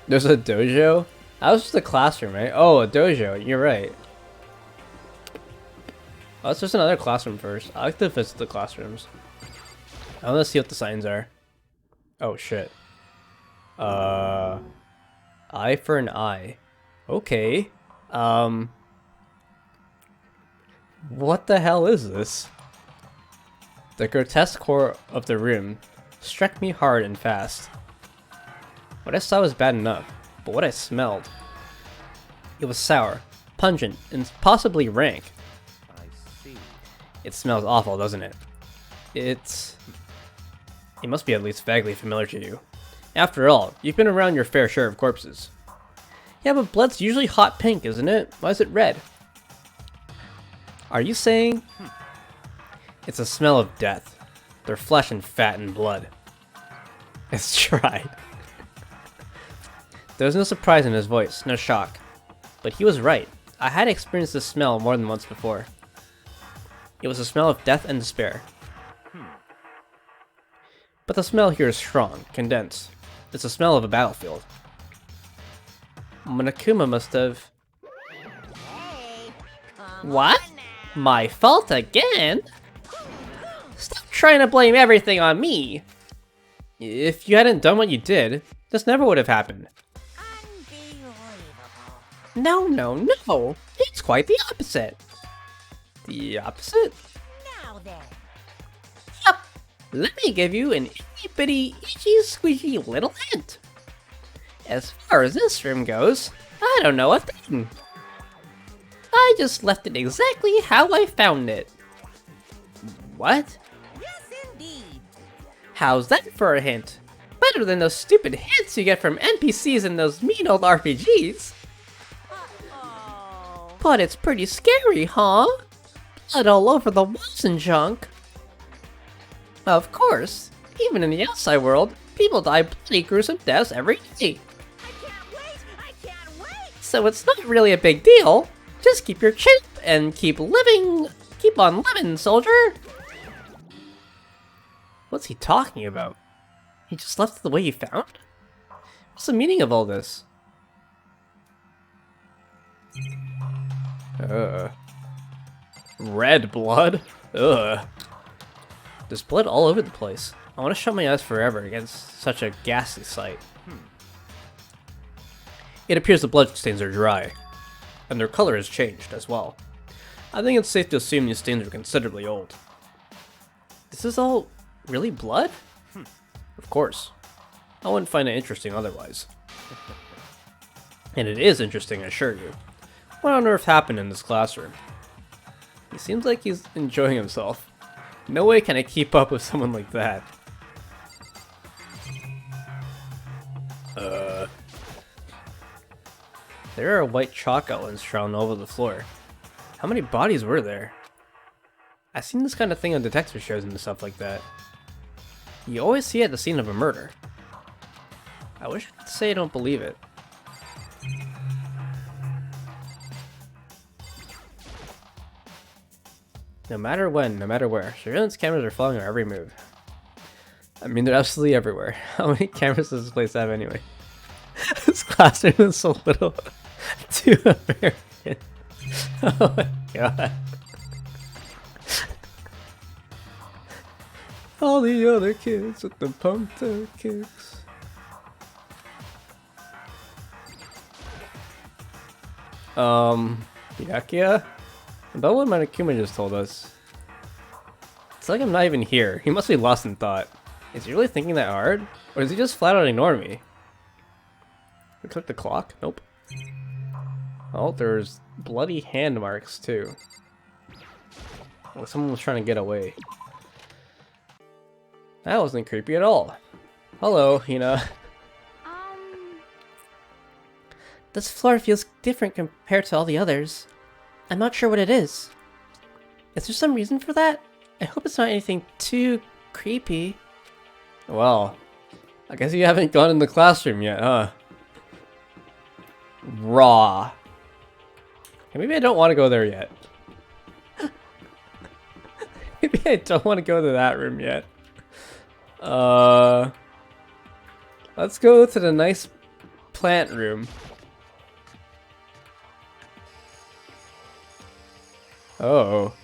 There's a dojo? That was just a classroom, right? Oh, a dojo. You're right. Oh, it's just another classroom first. I like to visit the classrooms. I want to see what the signs are. Oh, shit. Eye for an eye. Okay. What the hell is this? The grotesque core of the room struck me hard and fast. What I saw was bad enough, but what I smelled... It was sour, pungent, and possibly rank. I see. It smells awful, doesn't it? It must be at least vaguely familiar to you. After all, you've been around your fair share of corpses. Yeah, but blood's usually hot pink, isn't it? Why is it red? Are you saying... It's a smell of death. Their flesh and fat and blood. It's tried. There was no surprise in his voice, no shock. But he was right. I had experienced this smell more than once before. It was a smell of death and despair. But the smell here is strong, condensed. It's the smell of a battlefield. Monokuma must have... Hey, What? My fault again? Stop trying to blame everything on me! If you hadn't done what you did, this never would have happened. No, no, no! It's quite the opposite! The opposite? now then. Yep! Let me give you an itty-bitty, itchy-squeaky little hint. As far as this room goes, I don't know a thing. I just left it exactly how I found it. What? Yes, indeed. How's that for a hint? Better than those stupid hints you get from NPCs in those mean old RPGs. Uh-oh. But it's pretty scary, huh? Blood all over the walls and junk. Of course, even in the outside world, people die bloody gruesome deaths every day. I can't wait! I can't wait! So it's not really a big deal. Just keep your chin up and keep living. Keep on living, soldier. What's he talking about? He just left it the way he found? What's the meaning of all this? Red blood? Ugh. There's blood all over the place. I want to shut my eyes forever against such a ghastly sight. It appears the bloodstains are dry, and their color has changed as well. I think it's safe to assume these stains are considerably old. This is all really blood? Of course. I wouldn't find it interesting otherwise. And it is interesting, I assure you. What on earth happened in this classroom? He seems like he's enjoying himself. No way can I keep up with someone like that. There are white chalk outlines drawn over the floor. How many bodies were there? I've seen this kind of thing on detective shows and stuff like that. You always see it at the scene of a murder. I wish I could say I don't believe it. No matter when, no matter where, surveillance cameras are following our every move. I mean, they're absolutely everywhere. How many cameras does this place have anyway? This classroom is so little too American. Oh my god. All the other kids with the pumped up kicks. Byakuya? About what Monokuma just told us. It's like I'm not even here. He must be lost in thought. Is he really thinking that hard? Or is he just flat out ignoring me? We click the clock? Nope. Oh, there's bloody hand marks too. Well, someone was trying to get away. That wasn't creepy at all. Hello, Hina. This floor feels different compared to all the others. I'm not sure what it is. Is there some reason for that? I hope it's not anything too creepy. Well, I guess you haven't gone in the classroom yet, huh? Raw. Okay, maybe I don't want to go there yet. Maybe I don't want to go to that room yet. Let's go to the nice plant room. Oh.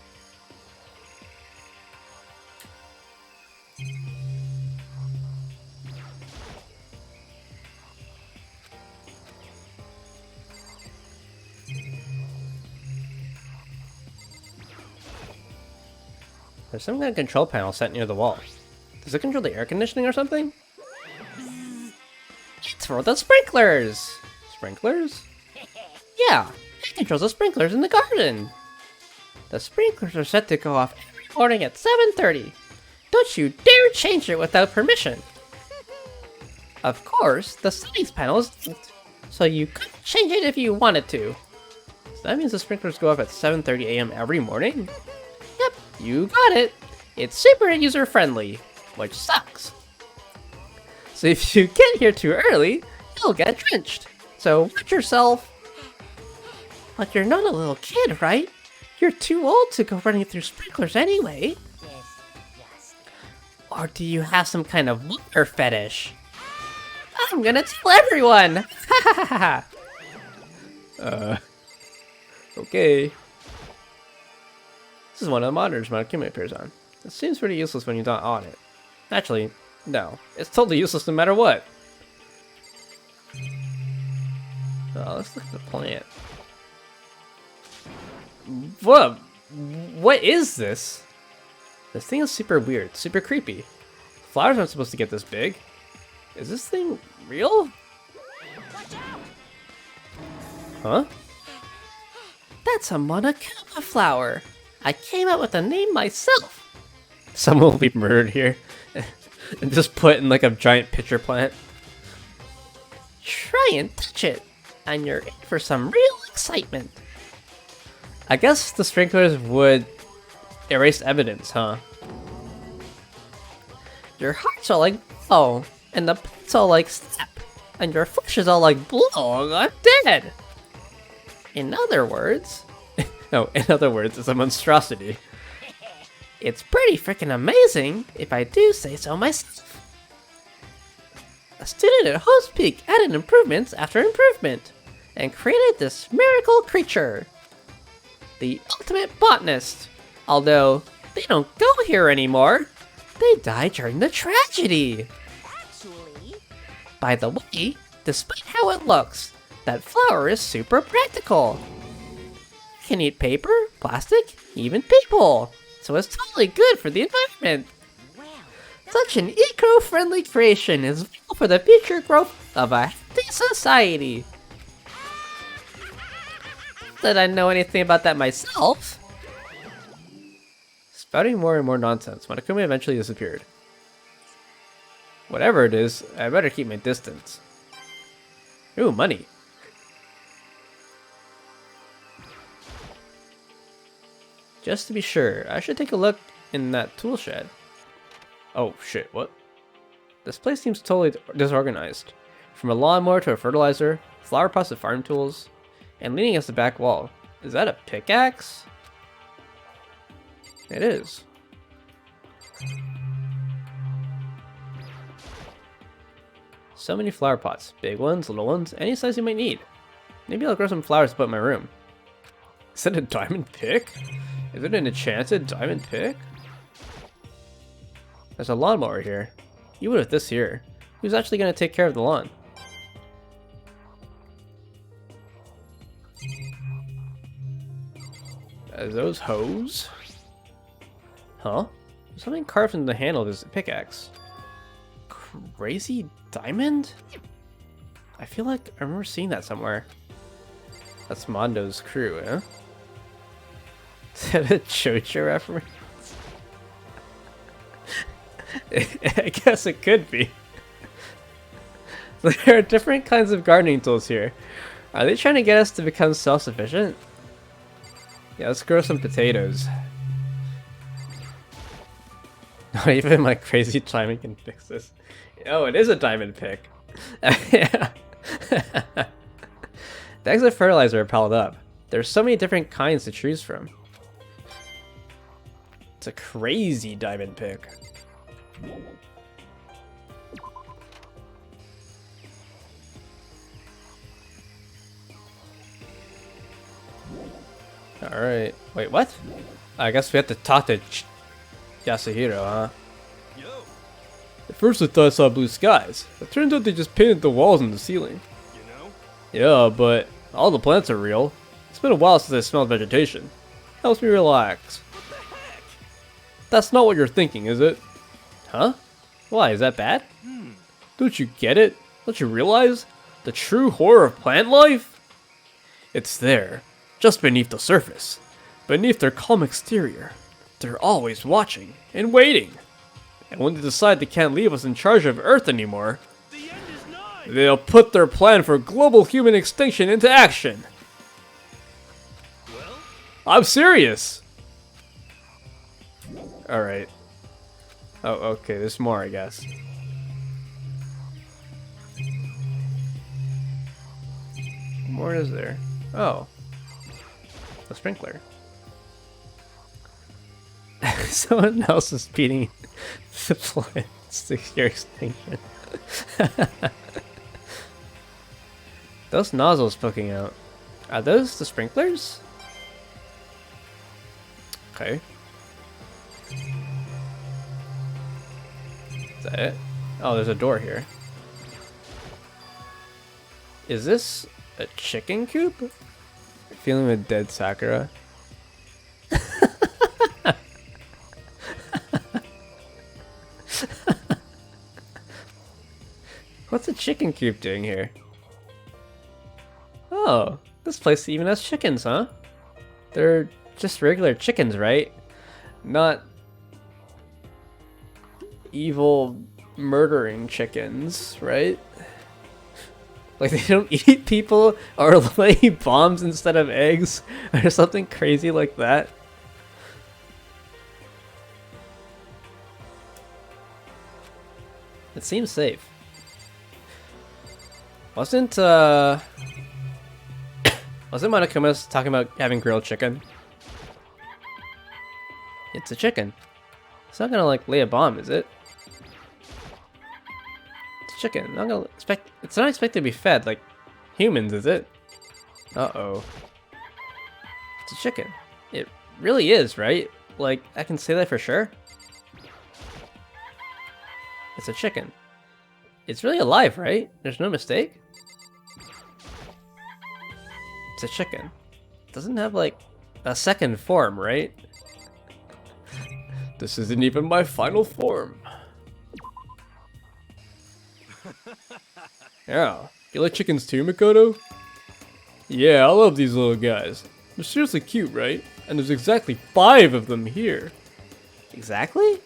There's some kind of control panel set near the wall. Does it control the air conditioning or something? It's for the sprinklers! Sprinklers? Yeah, it controls the sprinklers in the garden. The sprinklers are set to go off every morning at 7:30. Don't you dare change it without permission. Of course, the settings panel is linked, so you could change it if you wanted to. So that means the sprinklers go off at 7:30 a.m. every morning? Yep, you got it. It's super user-friendly, which sucks. So if you get here too early, you'll get drenched. So watch yourself. But you're not a little kid, right? You're too old to go running through sprinklers anyway. Or do you have some kind of water fetish? I'm gonna tell everyone! Ha ha ha ha! Okay. This is one of the monitors my accumulator appears on. It seems pretty useless when you're not on it. Actually, no. It's totally useless no matter what. Oh, let's look at the plant. What is this? This thing is super weird, super creepy. Flowers aren't supposed to get this big. Is this thing real? Huh? That's a monokuma flower. I came up with the name myself. Someone will be murdered here. And just put in like a giant pitcher plant. Try and touch it, and you're in for some real excitement. I guess the sprinklers would erase evidence, huh? Your heart's all like, oh, and the plant's all like, snap, and your flesh is all like, blow, I'm dead. In other words... No, in other words, it's a monstrosity. It's pretty freaking amazing, if I do say so myself. A student at Host Peak added improvements after improvement, and created this miracle creature. The ultimate botanist. Although, they don't go here anymore. They died during the tragedy. Actually, By the way, despite how it looks, that flower is super practical. You can eat paper, plastic, even people. So it's totally good for the environment. well, Such an eco-friendly creation is vital for the future growth of a healthy society. Not that I know anything about that myself. Spouting more and more nonsense, Monokuma eventually disappeared. Whatever it is, I better keep my distance. Ooh, money. Just to be sure, I should take a look in that tool shed. Oh shit, what? This place seems totally disorganized. From a lawnmower to a fertilizer, flower pots to farm tools, and leaning against the back wall. Is that a pickaxe? It is. So many flower pots. Big ones, little ones, any size you might need. Maybe I'll grow some flowers to put in my room. Is it a diamond pick? Is it an enchanted diamond pick? There's a lawnmower here. Even with this here, who's actually going to take care of the lawn? Are those hose? Huh? There's something carved into the handle of this pickaxe. Crazy diamond? I feel like I remember seeing that somewhere. That's Mondo's crew, huh? Is that a JoJo reference? I guess it could be. There are different kinds of gardening tools here. Are they trying to get us to become self-sufficient? Yeah, let's grow some potatoes. Not even my crazy timing can fix this. Oh, it is a diamond pick. Yeah. Bags of fertilizer are piled up. There's so many different kinds to choose from. It's a crazy diamond pick. Alright. Wait, what? I guess we have to talk to Yasuhiro, huh? Yo, At first I thought I saw blue skies. It turns out they just painted the walls and the ceiling. you know? Yeah, but all the plants are real. It's been a while since I smelled vegetation. Helps me relax. What the heck? That's not what you're thinking, is it? Huh? Why, is that bad? Don't you get it? Don't you realize? The true horror of plant life? It's there, just beneath the surface. Beneath their calm exterior. They're always watching and waiting. And when they decide they can't leave us in charge of Earth anymore, The end is nigh! they'll put their plan for global human extinction into action. Well, I'm serious! Alright. Oh, okay, there's more, I guess. What more is there? Oh. A sprinkler. Someone else is beating the plants to your extinction. Those nozzles poking out. Are those the sprinklers? Okay. Is that it? Oh, there's a door here. Is this a chicken coop? Feeling with dead Sakura. What's a chicken coop doing here? Oh, this place even has chickens, huh? They're just regular chickens, right? Not evil murdering chickens, right? Like they don't eat people or lay bombs instead of eggs or something crazy like that. It seems safe. Wasn't Monokuma's talking about having grilled chicken? It's a chicken. It's not gonna like lay a bomb, is it? It's a chicken. It's not expected to be fed like humans, is it? Uh-oh. It's a chicken. It really is, right? Like, I can say that for sure. It's a chicken. It's really alive, right? There's no mistake? It's a chicken. It doesn't have, like, a second form, right? This isn't even my final form. Yeah. You like chickens too, Makoto? Yeah, I love these little guys. They're seriously cute, right? And there's exactly 5 of them here. Exactly?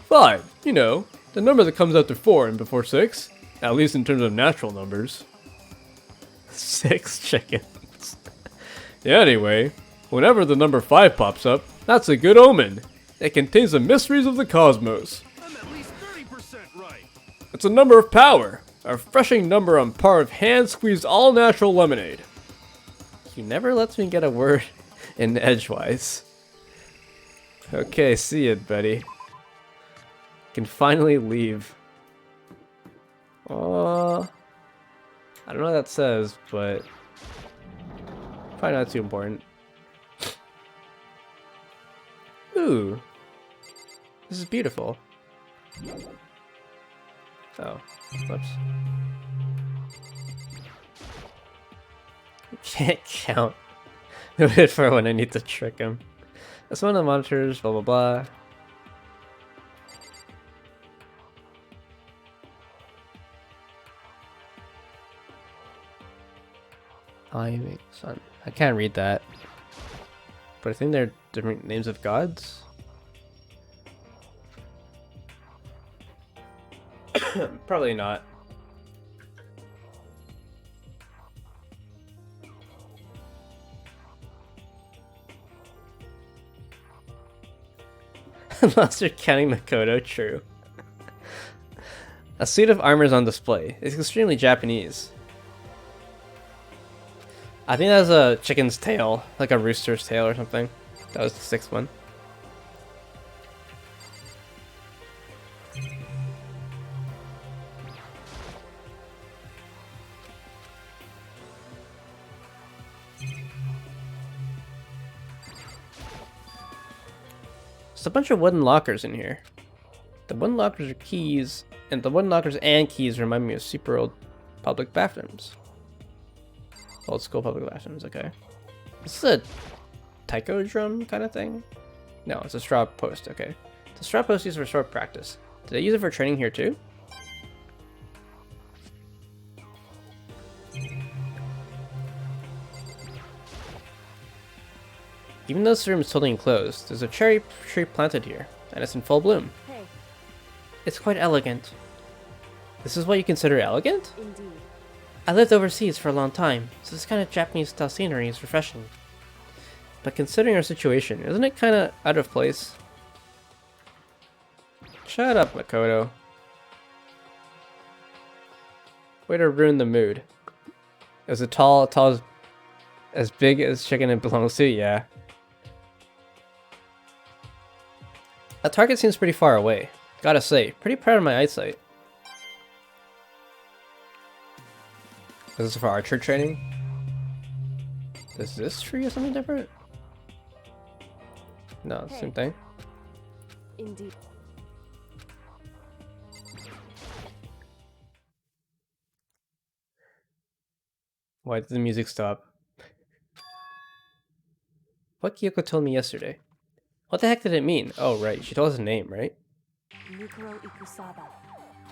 5, you know, the number that comes after 4 and before 6. At least in terms of natural numbers. 6 chickens. Yeah, anyway, whenever the number 5 pops up, that's a good omen. It contains the mysteries of the cosmos. I'm at least 30% right. It's a number of power. A refreshing number on par with hand-squeezed all-natural lemonade. You never lets me get a word in edgewise. Okay, see it, buddy. Can finally leave. I don't know what that says, but probably not too important. Ooh, this is beautiful. Oh, whoops. Can't count. Wait for when I need to trick him. That's one of the monitors, blah blah blah. Climbing sun. I can't read that. But I think they're different names of gods. Probably not. Unless you're counting Makoto, true. A suit of armor is on display. It's extremely Japanese. I think that was a chicken's tail, like a rooster's tail or something. That was the sixth one. There's a bunch of wooden lockers in here. The wooden lockers are keys, and the wooden lockers and keys remind me of super old public bathrooms. Old school public bathrooms, okay. This is a taiko drum kind of thing? No, it's a straw post, okay. The straw post used for sword practice. Did they use it for training here too? Even though this room is totally enclosed, there's a cherry tree planted here, and it's in full bloom. Hey, It's quite elegant. This is what you consider elegant? indeed. I lived overseas for a long time, so this kind of Japanese style scenery is refreshing. But considering our situation, isn't it kind of out of place? Shut up, Makoto. Way to ruin the mood. Is it tall as big as chicken it belongs to? Yeah. That target seems pretty far away. Gotta say, pretty proud of my eyesight. Is this for archer training? Does this tree or something different? No, Hey. same thing. Indeed. Why did the music stop? What Kyoko told me yesterday. What the heck did it mean? Oh, right. She told us a name, right? Mikuro Ikusaba,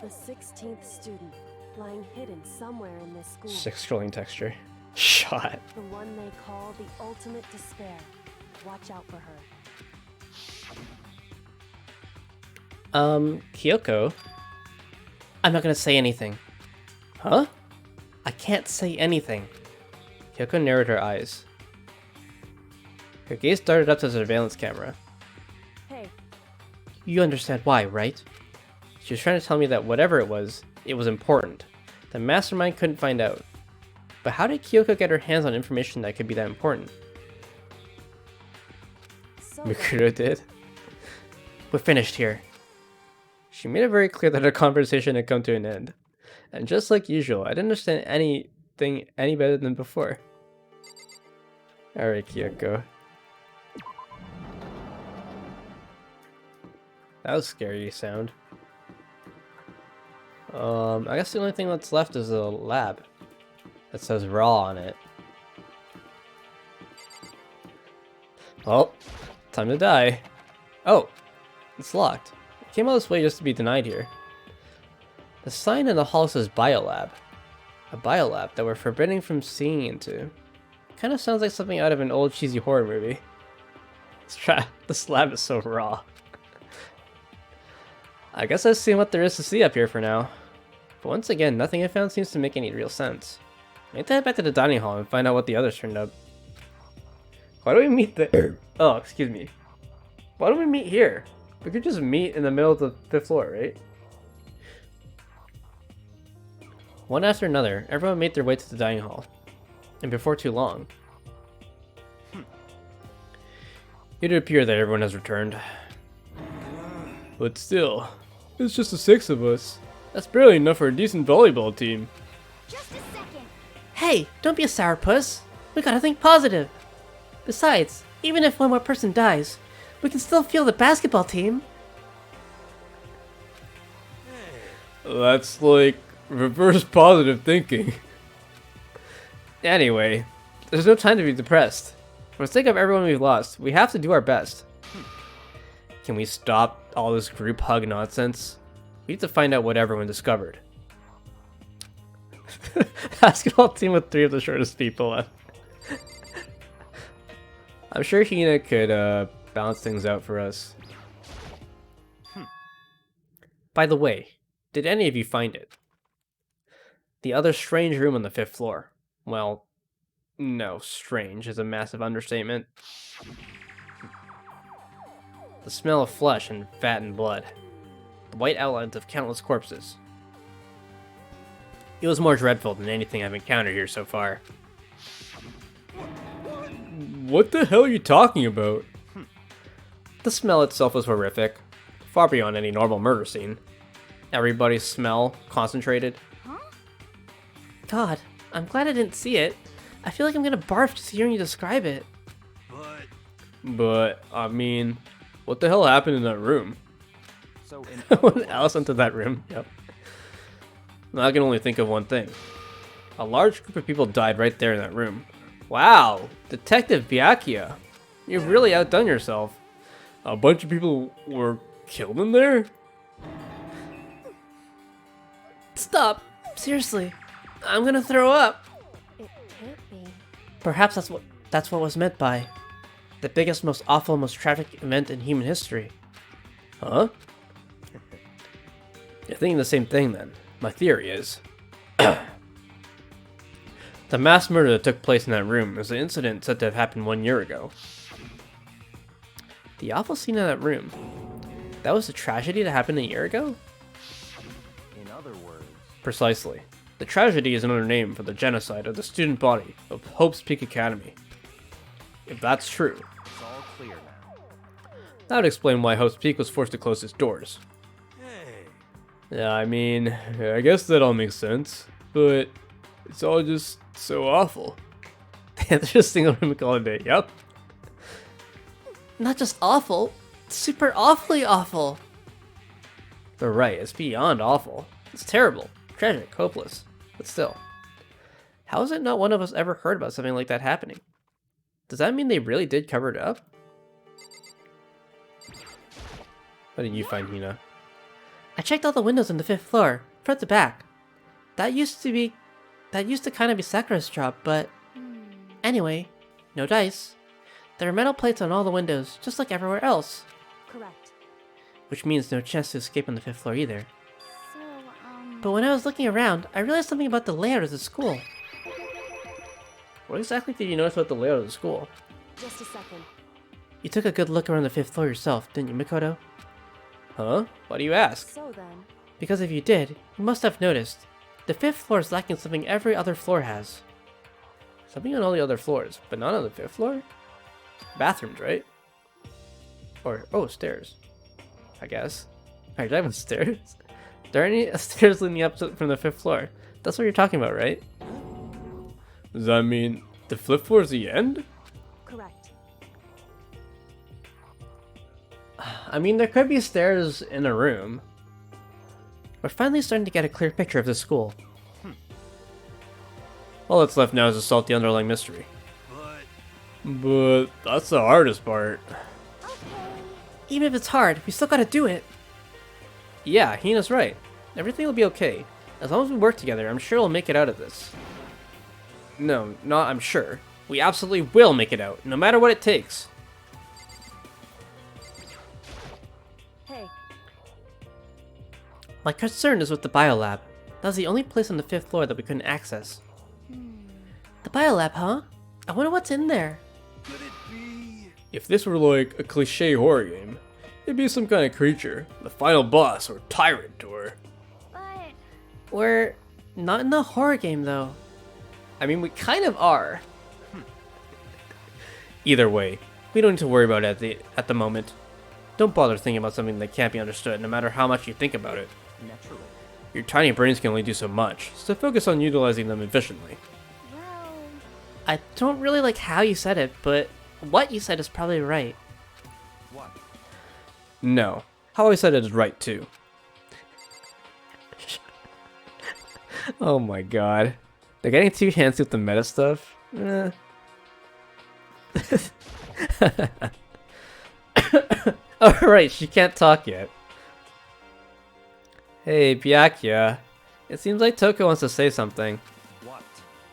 the 16th student, lying hidden somewhere in this school. Sick scrolling texture. Shot. The one they call the ultimate despair. Watch out for her. Kyoko? I'm not gonna say anything. Huh? I can't say anything. Kyoko narrowed her eyes. Her gaze darted up to the surveillance camera. Hey, You understand why, right? She was trying to tell me that whatever it was important. The mastermind couldn't find out. But how did Kyoko get her hands on information that could be that important? so Mikuro did. We're finished here. She made it very clear that our conversation had come to an end. And just like usual, I didn't understand anything any better than before. Alright, Kyoko. That was scary sound. I guess the only thing that's left is a lab that says raw on it. Well, time to die. Oh, it's locked. I came all this way just to be denied here. The sign in the hall says biolab. A biolab that we're forbidden from seeing into. Kind of sounds like something out of an old cheesy horror movie. This lab is so raw. I guess I've seen what there is to see up here for now. But once again, nothing I found seems to make any real sense. I need to head back to the dining hall and find out what the others turned up. Why do we meet there? Oh, excuse me. Why don't we meet here? We could just meet in the middle of the 5th floor, right? One after another, everyone made their way to the dining hall. And before too long, it appeared that everyone has returned. But still, it's just the 6 of us. That's barely enough for a decent volleyball team. Just a second. Hey, don't be a sourpuss. We gotta think positive. Besides, even if one more person dies, we can still field the basketball team. That's like reverse positive thinking. Anyway, there's no time to be depressed. For the sake of everyone we've lost, we have to do our best. Can we stop all this group hug nonsense? We need to find out what everyone discovered. Basketball team with 3 of the shortest people. I'm sure Hina could balance things out for us. By the way, did any of you find it? The other strange room on the 5th floor. Well, no, strange is a massive understatement. The smell of flesh and fat and blood. The white outlines of countless corpses. It was more dreadful than anything I've encountered here so far. What the hell are you talking about? The smell itself was horrific, far beyond any normal murder scene. Everybody's smell concentrated. God, I'm glad I didn't see it. I feel like I'm gonna barf just hearing you describe it. But, I mean, what the hell happened in that room? So in When Alice entered that room, yep. I can only think of one thing. A large group of people died right there in that room. Wow, Detective Byakuya, you've really outdone yourself. A bunch of people were killed in there? Stop! Seriously, I'm gonna throw up. It can't be. Perhaps that's what was meant by the biggest, most awful, most tragic event in human history. Huh? You're thinking the same thing then. My theory is... the mass murder that took place in that room is an incident said to have happened 1 year ago. The awful scene in that room. That was a tragedy that happened a year ago? in other words, Precisely. The tragedy is another name for the genocide of the student body of Hope's Peak Academy. If that's true, it's all clear now. that would explain why Hope's Peak was forced to close its doors. Hey, Yeah, I mean, I guess that all makes sense, but it's all just so awful. They're just single room call it a day, yep. Not just awful, super awfully awful. They're right, it's beyond awful. It's terrible, tragic, hopeless, but still. How is it not one of us ever heard about something like that happening? Does that mean they really did cover it up? What did you find, Hina? I checked all the windows on the 5th floor, front to back. That used to kind of be Sakura's job, but anyway, no dice. There are metal plates on all the windows, just like everywhere else. Correct. Which means no chance to escape on the 5th floor either. So, But when I was looking around, I realized something about the layout of the school. What exactly did you notice about the layout of the school? Just a second. You took a good look around the 5th floor yourself, didn't you, Mikoto? Huh? Why do you ask? So then, Because if you did, you must have noticed. The 5th floor is lacking something every other floor has. Something on all the other floors, but not on the 5th floor? Bathrooms, right? Or, oh, stairs. I guess. Are you talking about stairs? There are any stairs leading up from the 5th floor? That's what you're talking about, right? Does that mean the 5th floor is the end? correct. I mean, there could be stairs in a room. We're finally starting to get a clear picture of the school. All that's left now is to solve the underlying mystery. but But that's the hardest part. Even if it's hard, we still gotta do it. Yeah, Hina's right. Everything will be okay. As long as we work together, I'm sure we'll make it out of this. No, not I'm sure. We absolutely will make it out, no matter what it takes. Hey, My concern is with the biolab. That was the only place on the 5th floor that we couldn't access. The biolab, huh? I wonder what's in there. could it be? If this were like a cliche horror game, it'd be some kind of creature, the final boss or tyrant or... but We're not in the horror game, though. I mean, we kind of are. Either way, we don't need to worry about it at the moment. Don't bother thinking about something that can't be understood, no matter how much you think about it. Naturally. Your tiny brains can only do so much, so focus on utilizing them efficiently. well, I don't really like how you said it, but what you said is probably right. What? No, how I said it is right too. Oh my god. They're getting too handsy with the meta stuff. Alright, she can't talk yet. Hey, Byakuya. It seems like Toko wants to say something.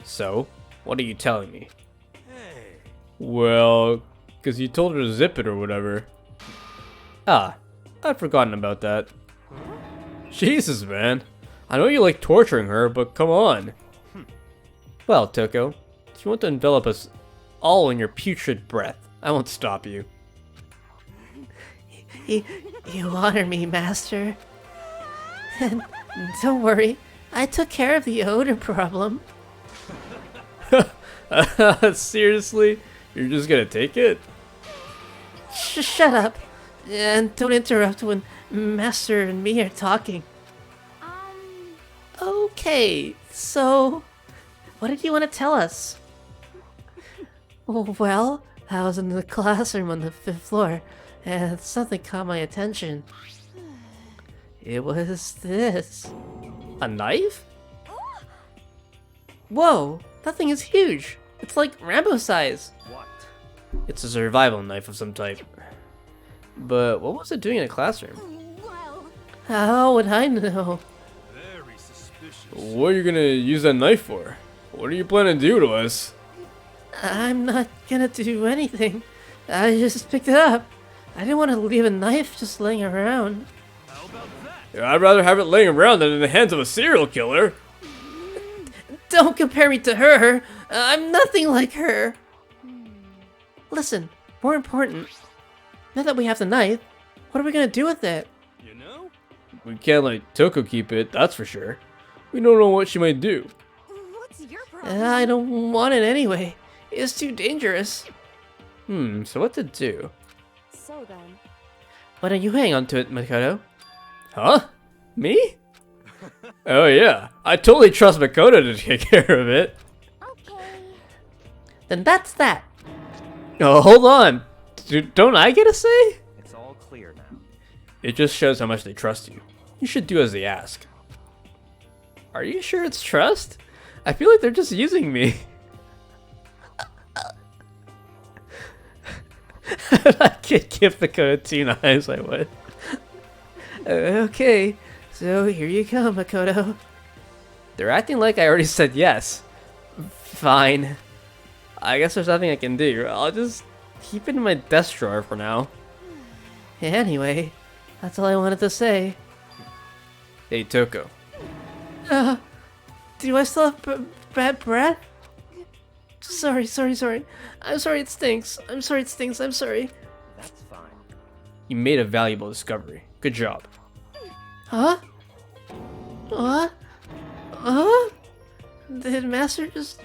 So, what are you telling me? Hey. Well, because you told her to zip it or whatever. Ah, I'd forgotten about that. Jesus, man. I know you like torturing her, but come on. Well, Toko, if you want to envelop us all in your putrid breath, I won't stop you. You honor me, Master. And don't worry, I took care of the odor problem. Seriously? You're just gonna take it? Shut up. And don't interrupt when Master and me are talking. Okay, so what did you want to tell us? Well, I was in the classroom on the 5th floor, and something caught my attention. It was this. A knife? Whoa, that thing is huge. It's like Rambo size. What? It's a survival knife of some type. But what was it doing in a classroom? Well, How would I know? Very suspicious. What are you gonna use that knife for? What are you planning to do to us? I'm not gonna do anything. I just picked it up. I didn't want to leave a knife just laying around. How about that? I'd rather have it laying around than in the hands of a serial killer. Don't compare me to her. I'm nothing like her. Listen, more important. Now that we have the knife, what are we gonna do with it? You know? We can't let Toko keep it, that's for sure. We don't know what she might do. what's your problem? I don't want it anyway. It's too dangerous. So what to do? So then, Why don't you hang on to it, Makoto? Huh? Me? Oh yeah, I totally trust Makoto to take care of it. Okay. Then that's that. Oh, hold on. Don't I get a say? It's all clear now. It just shows how much they trust you. You should do as they ask. Are you sure it's trust? I feel like they're just using me. I could give Makoto 2 knives, I would. Okay, so here you come, Makoto. They're acting like I already said yes. Fine. I guess there's nothing I can do. I'll just keep it in my desk drawer for now. Anyway, that's all I wanted to say. Hey, Toko. Do I still have bad breath? Sorry. I'm sorry it stinks. I'm sorry it stinks. I'm sorry. That's fine. You made a valuable discovery. Good job. Huh? What? Huh? Did Master just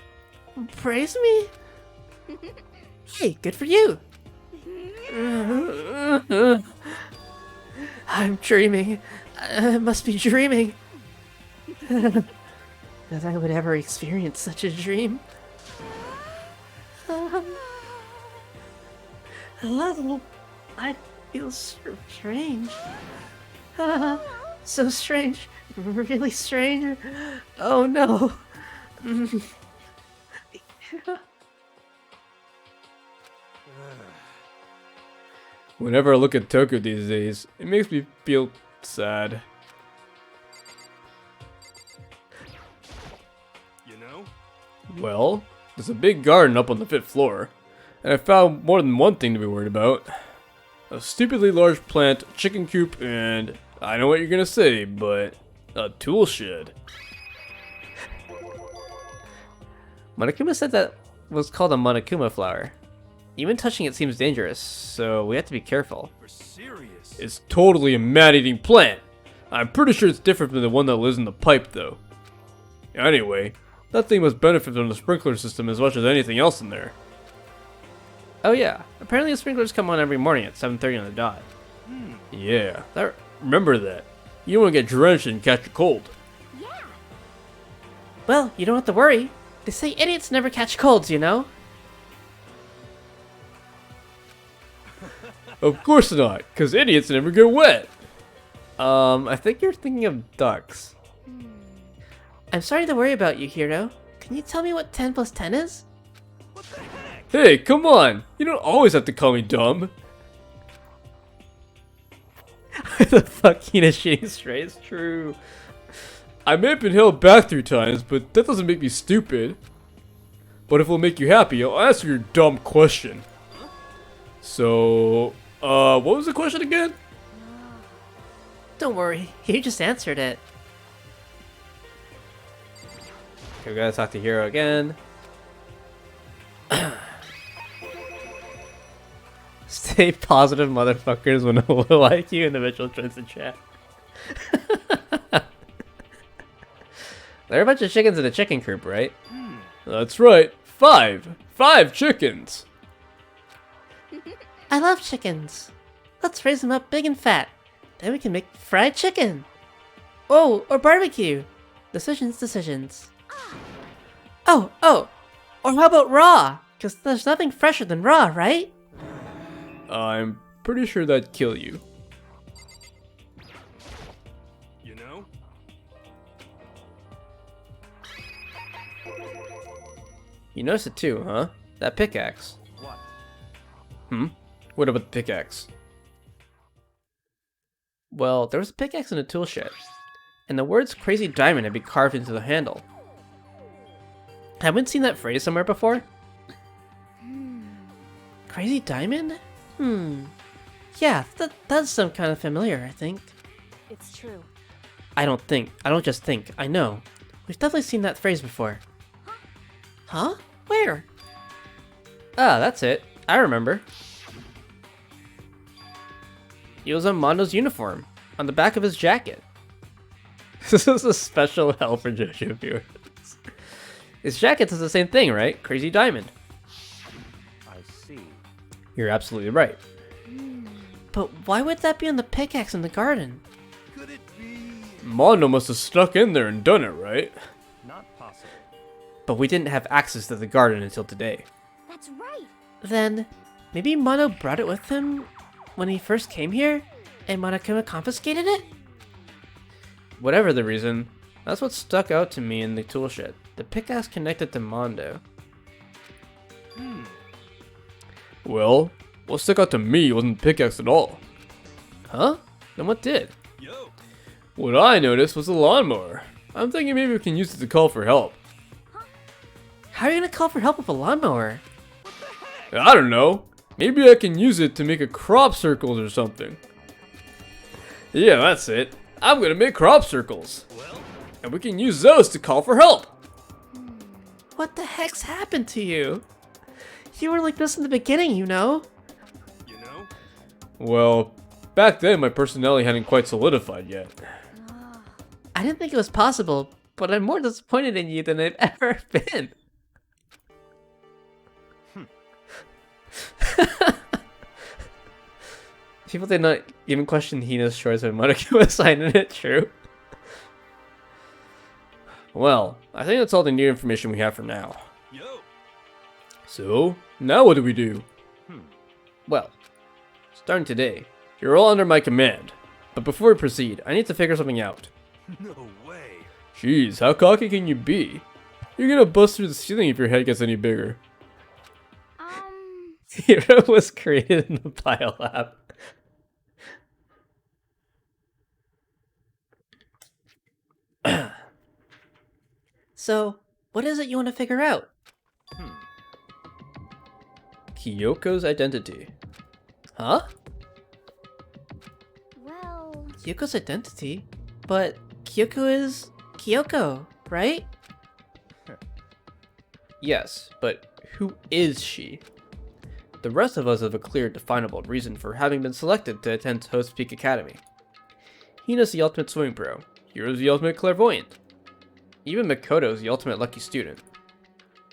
praise me? Hey, good for you. I'm dreaming. I must be dreaming. That I would ever experience such a dream. I feel so strange. So strange. Really strange. Oh no. Whenever I look at Toko these days, it makes me feel sad. You know? Well, there's a big garden up on the 5th floor, and I found more than one thing to be worried about. A stupidly large plant, a chicken coop, and I know what you're gonna say, but a tool shed. Monokuma said that was called a Monokuma flower. Even touching it seems dangerous, so we have to be careful. For serious. It's totally a man-eating plant. I'm pretty sure it's different from the one that lives in the pipe, though. Anyway, that thing must benefit from the sprinkler system as much as anything else in there. Oh yeah, apparently the sprinklers come on every morning at 7:30 on the dot. Yeah, remember that. You don't want to get drenched and catch a cold. Yeah. Well, you don't have to worry. They say idiots never catch colds, you know? Of course not, because idiots never get wet. I think you're thinking of ducks. I'm sorry to worry about you, Hiro. Can you tell me what 10 plus 10 is? What the heck? Hey, come on! You don't always have to call me dumb. The fucking shitting straight is true. I may have been held back 3 times, but that doesn't make me stupid. but if it'll make you happy, I'll answer your dumb question. So, what was the question again? Don't worry, he just answered it. Okay, we gotta talk to Hero again. Stay positive, motherfuckers, when a low IQ individual joins the chat. There are a bunch of chickens in the chicken coop, right? That's right. 5 chickens. I love chickens. Let's raise them up big and fat. Then we can make fried chicken. Oh, or barbecue. Decisions. Oh, or how about raw? Because there's nothing fresher than raw, right? I'm pretty sure that'd kill you. You know? You noticed it too, huh? That pickaxe. What? What about the pickaxe? Well, there was a pickaxe in the tool shed, and the words Crazy Diamond had been carved into the handle. Haven't seen that phrase somewhere before? Crazy Diamond? Yeah, that does sound kind of familiar, I think. It's true. I don't just think, I know. We've definitely seen that phrase before. Huh? Where? Ah, that's it. I remember. It was on Mondo's uniform, on the back of his jacket. This is a special help for JoJo viewers. His jacket does the same thing, right? Crazy Diamond. I see. You're absolutely right. But why would that be on the pickaxe in the garden? Could it be? Mondo must have stuck in there and done it, right? Not possible. But we didn't have access to the garden until today. That's right. Then, maybe Mono brought it with him when he first came here, and Monokuma confiscated it? Whatever the reason, that's what stuck out to me in the tool shed. The pickaxe connected to Mondo. Well, what stuck out to me wasn't the pickaxe at all. Huh? Then what did? Yo. What I noticed was the lawnmower. I'm thinking maybe we can use it to call for help. How are you gonna call for help with a lawnmower? I don't know. Maybe I can use it to make a crop circles or something. Yeah, that's it. I'm gonna make crop circles. Well, And we can use those to call for help. What the heck's happened to you? You were like this in the beginning, you know? you know? Well, back then my personality hadn't quite solidified yet. I didn't think it was possible, but I'm more disappointed in you than I've ever been. People did not even question Hina's choice when Monokuma signing it true. Well, I think that's all the new information we have for now. Yo. So, now what do we do? Well, starting today, you're all under my command. But before we proceed, I need to figure something out. No way. Jeez, how cocky can you be? You're gonna bust through the ceiling if your head gets any bigger. Hero was created in the biolab. So, what is it you want to figure out? Kyoko's identity. Huh? Well, Kyoko's identity? But Kyoko is Kyoko, right? Yes, but who is she? The rest of us have a clear, definable reason for having been selected to attend Host Peak Academy. Hina's the ultimate swimming pro. Hero's the ultimate clairvoyant. Even Makoto's the ultimate lucky student.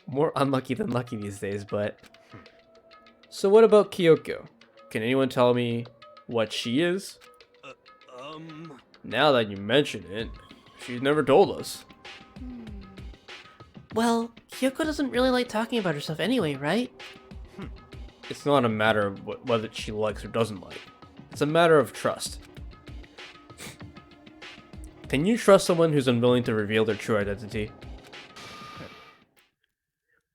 More unlucky than lucky these days, but... So what about Kyoko? Can anyone tell me what she is? Now that you mention it, she's never told us. Well, Kyoko doesn't really like talking about herself anyway, right? It's not a matter of whether she likes or doesn't like. It's a matter of trust. Can you trust someone who's unwilling to reveal their true identity?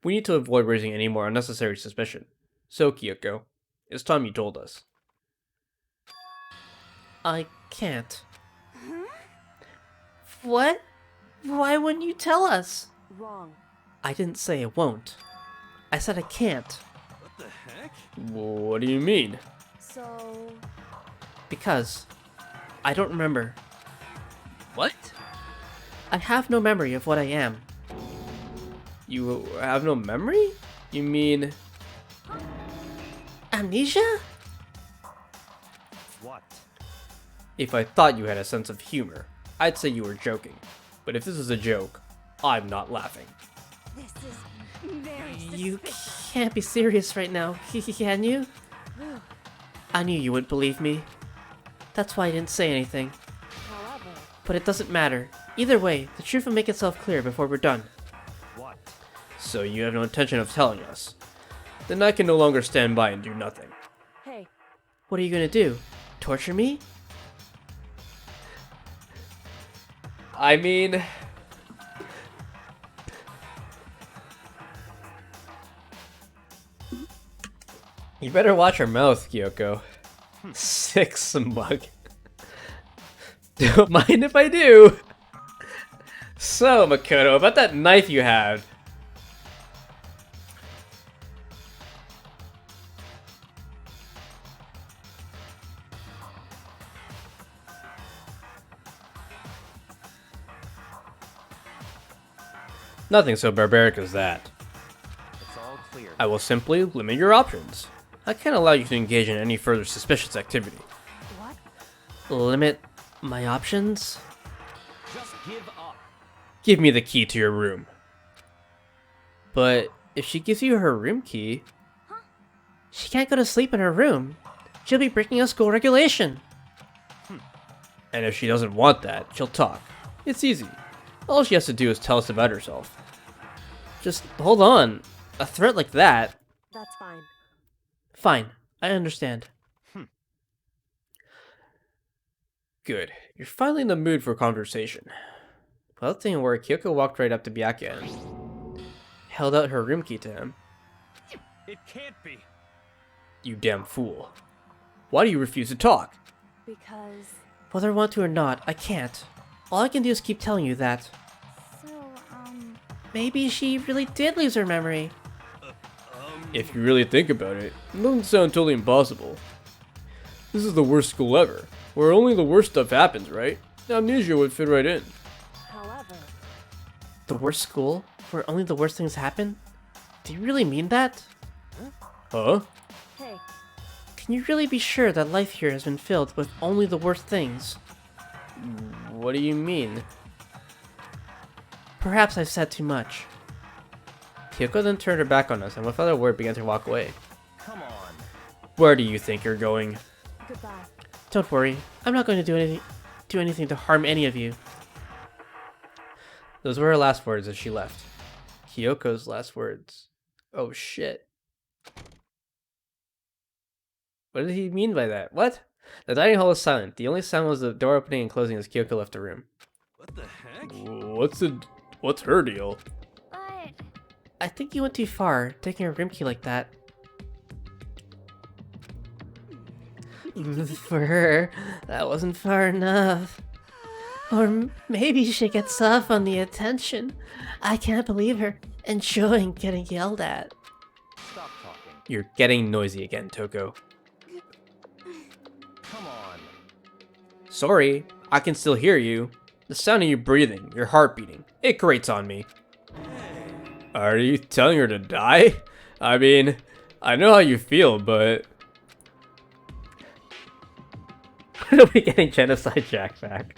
We need to avoid raising any more unnecessary suspicion. So, Kyoko, it's time you told us. I can't. What? Why wouldn't you tell us? Wrong. I didn't say it won't. I said I can't. What the heck? What do you mean? So... Because I don't remember. What? I have no memory of what I am. You have no memory? You mean... Amnesia? What? If I thought you had a sense of humor, I'd say you were joking. But if this is a joke, I'm not laughing. This is very You suspicious. can't be serious right now, can you? I knew you wouldn't believe me. That's why I didn't say anything. However... But it doesn't matter. Either way, the truth will make itself clear before we're done. What? So you have no intention of telling us. Then I can no longer stand by and do nothing. Hey, What are you gonna do? Torture me? I mean... You better watch your mouth, Kyoko. Sick smug. Don't mind if I do. So, Makoto, about that knife you had. Nothing so barbaric as that. It's all clear. I will simply limit your options. I can't allow you to engage in any further suspicious activity. what? Limit my options? Just give up. Give me the key to your room. But if she gives you her room key, she can't go to sleep in her room. She'll be breaking a school regulation. And if she doesn't want that, she'll talk. It's easy. All she has to do is tell us about herself. Just hold on. A threat like that? That's fine. Fine, I understand. Good. You're finally in the mood for conversation. Well, that didn't work. Kyoko walked right up to Byakuya and held out her room key to him. It can't be. You damn fool. Why do you refuse to talk? Because... Whether I want to or not, I can't. All I can do is keep telling you that. So, Maybe she really did lose her memory. If you really think about it, it doesn't sound totally impossible. This is the worst school ever, where only the worst stuff happens, right? Amnesia would fit right in. However... The worst school? Where only the worst things happen? Do you really mean that? Huh? Hey, Can you really be sure that life here has been filled with only the worst things? What do you mean? Perhaps I've said too much. Kyoko then turned her back on us and without a word began to walk away. Come on. Where do you think you're going? goodbye. Don't worry, I'm not going to do anything to harm any of you. Those were her last words as she left. Kyoko's last words. Oh shit. What did he mean by that? What? The dining hall was silent. The only sound was the door opening and closing as Kyoko left the room. What the heck? What's her deal? but I think you went too far, taking a room key like that. For her, that wasn't far enough. Or maybe she gets off on the attention. I can't believe her enjoying getting yelled at. Stop talking. You're getting noisy again, Toko. Come on. Sorry, I can still hear you. The sound of you breathing, your heart beating, it grates on me. Are you telling her to die? I mean, I know how you feel, but... When are we getting Genocide Jack back?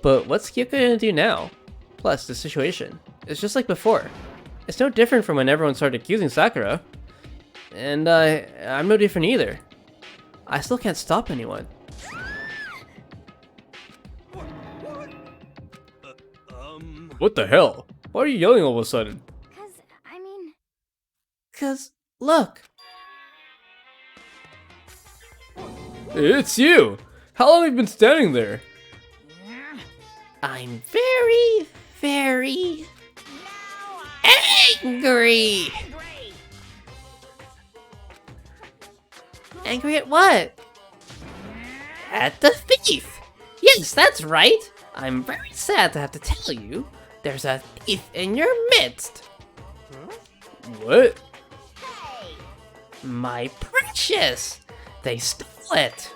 But what's Kyoko gonna do now? Plus, the situation is just like before. It's no different from when everyone started accusing Sakura. And I'm no different either. I still can't stop anyone. What the hell? Why are you yelling all of a sudden? I mean, 'Cause, look! It's you! How long have you been standing there? I'm very, very angry! Angry at what? At the thief! Yes, that's right! I'm very sad to have to tell you, There's a thief in your midst! What? Hey! My precious! They stole it!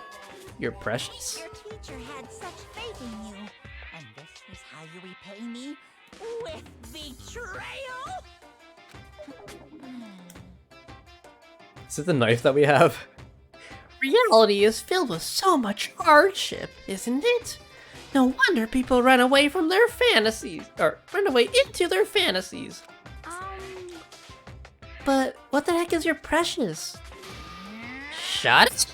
Your precious? Your teacher had such faith in you. And this is how you repay me? With betrayal? Is it the knife that we have? Reality is filled with so much hardship, isn't it? No wonder people run away from their fantasies, or run away into their fantasies. But what the heck is your precious? Shut it!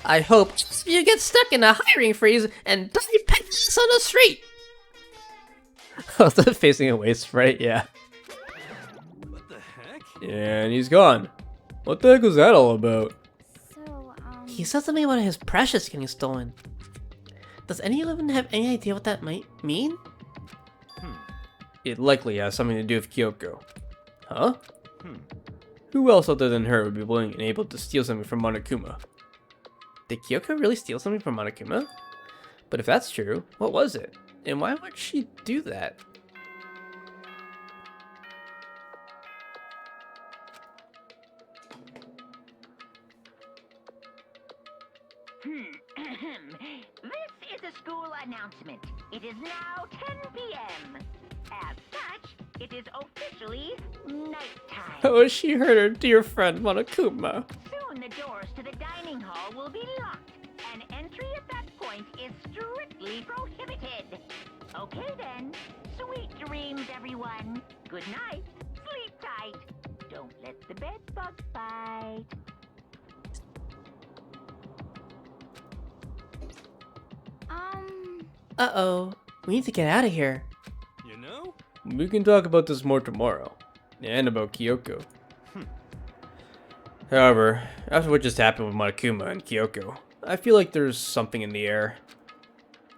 I hope you get stuck in a hiring freeze and die penniless on the street! Oh, the facing away sprite, yeah. What the heck? And he's gone. What the heck was that all about? So, He said something about his precious getting stolen. Does anyone have any idea what that might mean? It likely has something to do with Kyoko. Huh? Who else other than her would be willing and able to steal something from Monokuma? Did Kyoko really steal something from Monokuma? But if that's true, what was it? And why would she do that? This is a school announcement. It is now 10 p.m. As such, it is officially nighttime. Oh, she hurt her dear friend Monokuma. Soon the doors to the dining hall will be locked, and entry at that point is strictly prohibited. Okay then, sweet dreams everyone. Good night, sleep tight. Don't let the bed bug bite. Uh-oh. We need to get out of here. You know? We can talk about this more tomorrow. And about Kyoko. However, after what just happened with Monokuma and Kyoko, I feel like there's something in the air.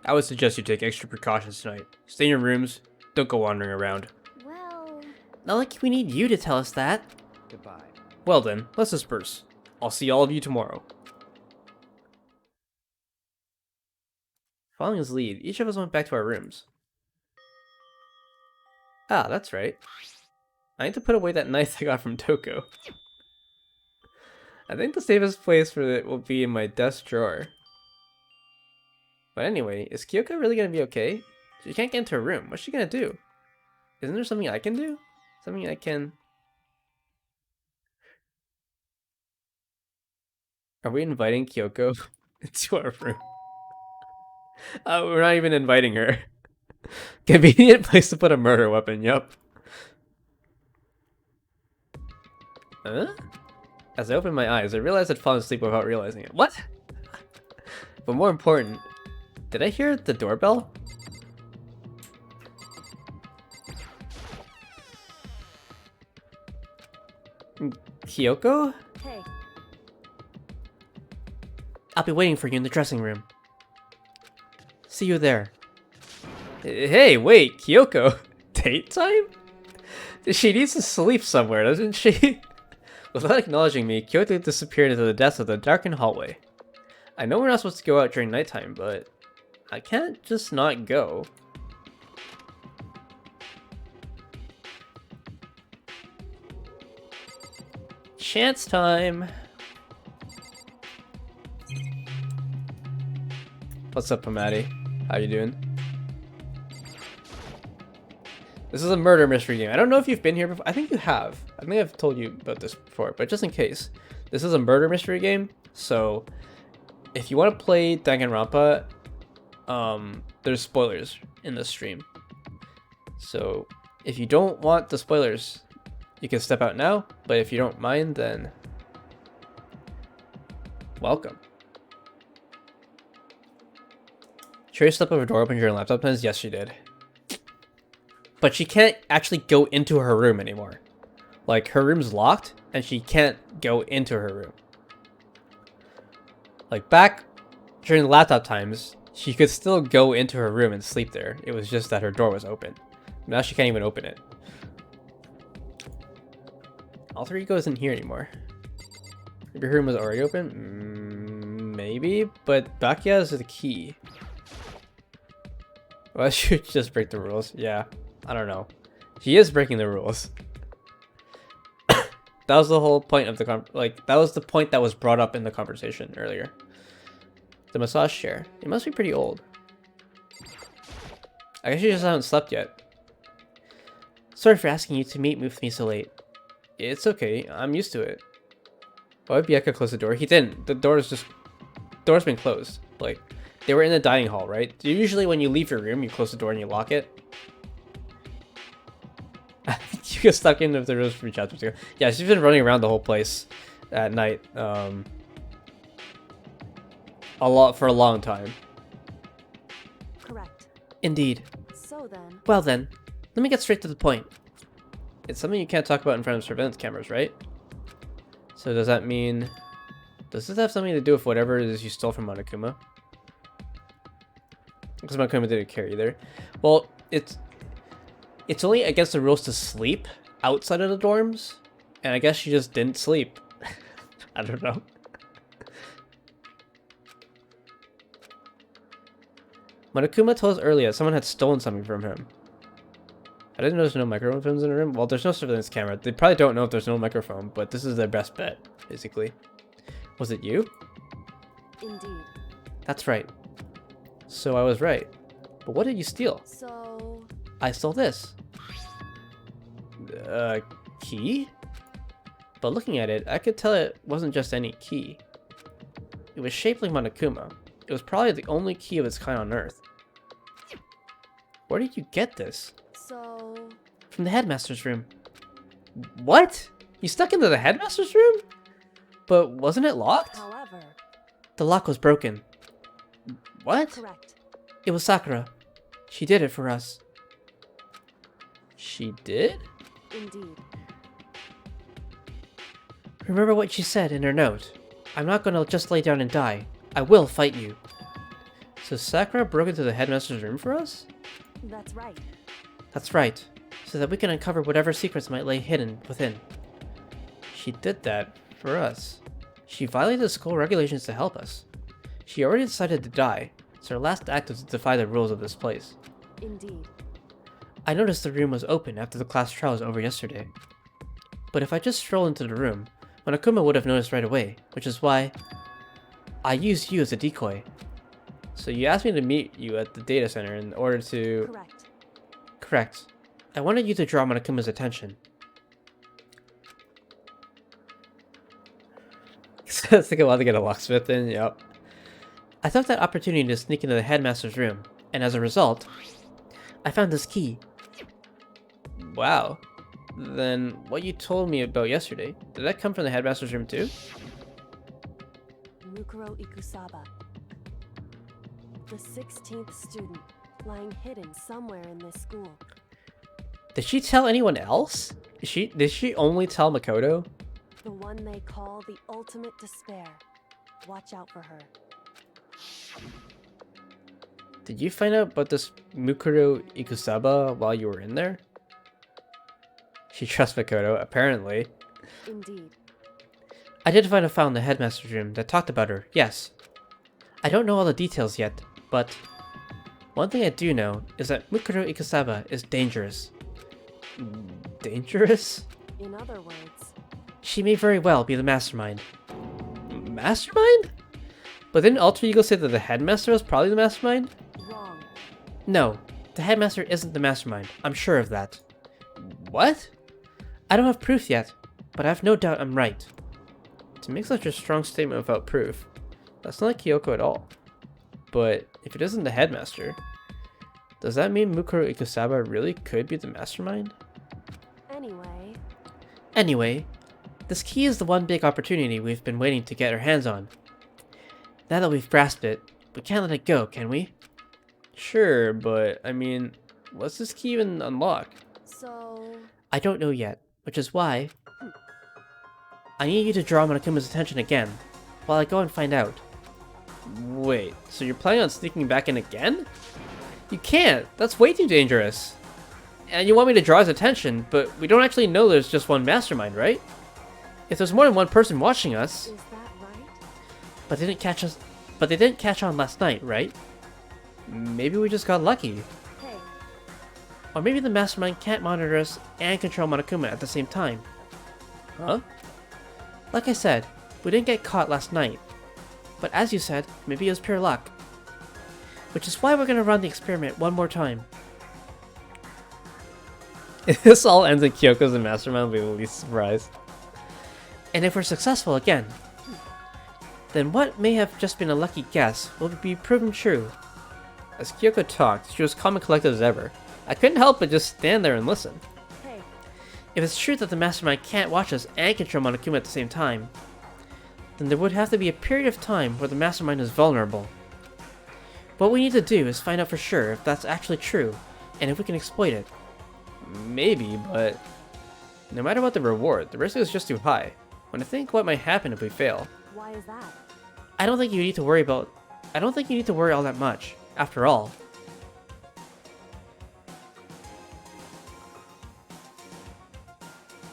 I would suggest you take extra precautions tonight. Stay in your rooms, don't go wandering around. well, Not like we need you to tell us that. Goodbye. Well then, let's disperse. I'll see all of you tomorrow. Following his lead, each of us went back to our rooms. Ah, that's right. I need to put away that knife I got from Toko. I think the safest place for it will be in my desk drawer. But anyway, is Kyoko really gonna be okay? She can't get into her room. What's she gonna do? Isn't there something I can do? Something I can... Are we inviting Kyoko into our room? We're not even inviting her. Convenient place to put a murder weapon, yup. Huh? As I opened my eyes, I realized I'd fallen asleep without realizing it. What? But more important, did I hear the doorbell? Kyoko? Hey, I'll be waiting for you in the dressing room. See you there. Hey, wait, Kyoko. Date time? She needs to sleep somewhere, doesn't she? Without acknowledging me, Kyoko disappeared into the depths of the darkened hallway. I know we're not supposed to go out during nighttime, but I can't just not go. Chance time! What's up, Pamati? How you doing? This is a murder mystery game. I don't know if you've been here before. I think you have. I think I've told you about this before, but just in case. This is a murder mystery game, so if you want to play Danganronpa, there's spoilers in the stream. So if you don't want the spoilers, you can step out now, but if you don't mind, then welcome. Sure, slept with her door open during laptop times? Yes, she did. But she can't actually go into her room anymore. Like, her room's locked, and she can't go into her room. Like, back during the laptop times, she could still go into her room and sleep there. It was just that her door was open. Now she can't even open it. Alter Ego isn't here anymore. If your room was already open? Maybe, but Bakia is the key. Well, I should just break the rules, yeah. I don't know. He is breaking the rules. That was the whole point of the that was the point that was brought up in the conversation earlier. The massage chair. It must be pretty old. I guess you just haven't slept yet. Sorry for asking you to meet with me so late. It's okay. I'm used to it. Why would Bieka close the door? He didn't. The door's been closed. Like, they were in the dining hall, right? Usually when you leave your room, you close the door and you lock it. You get stuck in if there was 3 chapters ago. Yeah, she's been running around the whole place at night. For a long time. Correct. Indeed. So then... Well then, let me get straight to the point. It's something you can't talk about in front of surveillance cameras, right? So does that mean... Does this have something to do with whatever it is you stole from Monokuma? Because Monokuma didn't care either. Well, it's only against the rules to sleep outside of the dorms, and I guess she just didn't sleep. I don't know. Monokuma told us earlier that someone had stolen something from him. I didn't know there's no microphones in the room. Well, there's no surveillance camera. They probably don't know if there's no microphone, but this is their best bet, basically. Was it you? Indeed. That's right. So I was right. But what did you steal? So... I stole this. Key? But looking at it, I could tell it wasn't just any key. It was shaped like Monokuma. It was probably the only key of its kind on Earth. Where did you get this? So... From the headmaster's room. What? You stuck into the headmaster's room? But wasn't it locked? However... The lock was broken. What? Correct. It was Sakura. She did it for us. She did? Indeed. Remember what she said in her note. I'm not gonna just lay down and die. I will fight you. So Sakura broke into the headmaster's room for us? That's right. That's right. So that we can uncover whatever secrets might lay hidden within. She did that for us. She violated the school regulations to help us. She already decided to die, so her last act was to defy the rules of this place. Indeed. I noticed the room was open after the class trial was over yesterday. But if I just strolled into the room, Monokuma would have noticed right away, which is why I used you as a decoy. So you asked me to meet you at the data center in order to... Correct. Correct. I wanted you to draw Monokuma's attention. It's like a while to get a locksmith in, yep. I took that opportunity to sneak into the headmaster's room, and as a result, I found this key. Wow. Then what you told me about yesterday, did that come from the headmaster's room too? Mukuro Ikusaba. The 16th student, lying hidden somewhere in this school. Did she tell anyone else? Did she only tell Makoto? The one they call the ultimate despair. Watch out for her. Did you find out about this Mukuro Ikusaba while you were in there? She trusts Makoto, apparently. Indeed. I did find a file in the headmaster's room that talked about her, yes. I don't know all the details yet, but one thing I do know is that Mukuro Ikusaba is dangerous. Dangerous? In other words, She may very well be the mastermind. Mastermind? But didn't Alter Ego say that the headmaster was probably the mastermind? wrong. No, the headmaster isn't the mastermind. I'm sure of that. What? I don't have proof yet, but I have no doubt I'm right. To make such a strong statement without proof, that's not like Kyoko at all. But if it isn't the headmaster, does that mean Mukuro Ikusaba really could be the mastermind? Anyway, this key is the one big opportunity we've been waiting to get our hands on. Now that we've grasped it, we can't let it go, can we? Sure, but I mean, what's this key even unlock? So... I don't know yet, which is why I need you to draw Monokuma's attention again, while I go and find out. Wait, so you're planning on sneaking back in again? You can't! That's way too dangerous! And you want me to draw his attention, but we don't actually know there's just one mastermind, right? If there's more than one person watching us... Is that right? But they didn't catch on last night, right? Maybe we just got lucky. Hey. Or maybe the mastermind can't monitor us and control Monokuma at the same time. Huh? Like I said, we didn't get caught last night. But as you said, maybe it was pure luck. Which is why we're gonna run the experiment one more time. If this all ends in Kyoko's the mastermind, I'll be the least surprised. And if we're successful again, then what may have just been a lucky guess will be proven true. As Kyoko talked, she was calm and collected as ever. I couldn't help but just stand there and listen. Hey, If it's true that the mastermind can't watch us and control Monokuma at the same time, then there would have to be a period of time where the mastermind is vulnerable. What we need to do is find out for sure if that's actually true, and if we can exploit it. Maybe, but no matter what the reward, the risk is just too high. When I think what might happen if we fail, why is that? I don't think you need to worry all that much. After all,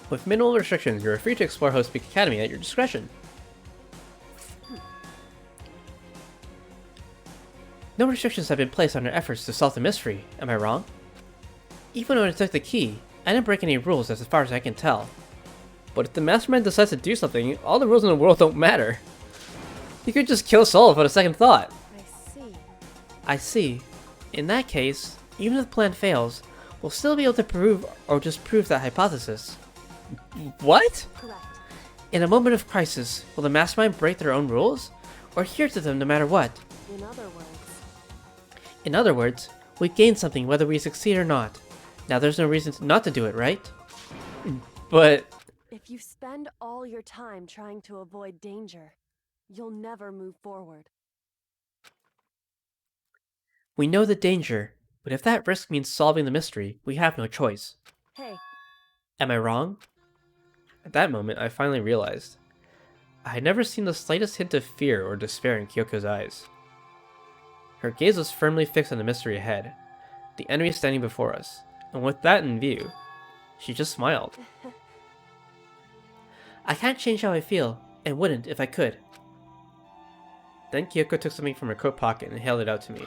with minimal restrictions, you are free to explore Host Peak Academy at your discretion. No restrictions have been placed on our efforts to solve the mystery, am I wrong? Even when I took the key, I didn't break any rules as far as I can tell. But if the mastermind decides to do something, all the rules in the world don't matter. He could just kill Soul without a second thought. I see. I see. In that case, even if the plan fails, we'll still be able to prove or disprove that hypothesis. What? Correct. In a moment of crisis, will the mastermind break their own rules? Or adhere to them no matter what? In other words, we gain something whether we succeed or not. Now there's no reason not to do it, right? But If you spend all your time trying to avoid danger, you'll never move forward. we know the danger, but if that risk means solving the mystery, we have no choice. Hey, Am I wrong? At that moment, I finally realized. I had never seen the slightest hint of fear or despair in Kyoko's eyes. Her gaze was firmly fixed on the mystery ahead, the enemy standing before us, and with that in view, she just smiled. I can't change how I feel, and wouldn't if I could. Then Kyoko took something from her coat pocket and held it out to me.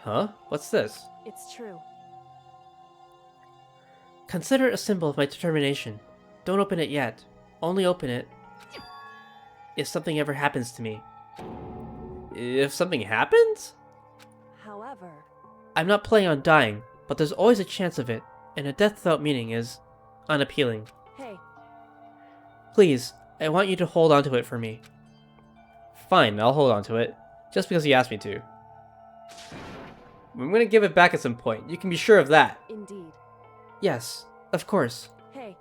Huh? What's this? it's true. Consider it a symbol of my determination. Don't open it yet. Only open it if something ever happens to me. If something happens? However, I'm not planning on dying, but there's always a chance of it, and a death without meaning is unappealing. hey, Please, I want you to hold on to it for me. Fine, I'll hold on to it, just because you asked me to. I'm gonna give it back at some point, you can be sure of that. indeed. Yes, of course. Hey,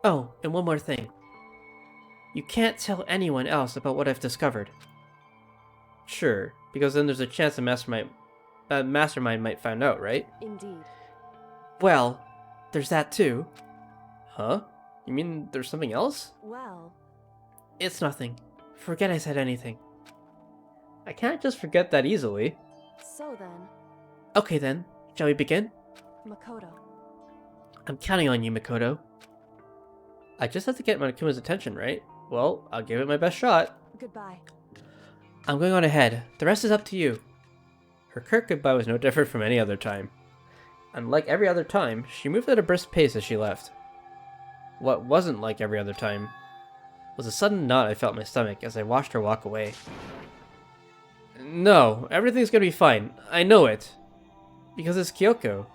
Oh, and one more thing. You can't tell anyone else about what I've discovered. Sure, because then there's a chance the mastermind might find out, right? indeed. Well, there's that too. Huh? You mean there's something else? Well, It's nothing. Forget I said anything. I can't just forget that easily. so then, Okay then, shall we begin? Makoto. I'm counting on you, Makoto. I just have to get Monokuma's attention, right? Well, I'll give it my best shot. Goodbye. I'm going on ahead. The rest is up to you. Her curt goodbye was no different from any other time. Unlike every other time, she moved at a brisk pace as she left. What wasn't like every other time was a sudden knot I felt in my stomach as I watched her walk away. No, everything's gonna be fine. I know it. Because it's Kyoko.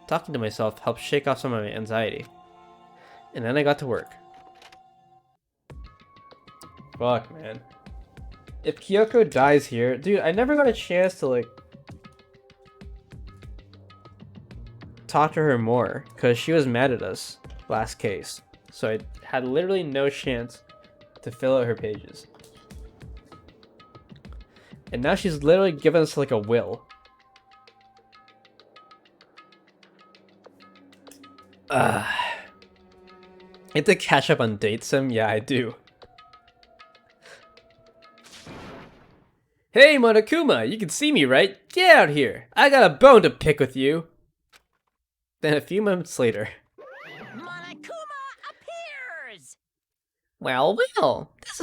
Talking to myself helped shake off some of my anxiety. And then I got to work. Fuck, man. If Kyoko dies here... Dude, I never got a chance to, like... talk to her more. Because she was mad at us last case. So I had literally no chance to fill out her pages. And now she's literally given us, like, a will. I have to catch up on date sim? Yeah, I do. Hey, Monokuma, you can see me, right? Get out here! I got a bone to pick with you! Then a few moments later... Monokuma appears! Well, this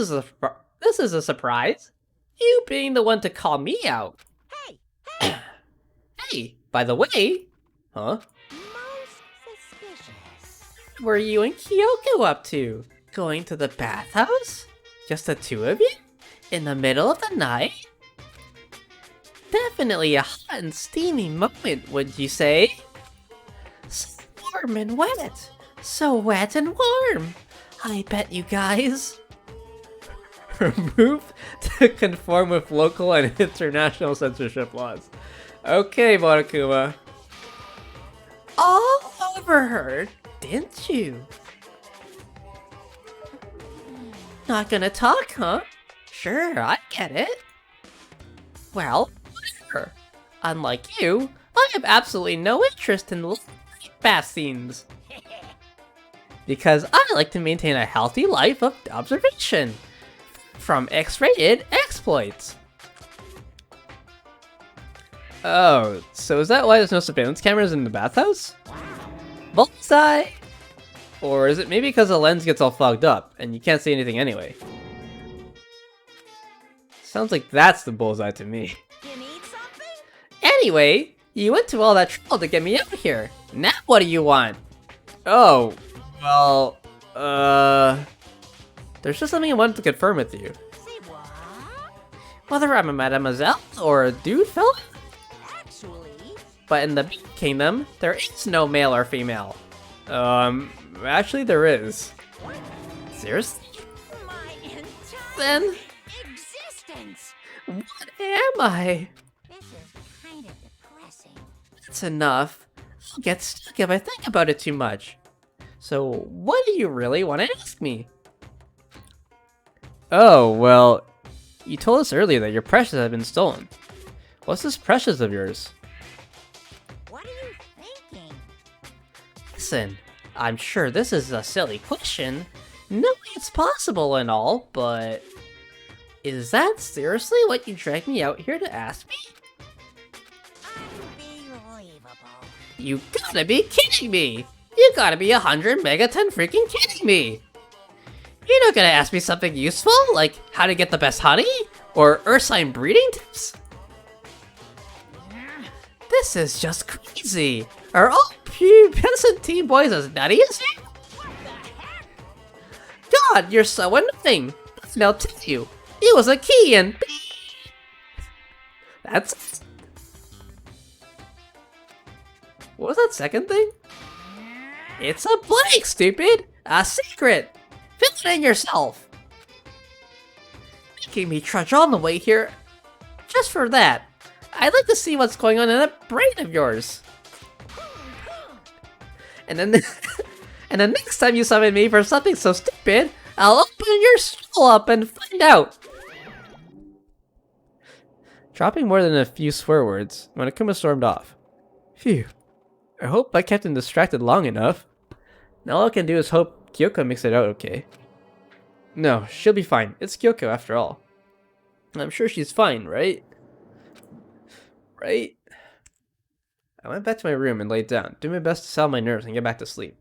is a surprise. You being the one to call me out. Hey, Hey, by the way, Huh? Most suspicious. What were you and Kyoko up to? Going to the bathhouse? Just the two of you? In the middle of the night? Definitely a hot and steamy moment, would you say? So warm and wet. So wet and warm. I bet you guys. Remove to conform with local and international censorship laws. Okay, Monokuma. All overheard, didn't you? Not gonna talk, huh? Sure, I get it. Well, whatever. Unlike you, I have absolutely no interest in bath scenes. Because I like to maintain a healthy life of observation. From X-rated exploits. Oh, so is that why there's no surveillance cameras in the bathhouse? Bullseye! Or is it maybe because the lens gets all fogged up and you can't see anything anyway? Sounds like that's the bullseye to me. You need something? Anyway, you went to all that trouble to get me out here. Now what do you want? Oh, well, there's just something I wanted to confirm with you. Say what? Whether I'm a mademoiselle or a dude fella? Actually, But in the kingdom, there is no male or female. Actually there is. Seriously? my entire Then, existence. what am I? This is kind of depressing. That's enough. I'll get stuck if I think about it too much. So, what do you really want to ask me? Oh, well, you told us earlier that your precious had been stolen. What's this precious of yours? What are you thinking? Listen, I'm sure this is a silly question. No, it's possible and all, but... Is that seriously what you dragged me out here to ask me? Unbelievable. You gotta be kidding me! You gotta be 100 megaton freaking kidding me! You're not gonna ask me something useful, like how to get the best honey? Or ursine breeding tips? This is just crazy! Are all pubescent teen boys as nutty as you? God, you're so annoying! Listen, I'll tell you. It was a key and... That's it. What was that second thing? It's a blank, stupid! A secret! Fill it in yourself! Making me trudge all the way here just for that. I'd like to see what's going on in that brain of yours. And then, and the next time you summon me for something so stupid, I'll open your skull up and find out. Dropping more than a few swear words, Monokuma stormed off. Phew. I hope I kept him distracted long enough. Now all I can do is hope Kyoko makes it out okay. No, she'll be fine. It's Kyoko after all. I'm sure she's fine, right? Right? I went back to my room and laid down, doing my best to salve my nerves and get back to sleep.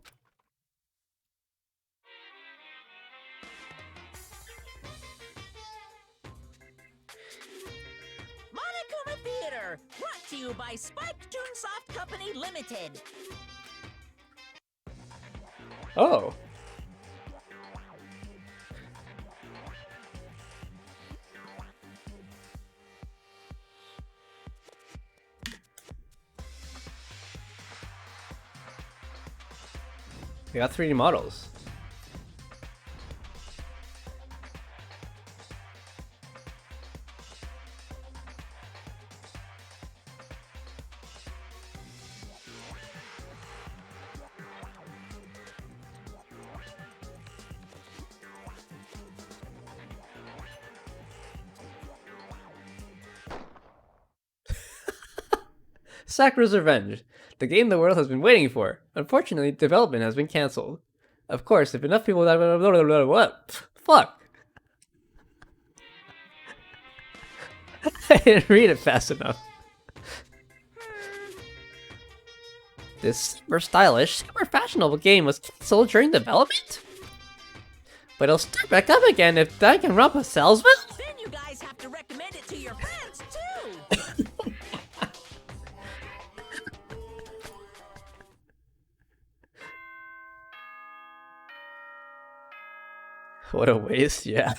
Monokuma Theater, brought to you by Spike Toonsoft Company Limited. Oh. We got 3D models. Sakura's Revenge, the game the world has been waiting for. Unfortunately, development has been cancelled. Of course, if enough people what? Fuck. I didn't read it fast enough. This super stylish, super fashionable game was cancelled during development? But it'll start back up again if Danganronpa sells well? Then you guys have to recommend it to your friends, too. What a waste, yeah.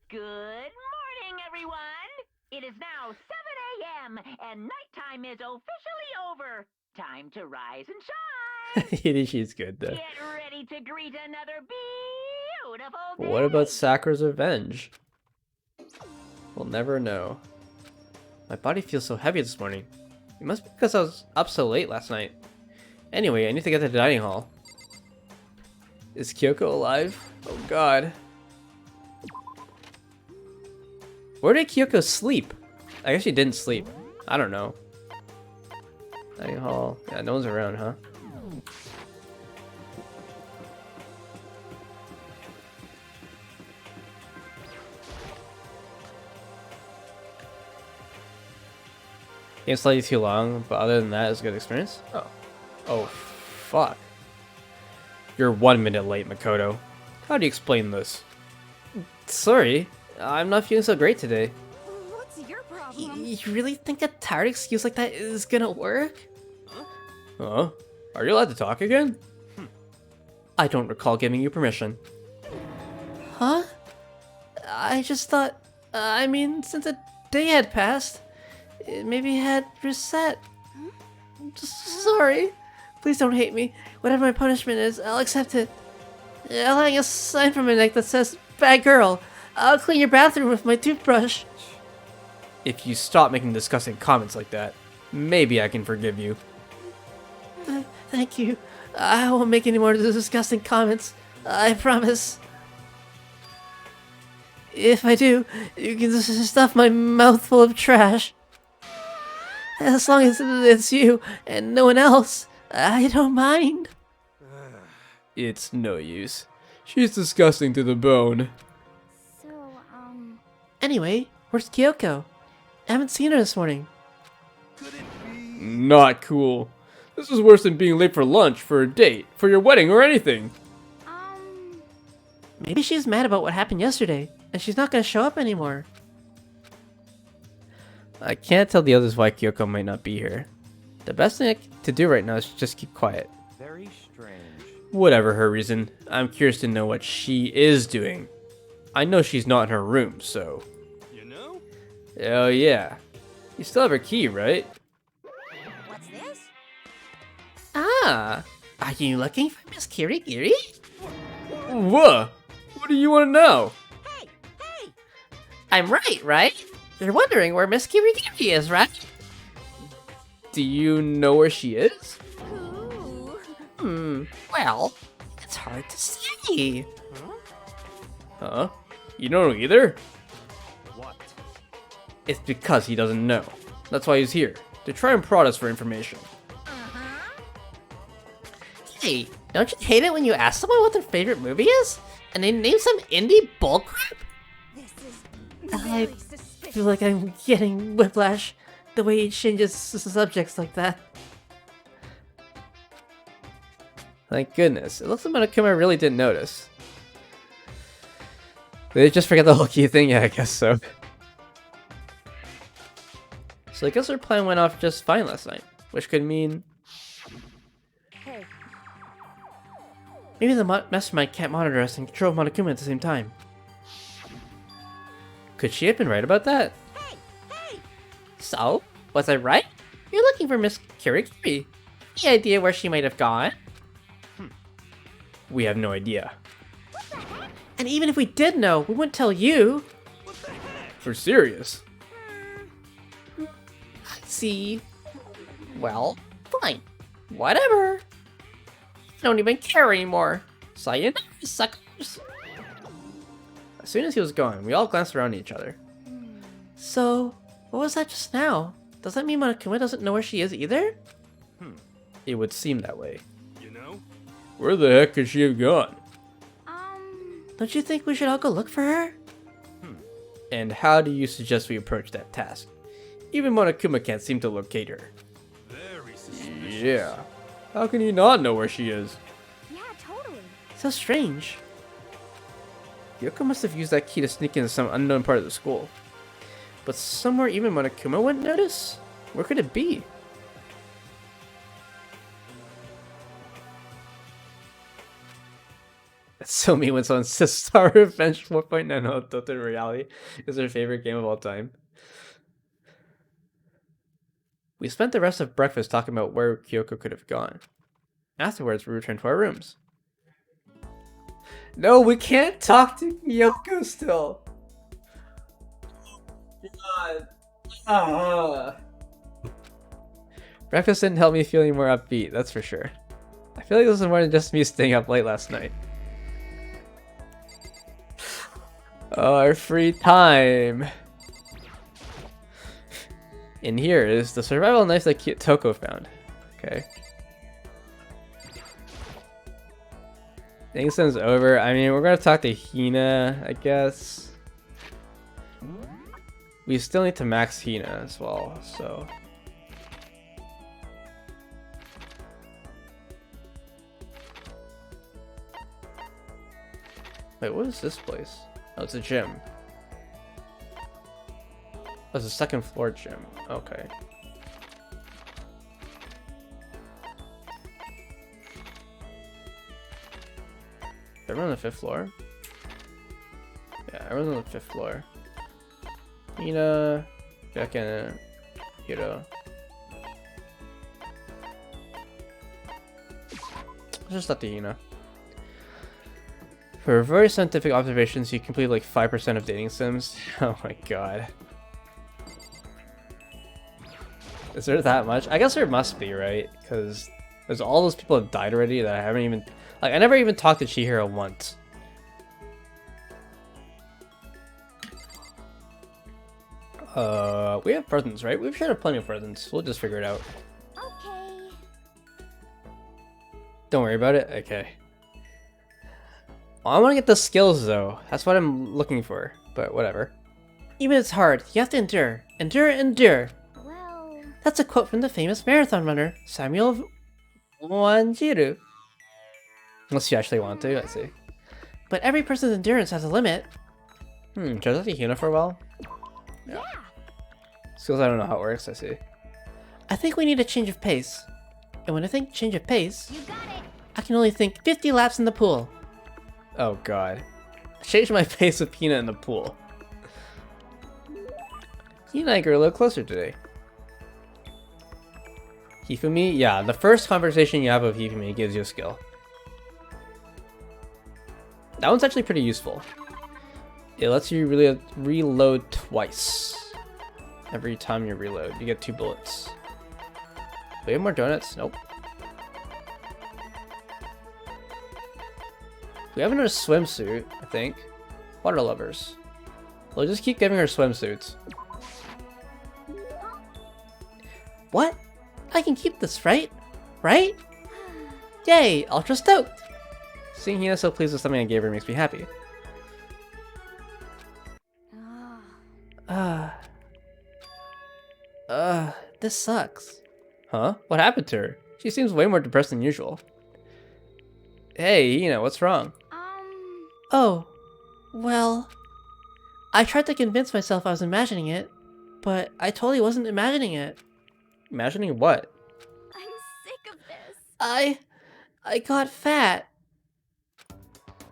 Good morning, everyone! It is now 7 a.m. and nighttime is officially over. Time to rise and shine! She's good though. Get ready to greet another beautiful day! What about Sakura's revenge? We'll never know. My body feels so heavy this morning. It must be because I was up so late last night. Anyway, I need to get to the dining hall. Is Kyoko alive? Oh god. Where did Kyoko sleep? I guess she didn't sleep. I don't know. Dining hall. Yeah, no one's around, huh? Game's slightly too long, but other than that, it's a good experience. Oh. Oh, fuck. You're 1 minute late, Makoto. How do you explain this? Sorry, I'm not feeling so great today. What's your problem? You really think a tired excuse like that is gonna work? Huh? Are you allowed to talk again? I don't recall giving you permission. Huh? I just thought, I mean, since a day had passed, it maybe had reset. Sorry. Please don't hate me. Whatever my punishment is, I'll accept it. I'll hang a sign from my neck that says, "Bad girl." I'll clean your bathroom with my toothbrush. If you stop making disgusting comments like that, maybe I can forgive you. Thank you. I won't make any more disgusting comments. I promise. If I do, you can just stuff my mouth full of trash. As long as it's you and no one else, I don't mind. It's no use. She's disgusting to the bone. So, Anyway, where's Kyoko? I haven't seen her this morning. Could it be? Not cool. This is worse than being late for lunch, for a date, for your wedding, or anything. Maybe she's mad about what happened yesterday, and she's not gonna show up anymore. I can't tell the others why Kyoko might not be here. The best thing to do right now is just keep quiet. Very strange. Whatever her reason, I'm curious to know what she is doing. I know she's not in her room, so... You know? Oh yeah. You still have her key, right? What's this? Ah, are you looking for Miss Kirigiri? What? What do you want to know? Hey! Hey! I'm right? You're wondering where Miss Kirigiri is, right? Do you know where she is? Well, it's hard to say. Huh? You don't know either? What? It's because he doesn't know. That's why he's here. To try and prod us for information. Hey, don't you hate it when you ask someone what their favorite movie is, and they name some indie bullcrap? this is I very suspicious. feel like I'm getting whiplash the way he changes subjects like that. Thank goodness. It looks like Monokuma really didn't notice. Did they just forget the whole key thing? Yeah, I guess so. So I guess our plan went off just fine last night. Which could mean... Hey, Maybe the mastermind can't monitor us and control Monokuma at the same time. Could she have been right about that? Hey! Hey! So, was I right? You're looking for Miss Kirigiri. Any idea where she might have gone? We have no idea. And even if we did know, we wouldn't tell you. For serious. See? Well, fine. Whatever. I don't even care anymore. Sayonara, suckers. As soon as he was gone, we all glanced around at each other. So, what was that just now? Does that mean Monokuma doesn't know where she is either? It would seem that way. You know? Where the heck could she have gone? Don't you think we should all go look for her? And how do you suggest we approach that task? Even Monokuma can't seem to locate her. Very suspicious. Yeah. How can he not know where she is? yeah, totally. So strange. Yoko must have used that key to sneak into some unknown part of the school. But somewhere even Monokuma wouldn't notice? Where could it be? It's so mean when someone says Star Revenge 4.90 Total Reality is their favorite game of all time. We spent the rest of breakfast talking about where Kyoko could have gone. Afterwards, we returned to our rooms. No, we can't talk to Kyoko still. God. Breakfast didn't help me feeling more upbeat, that's for sure. I feel like this is more than just me staying up late last night. Oh, our free time. In here is the survival knife that Toko found. Okay. Kingston's over. I mean, we're gonna talk to Hina, I guess. We still need to max Hina as well, so. Wait, what is this place? Oh, it's a gym. Oh, it's a second floor gym. Okay. Everyone on the 5th floor? Yeah, everyone's on the 5th floor. Hina, Becken, Hiro. Let's just let the Hina. For very scientific observations, you complete like 5% of dating sims. Oh my god. Is there that much? I guess there must be, right? Because there's all those people that died already that I haven't even... Like, I never even talked to Chihiro once. We have presents, right? We should have plenty of presents. We'll just figure it out. Okay. Don't worry about it? Okay. Well, I want to get the skills, though. That's what I'm looking for. But whatever. Even if it's hard, you have to endure. Endure, endure. Well... That's a quote from the famous marathon runner, Samuel Wanjiru. Unless you actually want to, I see. But every person's endurance has a limit. Should I let the Hina for a while? Yeah. Skills, I don't know how it works, I see. I think we need a change of pace. And when I think change of pace, You got it. I can only think 50 laps in the pool. Oh god. Change my pace with Hina in the pool. Hina and I grew a little closer today. Hifumi? Yeah, the first conversation you have with Hifumi gives you a skill. That one's actually pretty useful. It lets you really reload twice. Every time you reload, you get 2 bullets. Do we have more donuts? Nope. We have another swimsuit, I think. Water lovers. We'll just keep giving her swimsuits. What? I can keep this, right? Right? Yay, ultra stoked! Seeing Hina so pleased with something I gave her makes me happy. This sucks. Huh? What happened to her? She seems way more depressed than usual. Hey, Hina, what's wrong? Oh, well... I tried to convince myself I was imagining it, but I totally wasn't imagining it. Imagining what? I'm sick of this. I got fat.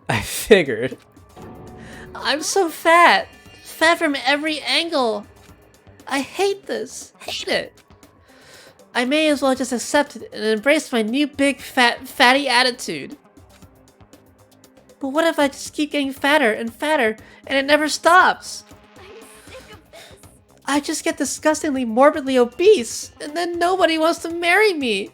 I figured. I'm so fat! Fat from every angle! I hate this! Hate it! I may as well just accept it and embrace my new big fatty attitude. But what if I just keep getting fatter and fatter and it never stops? I'm sick of this. I just get disgustingly morbidly obese and then nobody wants to marry me.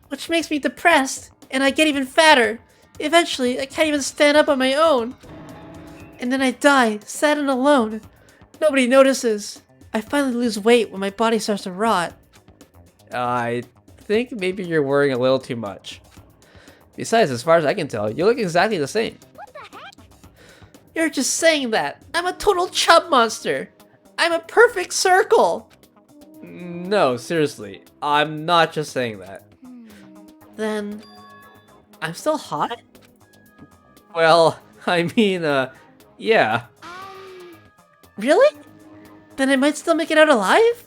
Which makes me depressed and I get even fatter. Eventually, I can't even stand up on my own. And then I die, sad and alone. Nobody notices. I finally lose weight when my body starts to rot. I think maybe you're worrying a little too much. Besides, as far as I can tell, you look exactly the same. What the heck? You're just saying that. I'm a total chub monster. I'm a perfect circle. No, seriously. I'm not just saying that. Then, I'm still hot? Well, I mean, yeah. Really? Then I might still make it out alive?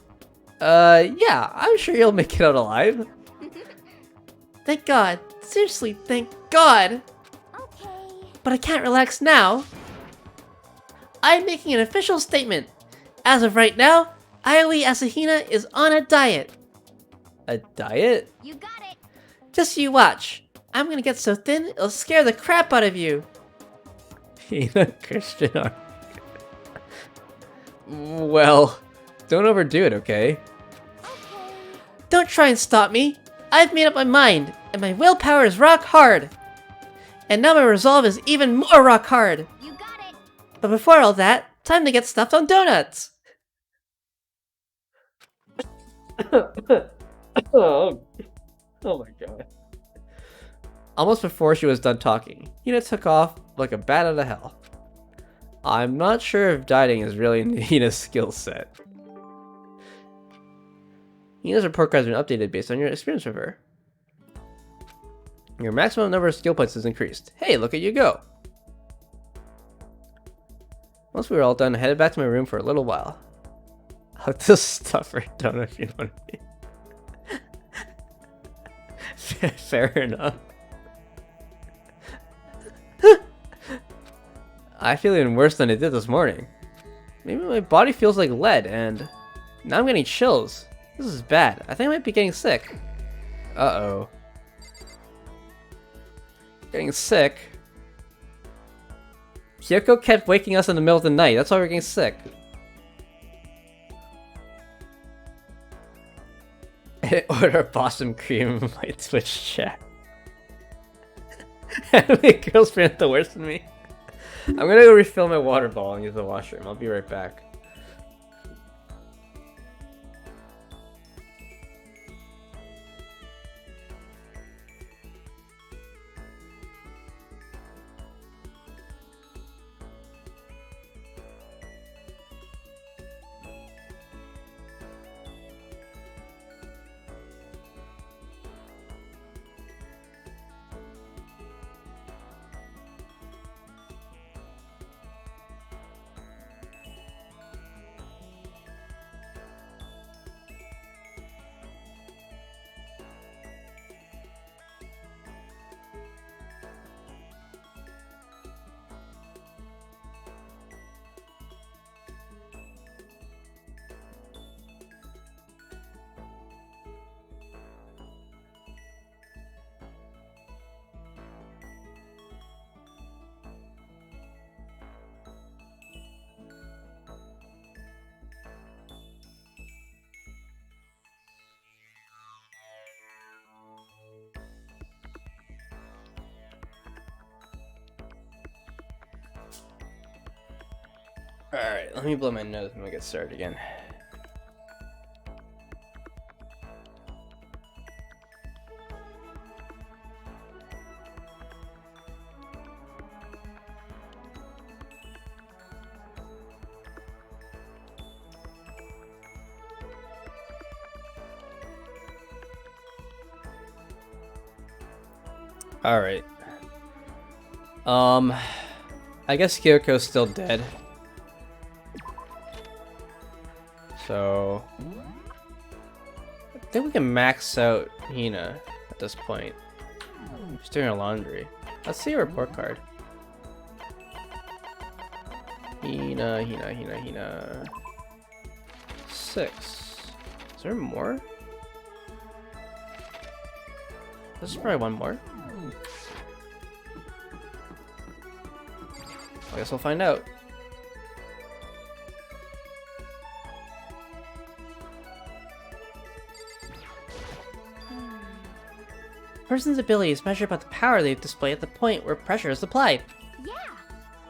Yeah, I'm sure you'll make it out alive. Thank God. Seriously, thank God. Okay. But I can't relax now. I'm making an official statement. As of right now, Aioli Asahina is on a diet. A diet? You got it. Just you watch. I'm gonna get so thin, it'll scare the crap out of you. Hina Christian arc. Well, don't overdo it, okay? Okay. Don't try and stop me. I've made up my mind, and my willpower is rock hard. And now my resolve is even more rock hard. You got it. But before all that, time to get stuffed on donuts. Oh my god. Almost before she was done talking, Hina took off like a bat out of hell. I'm not sure if dieting is really in Hina's skill set. Hina's report card has been updated based on your experience with her. Your maximum number of skill points has increased. Hey, look at you go! Once we were all done, I headed back to my room for a little while. I'll just stuff her donut if you know what I mean. Fair enough. I feel even worse than I did this morning. Maybe my body feels like lead, and now I'm getting chills. This is bad. I think I might be getting sick. Uh-oh. Getting sick? Kyoko kept waking us in the middle of the night. That's why we're getting sick. Order Boston cream in my Twitch chat. How many girls been the worst than me? I'm gonna go refill my water bottle and use the washroom. I'll be right back. Alright, let me blow my nose and we'll get started again. Alright. I guess Kyoko's still dead. So I think we can max out Hina at this point. She's doing her laundry. Let's see her report card. Hina. 6. Is there more? This is probably one more. I guess we'll find out. Person's ability is measured by the power they display at the point where pressure is applied. Yeah.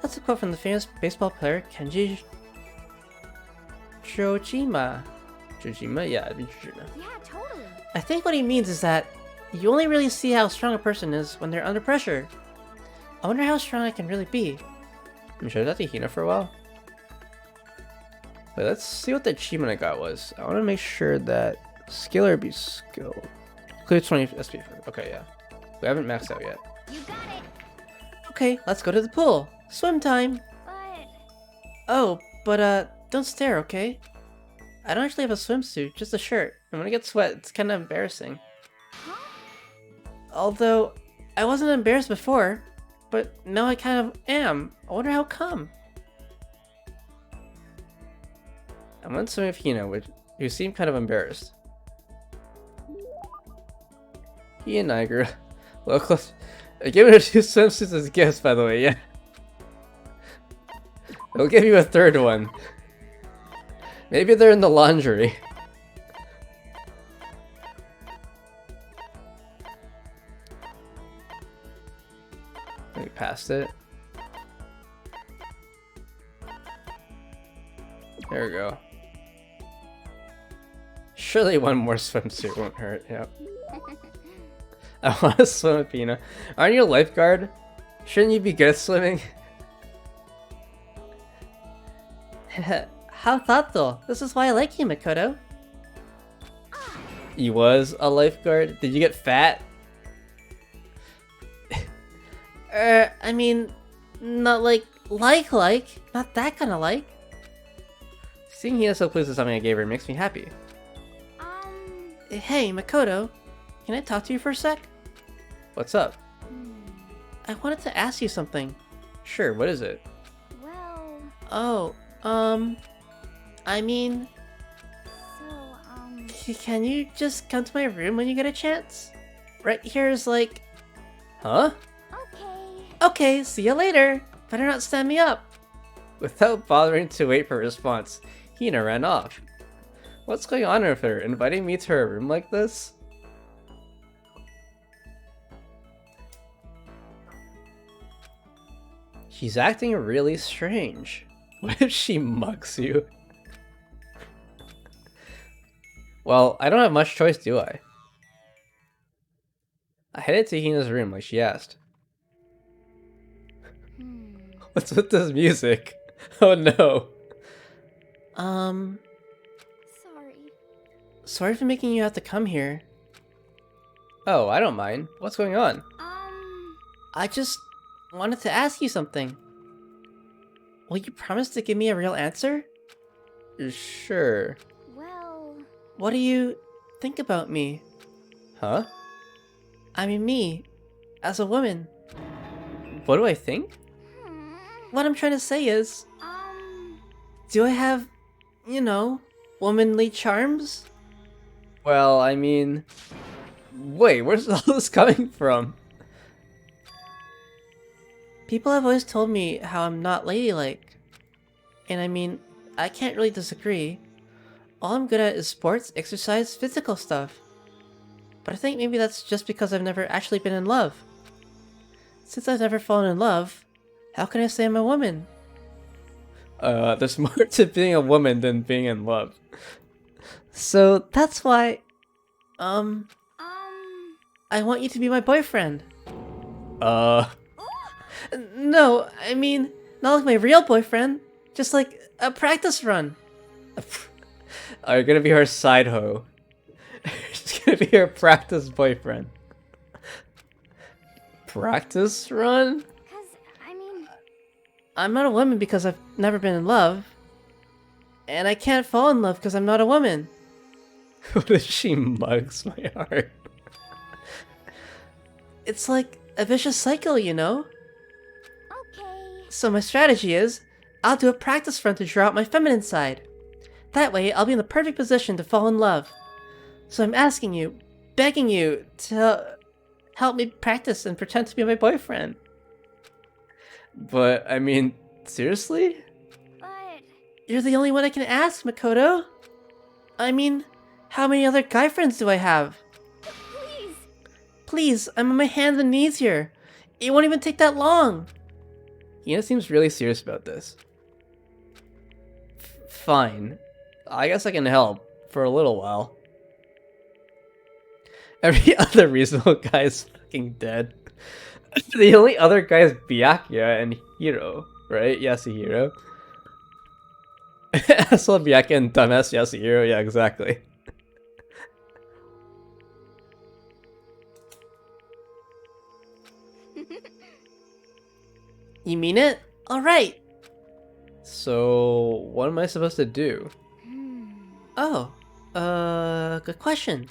That's a quote from the famous baseball player Kenji Chojima. Chojima? Yeah, I mean Chojima. Yeah, totally. I think what he means is that you only really see how strong a person is when they're under pressure. I wonder how strong I can really be. I'm sure that to Hina for a while. Wait, let's see what the achievement I got was. I want to make sure that Skiller be skilled. Clear 20 SP. Okay, yeah. We haven't maxed out yet. You got it. Okay, let's go to the pool. Swim time. But Oh, but don't stare, okay? I don't actually have a swimsuit, just a shirt. And when I get sweat, it's kind of embarrassing. huh? Although, I wasn't embarrassed before. but now I kind of am. I wonder how come. I went swimming with Hina, who seemed kind of embarrassed. He and I grew well close. I gave her 2 swimsuits as gifts, by the way, yeah. I'll give you a 3rd one. Maybe they're in the laundry. We passed it. There we go. Surely one more swimsuit won't hurt, yep. I want to swim with Pina. Aren't you a lifeguard? Shouldn't you be good at swimming? How thoughtful. This is why I like you, Makoto. You was a lifeguard? Did you get fat? I mean, not like, not that kind of like. Seeing Hina so pleased with something I gave her makes me happy. Hey, Makoto, can I talk to you for a sec? What's up? I wanted to ask you something. Sure, what is it? Well... Oh, I mean... So, Can you just come to my room when you get a chance? Right here is like... Huh? Okay. Okay, see you later. Better not stand me up. Without bothering to wait for a response, Hina ran off. What's going on with her, inviting me to her room like this? She's acting really strange. What if she mugs you? Well, I don't have much choice, do I? I headed to Hina's room like she asked. What's with this music? Oh no. Sorry. Sorry for making you have to come here. Oh, I don't mind. What's going on? I just wanted to ask you something. Will you promise to give me a real answer? Sure. Well... What do you think about me? Huh? I mean me, as a woman. What do I think? What I'm trying to say is... Do I have, you know, womanly charms? Well, I mean... Wait, where's all this coming from? People have always told me how I'm not ladylike. And I mean, I can't really disagree. All I'm good at is sports, exercise, physical stuff. But I think maybe that's just because I've never actually been in love. Since I've never fallen in love, how can I say I'm a woman? There's more to being a woman than being in love. So that's why, I want you to be my boyfriend. No, I mean, not like my real boyfriend. Just like a practice run. Are you gonna be her side hoe? She's gonna be her practice boyfriend. Practice run? I'm not a woman because I've never been in love. And I can't fall in love because I'm not a woman. What if she mugs my heart? It's like a vicious cycle, you know? Okay. So my strategy is, I'll do a practice run to draw out my feminine side. That way, I'll be in the perfect position to fall in love. So I'm asking you, begging you, to help me practice and pretend to be my boyfriend. But, I mean, seriously? But... You're the only one I can ask, Makoto. I mean, how many other guy friends do I have? Please! Please, I'm on my hands and knees here. It won't even take that long. Hina seems really serious about this. Fine. I guess I can help. For a little while. Every other reasonable guy is fucking dead. The only other guy is Byakuya and Hiro, right? Yasuhiro. Asshole Byakuya and dumbass Yasuhiro, yeah, exactly. You mean it? Alright! So, what am I supposed to do? Oh, good question.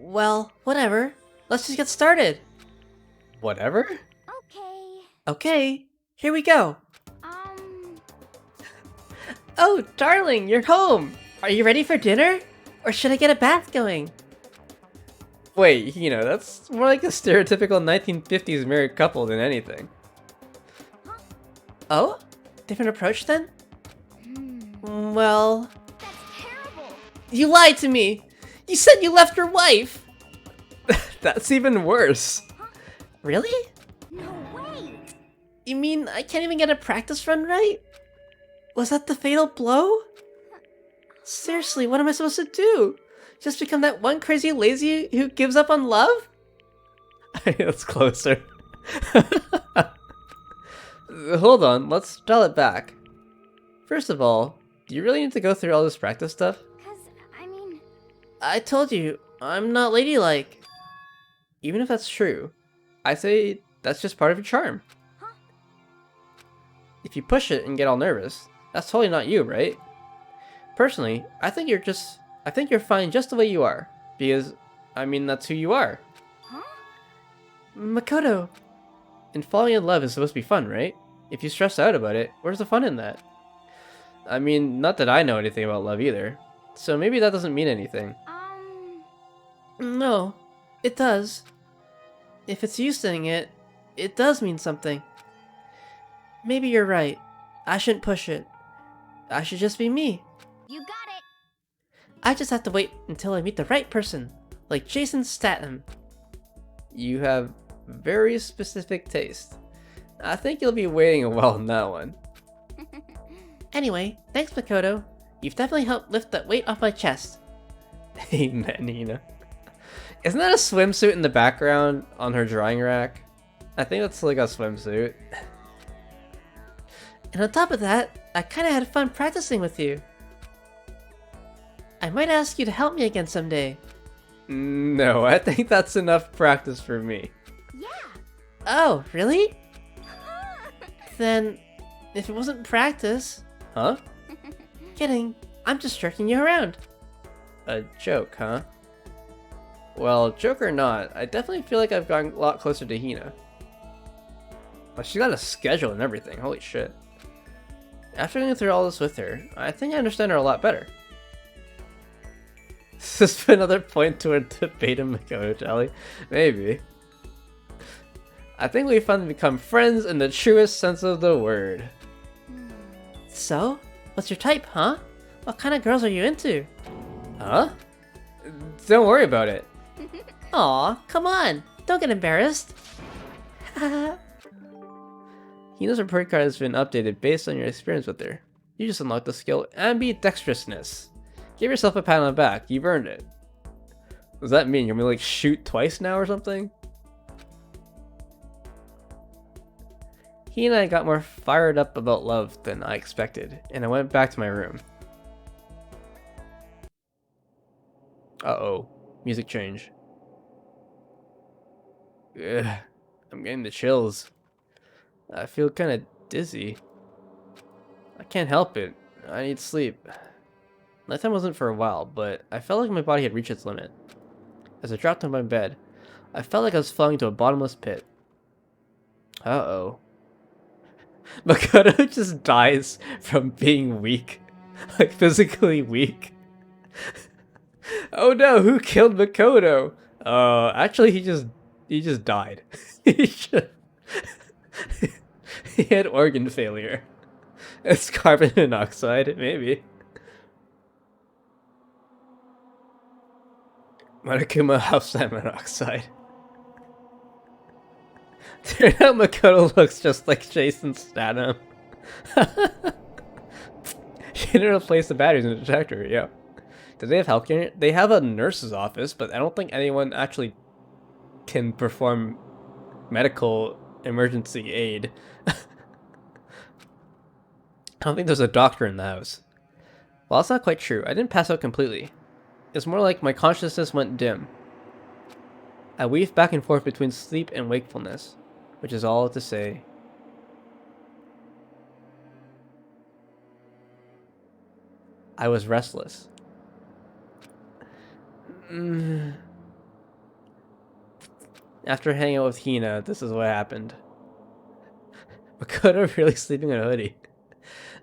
Well, whatever. let's just get started. Whatever? Okay. Okay, here we go. Um, Oh, darling, you're home. Are you ready for dinner? Or should I get a bath going? Wait, that's more like a stereotypical 1950s married couple than anything. Oh? Different approach then? Well... that's terrible. You lied to me! You said you left your wife! That's even worse. Really? No way. You mean I can't even get a practice run right? Was that the fatal blow? Seriously, what am I supposed to do? Just become that one crazy lazy who gives up on love? That's closer. Hold on, let's dial it back. First of all, do you really need to go through all this practice stuff? Cause, I mean... I told you, I'm not ladylike. Even if that's true, I say that's just part of your charm. Huh? If you push it and get all nervous, that's totally not you, right? Personally, I think you're fine just the way you are. Because, I mean, that's who you are. Huh? Makoto! And falling in love is supposed to be fun, right? If you stress out about it, where's the fun in that? I mean, not that I know anything about love either. So maybe that doesn't mean anything. No, it does. If it's you saying it, it does mean something. Maybe you're right. I shouldn't push it. I should just be me. You got it. I just have to wait until I meet the right person, like Jason Statham. You have very specific taste. I think you'll be waiting a while on that one. Anyway, thanks Makoto. You've definitely helped lift that weight off my chest. Amen, Hina. Isn't that a swimsuit in the background on her drawing rack? I think that's like a swimsuit. And on top of that, I kinda had fun practicing with you. I might ask you to help me again someday. No, I think that's enough practice for me. Yeah. Oh, really? Then, if it wasn't practice... Huh? Kidding. I'm just jerking you around. A joke, huh? Well, joke or not, I definitely feel like I've gotten a lot closer to Hina. But she's got a schedule and everything, holy shit. After going through all this with her, I think I understand her a lot better. Is this another point to a debate in Makoto Tally? Maybe. I think we finally become friends in the truest sense of the word. So? What's your type, huh? What kind of girls are you into? Huh? Don't worry about it. Aw, come on. Don't get embarrassed. Hina's report card has been updated based on your experience with her. You just unlocked the skill ambidextrousness. Give yourself a pat on the back. You've earned it. Does that mean you're gonna like shoot twice now or something? He and I got more fired up about love than I expected, and I went back to my room. Uh-oh. Music change. Ugh. I'm getting the chills. I feel kinda dizzy. I can't help it. I need sleep. Nighttime wasn't for a while, but I felt like my body had reached its limit. As I dropped on my bed, I felt like I was falling into a bottomless pit. Uh-oh. Makoto just dies from being weak. Like, physically weak. Oh no, who killed Makoto? Actually he just died. He had organ failure. It's carbon monoxide, maybe. Monokuma house monoxide. Turned out Makoto looks just like Jason Statham. She didn't replace the batteries in the detector, yeah. Do they have healthcare? They have a nurse's office, but I don't think anyone actually can perform medical emergency aid. I don't think there's a doctor in the house. Well, that's not quite true. I didn't pass out completely. It's more like my consciousness went dim. I weaved back and forth between sleep and wakefulness, which is all to say. I was restless. After hanging out with Hina, this is what happened. Makoto really sleeping in a hoodie.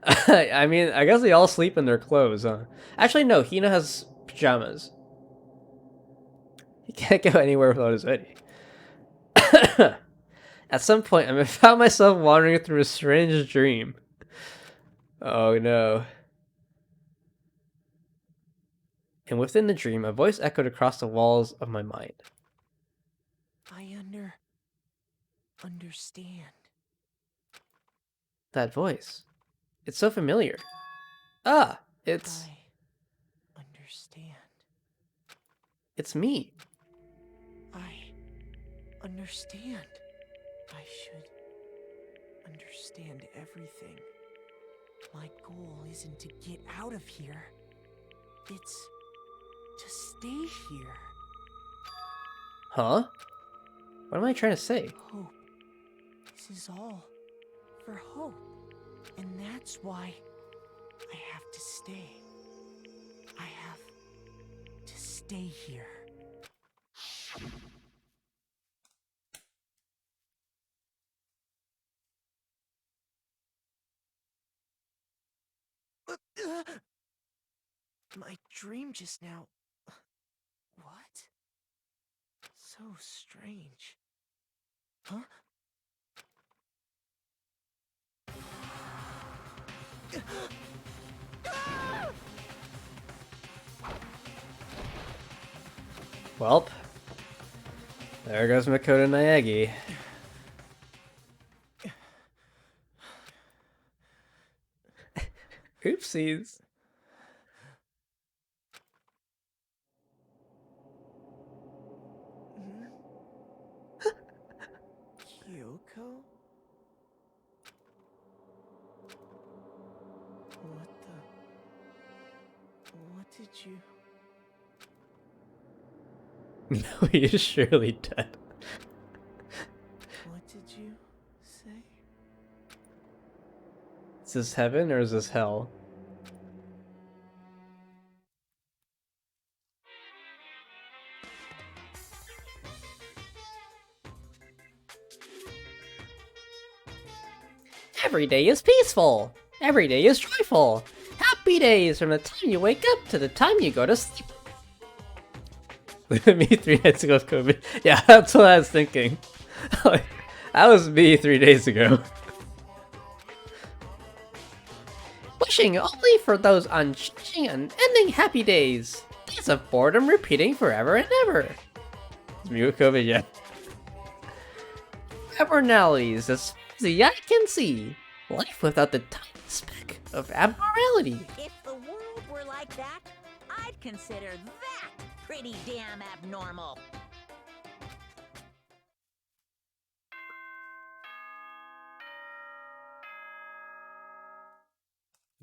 I mean, I guess they all sleep in their clothes, huh? Actually, no, Hina has pajamas. He can't go anywhere without his hoodie. At some point, I found myself wandering through a strange dream. Oh no. And within the dream, a voice echoed across the walls of my mind. I understand. That voice. It's so familiar. Ah, it's I understand. it's me. I understand. I should understand everything. My goal isn't to get out of here. It's to stay here. Huh? What am I trying to say? Hope. This is all for hope. And that's why I have to stay. I have to stay here. My dream just now. What? So strange. Huh? Welp. There goes Makoto Naegi. Oopsies. Kyoko? What did you... No, he is surely dead. What did you say? Is this heaven or is this hell? Every day is peaceful. Every day is joyful. Happy days from the time you wake up to the time you go to sleep. Look at me 3 nights ago with COVID. Yeah, that's what I was thinking. That was me 3 days ago. Wishing only for those unchanging and ending happy days. Days of boredom repeating forever and ever. Is me with COVID yet? Abnormalities as far as the eye can see. Life without the tiny speck of abnormality. If the world were like that, I'd consider that pretty damn abnormal.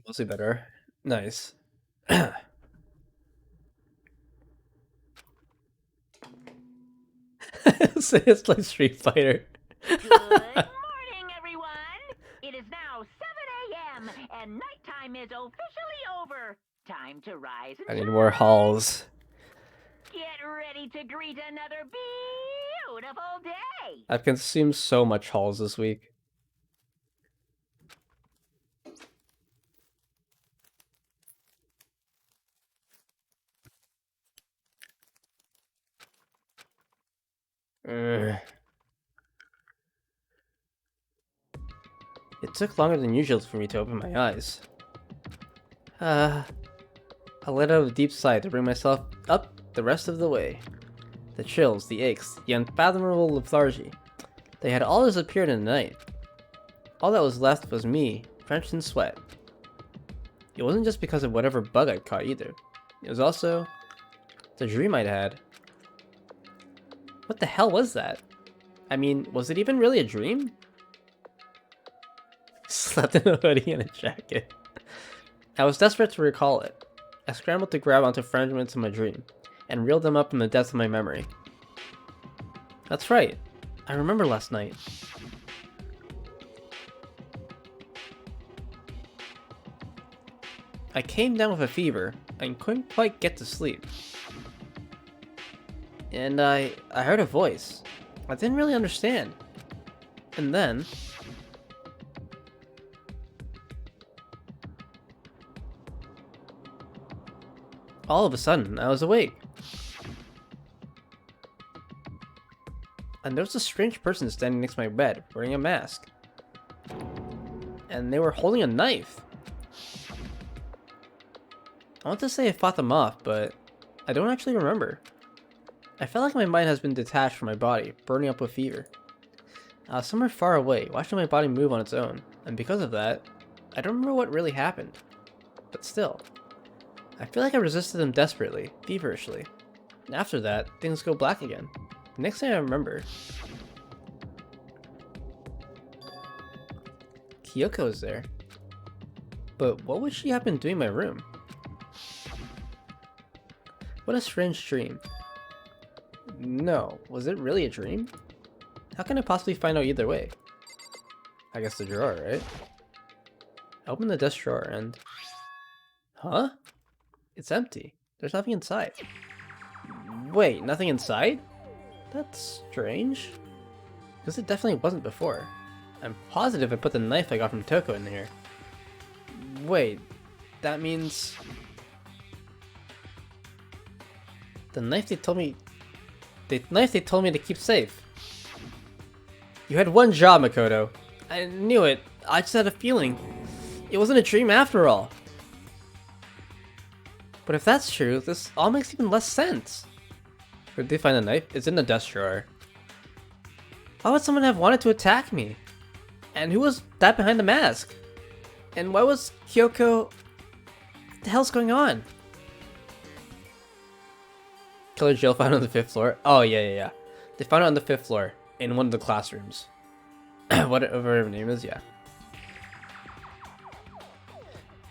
Mostly better. Nice. So it's like Street Fighter. Good morning, everyone! It is now 7 a.m. and nighttime is officially over. Time to rise I and need more halls. get ready to greet another beautiful day. I've consumed so much halls this week. Ugh. It took longer than usual for me to open my eyes. I let out a deep sigh to bring myself up the rest of the way. The chills, the aches, the unfathomable lethargy. They had all disappeared in the night. All that was left was me, drenched in sweat. It wasn't just because of whatever bug I'd caught either. It was also the dream I'd had. What the hell was that? I mean, was it even really a dream? Slept in a hoodie and a jacket. I was desperate to recall it. I scrambled to grab onto fragments of my dream, and reeled them up in the depths of my memory. That's right. I remember last night. I came down with a fever, and couldn't quite get to sleep. And I heard a voice. I didn't really understand. And then... all of a sudden, I was awake. And there was a strange person standing next to my bed, wearing a mask. And they were holding a knife. I want to say I fought them off, but I don't actually remember. I felt like my mind has been detached from my body, burning up with fever. I was somewhere far away, watching my body move on its own, and because of that, I don't remember what really happened. But still, I feel like I resisted them desperately, feverishly. And after that, things go black again. The next thing I remember, Kyoko was there. But what would she have been doing in my room? What a strange dream. No, was it really a dream? How can I possibly find out either way? I guess the drawer, right? I opened the desk drawer and... huh? It's empty. There's nothing inside. Wait, nothing inside? That's strange. Because it definitely wasn't before. I'm positive I put the knife I got from Toko in here. Wait, that means... the knife they told me... the knife they told me to keep safe. You had one job, Makoto. I knew it. I just had a feeling. It wasn't a dream after all. But if that's true, this all makes even less sense. Where did they find the knife? It's in the desk drawer. Why would someone have wanted to attack me? And who was that behind the mask? And why was Kyoko... what the hell's going on? Killer Jill found it on the 5th floor. Oh, yeah. They found it on the 5th floor. In one of the classrooms. Whatever her name is, yeah.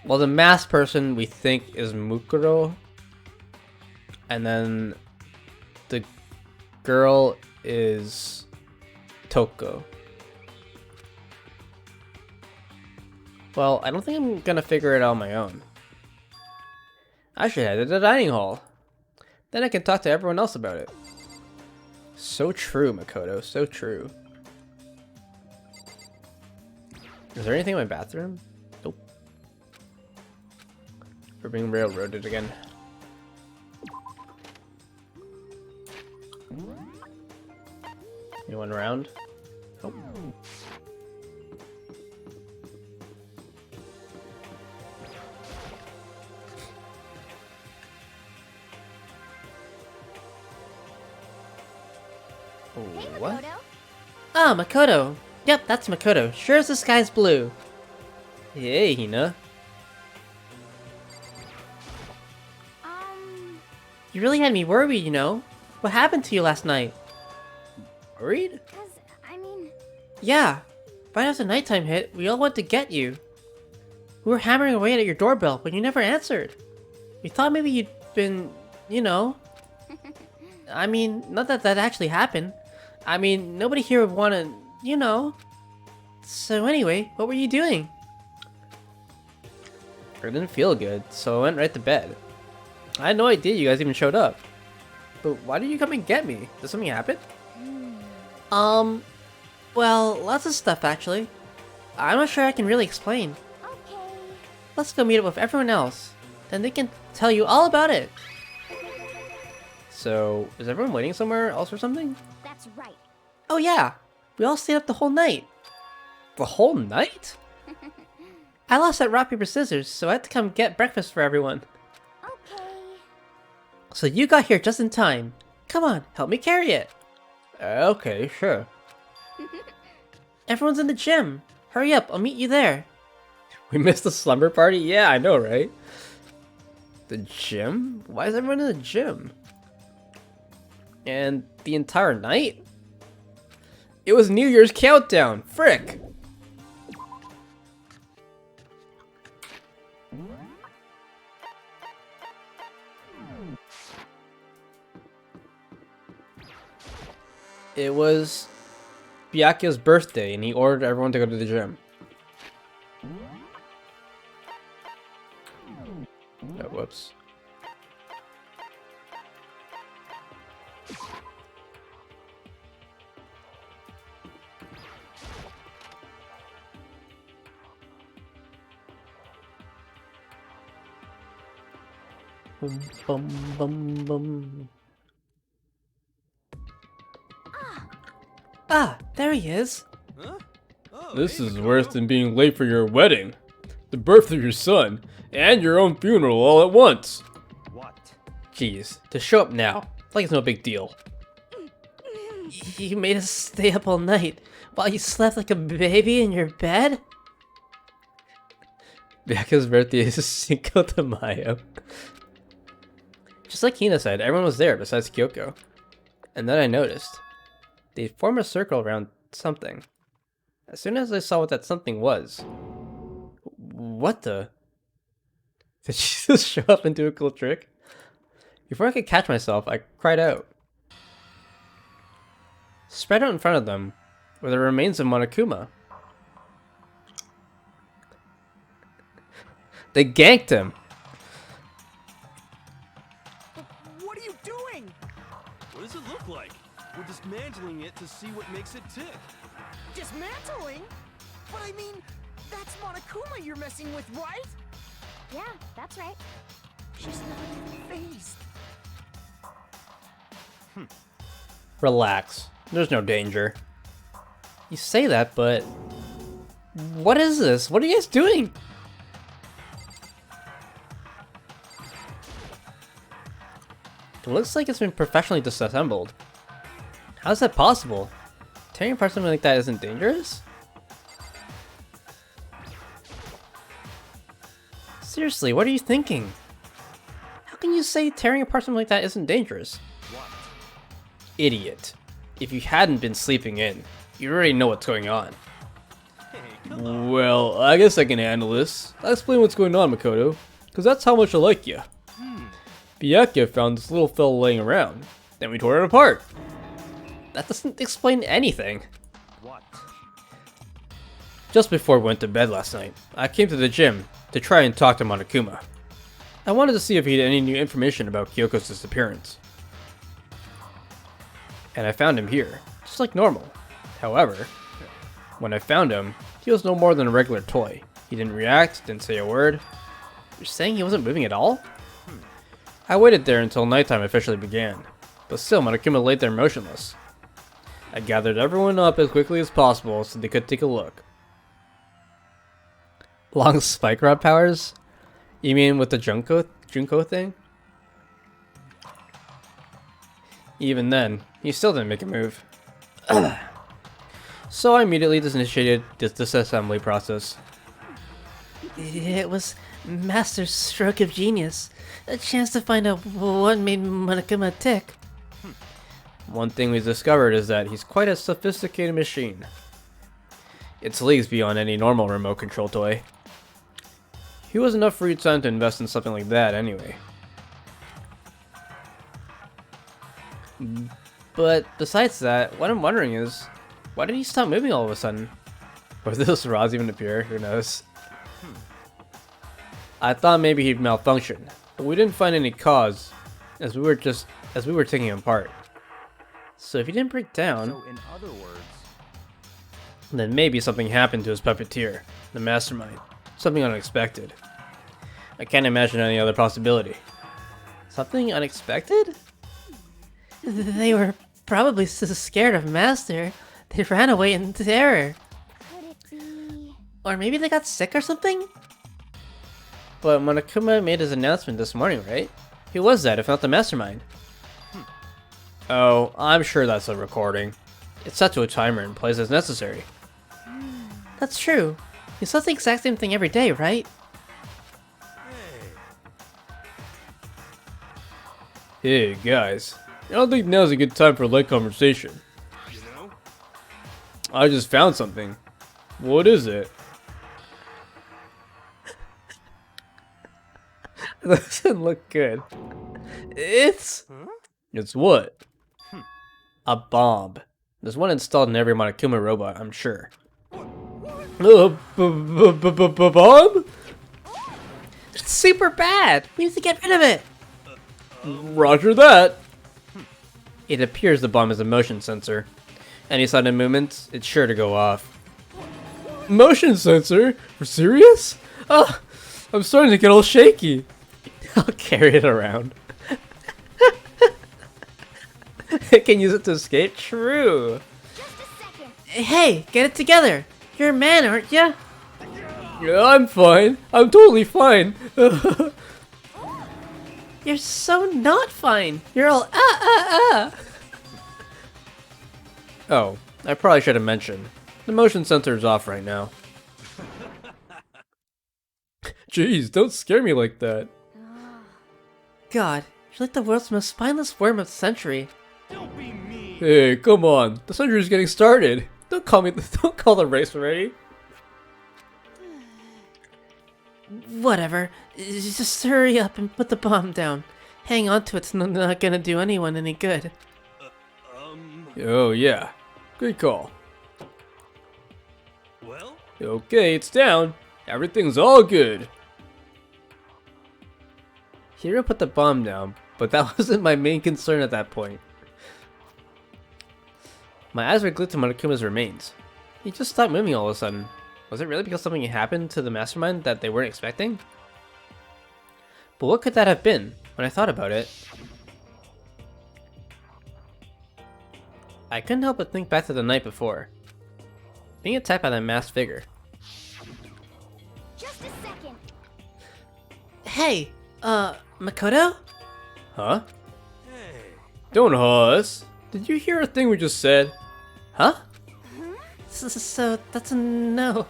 Well, the masked person we think is Mukuro. And then the girl is Toko. Well, I don't think I'm gonna figure it out on my own. I should head to the dining hall. Then I can talk to everyone else about it. So true, Makoto. So true. Is there anything in my bathroom? Nope. We're being railroaded again. Anyone around? Nope. Hey, What? Makoto. Ah, Makoto. Yep, that's Makoto. Sure as the sky's blue. Hey, Hina. You really had me worried, you know. What happened to you last night? Worried? I mean... Yeah. Right after nighttime hit, we all went to get you. We were hammering away at your doorbell, but you never answered. We thought maybe you'd been, you know... I mean, not that that actually happened. I mean, nobody here would want to, you know. So anyway, what were you doing? I didn't feel good, so I went right to bed. I had no idea you guys even showed up. But why did you come and get me? Did something happen? Well, lots of stuff actually. I'm not sure I can really explain. Okay. Let's go meet up with everyone else. Then they can tell you all about it. So, is everyone waiting somewhere else or something? That's right. Oh yeah, we all stayed up the whole night. The whole night? I lost at rock, paper, scissors, so I had to come get breakfast for everyone. Okay. So you got here just in time. Come on, help me carry it. Okay, sure. Everyone's in the gym. Hurry up, I'll meet you there. We missed the slumber party? Yeah, I know, right? The gym? Why is everyone in the gym? And the entire night? It was New Year's countdown! Frick! It was Byakuya's birthday and he ordered everyone to go to the gym. Oh, whoops. Boom, boom, boom, boom. Ah, there he is. Huh? Oh, This hey, is Makoto. worse than being late for your wedding, the birth of your son, and your own funeral all at once. What? Jeez, to show up now, like it's no big deal. You made us stay up all night while you slept like a baby in your bed? Byaku's birthday is Cinco de Mayo. Just like Hina said, everyone was there besides Kyoko. And then I noticed. They formed a circle around something. As soon as I saw what that something was... What the? Did she just show up and do a cool trick? Before I could catch myself, I cried out. Spread out in front of them were the remains of Monokuma. They ganked him! What are you doing? What does it look like? We're dismantling it to see what makes it tick. Dismantling? But I mean, that's Monokuma you're messing with, right? Yeah, that's right. She's not even phased. Relax. There's no danger. You say that, but... What is this? What are you guys doing? It looks like it's been professionally disassembled. How is that possible? Tearing apart something like that isn't dangerous? Seriously, what are you thinking? How can you say tearing apart something like that isn't dangerous? What? Idiot. If you hadn't been sleeping in, you already know what's going on. Hey, come on. Well, I guess I can handle this. I'll explain what's going on, Makoto. Because that's how much I like you. Byaku found this little fella laying around. Then we tore it apart. That doesn't explain anything. What? Just before we went to bed last night, I came to the gym to try and talk to Monokuma. I wanted to see if he had any new information about Kyoko's disappearance. And I found him here, just like normal. However, when I found him, he was no more than a regular toy. He didn't react, didn't say a word. You're saying he wasn't moving at all? I waited there until nighttime officially began, but still Monokuma laid there motionless. I gathered everyone up as quickly as possible so they could take a look. Long spike rod powers? You mean with the Junko thing? Even then, he still didn't make a move. So I immediately initiated this disassembly process. It was Master's stroke of genius. A chance to find out what made Monokuma tick. One thing we discovered is that he's quite a sophisticated machine. It's leagues beyond any normal remote control toy. He was enough free time to invest in something like that anyway. But besides that, what I'm wondering is, why did he stop moving all of a sudden? Or did those rods even appear? Who knows? I thought maybe he'd malfunction, but we didn't find any cause, as we were taking him apart. So if he didn't break down, So, in other words, Then maybe something happened to his puppeteer, the mastermind. Something unexpected. I can't imagine any other possibility. something unexpected? They were probably so scared of Master, they ran away in terror. Could it be... Or maybe they got sick or something? But Monokuma made his announcement this morning, right? Who was that, if not the mastermind? Oh, I'm sure that's a recording. It's set to a timer and plays as necessary. That's true. He says the exact same thing every day, right? Hey, Hey, guys. I don't think now's a good time for a light conversation. you know? I just found something. What is it? That doesn't look good. It's... It's what? A bomb. There's one installed in every Monokuma robot, I'm sure. Bomb? It's super bad! We need to get rid of it! Roger that! It appears the bomb is a motion sensor. Any sudden movements, it's sure to go off. Motion sensor? For serious? Oh, I'm starting to get all shaky. I'll carry it around. I can use it to escape? True. Just a second. Hey, get it together. You're a man, aren't ya? Yeah, I'm fine. I'm totally fine. You're so not fine. You're all ah. Oh, I probably should have mentioned. The motion sensor is off right now. Jeez, don't scare me like that. God, you're like the world's most spineless worm of the century. Don't be mean. Hey, come on. The century's getting started. Don't call the race already. Whatever. Just hurry up and put the bomb down. Hang on to it's not gonna do anyone any good. Oh, yeah. Good call. Well, Okay, it's down. Everything's all good. Hiro put the bomb down, but that wasn't my main concern at that point. My eyes were glued to Monokuma's remains. He just stopped moving all of a sudden. Was it really because something happened to the mastermind that they weren't expecting? But what could that have been, when I thought about it? I couldn't help but think back to the night before. Being attacked by that masked figure. Just a second. Hey, Makoto? Huh? hey. Don't us. Did you hear a thing we just said? Huh? So that's a no.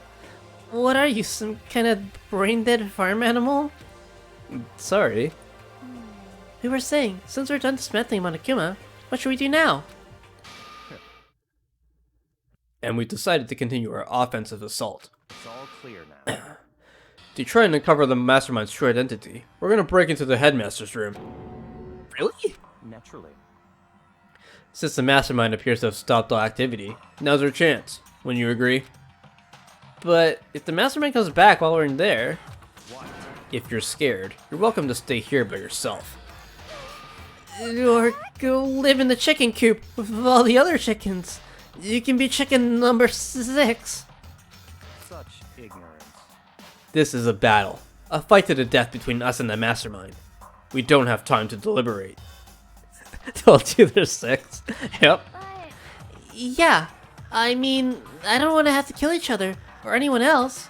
What are you, some kind of brain-dead farm animal? Sorry. We were saying, since we're done dismantling Monokuma, what should we do now? And we decided to continue our offensive assault. It's all clear now. To try and uncover the mastermind's true identity, we're gonna break into the headmaster's room. Really? Naturally. Since the mastermind appears to have stopped all activity, now's our chance. Wouldn't you agree? But if the mastermind comes back while we're in there, if you're scared, you're welcome to stay here by yourself. Or go live in the chicken coop with all the other chickens. You can be chicken number 6. Such ignorance. This is a battle. A fight to the death between us and the mastermind. We don't have time to deliberate. Told you there's 6. Yep. Yeah, I mean, I don't want to have to kill each other or anyone else,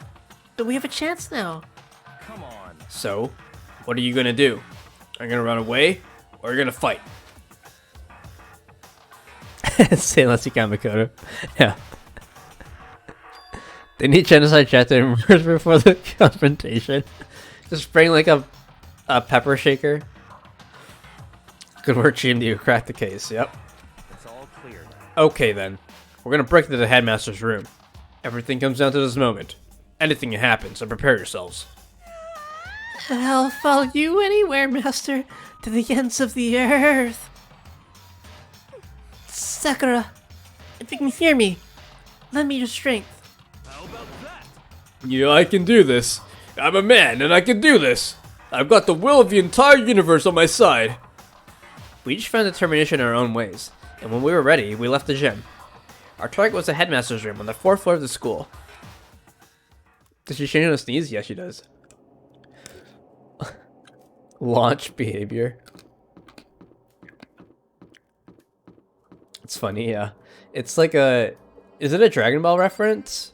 but we have a chance now. Come on. So, what are you gonna do? Are you gonna run away, or are you gonna fight? Say unless you can, Makoto. Yeah. They need genocide chat to emerge before the confrontation. Just spraying like a pepper shaker. Good work, team. You cracked the case. Yep. It's all clear now. Okay then. We're gonna break into the headmaster's room. Everything comes down to this moment. Anything can happen, so prepare yourselves. I'll follow you anywhere, Master, to the ends of the earth. Sakura, if you can hear me, lend me your strength. How about that? Yeah, I can do this. I'm a man, and I can do this. I've got the will of the entire universe on my side. We each found determination in our own ways, and when we were ready, we left the gym. Our target was the headmaster's room on the 4th floor of the school. Does she change on a sneeze? Yes, she does. Launch behavior. It's funny, yeah. It's like a... Is it a Dragon Ball reference?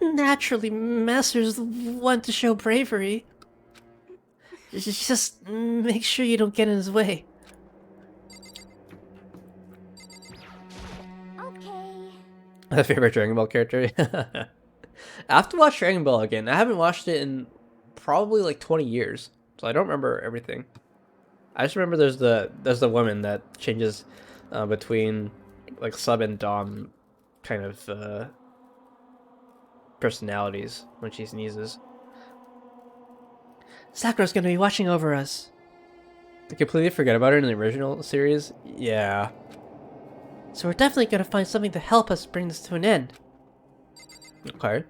Naturally, Masters want to show bravery. Just make sure you don't get in his way. Okay. My favorite Dragon Ball character. I have to watch Dragon Ball again. I haven't watched it in probably like 20 years, so I don't remember everything. I just remember there's the woman that changes between like sub and dom kind of personalities when she sneezes. Sakura's gonna be watching over us. I completely forget about her in the original series. Yeah. So we're definitely gonna find something to help us bring this to an end. Okay.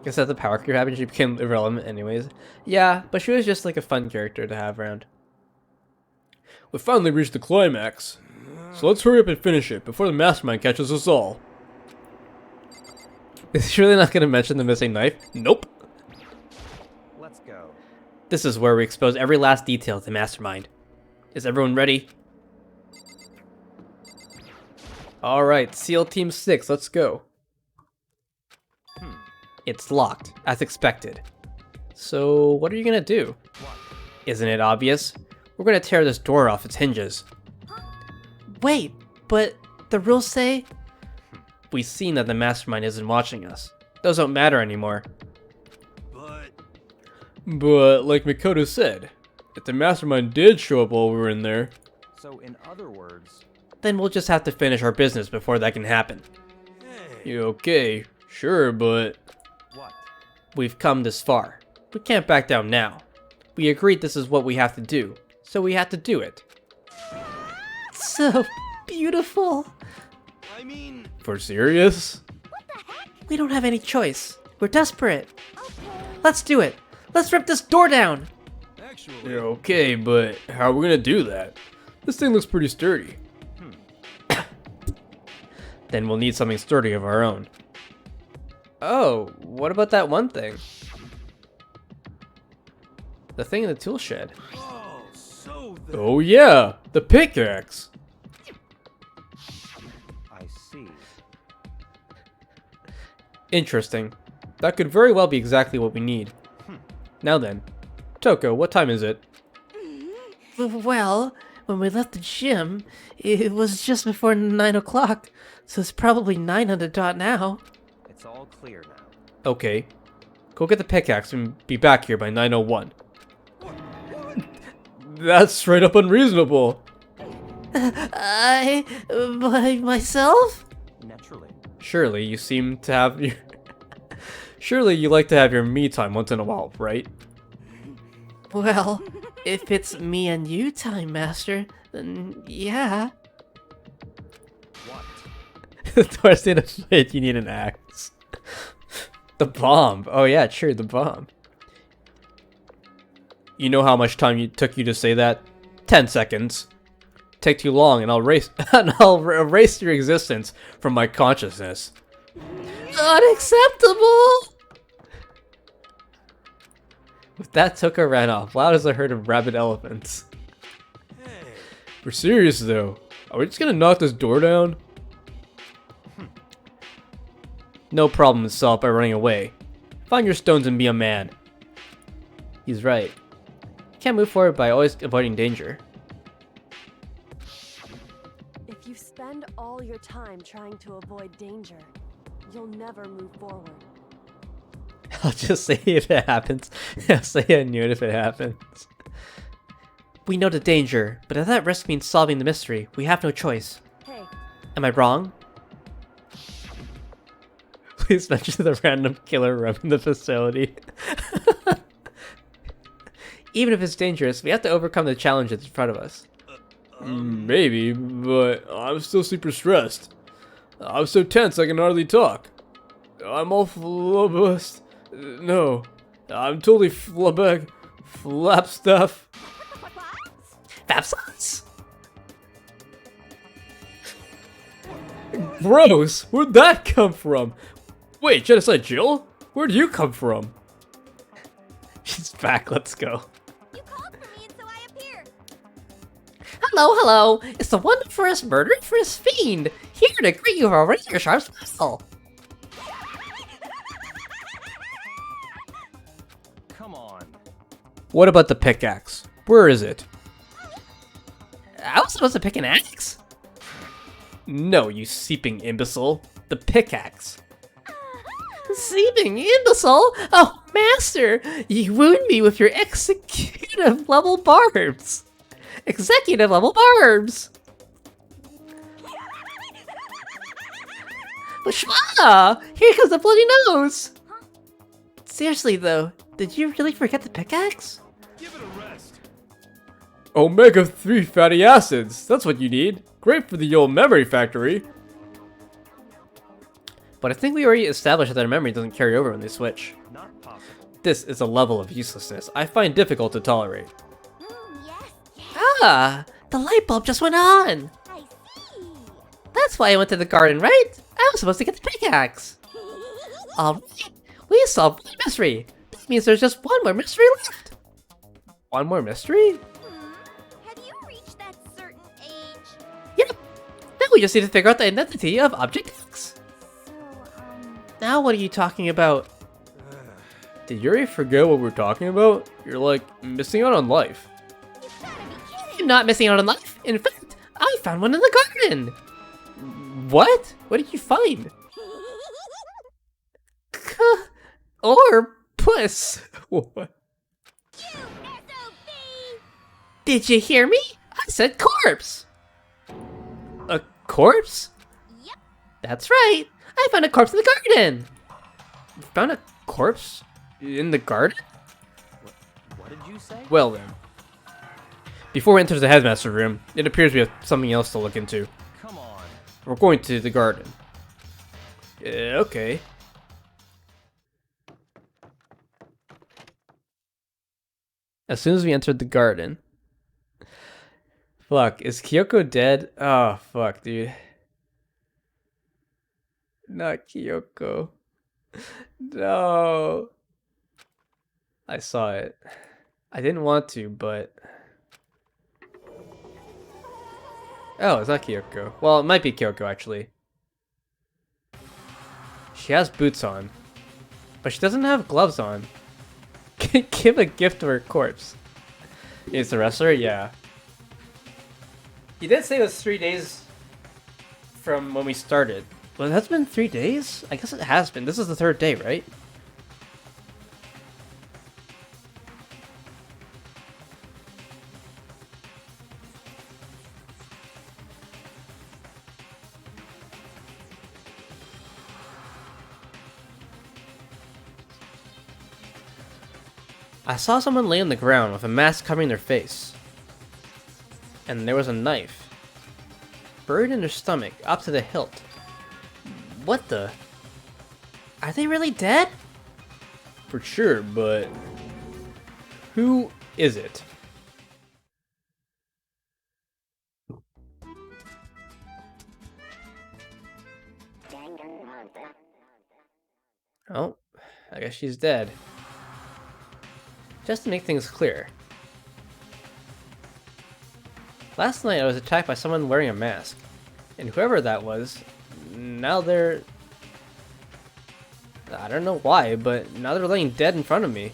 Guess that the power creep happened, she became irrelevant anyways. Yeah, but she was just like a fun character to have around. We finally reached the climax. So let's hurry up and finish it before the mastermind catches us all. Is he really not gonna mention the missing knife? Nope. Let's go. This is where we expose every last detail of the mastermind. Is everyone ready? Alright, SEAL Team 6, let's go. It's locked, as expected. So, what are you gonna do? Isn't it obvious? We're gonna tear this door off its hinges. Wait, but the rules say... We've seen that the mastermind isn't watching us. Those don't matter anymore. But, like Mikoto said, if the mastermind did show up while we were in there... So, in other words... Then we'll just have to finish our business before that can happen. You okay? Sure, but... What? We've come this far. We can't back down now. We agreed this is what we have to do, so we have to do it. So beautiful. I mean... For serious? We don't have any choice. We're desperate. Let's do it. Let's rip this door down. Actually... Yeah, okay, but how are we gonna do that? This thing looks pretty sturdy. Then we'll need something sturdy of our own. Oh, what about that one thing? The thing in the tool shed. Oh, so the... Oh yeah, the pickaxe. I see. Interesting. That could very well be exactly what we need. Now then, Toko, what time is it? Well, when we left the gym, it was just before 9 o'clock, so it's probably 9 on the dot now. It's all clear now. Okay. Go get the pickaxe and be back here by 9:01. That's straight up unreasonable. By myself? Naturally. Surely you seem to have your... Surely you like to have your me time once in a while, right? Well, if it's me and you time, Master, then yeah. What? Towards the end of the fight, you need an axe. The bomb. Oh yeah, sure, the bomb. You know how much time it took you to say that? 10 seconds. Take too long and I'll erase your existence from my consciousness. Unacceptable! With that, Toko ran off, loud as a herd of rabid elephants. We're serious though. Are we just gonna knock this door down? No problem is solved by running away. Find your stones and be a man. He's right. You can't move forward by always avoiding danger. If you spend all your time trying to avoid danger, you'll never move forward. I'll just say if it happens. I'll say I knew it if it happens. We know the danger, but if that risk means solving the mystery, we have no choice. Hey, Am I wrong? Please mention the random killer room in the facility. Even if it's dangerous, we have to overcome the challenges in front of us. Maybe, but I'm still super stressed. I'm so tense I can hardly talk. I'm all flabust. No, I'm totally flap stuff. Fapsons! Gross! Where'd that come from? Wait, Genocide Jill? Where'd you come from? She's back, let's go. You called for me and so I appeared. Hello, hello! It's the wondrous murderous fiend! Here to greet you for raising your sharp special! Come on. What about the pickaxe? Where is it? I was supposed to pick an axe? No, you seeping imbecile. The pickaxe. Seeming imbecile? Oh, Master! You wound me with your executive level barbs! Executive level barbs! Shwa! Here comes the bloody nose! Seriously though, did you really forget the pickaxe? Give it a rest. Omega-3 fatty acids. That's what you need. Great for the old memory factory. But I think we already established that our memory doesn't carry over when they switch. Not possible. This is a level of uselessness I find difficult to tolerate. Yes, Ah, the light bulb just went on! I see. That's why I went to the garden, right? I was supposed to get the pickaxe! Alright, we solved one mystery. That means there's just one more mystery left. One more mystery? Have you reached that certain age? Yep. Now we just need to figure out the identity of Object X. So, Now what are you talking about? Did you already forget what we're talking about? You're like missing out on life. you gotta be kidding! You're not missing out on life. In fact, I found one in the garden. What? What did you find? Or puss. What? Did you hear me? I said corpse. A corpse? Yep. That's right. I found a corpse in the garden. You found a corpse in the garden? What did you say? Well then. Before we enter the headmaster room, it appears we have something else to look into. Come on. We're going to the garden. Okay. As soon as we entered the garden. Fuck, is Kyoko dead? Oh, fuck, dude. Not Kyoko. No. I saw it. I didn't want to, but... Oh, it's not Kyoko. Well, it might be Kyoko, actually. She has boots on. But she doesn't have gloves on. Give a gift to her corpse. Is the wrestler? Yeah. He did say it was 3 days from when we started. Well, that's been 3 days? I guess it has been. This is the 3rd day, right? I saw someone lay on the ground with a mask covering their face. And there was a knife. Buried in their stomach, up to the hilt. What the? Are they really dead? For sure, but... who is it? Oh, I guess she's dead. Just to make things clear. Last night I was attacked by someone wearing a mask. And whoever that was, now they're... I don't know why, but now they're laying dead in front of me.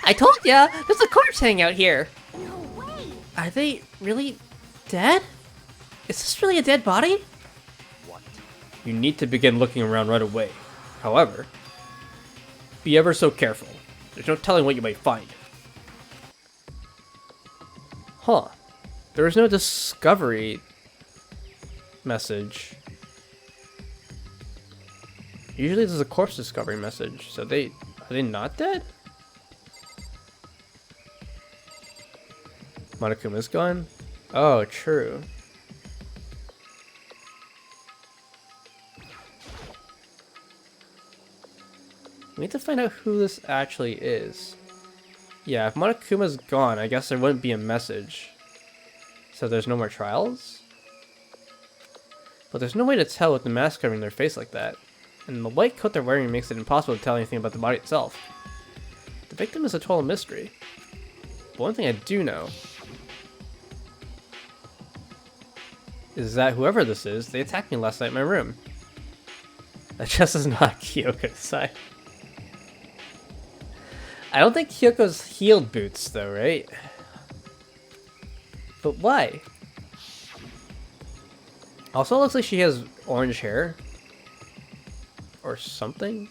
I told ya! There's a corpse hanging out here! No way! Are they really dead? Is this really a dead body? What? You need to begin looking around right away. However, be ever so careful. There's no telling what you might find. Huh. There is no discovery message. Usually there's a corpse discovery message. So are they not dead? Monokuma's gone? Oh, true. We need to find out who this actually is. Yeah, if Monokuma's gone, I guess there wouldn't be a message. So there's no more trials? But there's no way to tell with the mask covering their face like that. And the white coat they're wearing makes it impossible to tell anything about the body itself. The victim is a total mystery. But one thing I do know is that whoever this is, they attacked me last night in my room. That just is not Kyoko's side. I don't think Kyoko's healed boots though, right? But why? Also, it looks like she has orange hair. Or something?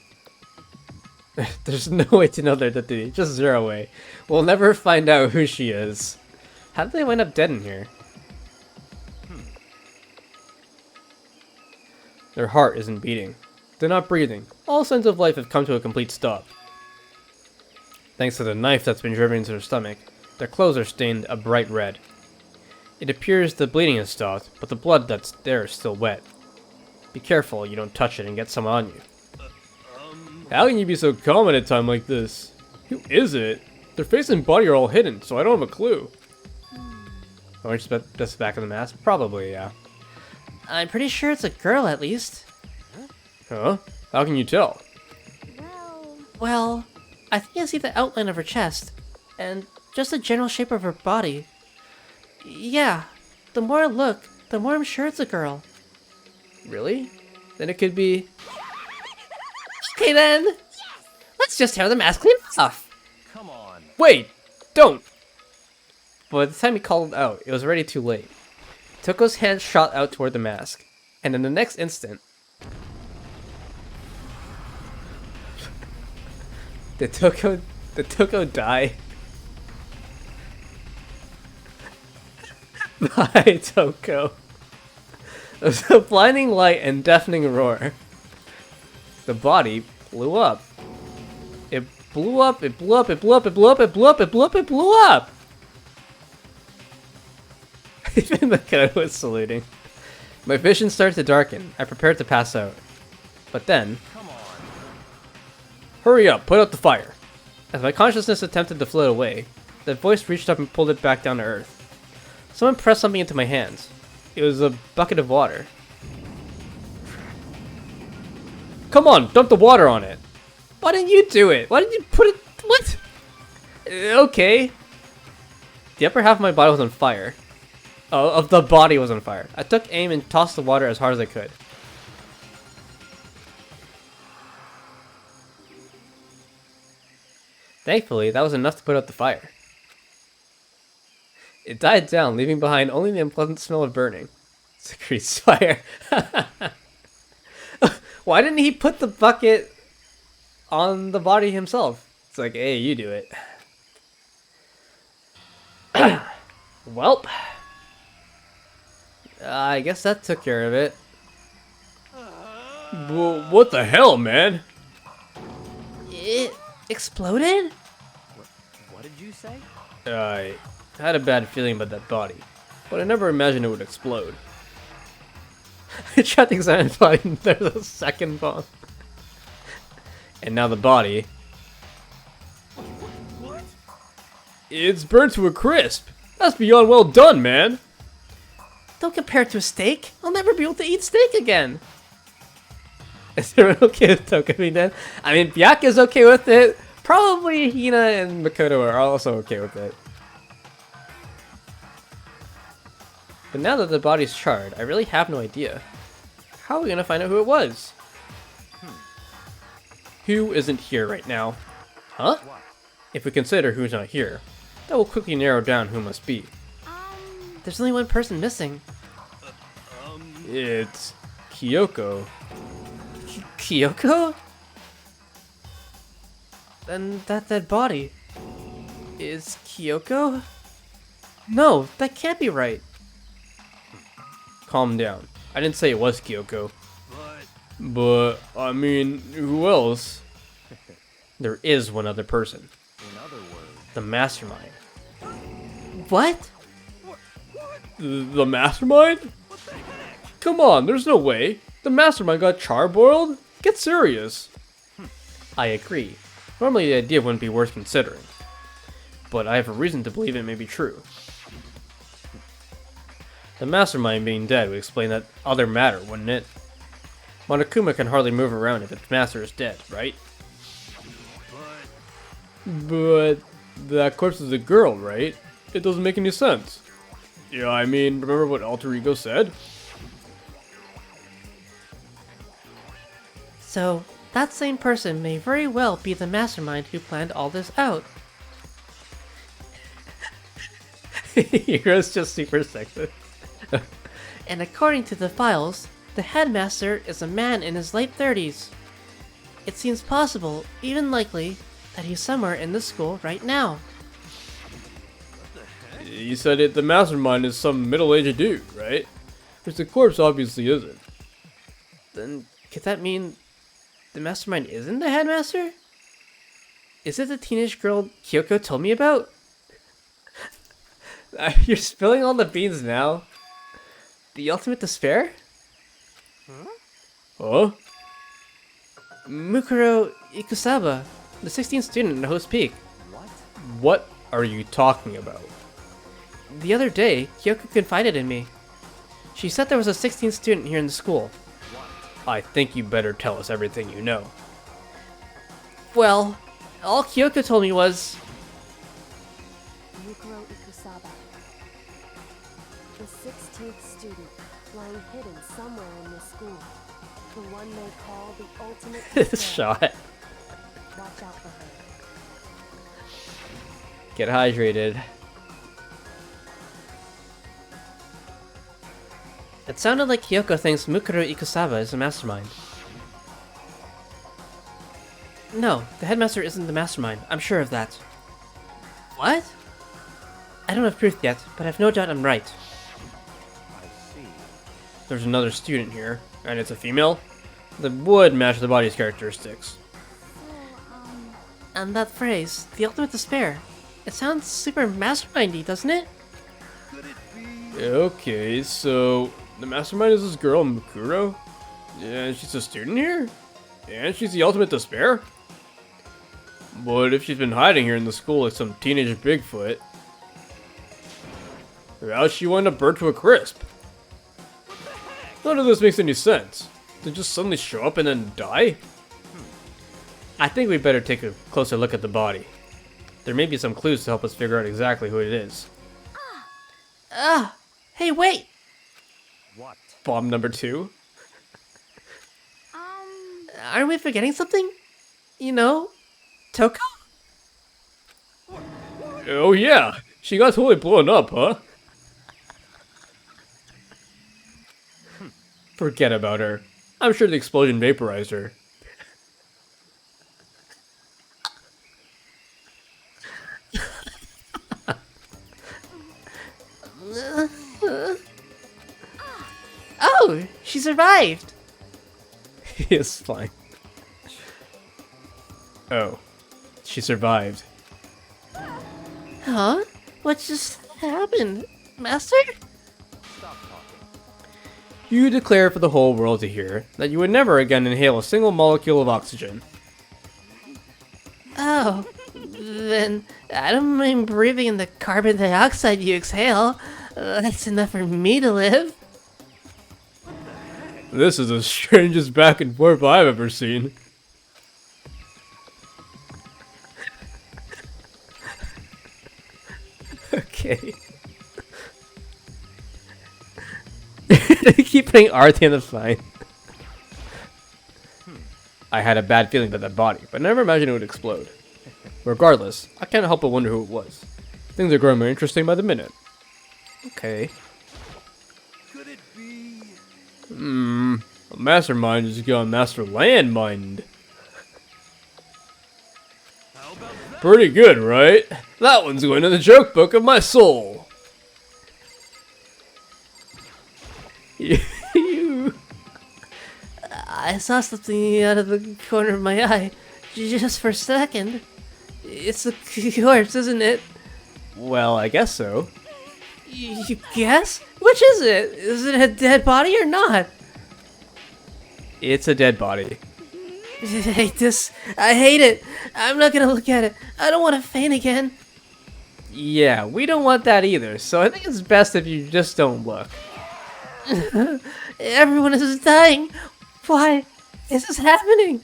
There's no way to know their identity. Just zero way. We'll never find out who she is. How did they wind up dead in here? Their heart isn't beating. They're not breathing. All signs of life have come to a complete stop. Thanks to the knife that's been driven into their stomach, their clothes are stained a bright red. It appears the bleeding has stopped, but the blood that's there is still wet. Be careful you don't touch it and get some on you. How can you be so calm at a time like this? Who is it? Their face and body are all hidden, so I don't have a clue. Orange just back of the mask? Probably, yeah. I'm pretty sure it's a girl at least. Huh? How can you tell? Well, I think I see the outline of her chest, and just the general shape of her body. Yeah, the more I look, the more I'm sure it's a girl. Really? Then it could be... Okay then! Let's just tear the mask clean off! Come on. Wait! Don't! But by the time he called it out, it was already too late. Toko's hand shot out toward the mask, and in the next instant... Did Toko die? Bye, Toko. There was a blinding light and deafening roar. The body blew up. It blew up, it blew up, it blew up, it blew up, it blew up, it blew up, it blew up! Even Makoto was saluting. My vision started to darken. I prepared to pass out. But then... Come on. Hurry up, put out the fire! As my consciousness attempted to float away, the voice reached up and pulled it back down to earth. Someone pressed something into my hands. It was a bucket of water. Come on, dump the water on it! Why didn't you do it? Why didn't you put it... What? Okay. The upper half of my body was on fire. Oh, of the body was on fire. I took aim and tossed the water as hard as I could. Thankfully, that was enough to put out the fire. It died down, leaving behind only the unpleasant smell of burning. Secretes fire. Why didn't he put the bucket on the body himself? It's like, hey, you do it. Welp. I guess that took care of it. What the hell, man? It exploded? What did you say? I had a bad feeling about that body, but I never imagined it would explode. I tried to examine the body and there was a second bomb. And now the body... What? It's burnt to a crisp! That's beyond well done, man! Don't compare it to a steak. I'll never be able to eat steak again. Is everyone okay with Toko being dead? I mean, Byakuya's okay with it. Probably Hina and Makoto are also okay with it. But now that the body's charred, I really have no idea. How are we gonna find out who it was? Who isn't here right now? Huh? If we consider who's not here, that will quickly narrow down who must be. There's only one person missing. It's Kyoko. Kyoko? Then that dead body is Kyoko? No, that can't be right. Calm down. I didn't say it was Kyoko. But But, I mean, who else? There is one other person. In other words, The mastermind. What? The mastermind? Come on, there's no way. The mastermind got charboiled? Get serious. I agree. Normally the idea wouldn't be worth considering. But I have a reason to believe it may be true. The mastermind being dead would explain that other matter, wouldn't it? Monokuma can hardly move around if its master is dead, right? But that corpse is a girl, right? It doesn't make any sense. Yeah, I mean, remember what Alter Ego said? So, that same person may very well be the mastermind who planned all this out. Hero's just super sexist. And according to the files, the headmaster is a man in his late 30s. It seems possible, even likely, that he's somewhere in the school right now. You said it, the mastermind is some middle-aged dude, right? Which the corpse obviously isn't. Then, could that mean the mastermind isn't the headmaster? Is it the teenage girl Kyoko told me about? You're spilling all the beans now. The ultimate despair? Huh? Mukuro Ikusaba, the 16th student in Host Peak. What are you talking about? The other day, Kyoko confided in me. She said there was a 16th student here in the school. I think you better tell us everything you know. Well, all Kyoko told me was... Yukiro Ikusaba. The 16th student, lying hidden somewhere in this school. The one they call the ultimate despair. Shot. Watch out for her. Get hydrated. It sounded like Kyoko thinks Mukuro Ikusaba is the mastermind. No, the headmaster isn't the mastermind. I'm sure of that. What? I don't have proof yet, but I've no doubt I'm right. I see. There's another student here, and it's a female? That would match the body's characteristics. And that phrase, the ultimate despair, it sounds super mastermindy, doesn't it? Okay, so the mastermind is this girl, Mukuro? Yeah, she's a student here? And she's the ultimate despair? But if she's been hiding here in the school like some teenage Bigfoot, how'd she wind up burnt to a crisp? None of this makes any sense. They just suddenly show up and then die? I think we better take a closer look at the body. There may be some clues to help us figure out exactly who it is. Hey, wait! What? Bomb number 2? Aren't we forgetting something? You know, Toko? Oh yeah, she got totally blown up, huh? Forget about her. I'm sure the explosion vaporized her. Oh, she survived! It's fine. Oh, she survived. Huh? What just happened, Master? Stop talking. You declare for the whole world to hear that you would never again inhale a single molecule of oxygen. Oh, then I don't mind breathing in the carbon dioxide you exhale. That's enough for me to live. This is the strangest back and forth I've ever seen. Okay. They keep putting RT on the sign. I had a bad feeling about that body, but never imagined it would explode. Regardless, I can't help but wonder who it was. Things are growing more interesting by the minute. Okay. Could it be? A mastermind just gone master landmined. How about that? Pretty good, right? That one's going in the joke book of my soul. I saw something out of the corner of my eye, just for a second. It's a corpse, isn't it? Well, I guess so. You guess? Which is it? Is it a dead body or not? It's a dead body. I hate this. I hate it. I'm not gonna look at it. I don't want to faint again. Yeah, we don't want that either, so I think it's best if you just don't look. Everyone is dying. Why is this happening?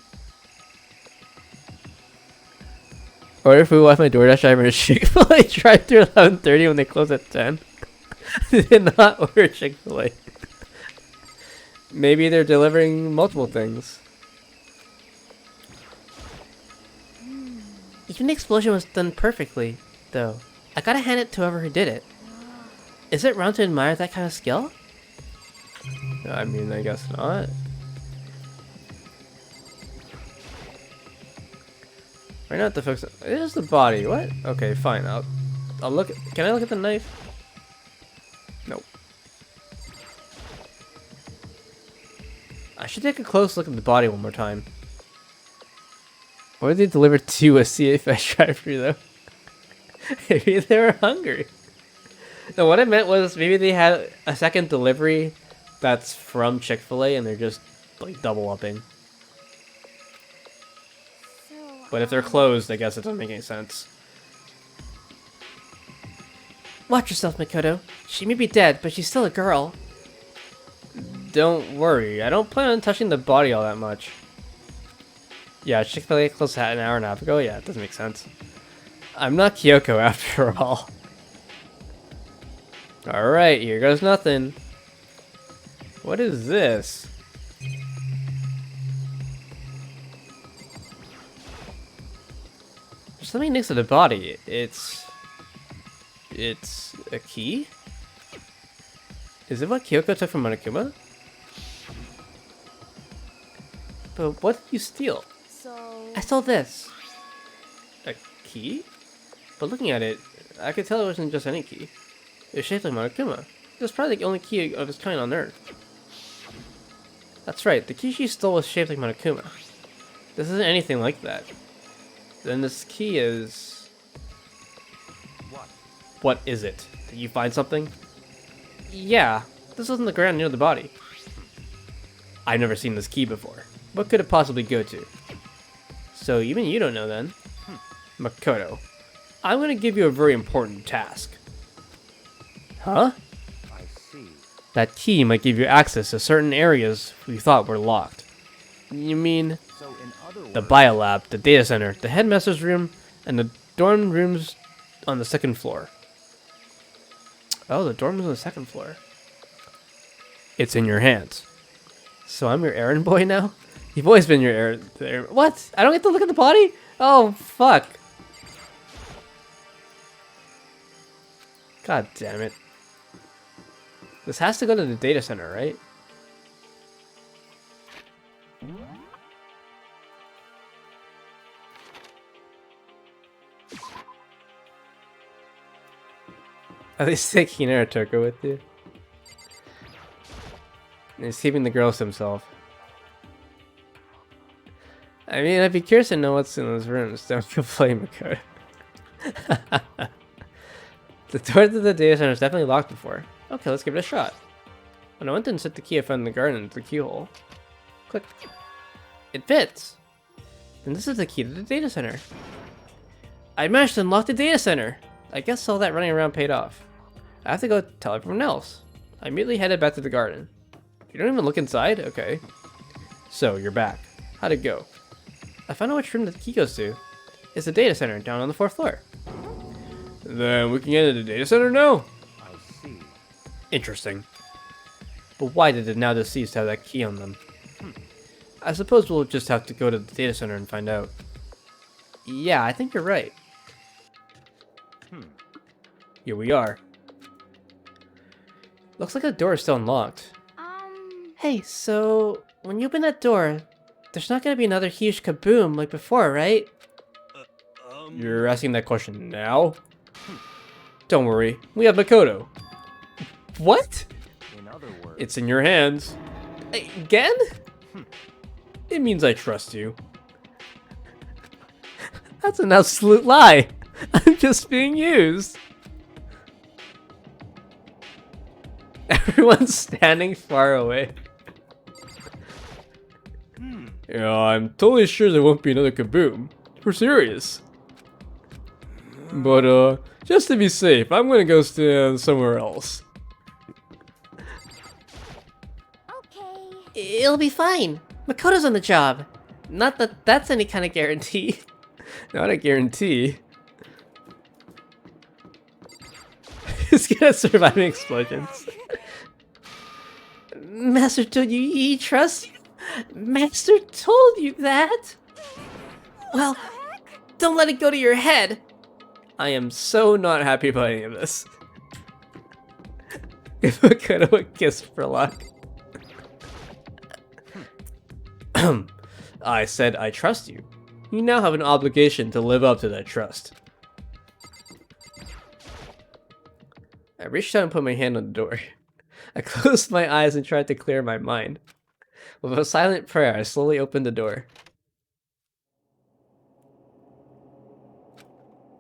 Or if we left my DoorDash driver a Chick-fil-A drive-thru at 11:30 when they close at 10. They did not order Chick-fil-A. Maybe they're delivering multiple things. Even the explosion was done perfectly, though. I gotta hand it to whoever who did it. Is it wrong to admire that kind of skill? I mean, I guess not. Right now, the focus. It is the body. What? Okay, fine. I'll look. Can I look at the knife? Nope. I should take a close look at the body one more time. What did they deliver to a CFS drive-thru though? Maybe they were hungry. No, what I meant was maybe they had a second delivery that's from Chick-fil-A and they're just like double upping. But if they're closed, I guess it doesn't make any sense. Watch yourself, Makoto. She may be dead, but she's still a girl. Don't worry, I don't plan on touching the body all that much. Yeah, Chick-fil-A closed an hour and a half ago? Yeah, it doesn't make sense. I'm not Kyoko after all. Alright, here goes nothing. What is this? There's something next to the body. It's a key? Is it what Kyoko took from Monokuma? But what did you steal? So... I stole this. A key? But looking at it, I could tell it wasn't just any key. It was shaped like Monokuma. It was probably the only key of its kind on Earth. That's right, the key she stole was shaped like Monokuma. This isn't anything like that. Then this key is... What is it? Did you find something? Yeah, this was on the ground near the body. I've never seen this key before. What could it possibly go to? So even you don't know then? Makoto, I'm going to give you a very important task. Huh? I see. That key might give you access to certain areas we thought were locked. You mean So in other words, the biolab, the data center, the headmaster's room, and the dorm rooms on the second floor? Oh, the dorm rooms on the second floor. It's in your hands. So I'm your errand boy now? You've always been your errand... What? I don't get to look at the body? Oh, fuck. God damn it. This has to go to the data center, right? At least take Hinata Toko with you. And he's keeping the girls to himself. I mean, I'd be curious to know what's in those rooms. Don't complain, Makoto. The door to the data center is definitely locked before. Okay, let's give it a shot. When I went and set the key I found in the garden into the keyhole. Click. It fits! Then this is the key to the data center. I managed to unlock the data center! I guess all that running around paid off. I have to go tell everyone else. I immediately headed back to the garden. You don't even look inside? Okay. So, you're back. How'd it go? I found out which room the key goes to. It's the data center down on the 4th floor. Then we can get into the data center now? I see. Interesting. But why did the now deceased have that key on them? I suppose we'll just have to go to the data center and find out. Yeah, I think you're right. Here we are. Looks like the door is still unlocked. Hey, so when you open that door, there's not gonna be another huge kaboom like before, right? You're asking that question now? Don't worry, we have Makoto. What? In other words, It's in your hands. Again? It means I trust you. That's an absolute lie. I'm just being used. Everyone's standing far away. Yeah, I'm totally sure there won't be another kaboom. We're serious. But, just to be safe, I'm gonna go stand somewhere else. Okay. It'll be fine. Makoto's on the job. Not that that's any kind of guarantee. Not a guarantee. He's gonna survive explosions. Master told you he trusts you. Master told you that. Well, don't let it go to your head. I am so not happy about any of this. Give Makoto a kiss for luck. I said I trust you. You now have an obligation to live up to that trust. I reached out and put my hand on the door. I closed my eyes and tried to clear my mind. With a silent prayer, I slowly opened the door.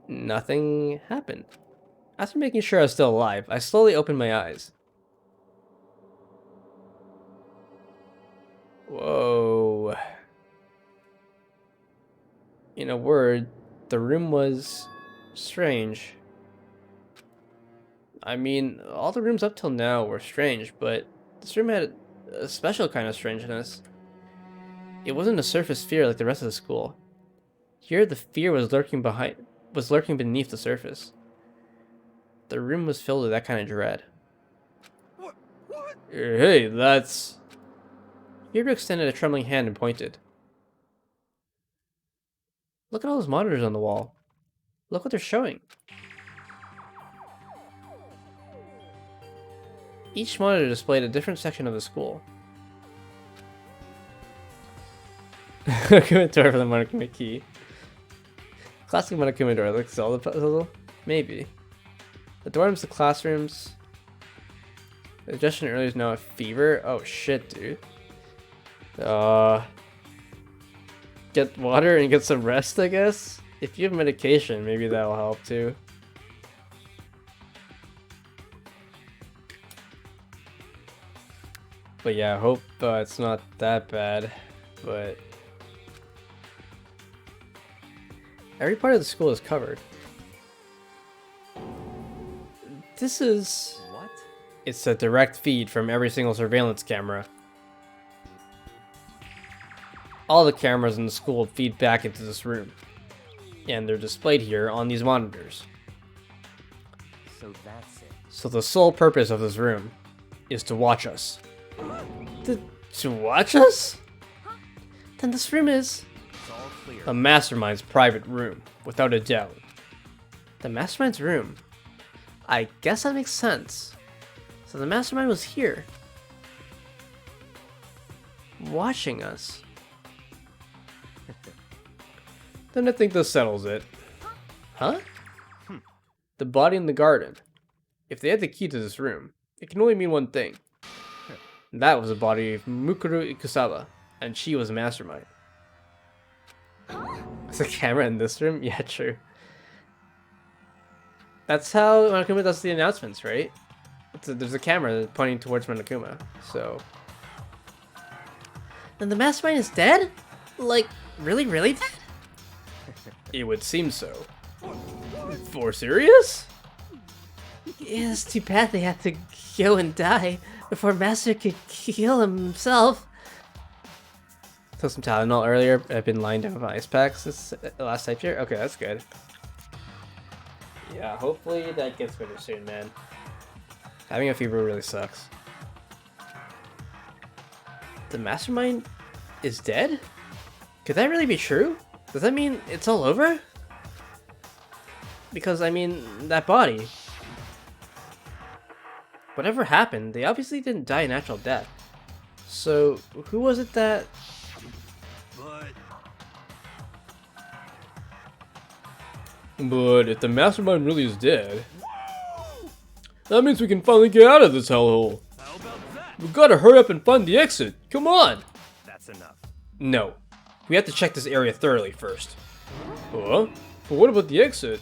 Nothing happened. After making sure I was still alive, I slowly opened my eyes. Whoa. In a word, the room was strange. I mean, all the rooms up till now were strange, but this room had a special kind of strangeness. It wasn't a surface fear like the rest of the school. Here, the fear was lurking beneath the surface. The room was filled with that kind of dread. What? Hey, that's... Huber extended a trembling hand and pointed. Look at all those monitors on the wall. Look what they're showing. Each monitor displayed a different section of the school. Monokuma door for the Monokuma key. Classic Monokuma door, like Zelda puzzle? Maybe. The dorms, the classrooms. The suggestion earlier is now a fever. Oh shit, dude. Get water and get some rest, I guess? If you have medication, maybe that'll help too. But yeah, I hope it's not that bad. But every part of the school is covered. This is... What? It's a direct feed from every single surveillance camera. All the cameras in the school feed back into this room. And they're displayed here on these monitors. So that's it. So the sole purpose of this room is to watch us. To watch us? Then this room is It's all clear. a mastermind's private room, without a doubt. The mastermind's room? I guess that makes sense. So the mastermind was here. Watching us. Then I think this settles it. Huh? The body in the garden. If they had the key to this room, it can only mean one thing. That was the body of Mukuru Ikusawa, and she was a mastermind. Is a camera in this room? Yeah, true. That's how Monokuma does the announcements, right? There's a camera pointing towards Monokuma, so... Then the mastermind is dead? Like, really, really dead? It would seem so. For serious? Yeah, it's too bad they had to go and die before Master could kill himself. Took some Tylenol earlier. I've been lying down with ice packs this last type here. Okay, that's good. Yeah, hopefully that gets better soon, man. Having a fever really sucks. The mastermind is dead? Could that really be true? Does that mean it's all over? Because, I mean, that body... Whatever happened, they obviously didn't die a natural death. So, who was it that... But if the mastermind really is dead... That means we can finally get out of this hellhole. How about that? We gotta hurry up and find the exit. Come on! That's enough. No. We have to check this area thoroughly first. Huh? But what about the exit?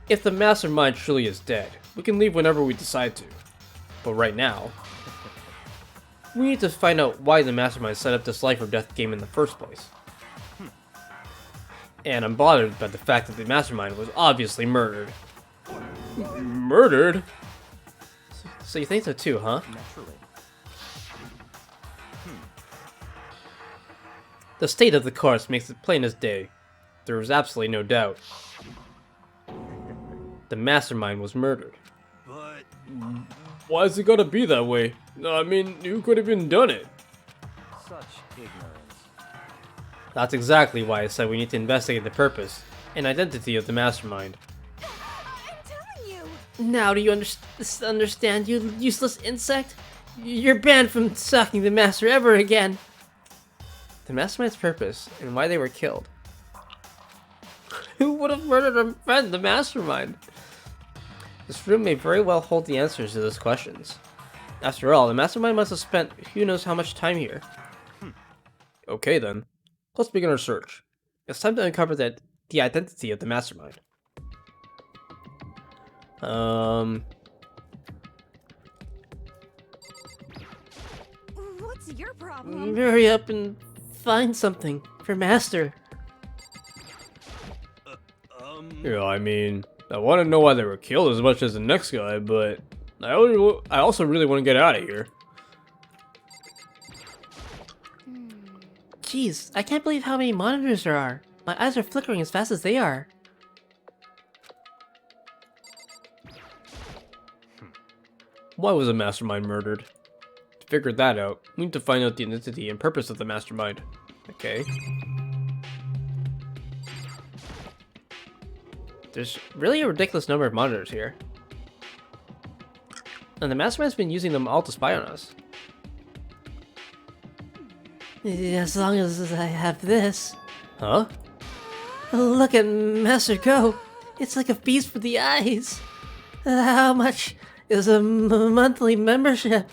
If the mastermind truly is dead, we can leave whenever we decide to. But right now, we need to find out why the mastermind set up this life or death game in the first place. And I'm bothered by the fact that the mastermind was obviously murdered. Murdered? So you think so too, huh? Naturally. The state of the corpse makes it plain as day. There was absolutely no doubt. The mastermind was murdered. But Why is it gotta be that way? I mean, who could have even done it? Such ignorance. That's exactly why I said we need to investigate the purpose and identity of the mastermind. I'm telling you. Now do you understand, you useless insect? You're banned from stalking the master ever again. The mastermind's purpose and why they were killed. Who would have murdered a friend, the mastermind? This room may very well hold the answers to those questions. After all, the mastermind must have spent who knows how much time here. Okay then, let's begin our search. It's time to uncover the identity of the mastermind. What's your problem? Hurry up and find something for Master. Yeah, I mean, I want to know why they were killed as much as the next guy, but I also really want to get out of here. Jeez, I can't believe how many monitors there are. My eyes are flickering as fast as they are. Why was a mastermind murdered? To figure that out, we need to find out the identity and purpose of the mastermind. Okay. There's really a ridiculous number of monitors here. And the mastermind's been using them all to spy on us. As long as I have this. Huh? Look at Master Go. It's like a feast for the eyes. How much is a monthly membership?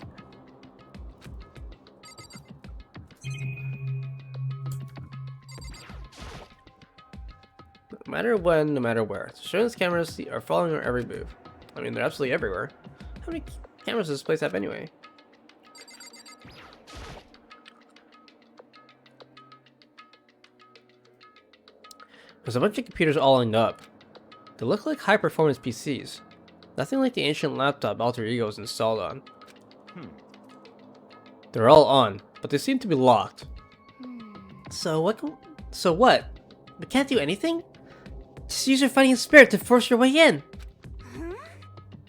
No matter when, no matter where. Surveillance cameras are following our every move. I mean, they're absolutely everywhere. How many cameras does this place have anyway? There's a bunch of computers all lined up. They look like high-performance PCs. Nothing like the ancient laptop Alter Ego was installed on. They're all on, but they seem to be locked. So what? We can't do anything? Just use your fighting spirit to force your way in.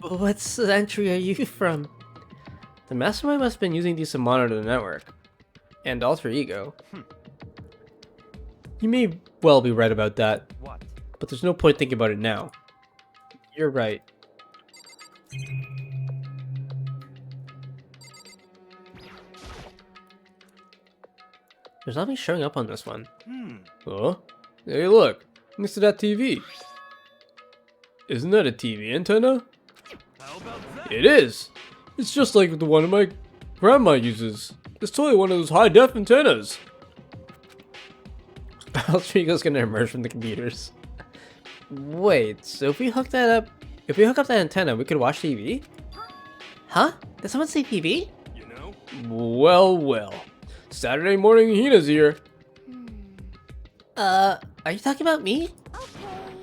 What century are you from? The mastermind must have been using these to monitor the network. And Alter Ego. You may well be right about that. What? But there's no point thinking about it now. You're right. There's nothing showing up on this one. Oh? Hey look! Next to that TV! Isn't that a TV antenna? How about that? It is! It's just like the one my grandma uses. It's totally one of those high-def antennas. Alter Ego's gonna emerge from the computers. Wait, so if we hook that up, if we hook up that antenna, we could watch TV? Huh? Did someone say TV? You know? Well, well. Saturday morning Hina's here. Are you talking about me?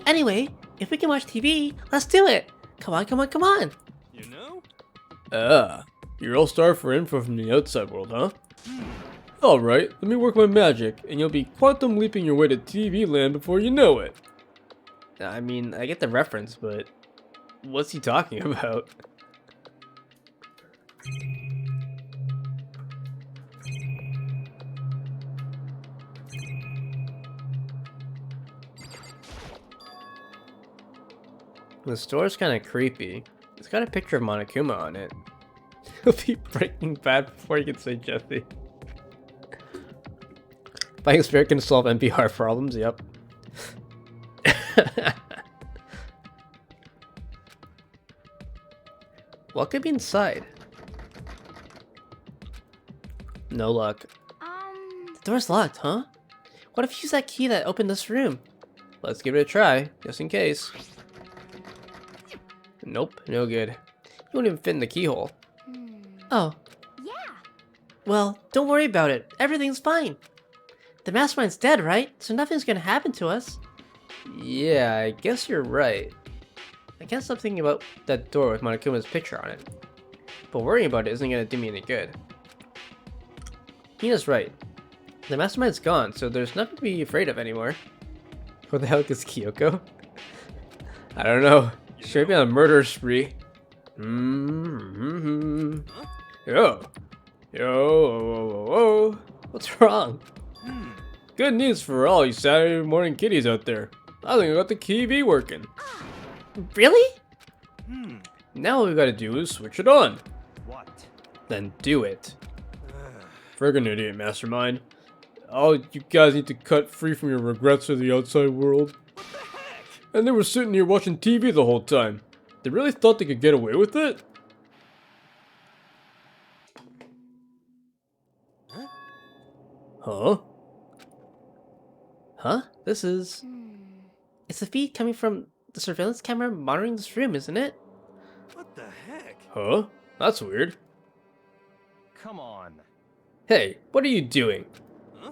Anyway, if we can watch TV, let's do it. Come on, come on, come on. You know? You're all starved for info from the outside world, huh? Alright, let me work my magic, and you'll be quantum leaping your way to TV land before you know it. I mean, I get the reference, but what's he talking about? The store's kind of creepy. It's got a picture of Monokuma on it. He'll be Breaking Bad before you can say Jesse. Fighting Spirit can solve NPR problems, yep. What could be inside? No luck. The door's locked, huh? What if you use that key that opened this room? Let's give it a try, just in case. Nope, no good. You won't even fit in the keyhole. Oh. Yeah. Well, don't worry about it. Everything's fine. The mastermind's dead, right? So nothing's gonna happen to us. Yeah, I guess you're right. I can't stop thinking about that door with Monokuma's picture on it. But worrying about it isn't gonna do me any good. Hina's right. The mastermind's gone, so there's nothing to be afraid of anymore. Where the heck is Kyoko? I don't know. Should be on a murder spree. Yo. Yo. What's wrong? Good news for all you Saturday morning kiddies out there. I think I got the TV working. Really? Now all we gotta do is switch it on. What? Then do it. Friggin' idiot, Mastermind. All you guys need to cut free from your regrets of the outside world. What the heck? And they were sitting here watching TV the whole time. They really thought they could get away with it? Huh? Huh? This is... It's a feed coming from the surveillance camera monitoring this room, isn't it? What the heck? Huh? That's weird. Come on. Hey, what are you doing? Huh?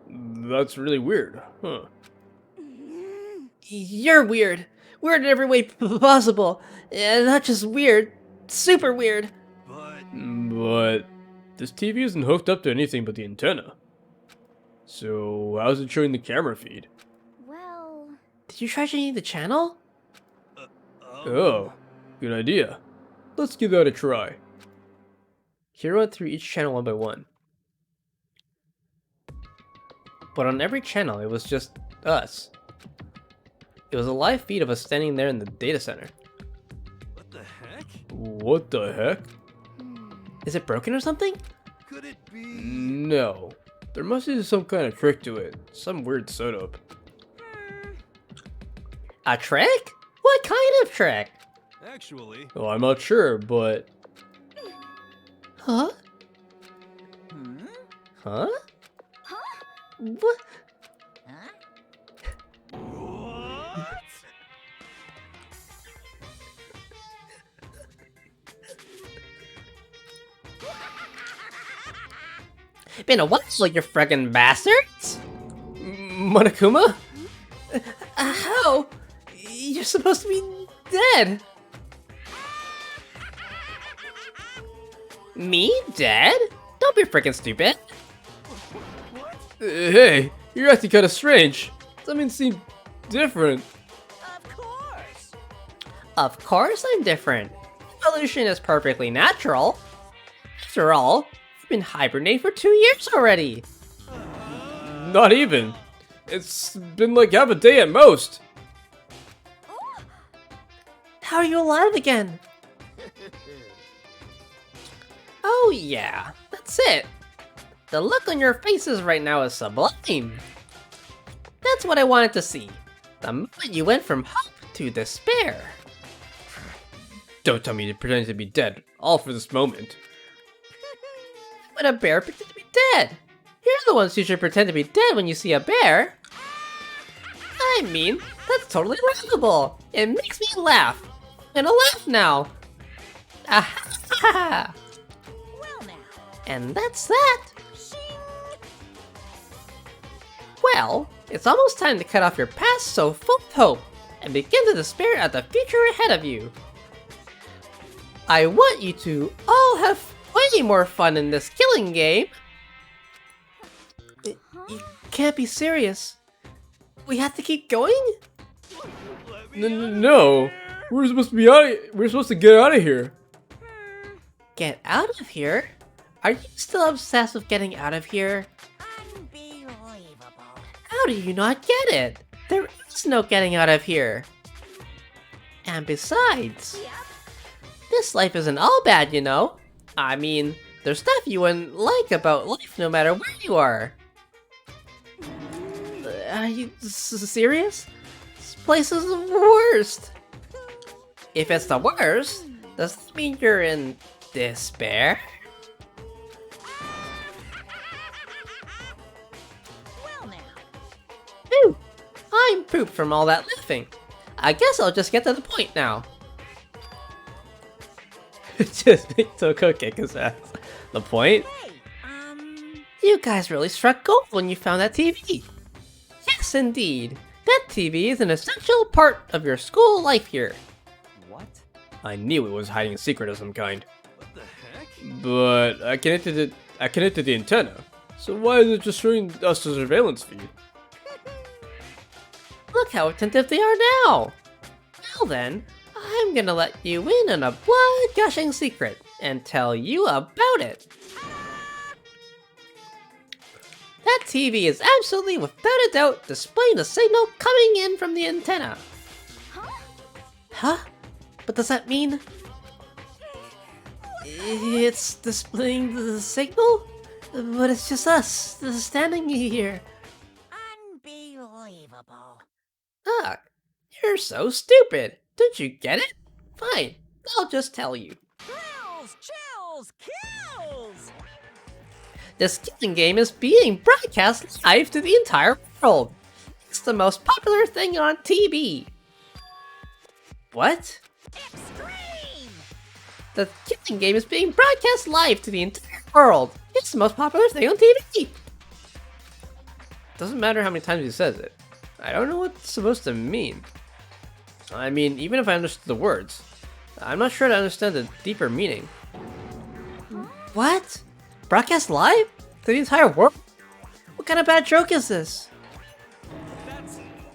That's really weird. Huh. You're weird. Weird in every way possible. And not just weird, super weird. But But this TV isn't hooked up to anything but the antenna. So, how's it showing the camera feed? Well... Did you try changing the channel? Oh, good idea. Let's give that a try. Here went through each channel one by one. But on every channel, it was just us. It was a live feed of us standing there in the data center. What the heck? What the heck? Is it broken or something? Could it be? No. There must be some kind of trick to it. Some weird setup. A trick? What kind of trick? Actually, Oh, I'm not sure, but... Huh? Huh? What? Huh? what? Been a while, you friggin' bastards! Monokuma? How? You're supposed to be dead! Me? Dead? Don't be freaking stupid! Hey, you're acting kind of strange. Something seemed different. Of course! Of course I'm different. Evolution is perfectly natural. After all, I've been hibernating for 2 years already. Not even. It's been like half a day at most. How are you alive again? Oh yeah, that's it. The look on your faces right now is sublime. That's what I wanted to see. The moment you went from hope to despair. Don't tell me you're pretending to be dead, all for this moment. When a bear pretends to be dead. You're the ones who should pretend to be dead when you see a bear. I mean, that's totally laughable. It makes me laugh. I'm gonna laugh now. Ah, Well now. and that's that. Well, it's almost time to cut off your past so full of hope and begin to despair at the future ahead of you. I want you to all have way more fun in this killing game. You can't be serious. We have to keep going? No, we're supposed to be we're supposed to get out of here. Get out of here? Are you still obsessed with getting out of here? Unbelievable. How do you not get it? There is no getting out of here. And besides, this life isn't all bad, you know. I mean, there's stuff you wouldn't like about life no matter where you are. Are you serious? This place is the worst. If it's the worst, does that mean you're in despair? Well now. Phew! I'm pooped from all that laughing. I guess I'll just get to the point now. Just make Toko kick his ass. The point? Hey, You guys really struck gold when you found that TV. Yes, indeed. That TV is an essential part of your school life here. What? I knew it was hiding a secret of some kind. What the heck? But I connected the antenna. So why is it just showing us the surveillance feed? Look how attentive they are now. Well then, I'm gonna let you in on a blood-gushing secret and tell you about it. That TV is absolutely without a doubt displaying the signal coming in from the antenna. Huh? But does that mean it's displaying the signal? But it's just us standing here. unbelievable. Ah, you're so stupid. Don't you get it? Fine, I'll just tell you. Thrills, chills, kills! This killing game is being broadcast live to the entire world. It's the most popular thing on TV. What? Extreme! The killing game is being broadcast live to the entire world. It's the most popular thing on TV. Doesn't matter how many times he says it. I don't know what it's supposed to mean. I mean, even if I understood the words, I'm not sure to understand the deeper meaning. What? Broadcast live? To the entire world? What kind of bad joke is this?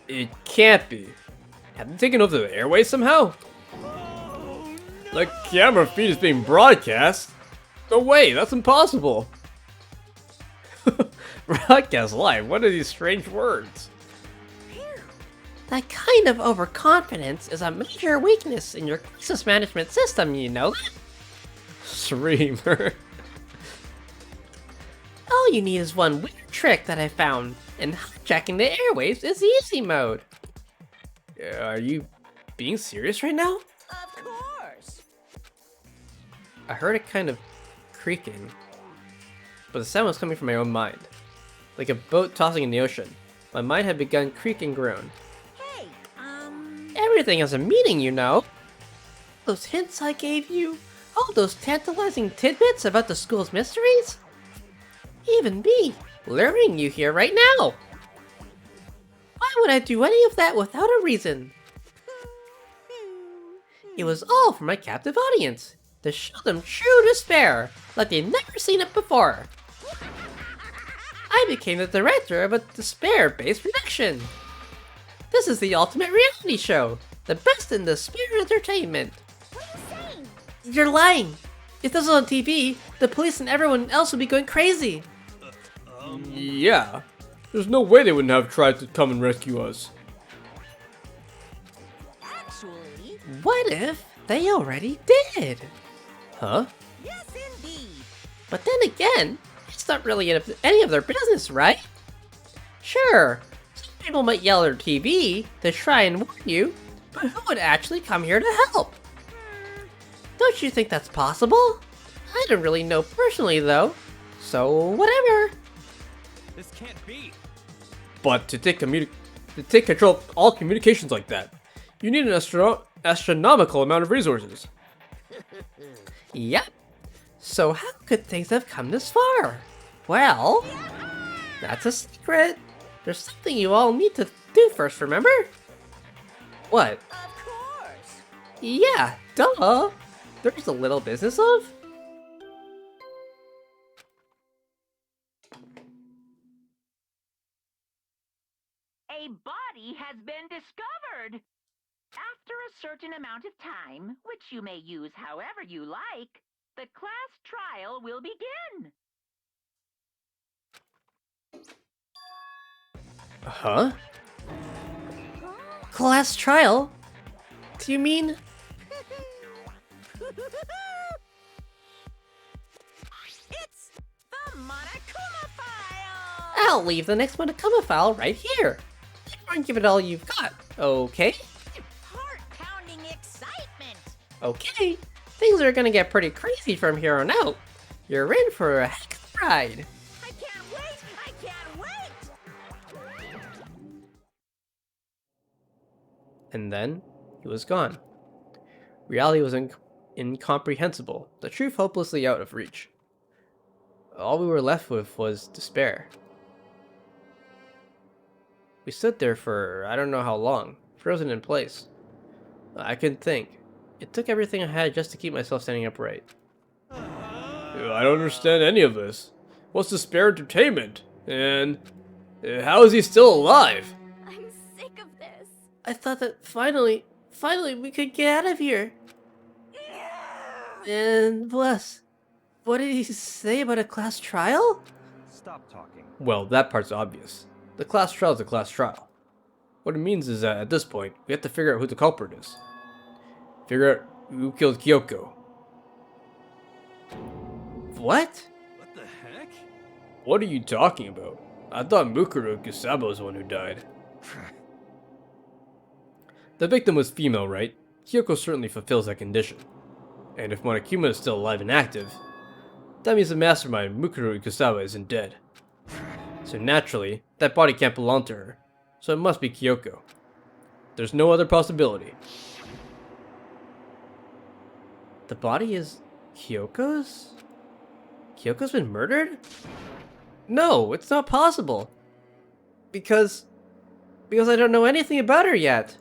It can't be. Have they taken over the airways somehow? The camera feed is being broadcast? No way, that's impossible. Broadcast live, what are these strange words? That kind of overconfidence is a major weakness in your crisis management system, you know? Streamer. All you need is one weird trick that I found, and hijacking the airwaves is easy mode. Are you being serious right now? Of course. I heard it kind of creaking, but the sound was coming from my own mind. Like a boat tossing in the ocean, my mind had begun creak and groan. Hey, Everything has a meaning, you know. Those hints I gave you, all those tantalizing tidbits about the school's mysteries. Even me, luring you here right now. Why would I do any of that without a reason? It was all for my captive audience, to show them true despair, like they'd never seen it before. I became the director of a despair-based production. This is the ultimate reality show, the best in despair entertainment. What are you saying? You're lying. If this was on TV, the police and everyone else would be going crazy. Yeah. There's no way they wouldn't have tried to come and rescue us. actually, What if they already did? Huh? yes indeed. But then again, it's not really any of their business, right? Sure, some people might yell at TV to try and warn you, but who would actually come here to help? Don't you think that's possible? I don't really know personally though, so whatever. This can't be. But to take control of all communications like that, you need an astronomical amount of resources. Yep. So how could things have come this far? Well, that's a secret. There's something you all need to do first, remember? What? Of course. Yeah, duh. There's a little business of... A body has been discovered. After a certain amount of time, which you may use however you like, the class trial will begin. Huh? Class trial? Do you mean... It's the Monokuma file. I'll leave the next one to come a file right here. Everyone give it all you've got, okay? Heart-pounding excitement. Okay, things are gonna get pretty crazy from here on out. You're in for a heck of a ride. I can't wait. I can't wait. And then, he was gone. Reality was incomprehensible, the truth hopelessly out of reach. All we were left with was despair. We stood there for I don't know how long, frozen in place. I couldn't think. It took everything I had just to keep myself standing upright. I don't understand any of this. What's despair entertainment? And how is he still alive? I'm sick of this. I thought that finally we could get out of here. And bless, what did he say about a class trial? Stop talking. Well, that part's obvious. The class trial is a class trial. What it means is that at this point, we have to figure out who the culprit is. Figure out who killed Kyoko. What? What the heck? What are you talking about? I thought Mukuro Kusaba was the one who died. The victim was female, right? Kyoko certainly fulfills that condition. And if Monokuma is still alive and active, that means the mastermind, Mukuro Kusaba, isn't dead. So naturally, that body can't belong to her, so it must be Kyoko. There's no other possibility. The body is Kyoko's? Kyoko's been murdered? No, it's not possible. Because I don't know anything about her yet.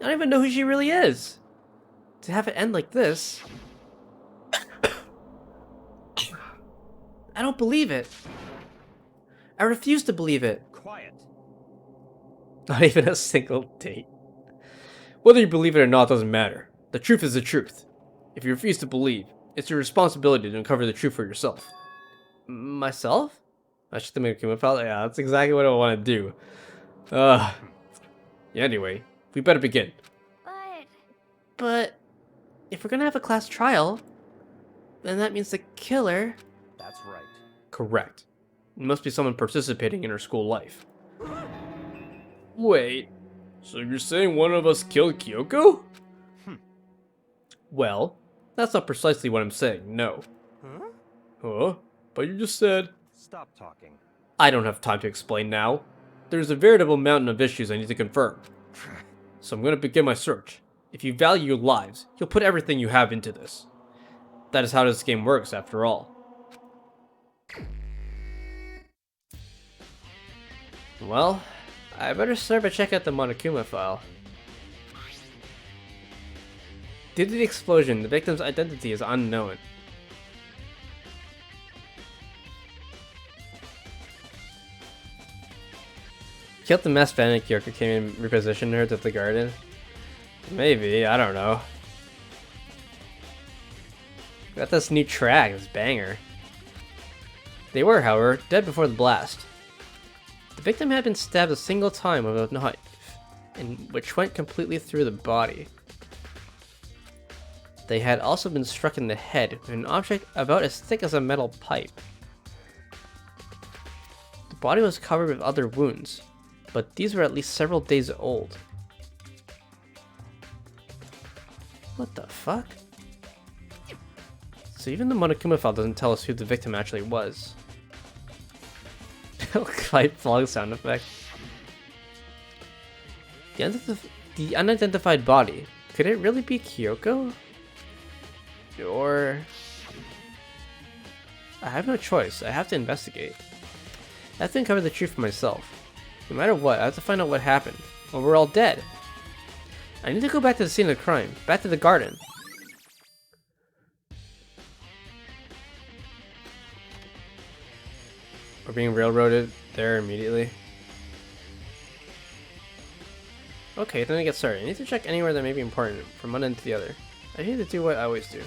I don't even know who she really is. To have it end like this... I don't believe it. I refuse to believe it. Quiet. Not even a single date. Whether you believe it or not doesn't matter. The truth is the truth. If you refuse to believe, it's your responsibility to uncover the truth for yourself. Myself? I should make him about. Yeah, that's exactly what I want to do. Yeah, anyway, we better begin. But if we're gonna have a class trial, then that means the killer... That's right. Correct. It must be someone participating in her school life. Wait, so you're saying one of us killed Kyoko? Well, that's not precisely what I'm saying, no. Huh? Huh? But you just said... Stop talking. I don't have time to explain now. There's a veritable mountain of issues I need to confirm. So I'm going to begin my search. If you value your lives, you'll put everything you have into this. That is how this game works, after all. Well, I better start by checking out the Monokuma file. Due to the explosion, the victim's identity is unknown. Killed the masked bandit Kyoko came and repositioned her to the garden? Maybe, I don't know. Got this new track, this banger. They were, however, dead before the blast. The victim had been stabbed a single time with a knife, which went completely through the body. They had also been struck in the head with an object about as thick as a metal pipe. The body was covered with other wounds, but these were at least several days old. What the fuck? So even the Monokuma file doesn't tell us who the victim actually was. Pipe vlog sound effect. The unidentified body. Could it really be Kyoko? Or... I have no choice. I have to investigate. I have to uncover the truth for myself. No matter what, I have to find out what happened. Well, we're all dead. I need to go back to the scene of the crime. Back to the garden. We're being railroaded there immediately. Okay, then I get started. I need to check anywhere that may be important from one end to the other. I need to do what I always do.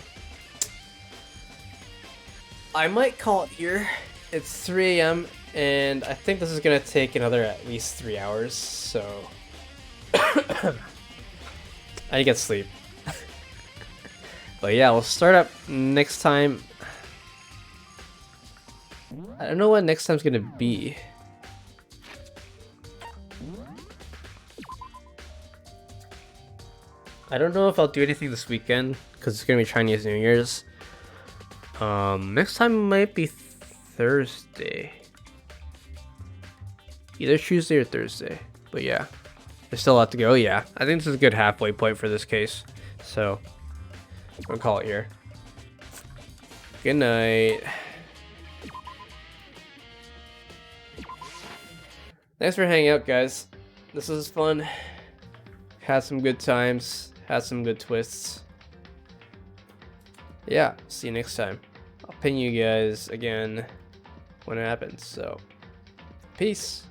I might call it here. It's 3 AM and I think this is gonna take another at least 3 hours, so I need to get sleep. But yeah, we'll start up next time. I don't know what next time's gonna be. I don't know if I'll do anything this weekend because it's gonna be Chinese New Year's. Next time might be Thursday. Either Tuesday or Thursday. But yeah, there's still a lot to go. Yeah, I think this is a good halfway point for this case. So, I'll call it here. Good night. Thanks for hanging out, guys. This was fun. Had some good times. Had some good twists. Yeah, see you next time. I'll ping you guys again when it happens. So, peace.